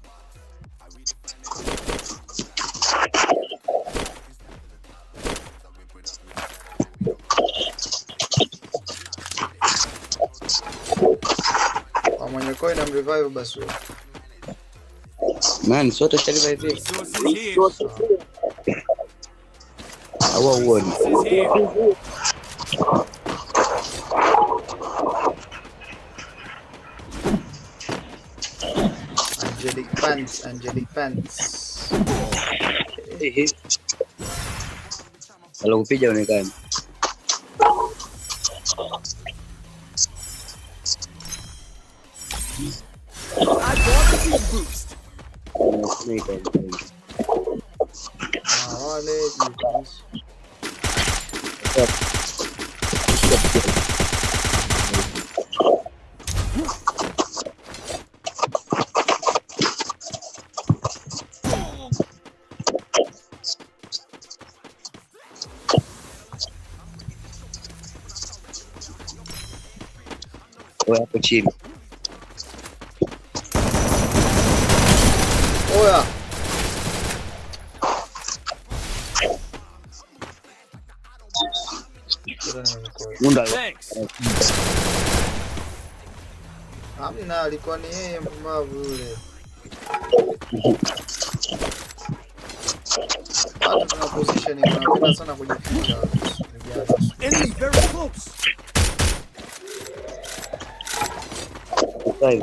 Nimecoin na revive basi. Man, sote revive. Resources here. Awa uone. Resources here. Angelic pants. Kalau kupiga onekana. I bought a team boost. Wewe hapo chini. Oya. Thanks. Hamna, alikuwa ni yeye mpumbavu yule. Bado tuna position tunapenda sana kujificha. Enemy very close. My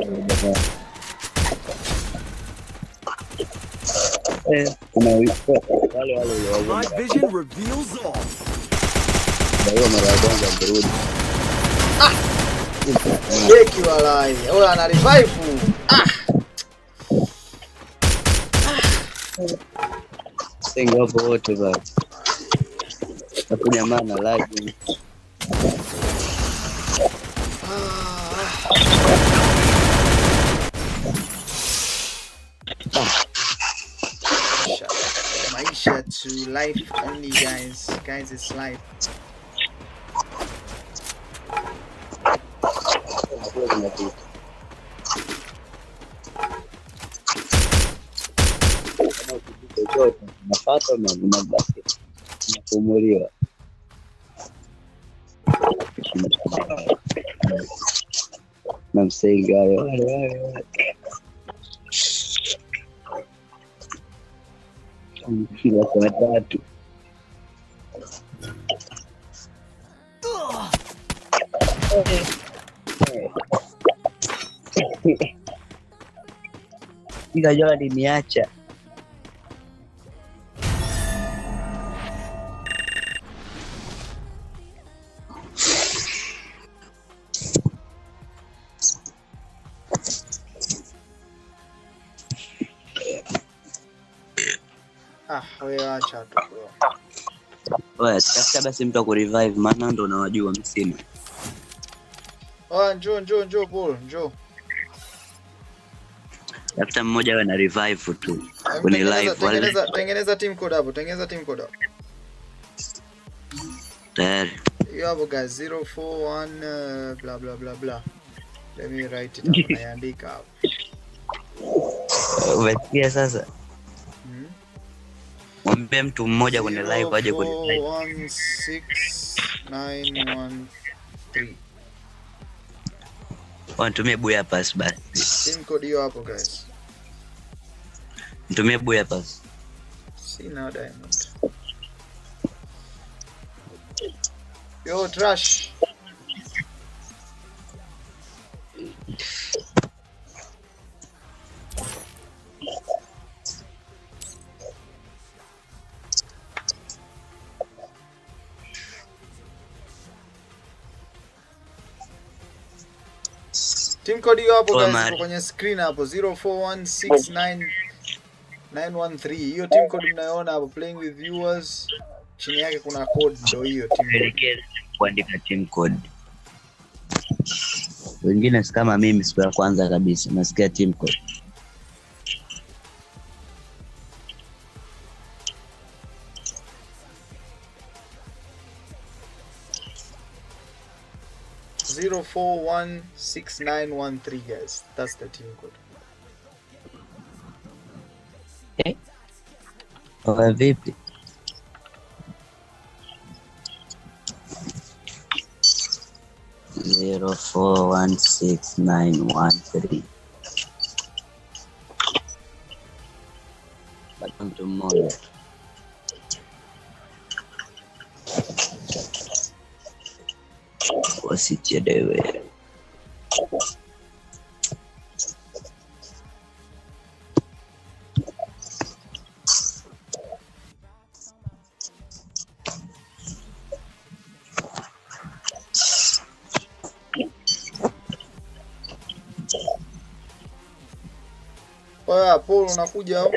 vision reveals all. Beki walai. Oya ana revive. Senga hapo wote basi. Hapo jamaa na lagi. Maisha to life only, guys. Guys, it's life. Napata na unabaki. Unapumuliwa. Na msenga wale. Kila kwa tatu. Nikajua aliniacha. Wewe acha tu bro. Oya, tafuta basi mtu akurevive maana ndo unawajua msima. Njoo Paul, njoo. Tafuta mmoja awe na revive tu. Kwenye live wale. Tengeneza team code hapo, Tayari. You have guys 041 blah blah blah blah. Let me write it up. Naandika hapo. Umesikia sasa? Mwambie mtu mmoja kwenye live aje kwenye live. 16913. Wanatumia buya pass basi. Team code hiyo hapo guys. Nitumie buya pass. Sina diamond. Yo trash. Team code hiyo hapo guys, kwenye screen hapo 04169913. Hiyo team code mnayoona hapo, playing with viewers. Chini yake kuna code, ndio hiyo team code. Kuandika team code. Wengine si kama mimi, siku ya kwanza kabisa nasikia team code. (04169113) guys, that's the team code. Okay. Vipi? 04169113. Bado mtu mmoja. Wasichelewe. Oya, Paul unakuja au?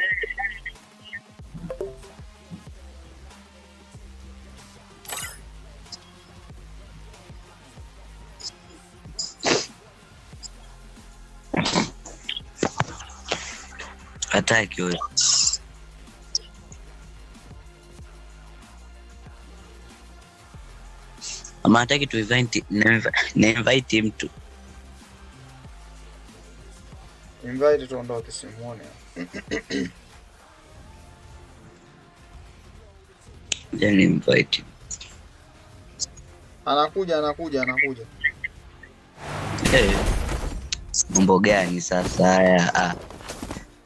Hataki huyo. Ama hataki tu invite mtu. Invite tuondoke simuone. Then invite. Anakuja. Mambo gani sasa haya?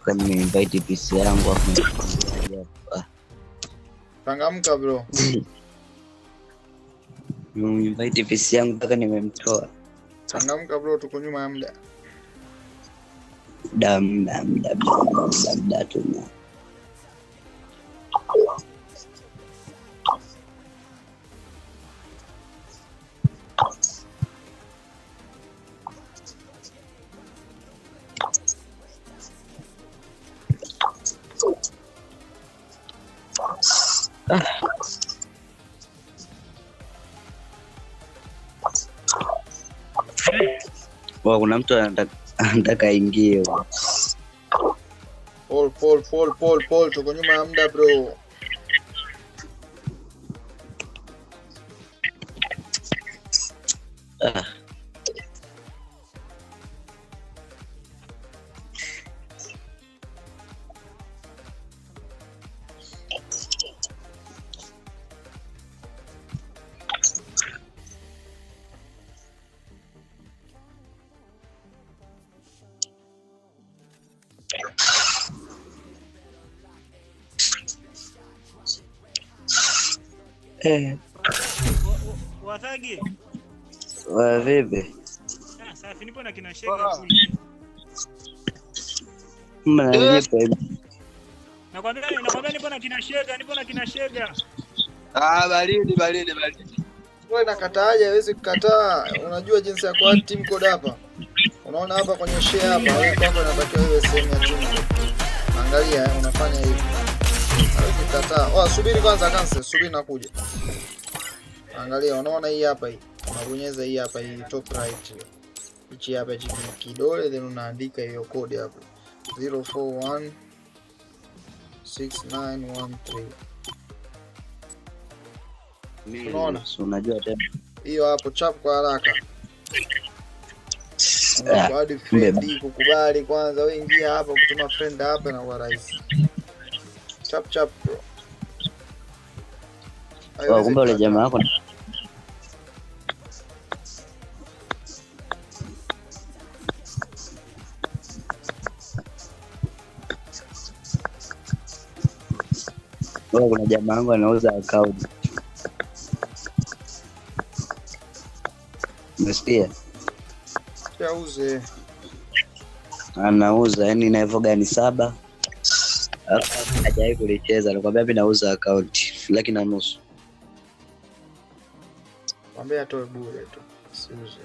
Kwa nini invite PC yangu hapo? Changamka bro. Invite PC yangu mpaka nimemtoa. Changamka bro, tuko nyuma ya muda. Muda tu. Kuna mtu anataka aingie. Paul, tuko nyuma ya muda bro. Wathagi. Vipi? Safi, nipo na kina Shega kule. Nakwambia nipo na kina Shega. Baridi. Wewe nakataaje? Hawezi kukataa. Unajua jinsi ya kuadd team code hapa. Unaona hapa kwenye share hapa, wewe kwako unatakiwa wewe sehemu ya team code. Angalia unafanya hivi. Hawezi kukataa. Subiri kwanza cancel, subiri nakuja. Angalia, unaona hii hapa hii. Unabonyeza hii hapa hii top right. Hichi hapa hichi kidole, then unaandika hiyo code hapo. 04169113. Unaona? Unajua tena. Hiyo hapo chap kwa haraka. Hadi friend kukubali kwanza, wewe ingia hapa kutuma friend hapa na kwa rahisi. Chap bro. Kumbe yule jamaa wako kuna jamaa wangu anauza account. Unasikia? Yauze. Anauza yani na hivyo gani 7. Hajawahi kulicheza, nakwambia mimi nauza account 1,500,000. Mwambie atoe bure tu. Siuze.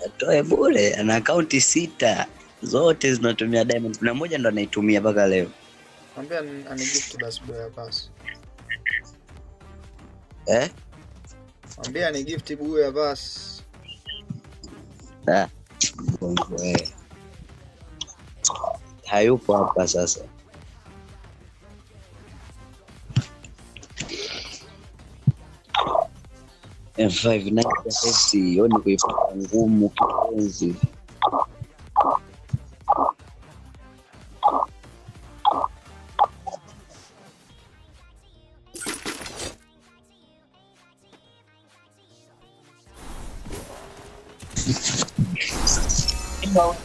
Atoe bure, ana account 6. Zote zinatumia diamond. Kuna moja ndo anaitumia mpaka leo. Mwambie anigift basi bure basi. Mwambie anigift bure basi. Hayupo hapa sasa. M5 na FFC yoni kuipata ngumu kipenzi. Don't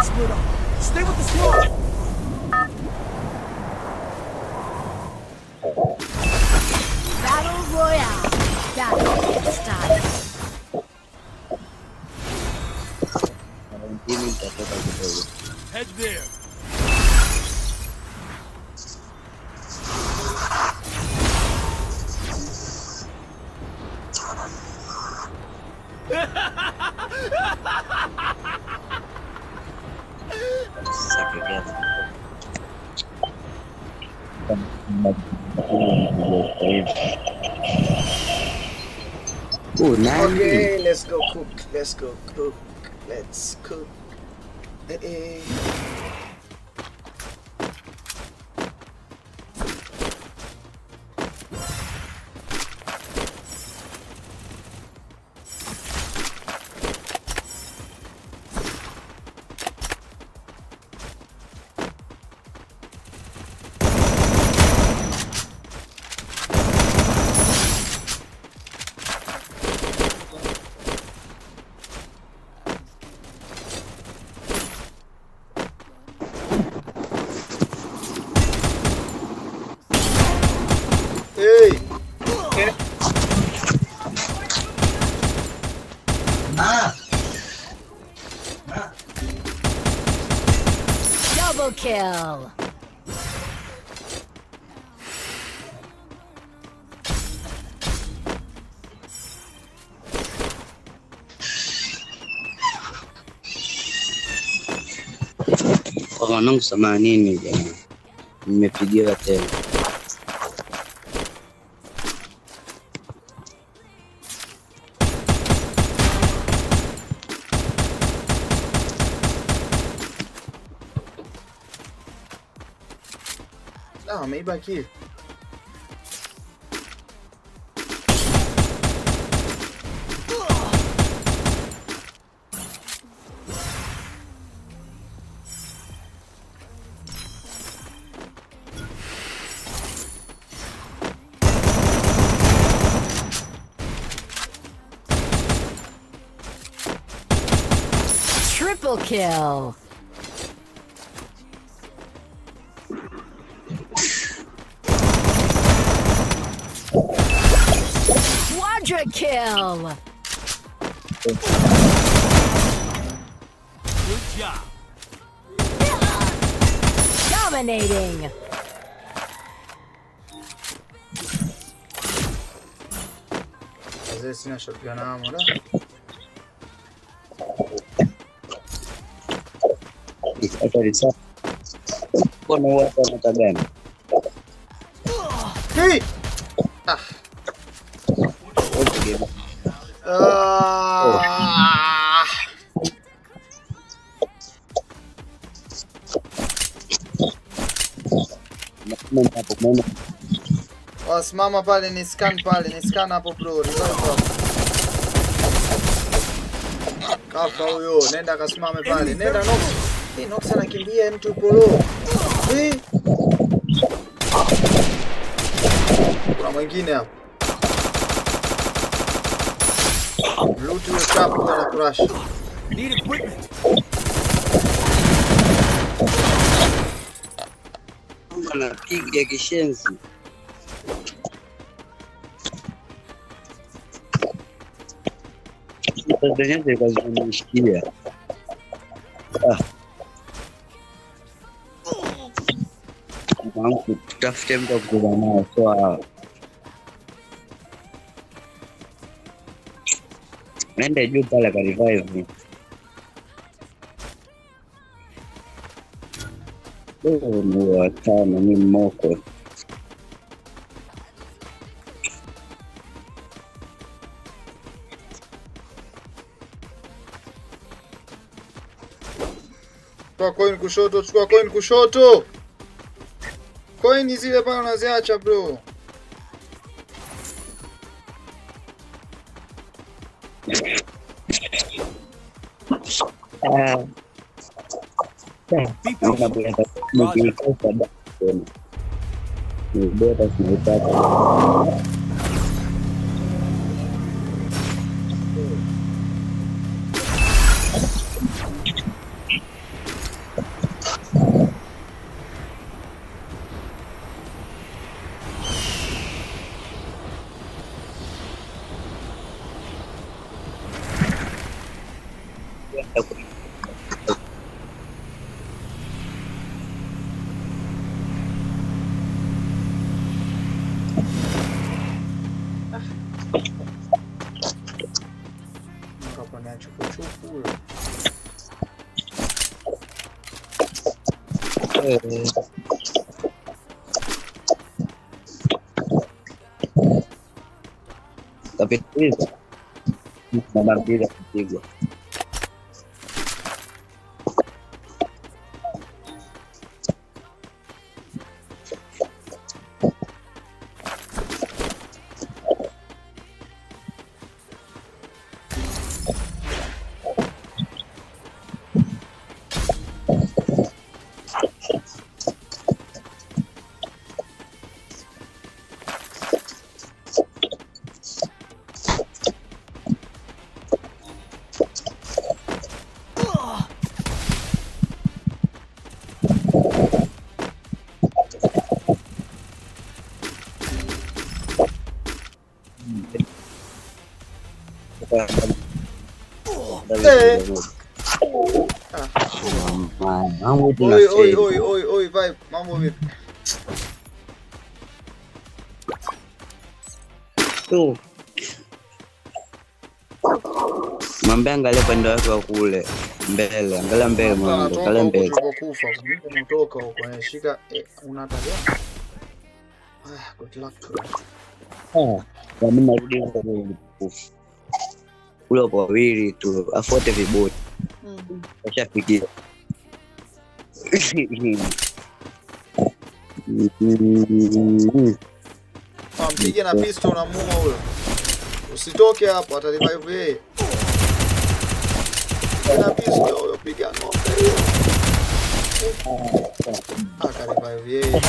split up. Stay with the smoke. Battle Royale. Battle style. Head there. Okay, let's go cook. Let's go cook. Let's cook. Hey. Double kill. Kwa wanangu samanini jamani. Nimepigiwa tena. Ah, ameiba kill. Triple kill. Quadra kill. Good job. Dominating. Wazee sina shotgun ammo da. Hatari sana. Mbona watu wanatagana? Hey! Ah. Wasimama pale ni scan hapo bro. Kafa huyo, nenda kasimame pale. Nenda Nox. Nox anakimbia mtu polo. Kuna mwingine hapo. Loot your trap na crash. Need equipment. Anapiga kishenzi. Tanzania kwa zimeshikia. Mwanangu tutafute mtu wa kucheza nao so nenda juu pale ka revive. Ni watano ni moko. Chukua coin kushoto, chukua coin kushoto. Coin zile pale unaziacha bro. Nikapanda chupu huyo. Tapi hizo namba mbili kupigwa. Oi, vibe. Mambo vipi? Mwambie angalia pande wake wa kule mbele, angalia mbele mwanangu, angalia mbele. Tulipokufa, unatoka huko, shika unataja. Good luck to you. Mimi narudi huko kufa. Kule kwa wili tu, afuate viboti. Ashafikia. Mpige na pistol na muuma huyo. Usitoke hapo, ata revive yeye. Na pistol huyo, piga ng'ombe hiyo. Ata revive yeye.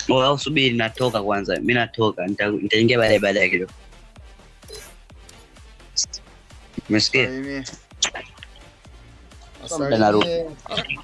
Au subiri, natoka kwanza. Mimi natoka, nitaingia baadaye kidogo. Umesikia? Narudi. Okay.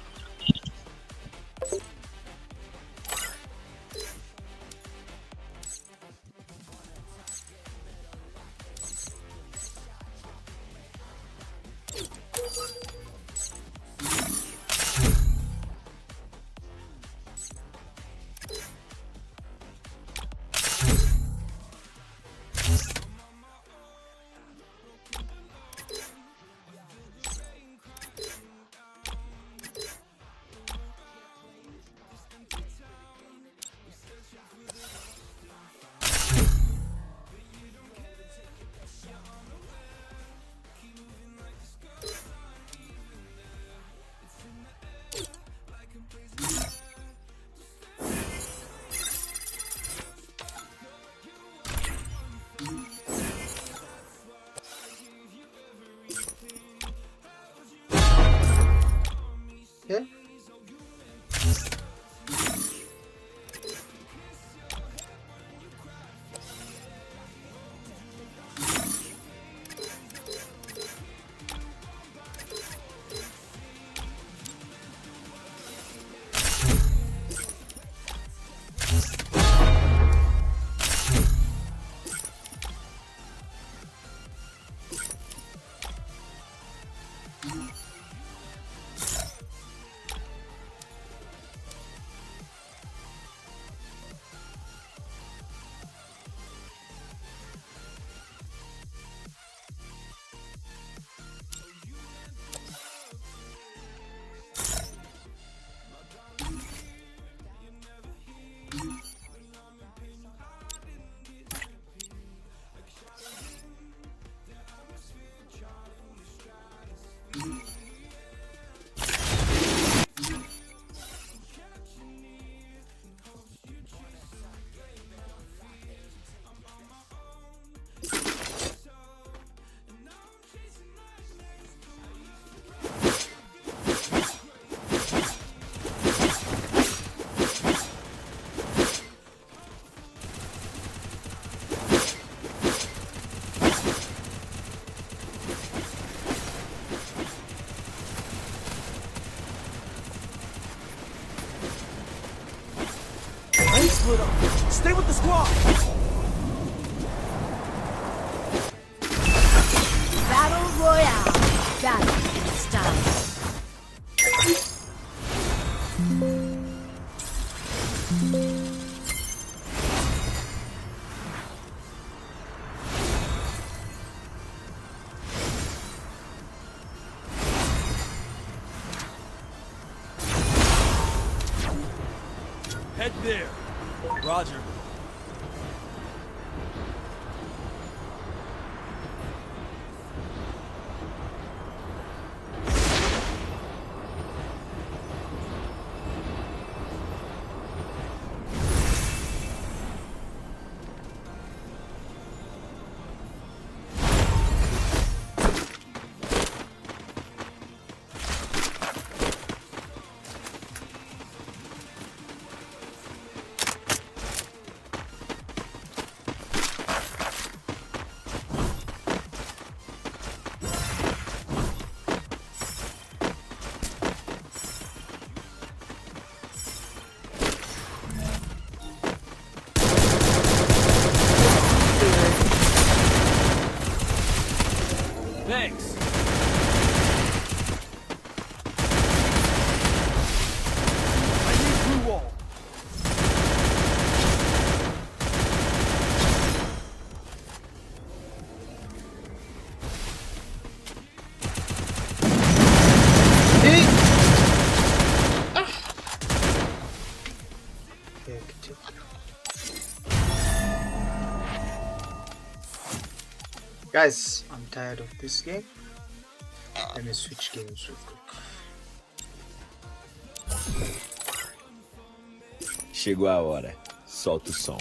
split up. Stay with the squad. Battle Royale. Battle in style. Head there. Roger. Thanks. I need blue wall. Guys, I'm tired of this game. Let me switch games real quick. Chegou a hora. Solta o som.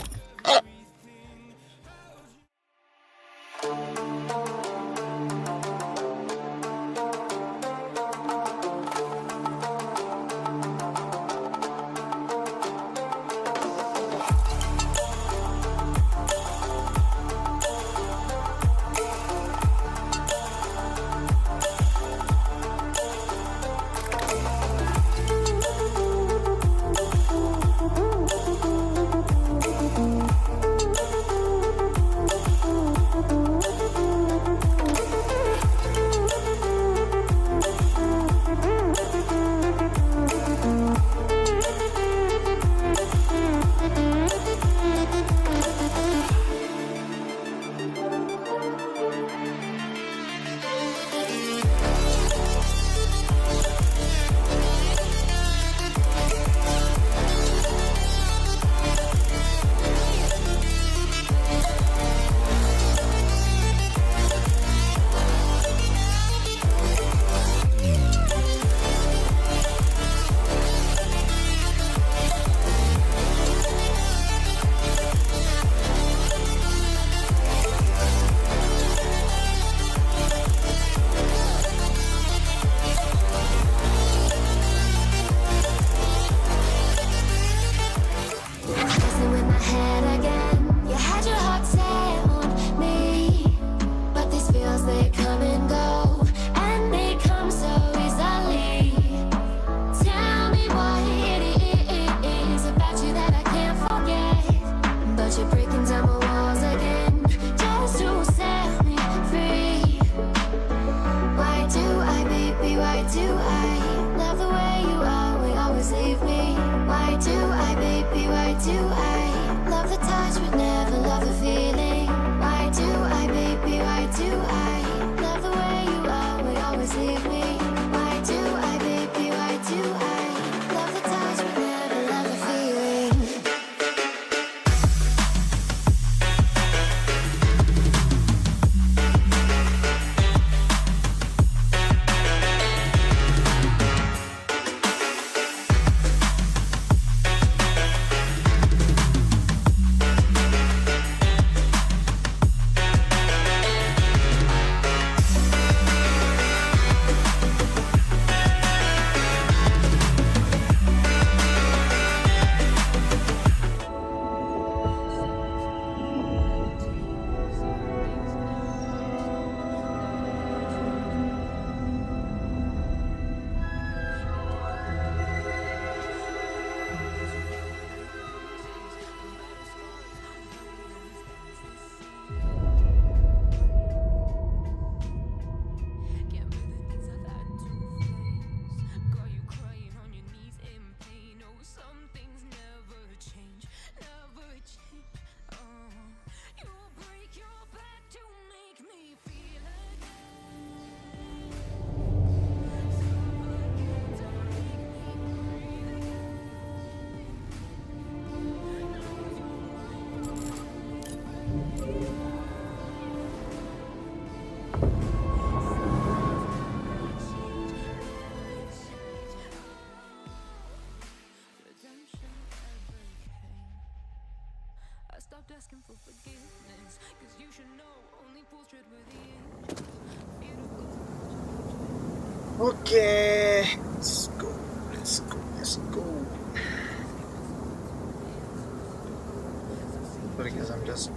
stopped asking for forgiveness, 'cause you should know only fools tread where the Okay, let's go, let's go, let's go. Because I'm just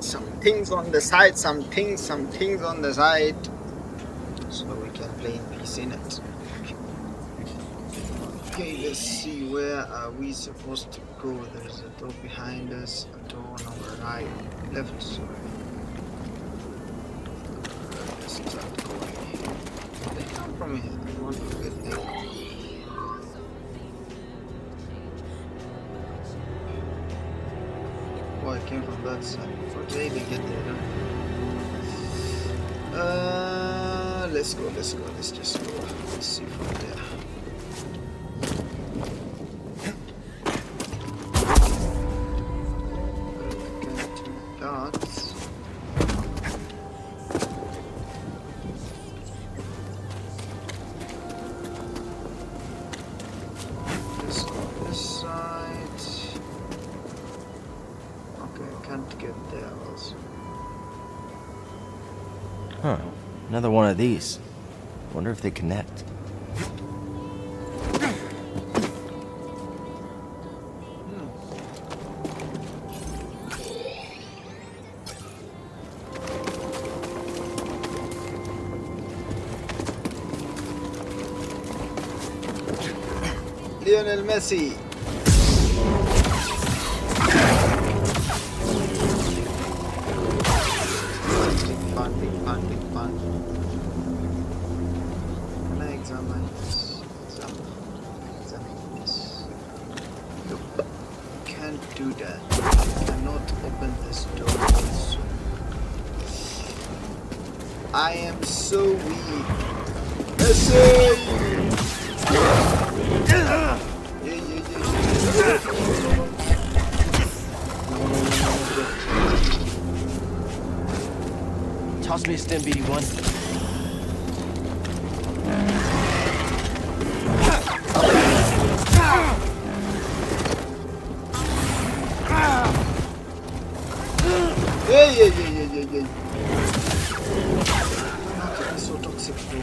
some things on the side, some things on the side, so we can play in peace in it. Okay, let's see, where are we supposed to go? There's a door behind us, a door on our right, left, sorry. Let's start going. They come from here, I want to get there. Oh, I came from that side. Okay, they get there, huh? Let's go, let's just go. Let's see from there. Huh. Another one of these. Wonder if they connect. Lionel Messi. Big fun. Can I examine this? Examine this. Nope. Can't do that. Cannot open this door also. I am so weak. Messi! Toss me a stem, BD1. Hey. It's so toxic, bro.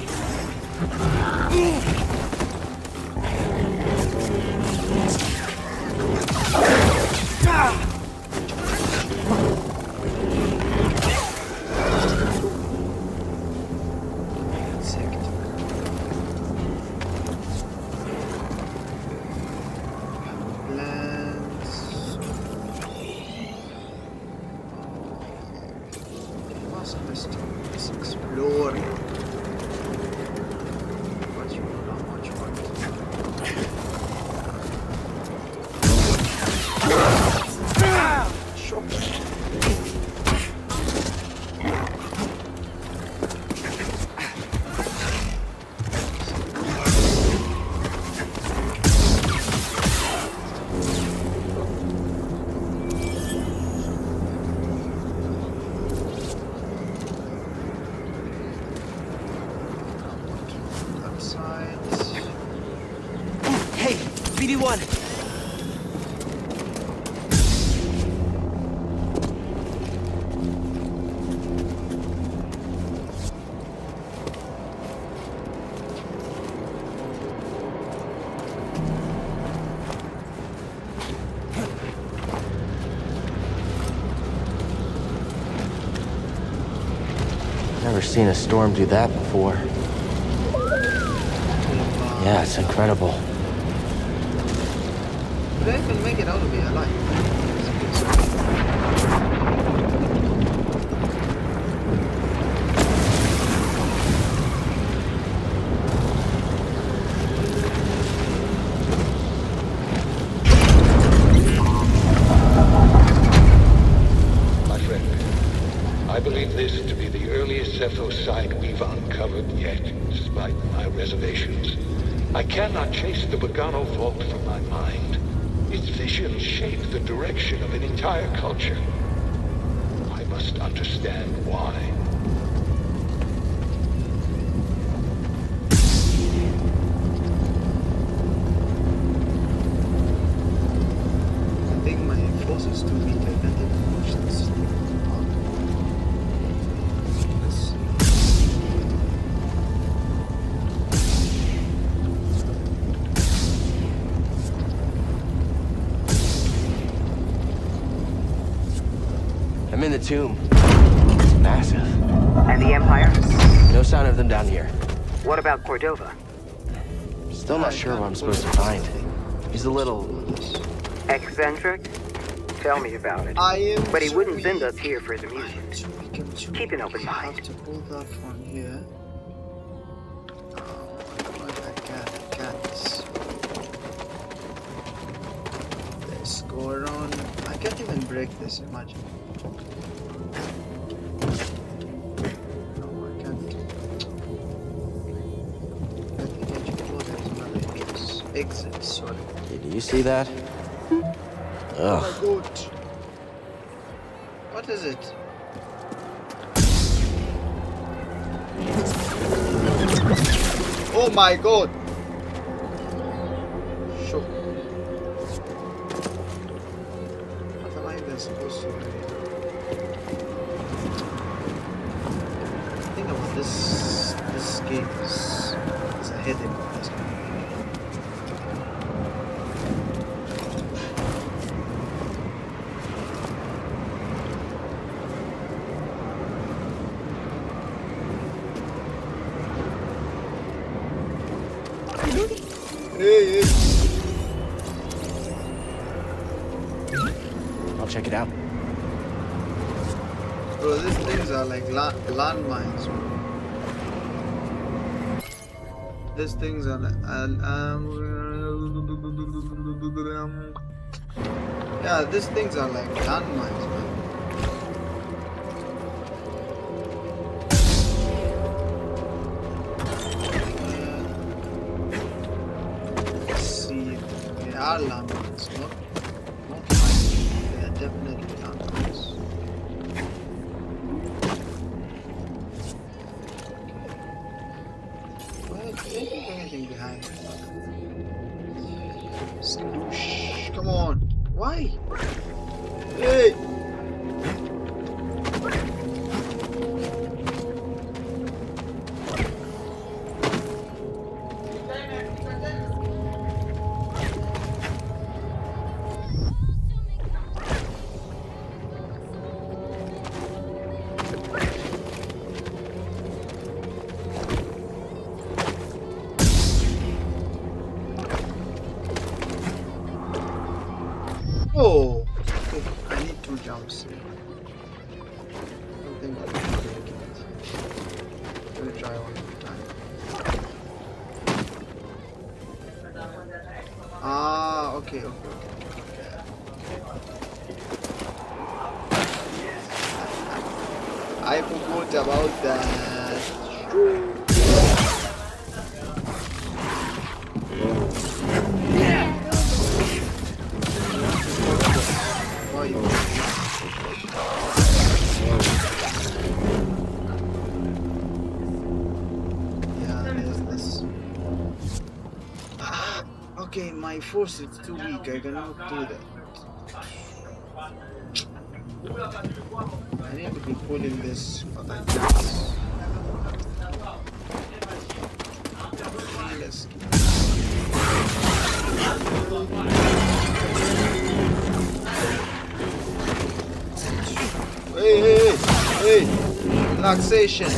Let's explore. What you know, not much fun. Hey, BD1. Never seen a storm do that before. Yeah, it's incredible. Did I even make it out of here alive? My friend, I believe this to be the earliest Zepho site we've uncovered yet, despite my reservations. I cannot chase the Bogano vault from my mind. Its visions shape the direction of an entire culture. I must understand why. I think my force is too weak. I can't even push this thing out. Let's see. I'm in the tomb. Massive. And the Empire? No sign of them down here. What about Cordova? Still not sure what I'm supposed to find. He's a little... Eccentric? Tell me about it. But he wouldn't send us here for his amusement. Keep an open mind. I have to pull that from here. Oh my god, I can't. Let's go around. I can't even break this, imagine. No, I can't. I think I should go there. There's another exit, sorry. Hey, do you see that? Oh Ugh. my god. What is it? Oh my god. Sure. What am I even supposed to do? I think about this game is a headache. Hey. I'll check it out. Bro, these things are like landmines. These things are like, yeah, these things are like landmines, man. They are landmines, not mines. They are definitely landmines. Why is there anything behind? Skadoosh. Come on. Why? Hey! Oh, okay. I need 2 jumps. I don't think I can make it. Let me try one more time. Ah, okay. I forgot about that. Okay, my force is too weak. I cannot do that. I need to be pulling this, but I can't. Let's keep. Hey! Relaxation.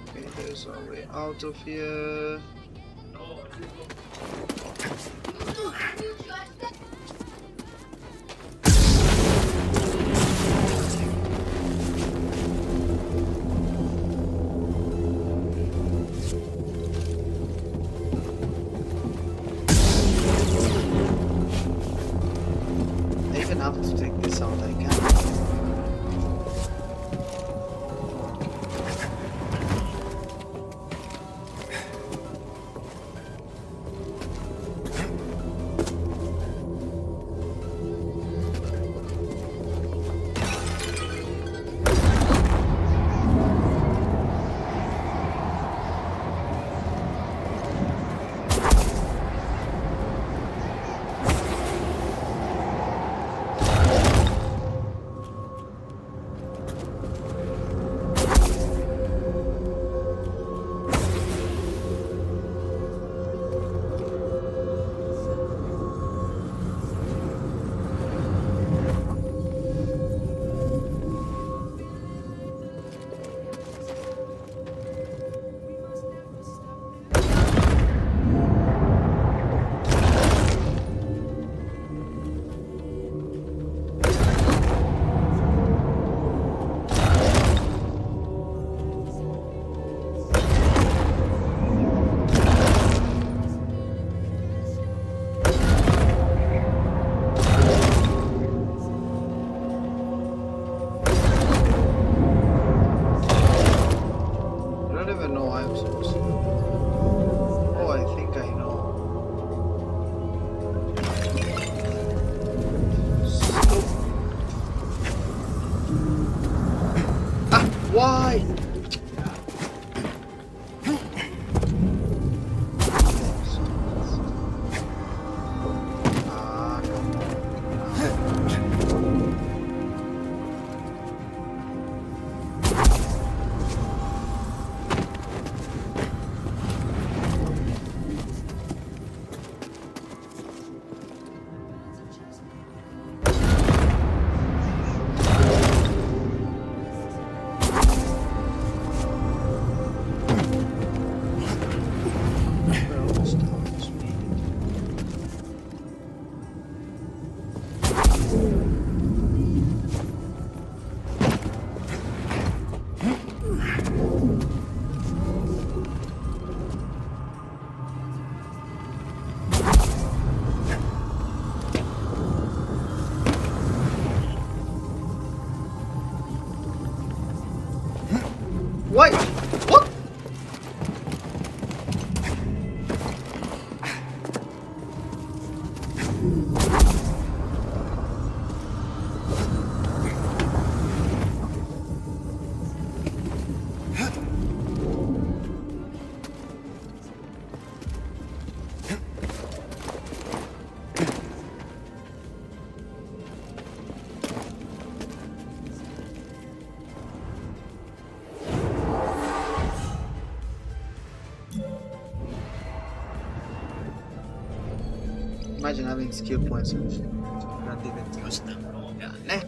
Okay, there's a way out of here. I even have to take this out, I can't. don't know why I'm supposed to. Oh, I think I know. Stop. Ah, why? What? What? Imagine having skill points and not even use them. Yeah.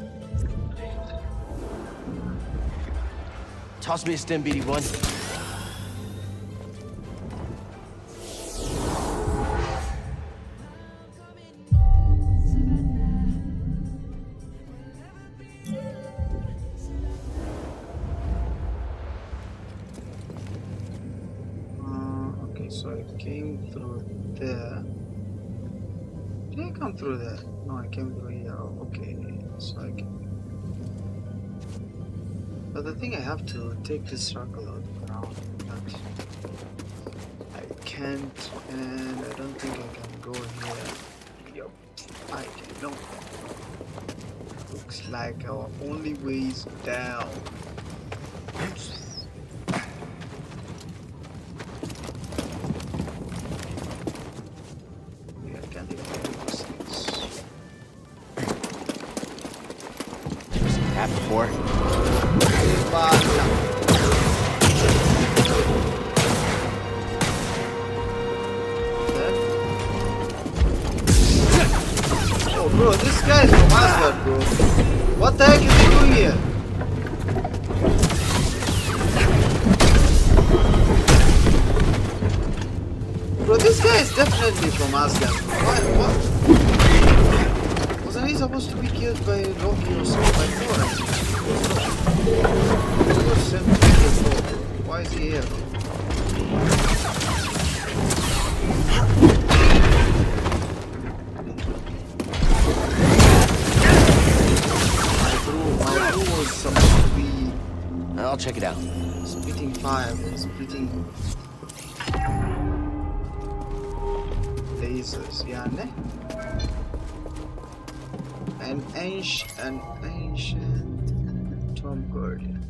Toss me a stem, BD1. Okay, so it came through there. Did I come through there? No, I came through here. Okay, so I can. But the thing, I have to take this circle out around, but I can't, and I don't think I can go here. Yup, I cannot. Looks like our only way is down. Before. Oh, bro, this guy is from Asgard, bro. What the heck is he doing here? Bro, this guy is definitely from Asgard. What? Wasn't he supposed to be killed by Loki or something like that? Why is he here? My crew was supposed to be... I'll check it out. Splitting fire, splitting... lasers, yeah, ne? An ancient Tom Guardian.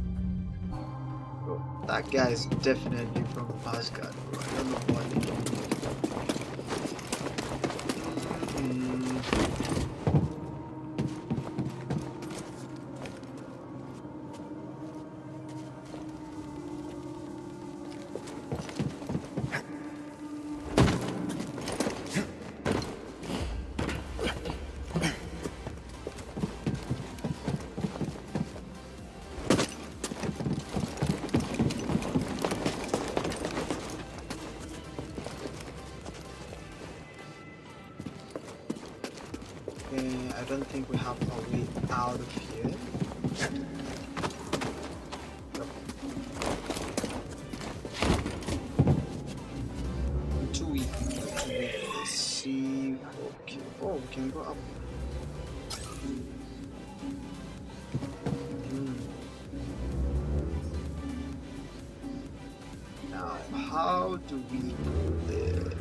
Bro, that guy is definitely from Asgard, bro. I don't know what he did. I don't think we have a way out of here. Too weak. Let's see. Okay. Oh, we can go up. Now, how do we go there?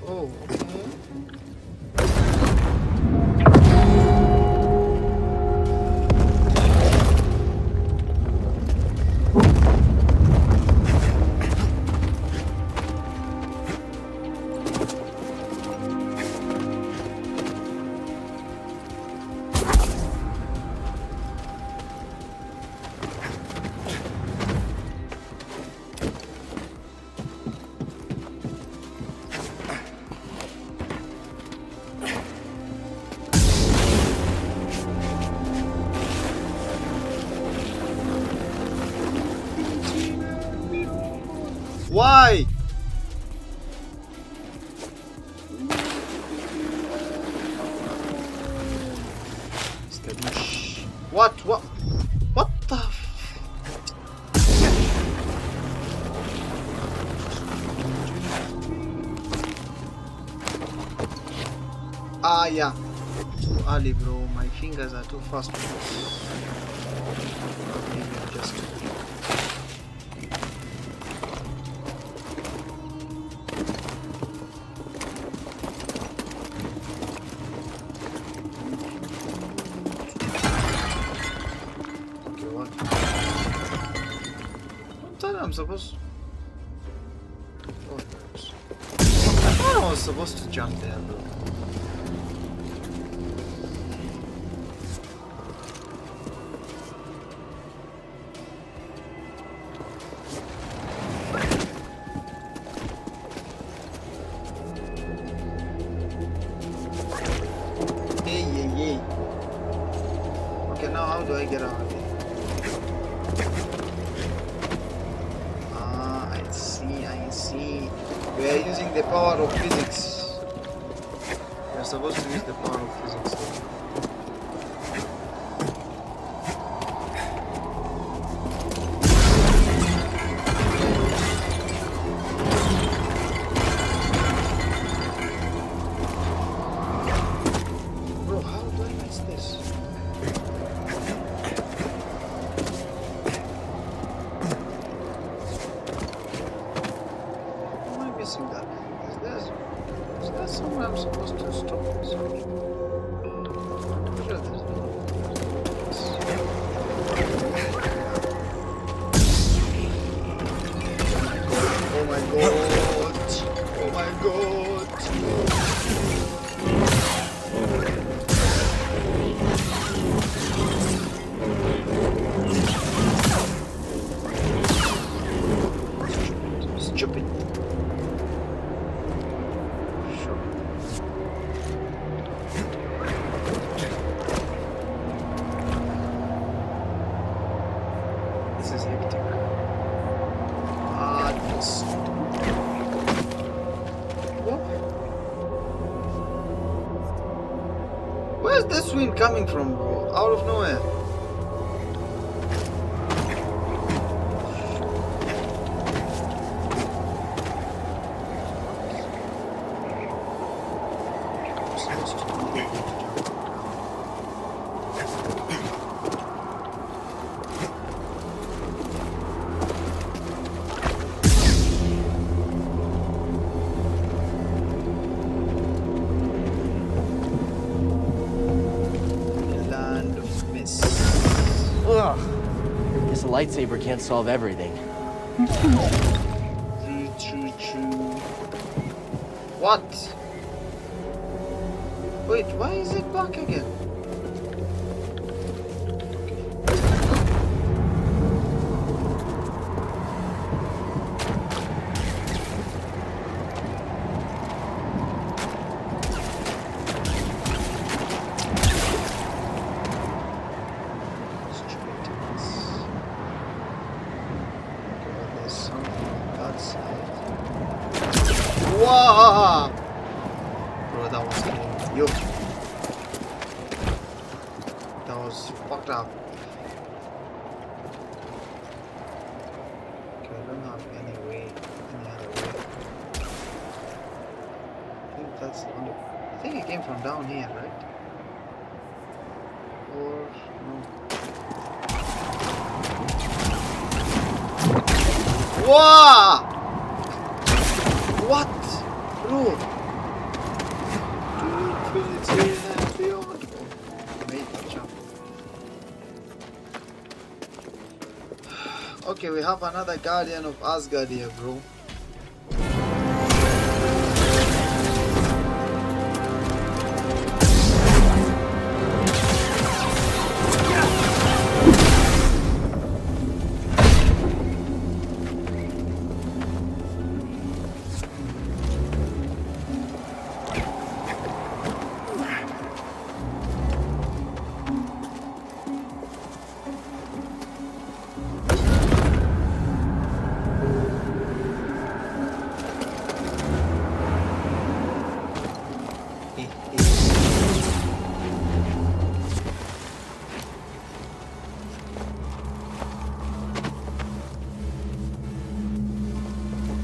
Oh, why? What? What the? Ah, yeah. Too early, bro. My fingers are too fast. Maybe just. I'm supposed. Oh, I thought I was supposed to jump there, bro. Hey. Okay, now how do I get out of here? I see. We are using the power of physics. We are supposed to use the power of physics. Bro, how do I miss this? Missing that. Is there somewhere I'm supposed to stop this? Sure, there's oh my god! Oh my god! Stupid. Where's this wind coming from, bro? Out of nowhere. Ugh. Guess a lightsaber can't solve everything. True. What? Wait, why is it back again? Wow! Bro, that was killing you. That was fucked up. that's the only. I think he came from down here, right? Or no? Wow! What, bro? To infinity and beyond. Oh, made that jump. Okay, we have another Guardian of Asgard here, bro.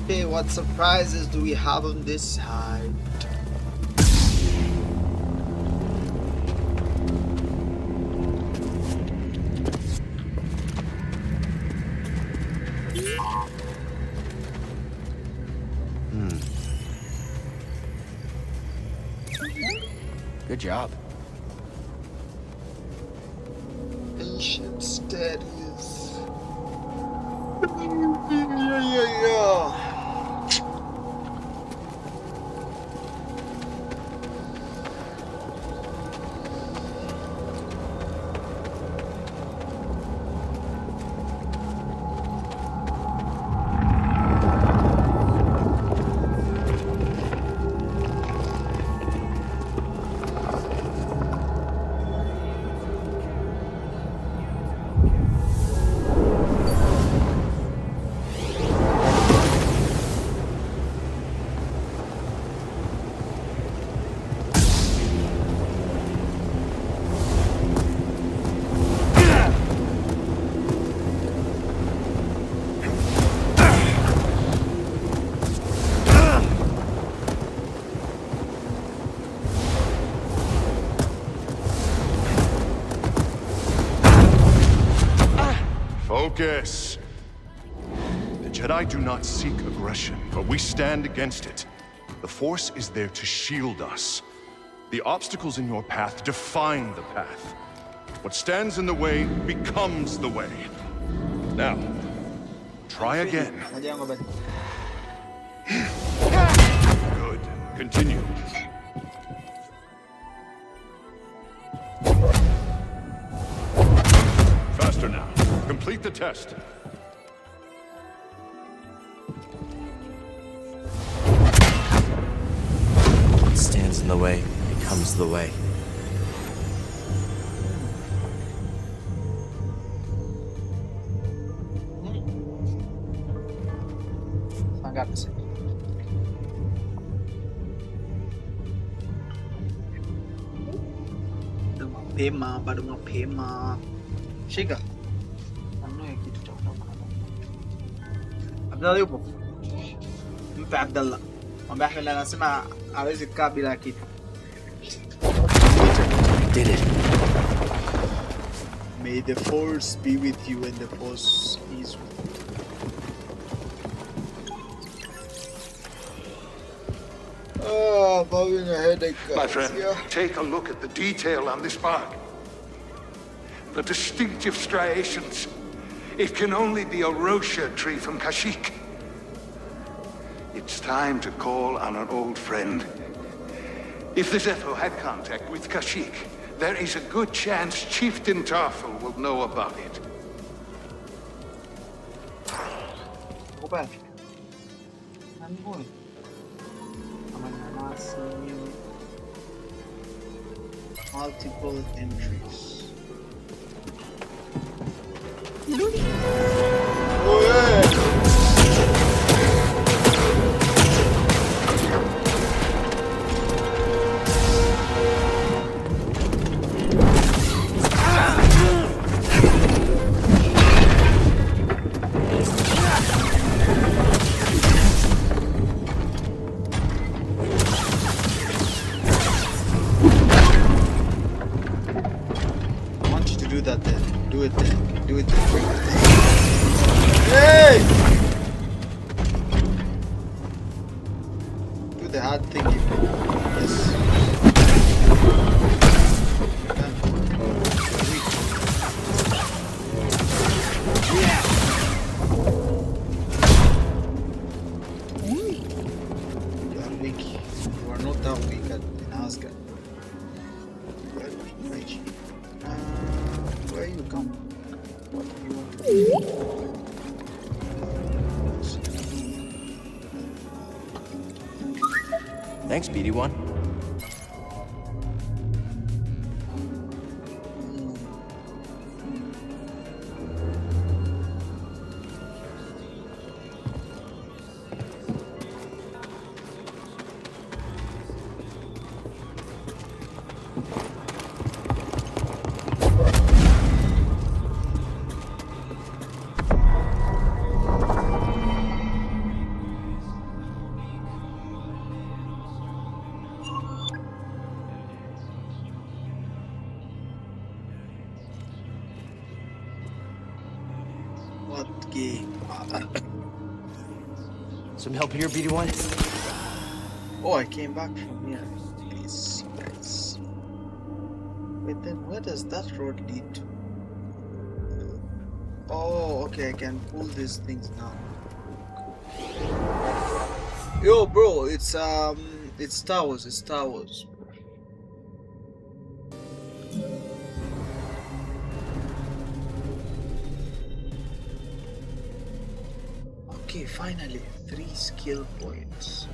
Okay, what surprises do we have on this side? Good job. Ancient studies. Yeah. Focus. The Jedi do not seek aggression, but we stand against it. The Force is there to shield us. The obstacles in your path define the path. What stands in the way becomes the way. Now, try again. Good. Continue. Faster now. Complete the test. What stands in the way becomes the way. Mapema, bado mapema. Shika. Abdallah yupo? Mpe Abdallah. Mwambie Ahmed anasema hawezi kukaa bila kitu. Did it. May the Force be with you and the Force is with you. Oh, I'm having a headache, guys. My friend, Yeah. take a look at the detail on this bark. The distinctive striations. It can only be a Rocha tree from Kashyyyk. It's time to call on an old friend. If the Zepho had contact with Kashyyyk, there is a good chance Chieftain Tarful will know about it. Go back. I'm going. I'm seeing multiple entries. Oh yeah! that thing. Yes. You are weak. You are not that weak in Asgard. You are weak, Reggie. Where you come? What do you want to do? Thanks, BD1. What game? Some help here, BD1? Oh, I came back from here. Nice, nice. Wait, then where does that road lead to? Oh, okay, I can pull these things now. Yo, bro, it's towers, it's towers. Okay, finally, 3 skill points.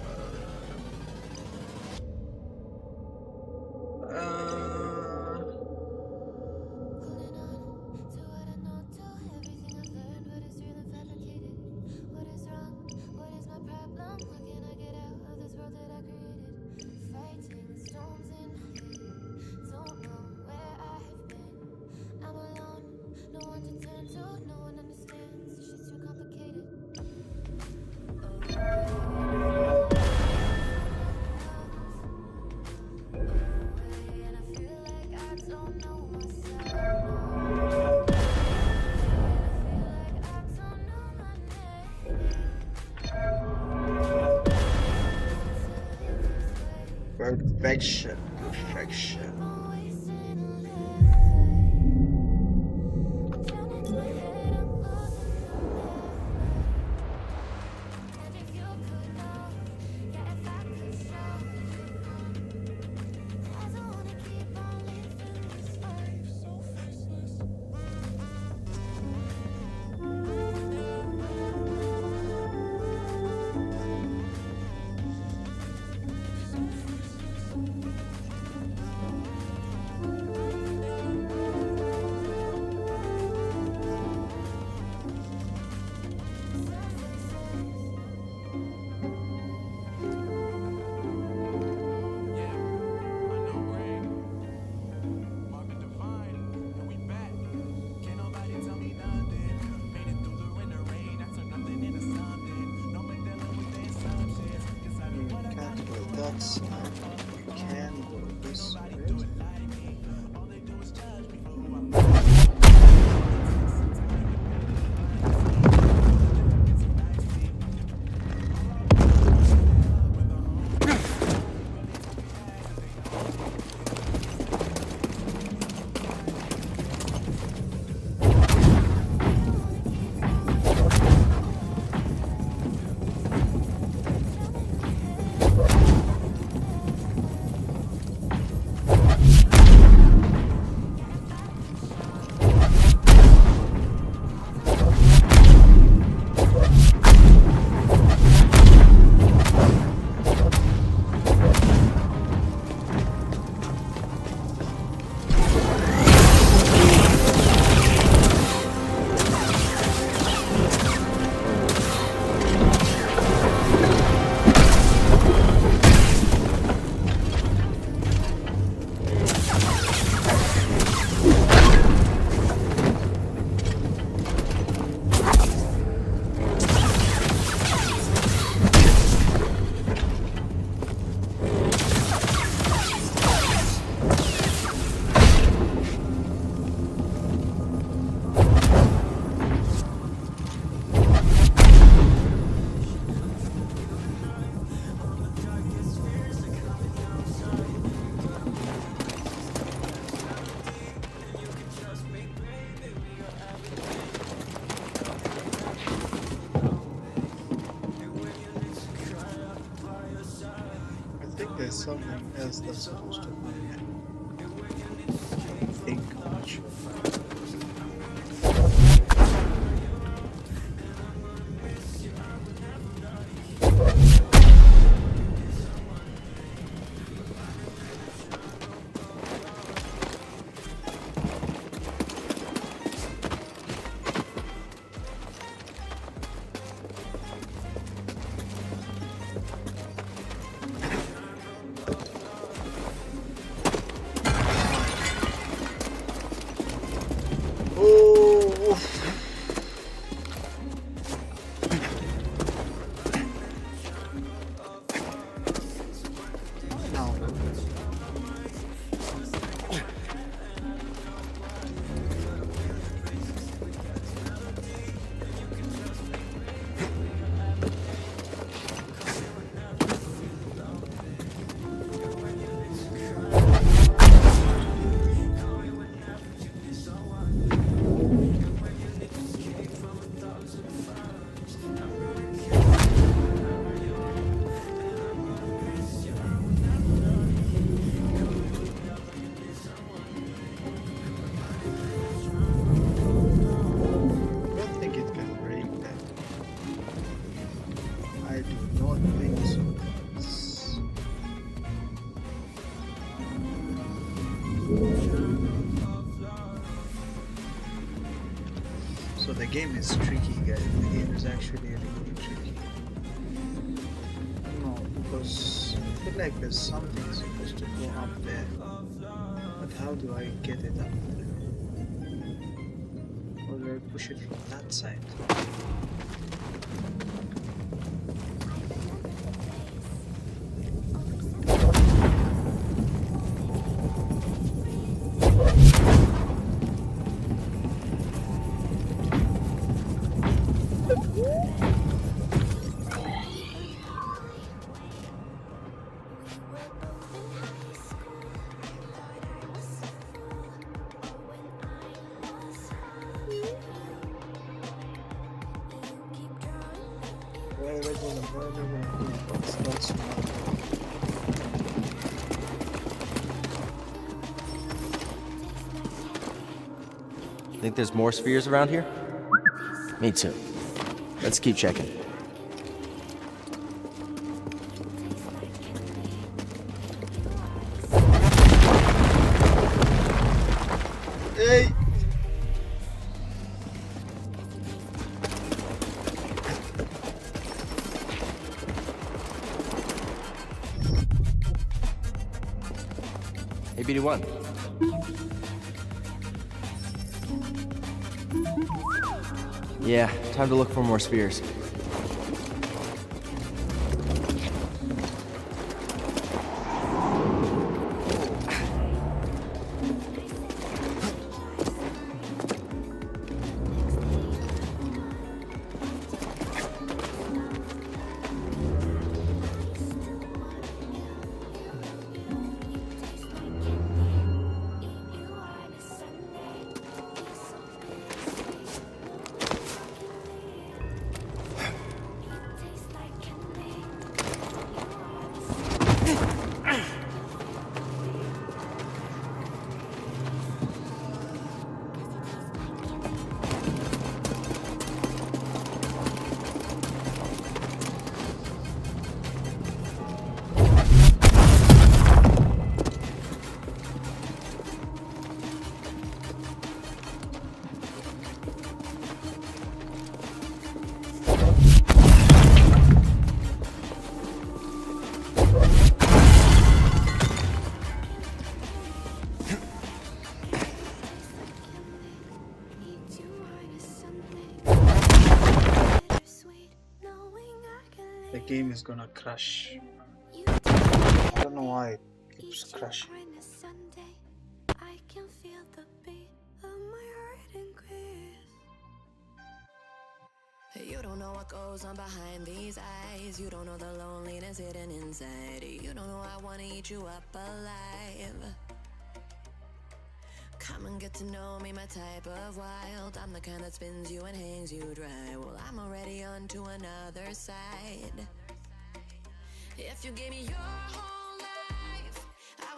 Perfection, perfection. That's we can go this way. There's something else that's supposed to happen. I think I'm not sure. So the game is tricky, guys. The game is actually really tricky. No, because I feel like there's something supposed to go up there. But how do I get it up there? Or do I push it from that side? Think there's more spheres around here? Me too. Let's keep checking. Hey! Hey, BD1. Yeah, time to look for more spheres. The game is gonna crash. I don't know why it keeps crashing. You don't know what goes on behind these eyes. You don't know the loneliness hidden inside. You don't know I wanna eat you up alive. Come and get to know me, my type of wild. I'm the kind that spins you and hangs you dry. Well, I'm already on to another side. If you gave me your whole life,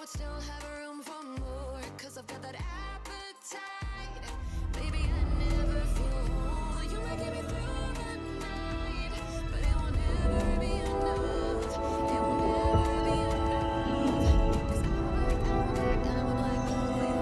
I'd still have room for more, 'cause I've got that appetite. Baby, I never feel whole. You might get me through the night, but it will never be enough. It will never be enough. 'Cause I'm a black hole for your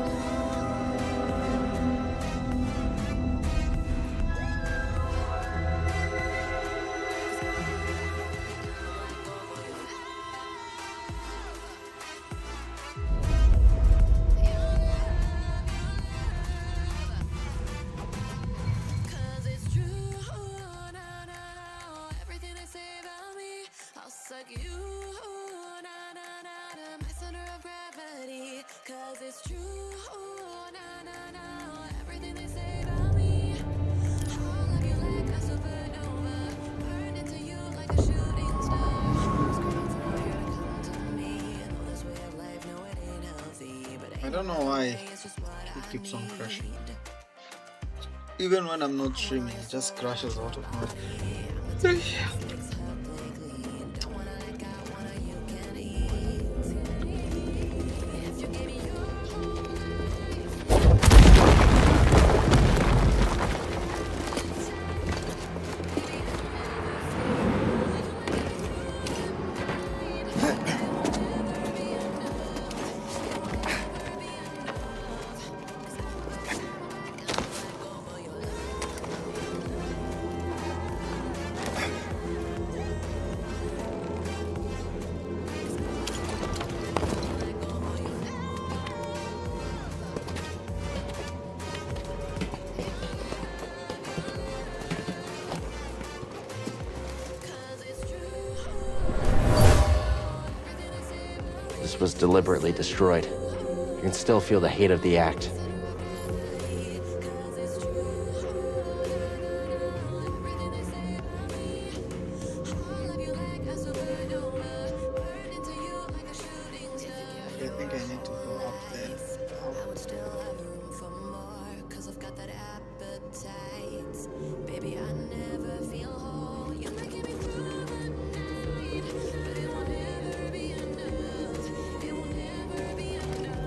suck you, na na na na, my center of gravity. 'Cause it's true, na na na, everything they say about me. I'll love you like a supernova, burn into you like a shooting star. Screaming for you to come to me. I know this way of life, no, it ain't healthy, but I don't know why it keeps on crashing. Even when I'm not streaming, it just crashes out of my. This was deliberately destroyed. You can still feel the hate of the act.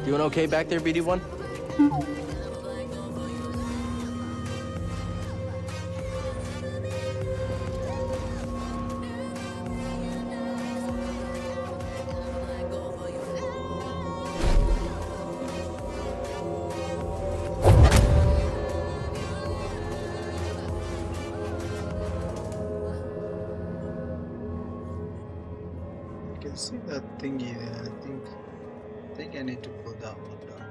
Doing okay back there, BD1? You can see that thingy there. I think I need to pull that one down.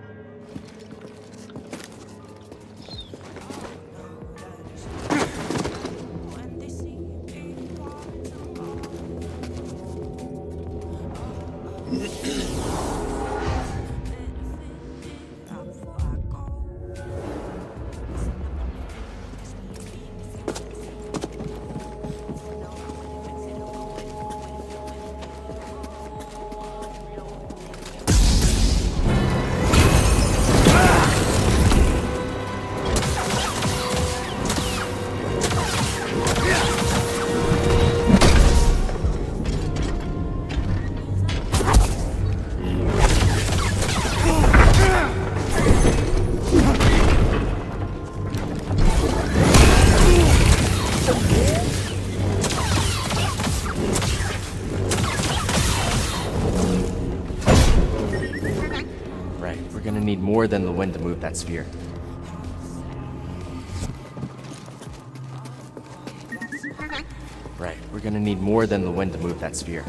Need more than the wind to move that sphere. Right, we're gonna need more than the wind to move that sphere.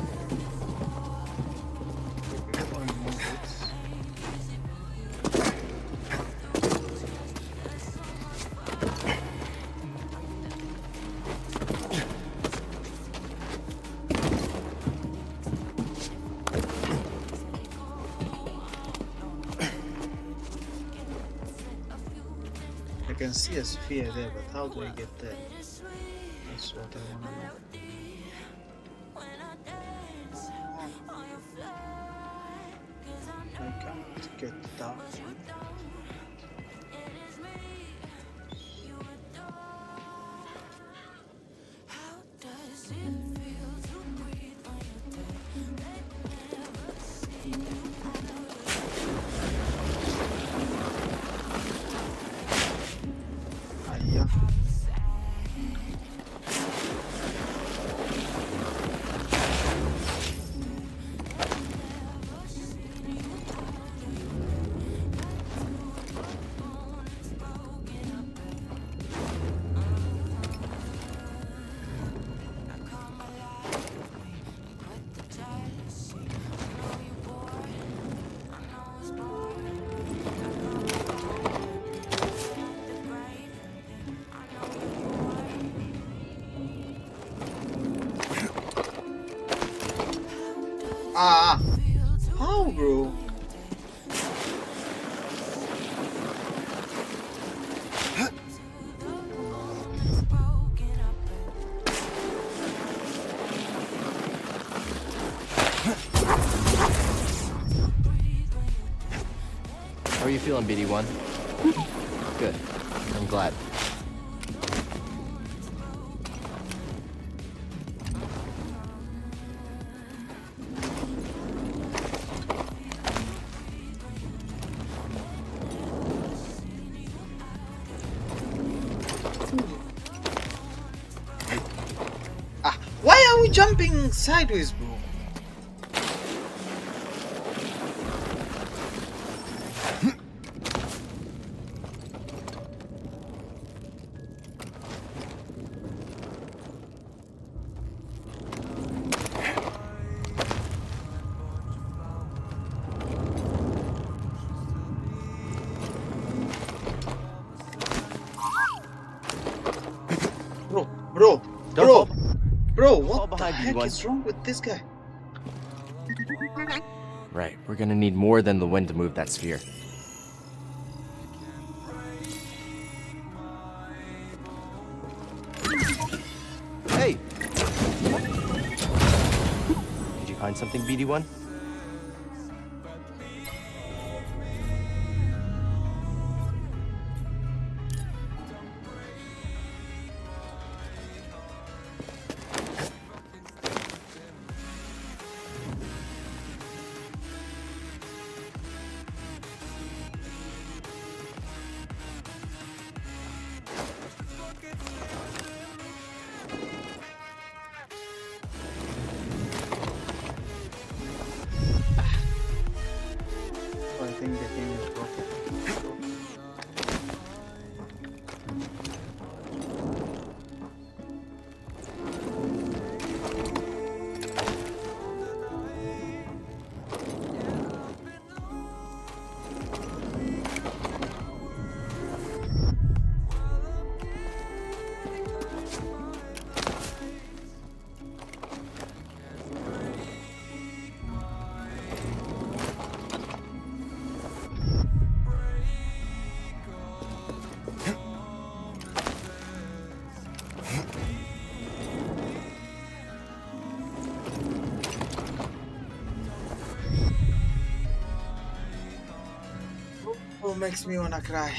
I can see a sphere there, but how do I get there? That's what I want to know. I can't get that one. How, bro? How are you feeling, BD1? Good. I'm glad. Why are we jumping sideways, bro? Bro, what the heck is wrong with this guy? Right, we're gonna need more than the wind to move that sphere. Hey! Did you find something, BD1? I think the thing is broken. Oh, makes me wanna cry.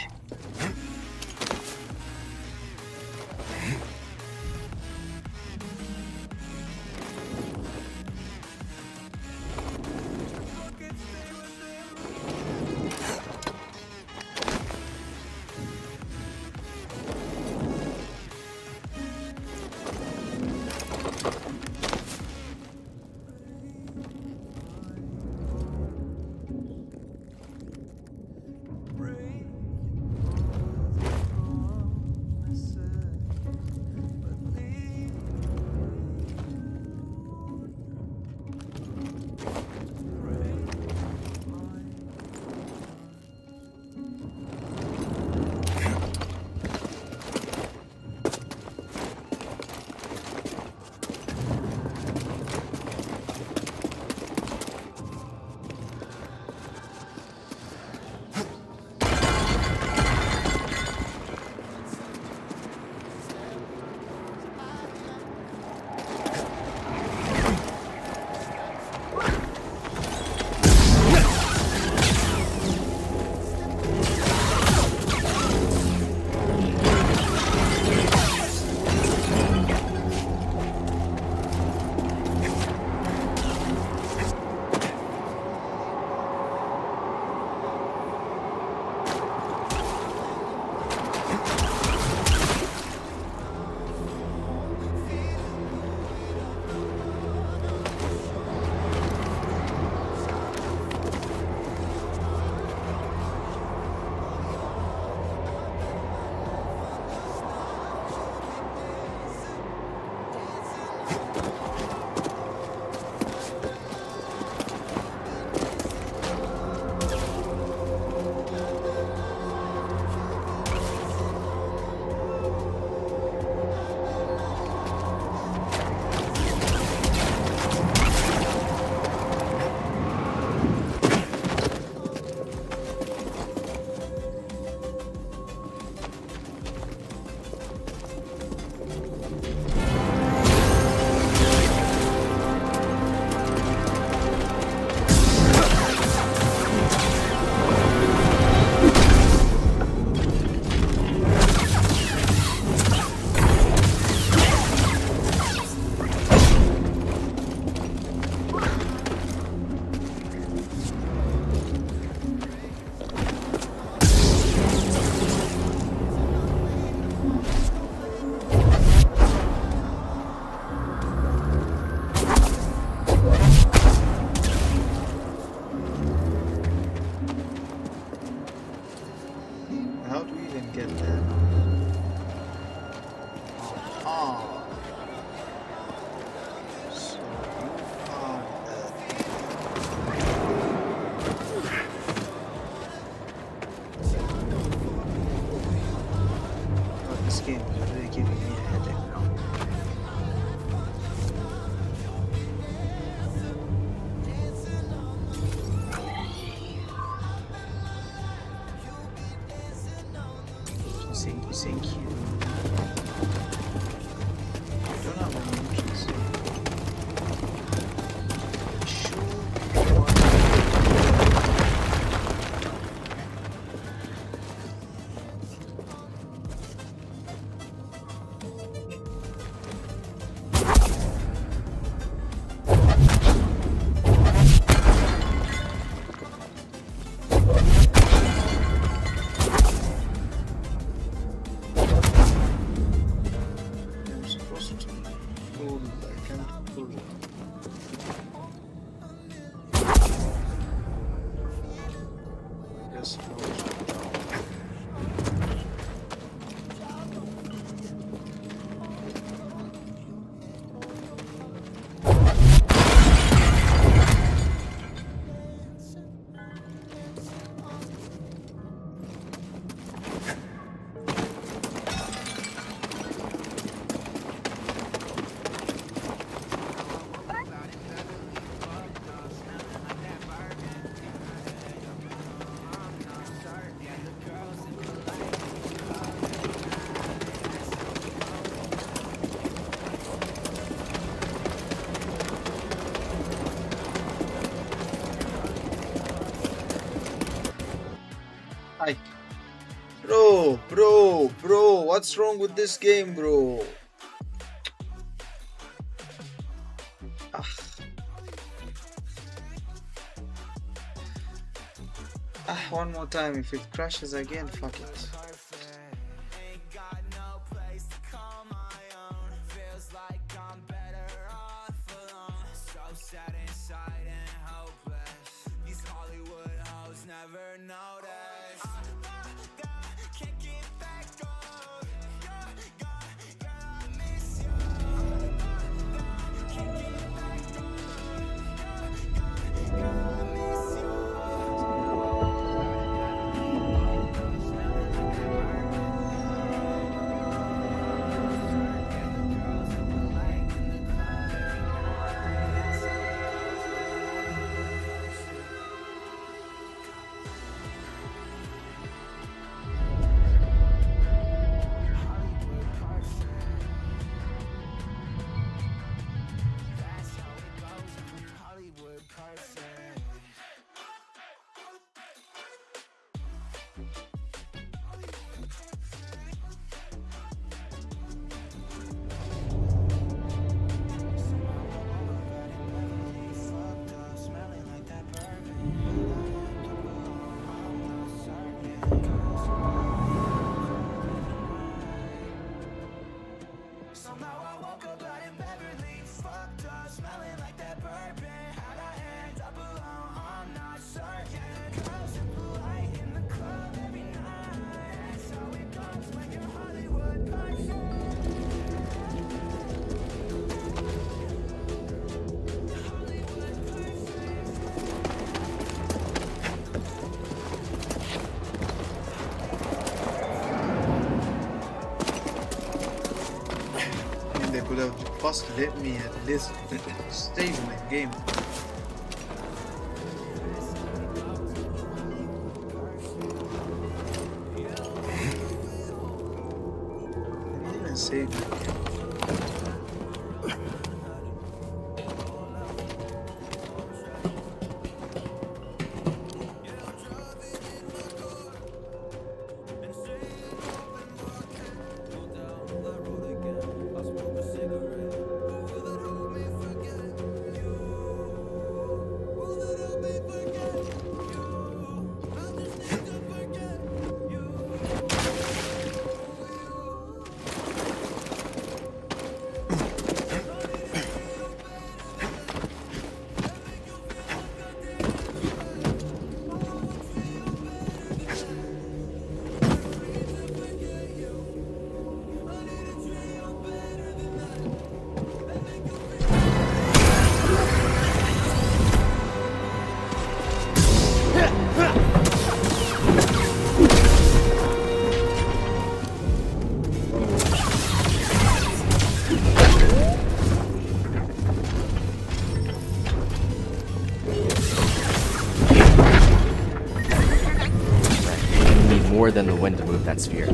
pull. I can't pull. Yes, no. Hi. Bro, what's wrong with this game, bro? One more time. If it crashes again, fuck it. They could have first let me at least stay in the game. I didn't even save the game. More than the wind to move that sphere.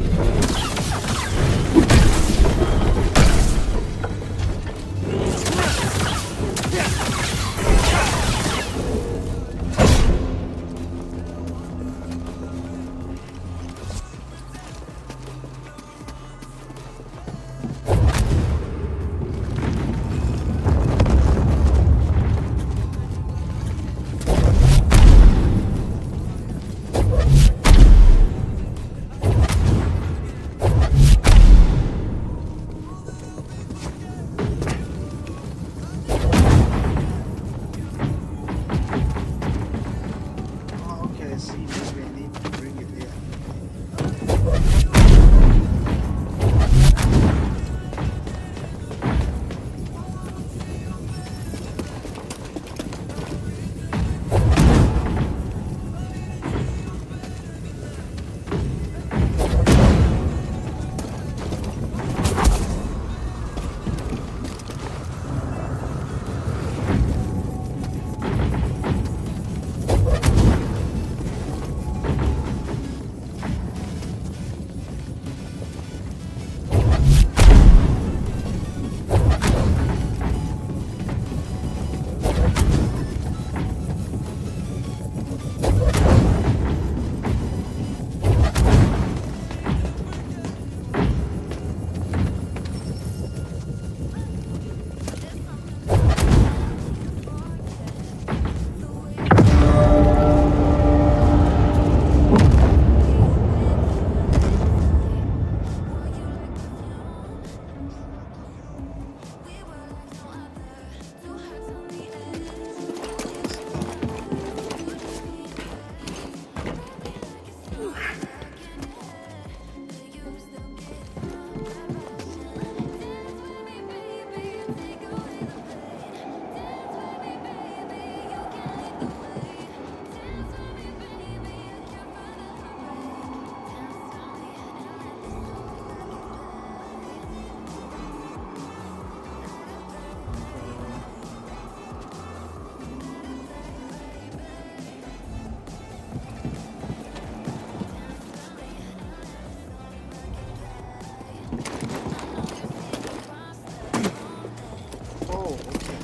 Oh, okay.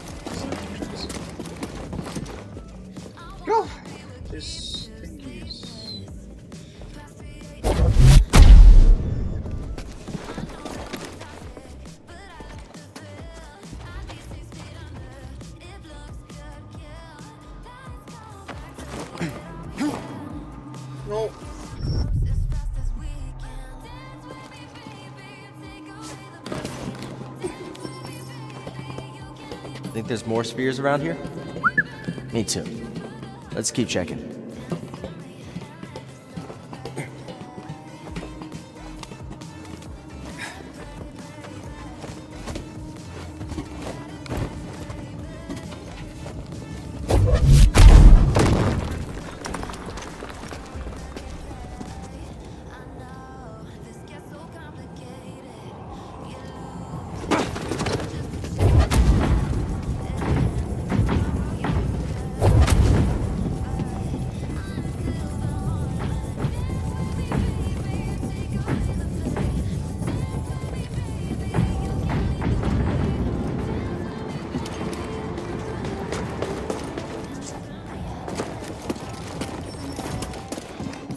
Go! This thing is... No. Think there's more spheres around here? Me too. Let's keep checking.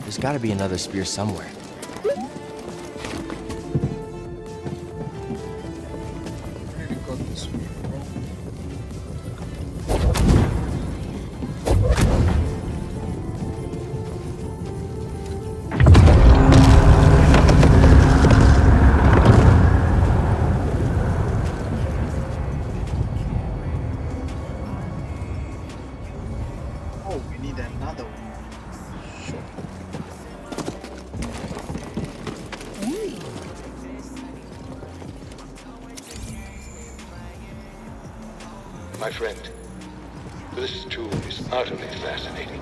There's gotta be another spear somewhere. Oh, we need another one. My friend, this tool is utterly fascinating.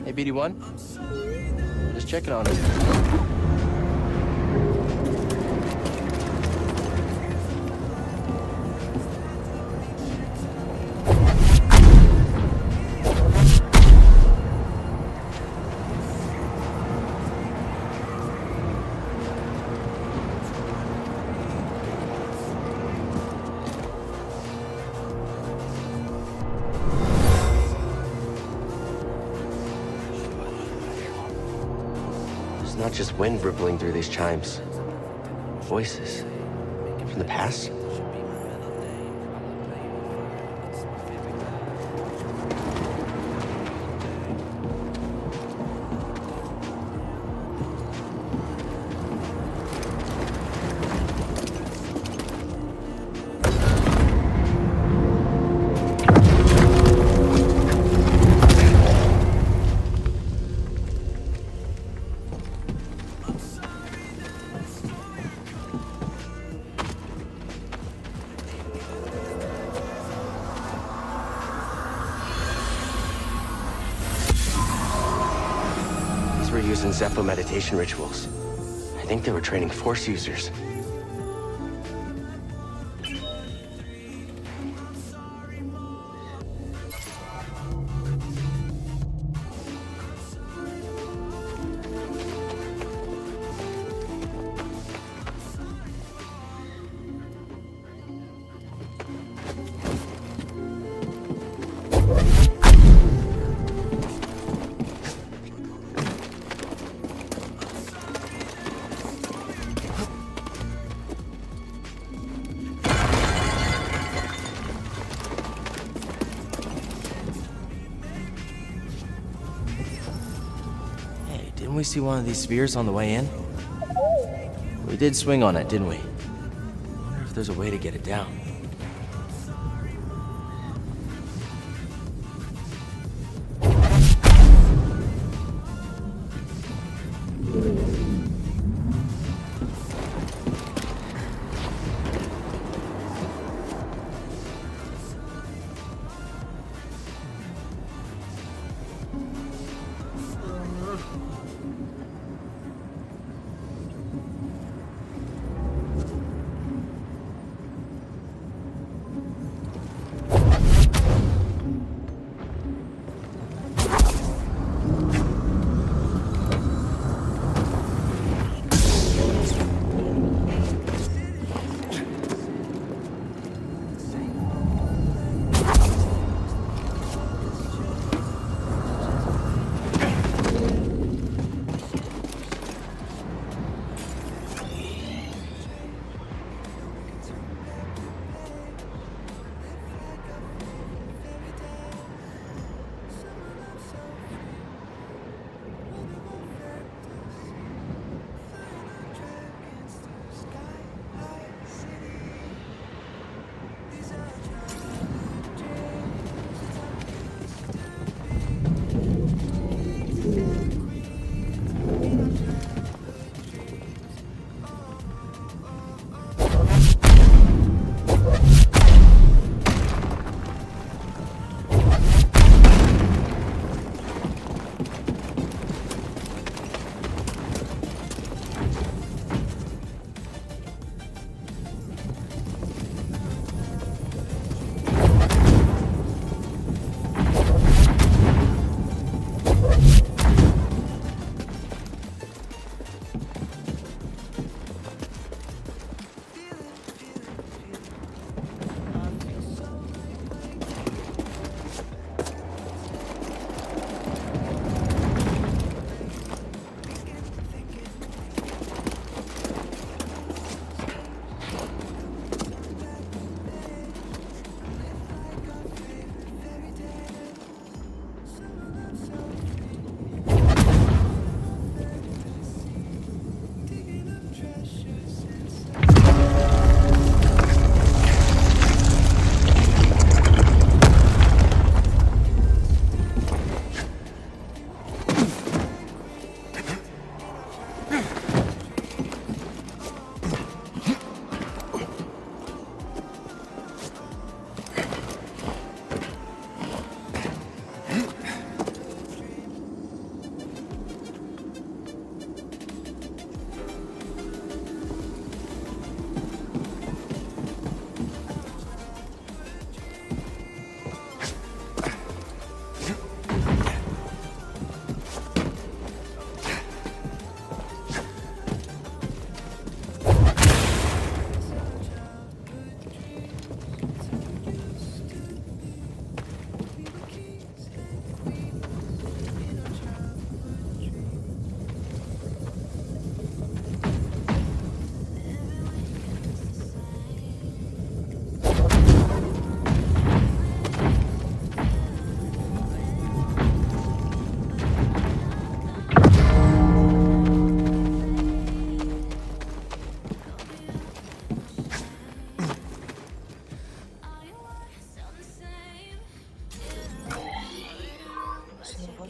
Hey, BD1? Just checking on it. not just wind rippling through these chimes. Voices from the past? Using Zepho meditation rituals. I think they were training Force users. Didn't we see one of these spheres on the way in? We did swing on it, didn't we? I wonder if there's a way to get it down.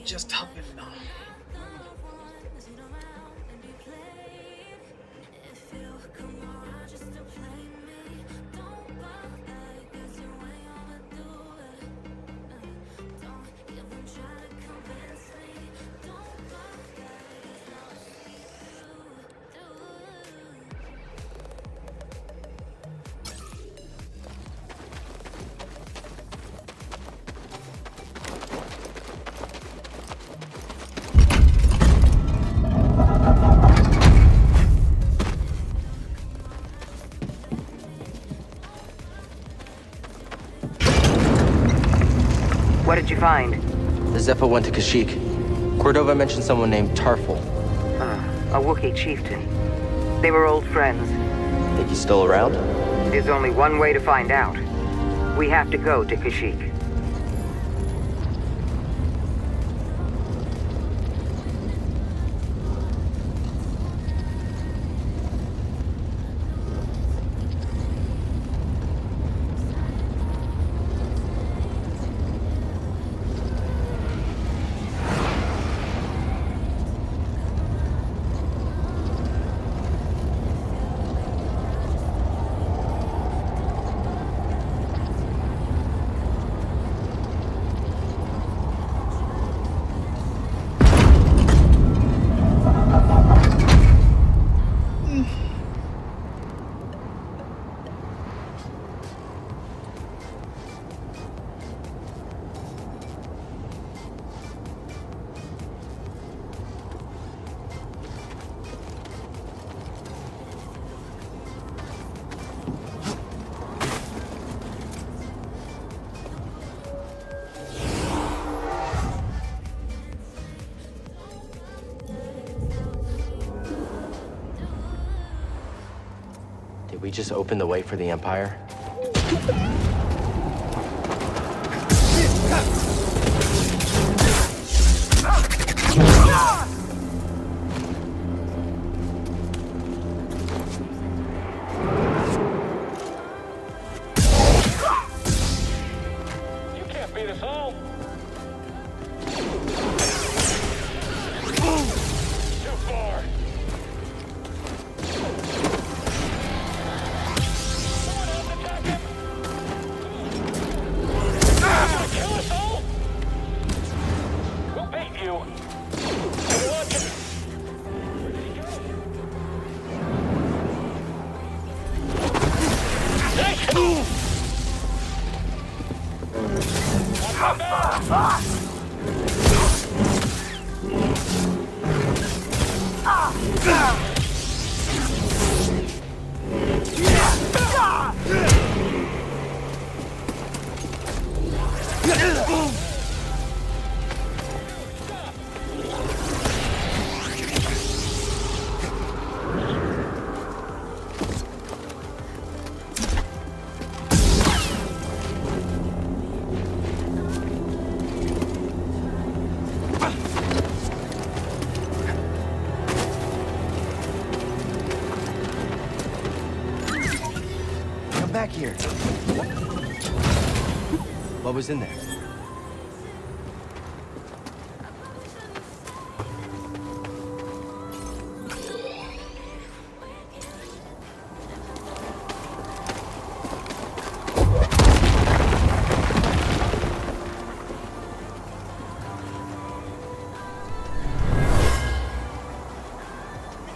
just happened now? What did you find? The Zepho went to Kashyyyk. Cordova mentioned someone named Tarful. A Wookiee chieftain. They were old friends. Think he's still around? There's only one way to find out. We have to go to Kashyyyk. Did we just open the way for the Empire? You can't beat us all. Too far. Kill us all? We'll beat you. Come back here. What was in there?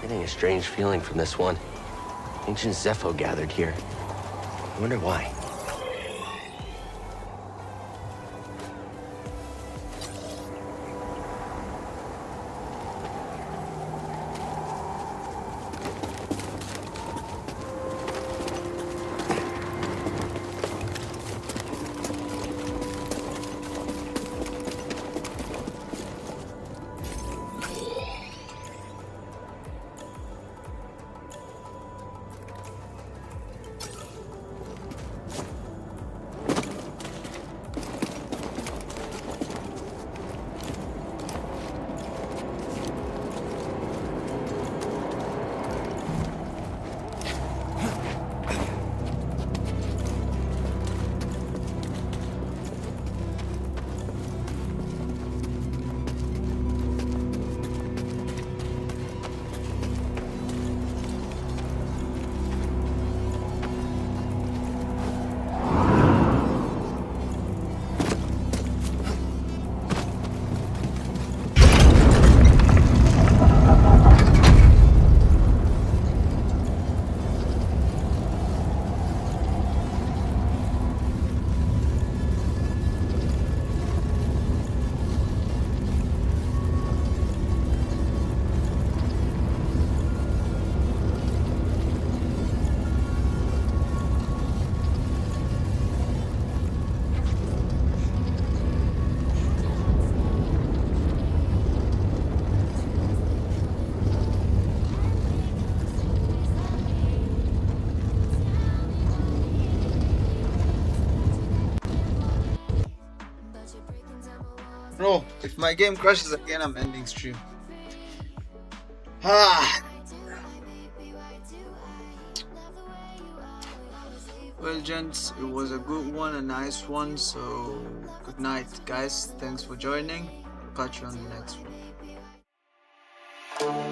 Getting a strange feeling from this one. Ancient Zepho gathered here. I wonder why. my game crashes again, I'm ending stream. Well, gents, it was a good one, a nice one. So good night, guys. Thanks for joining. Catch you on the next one.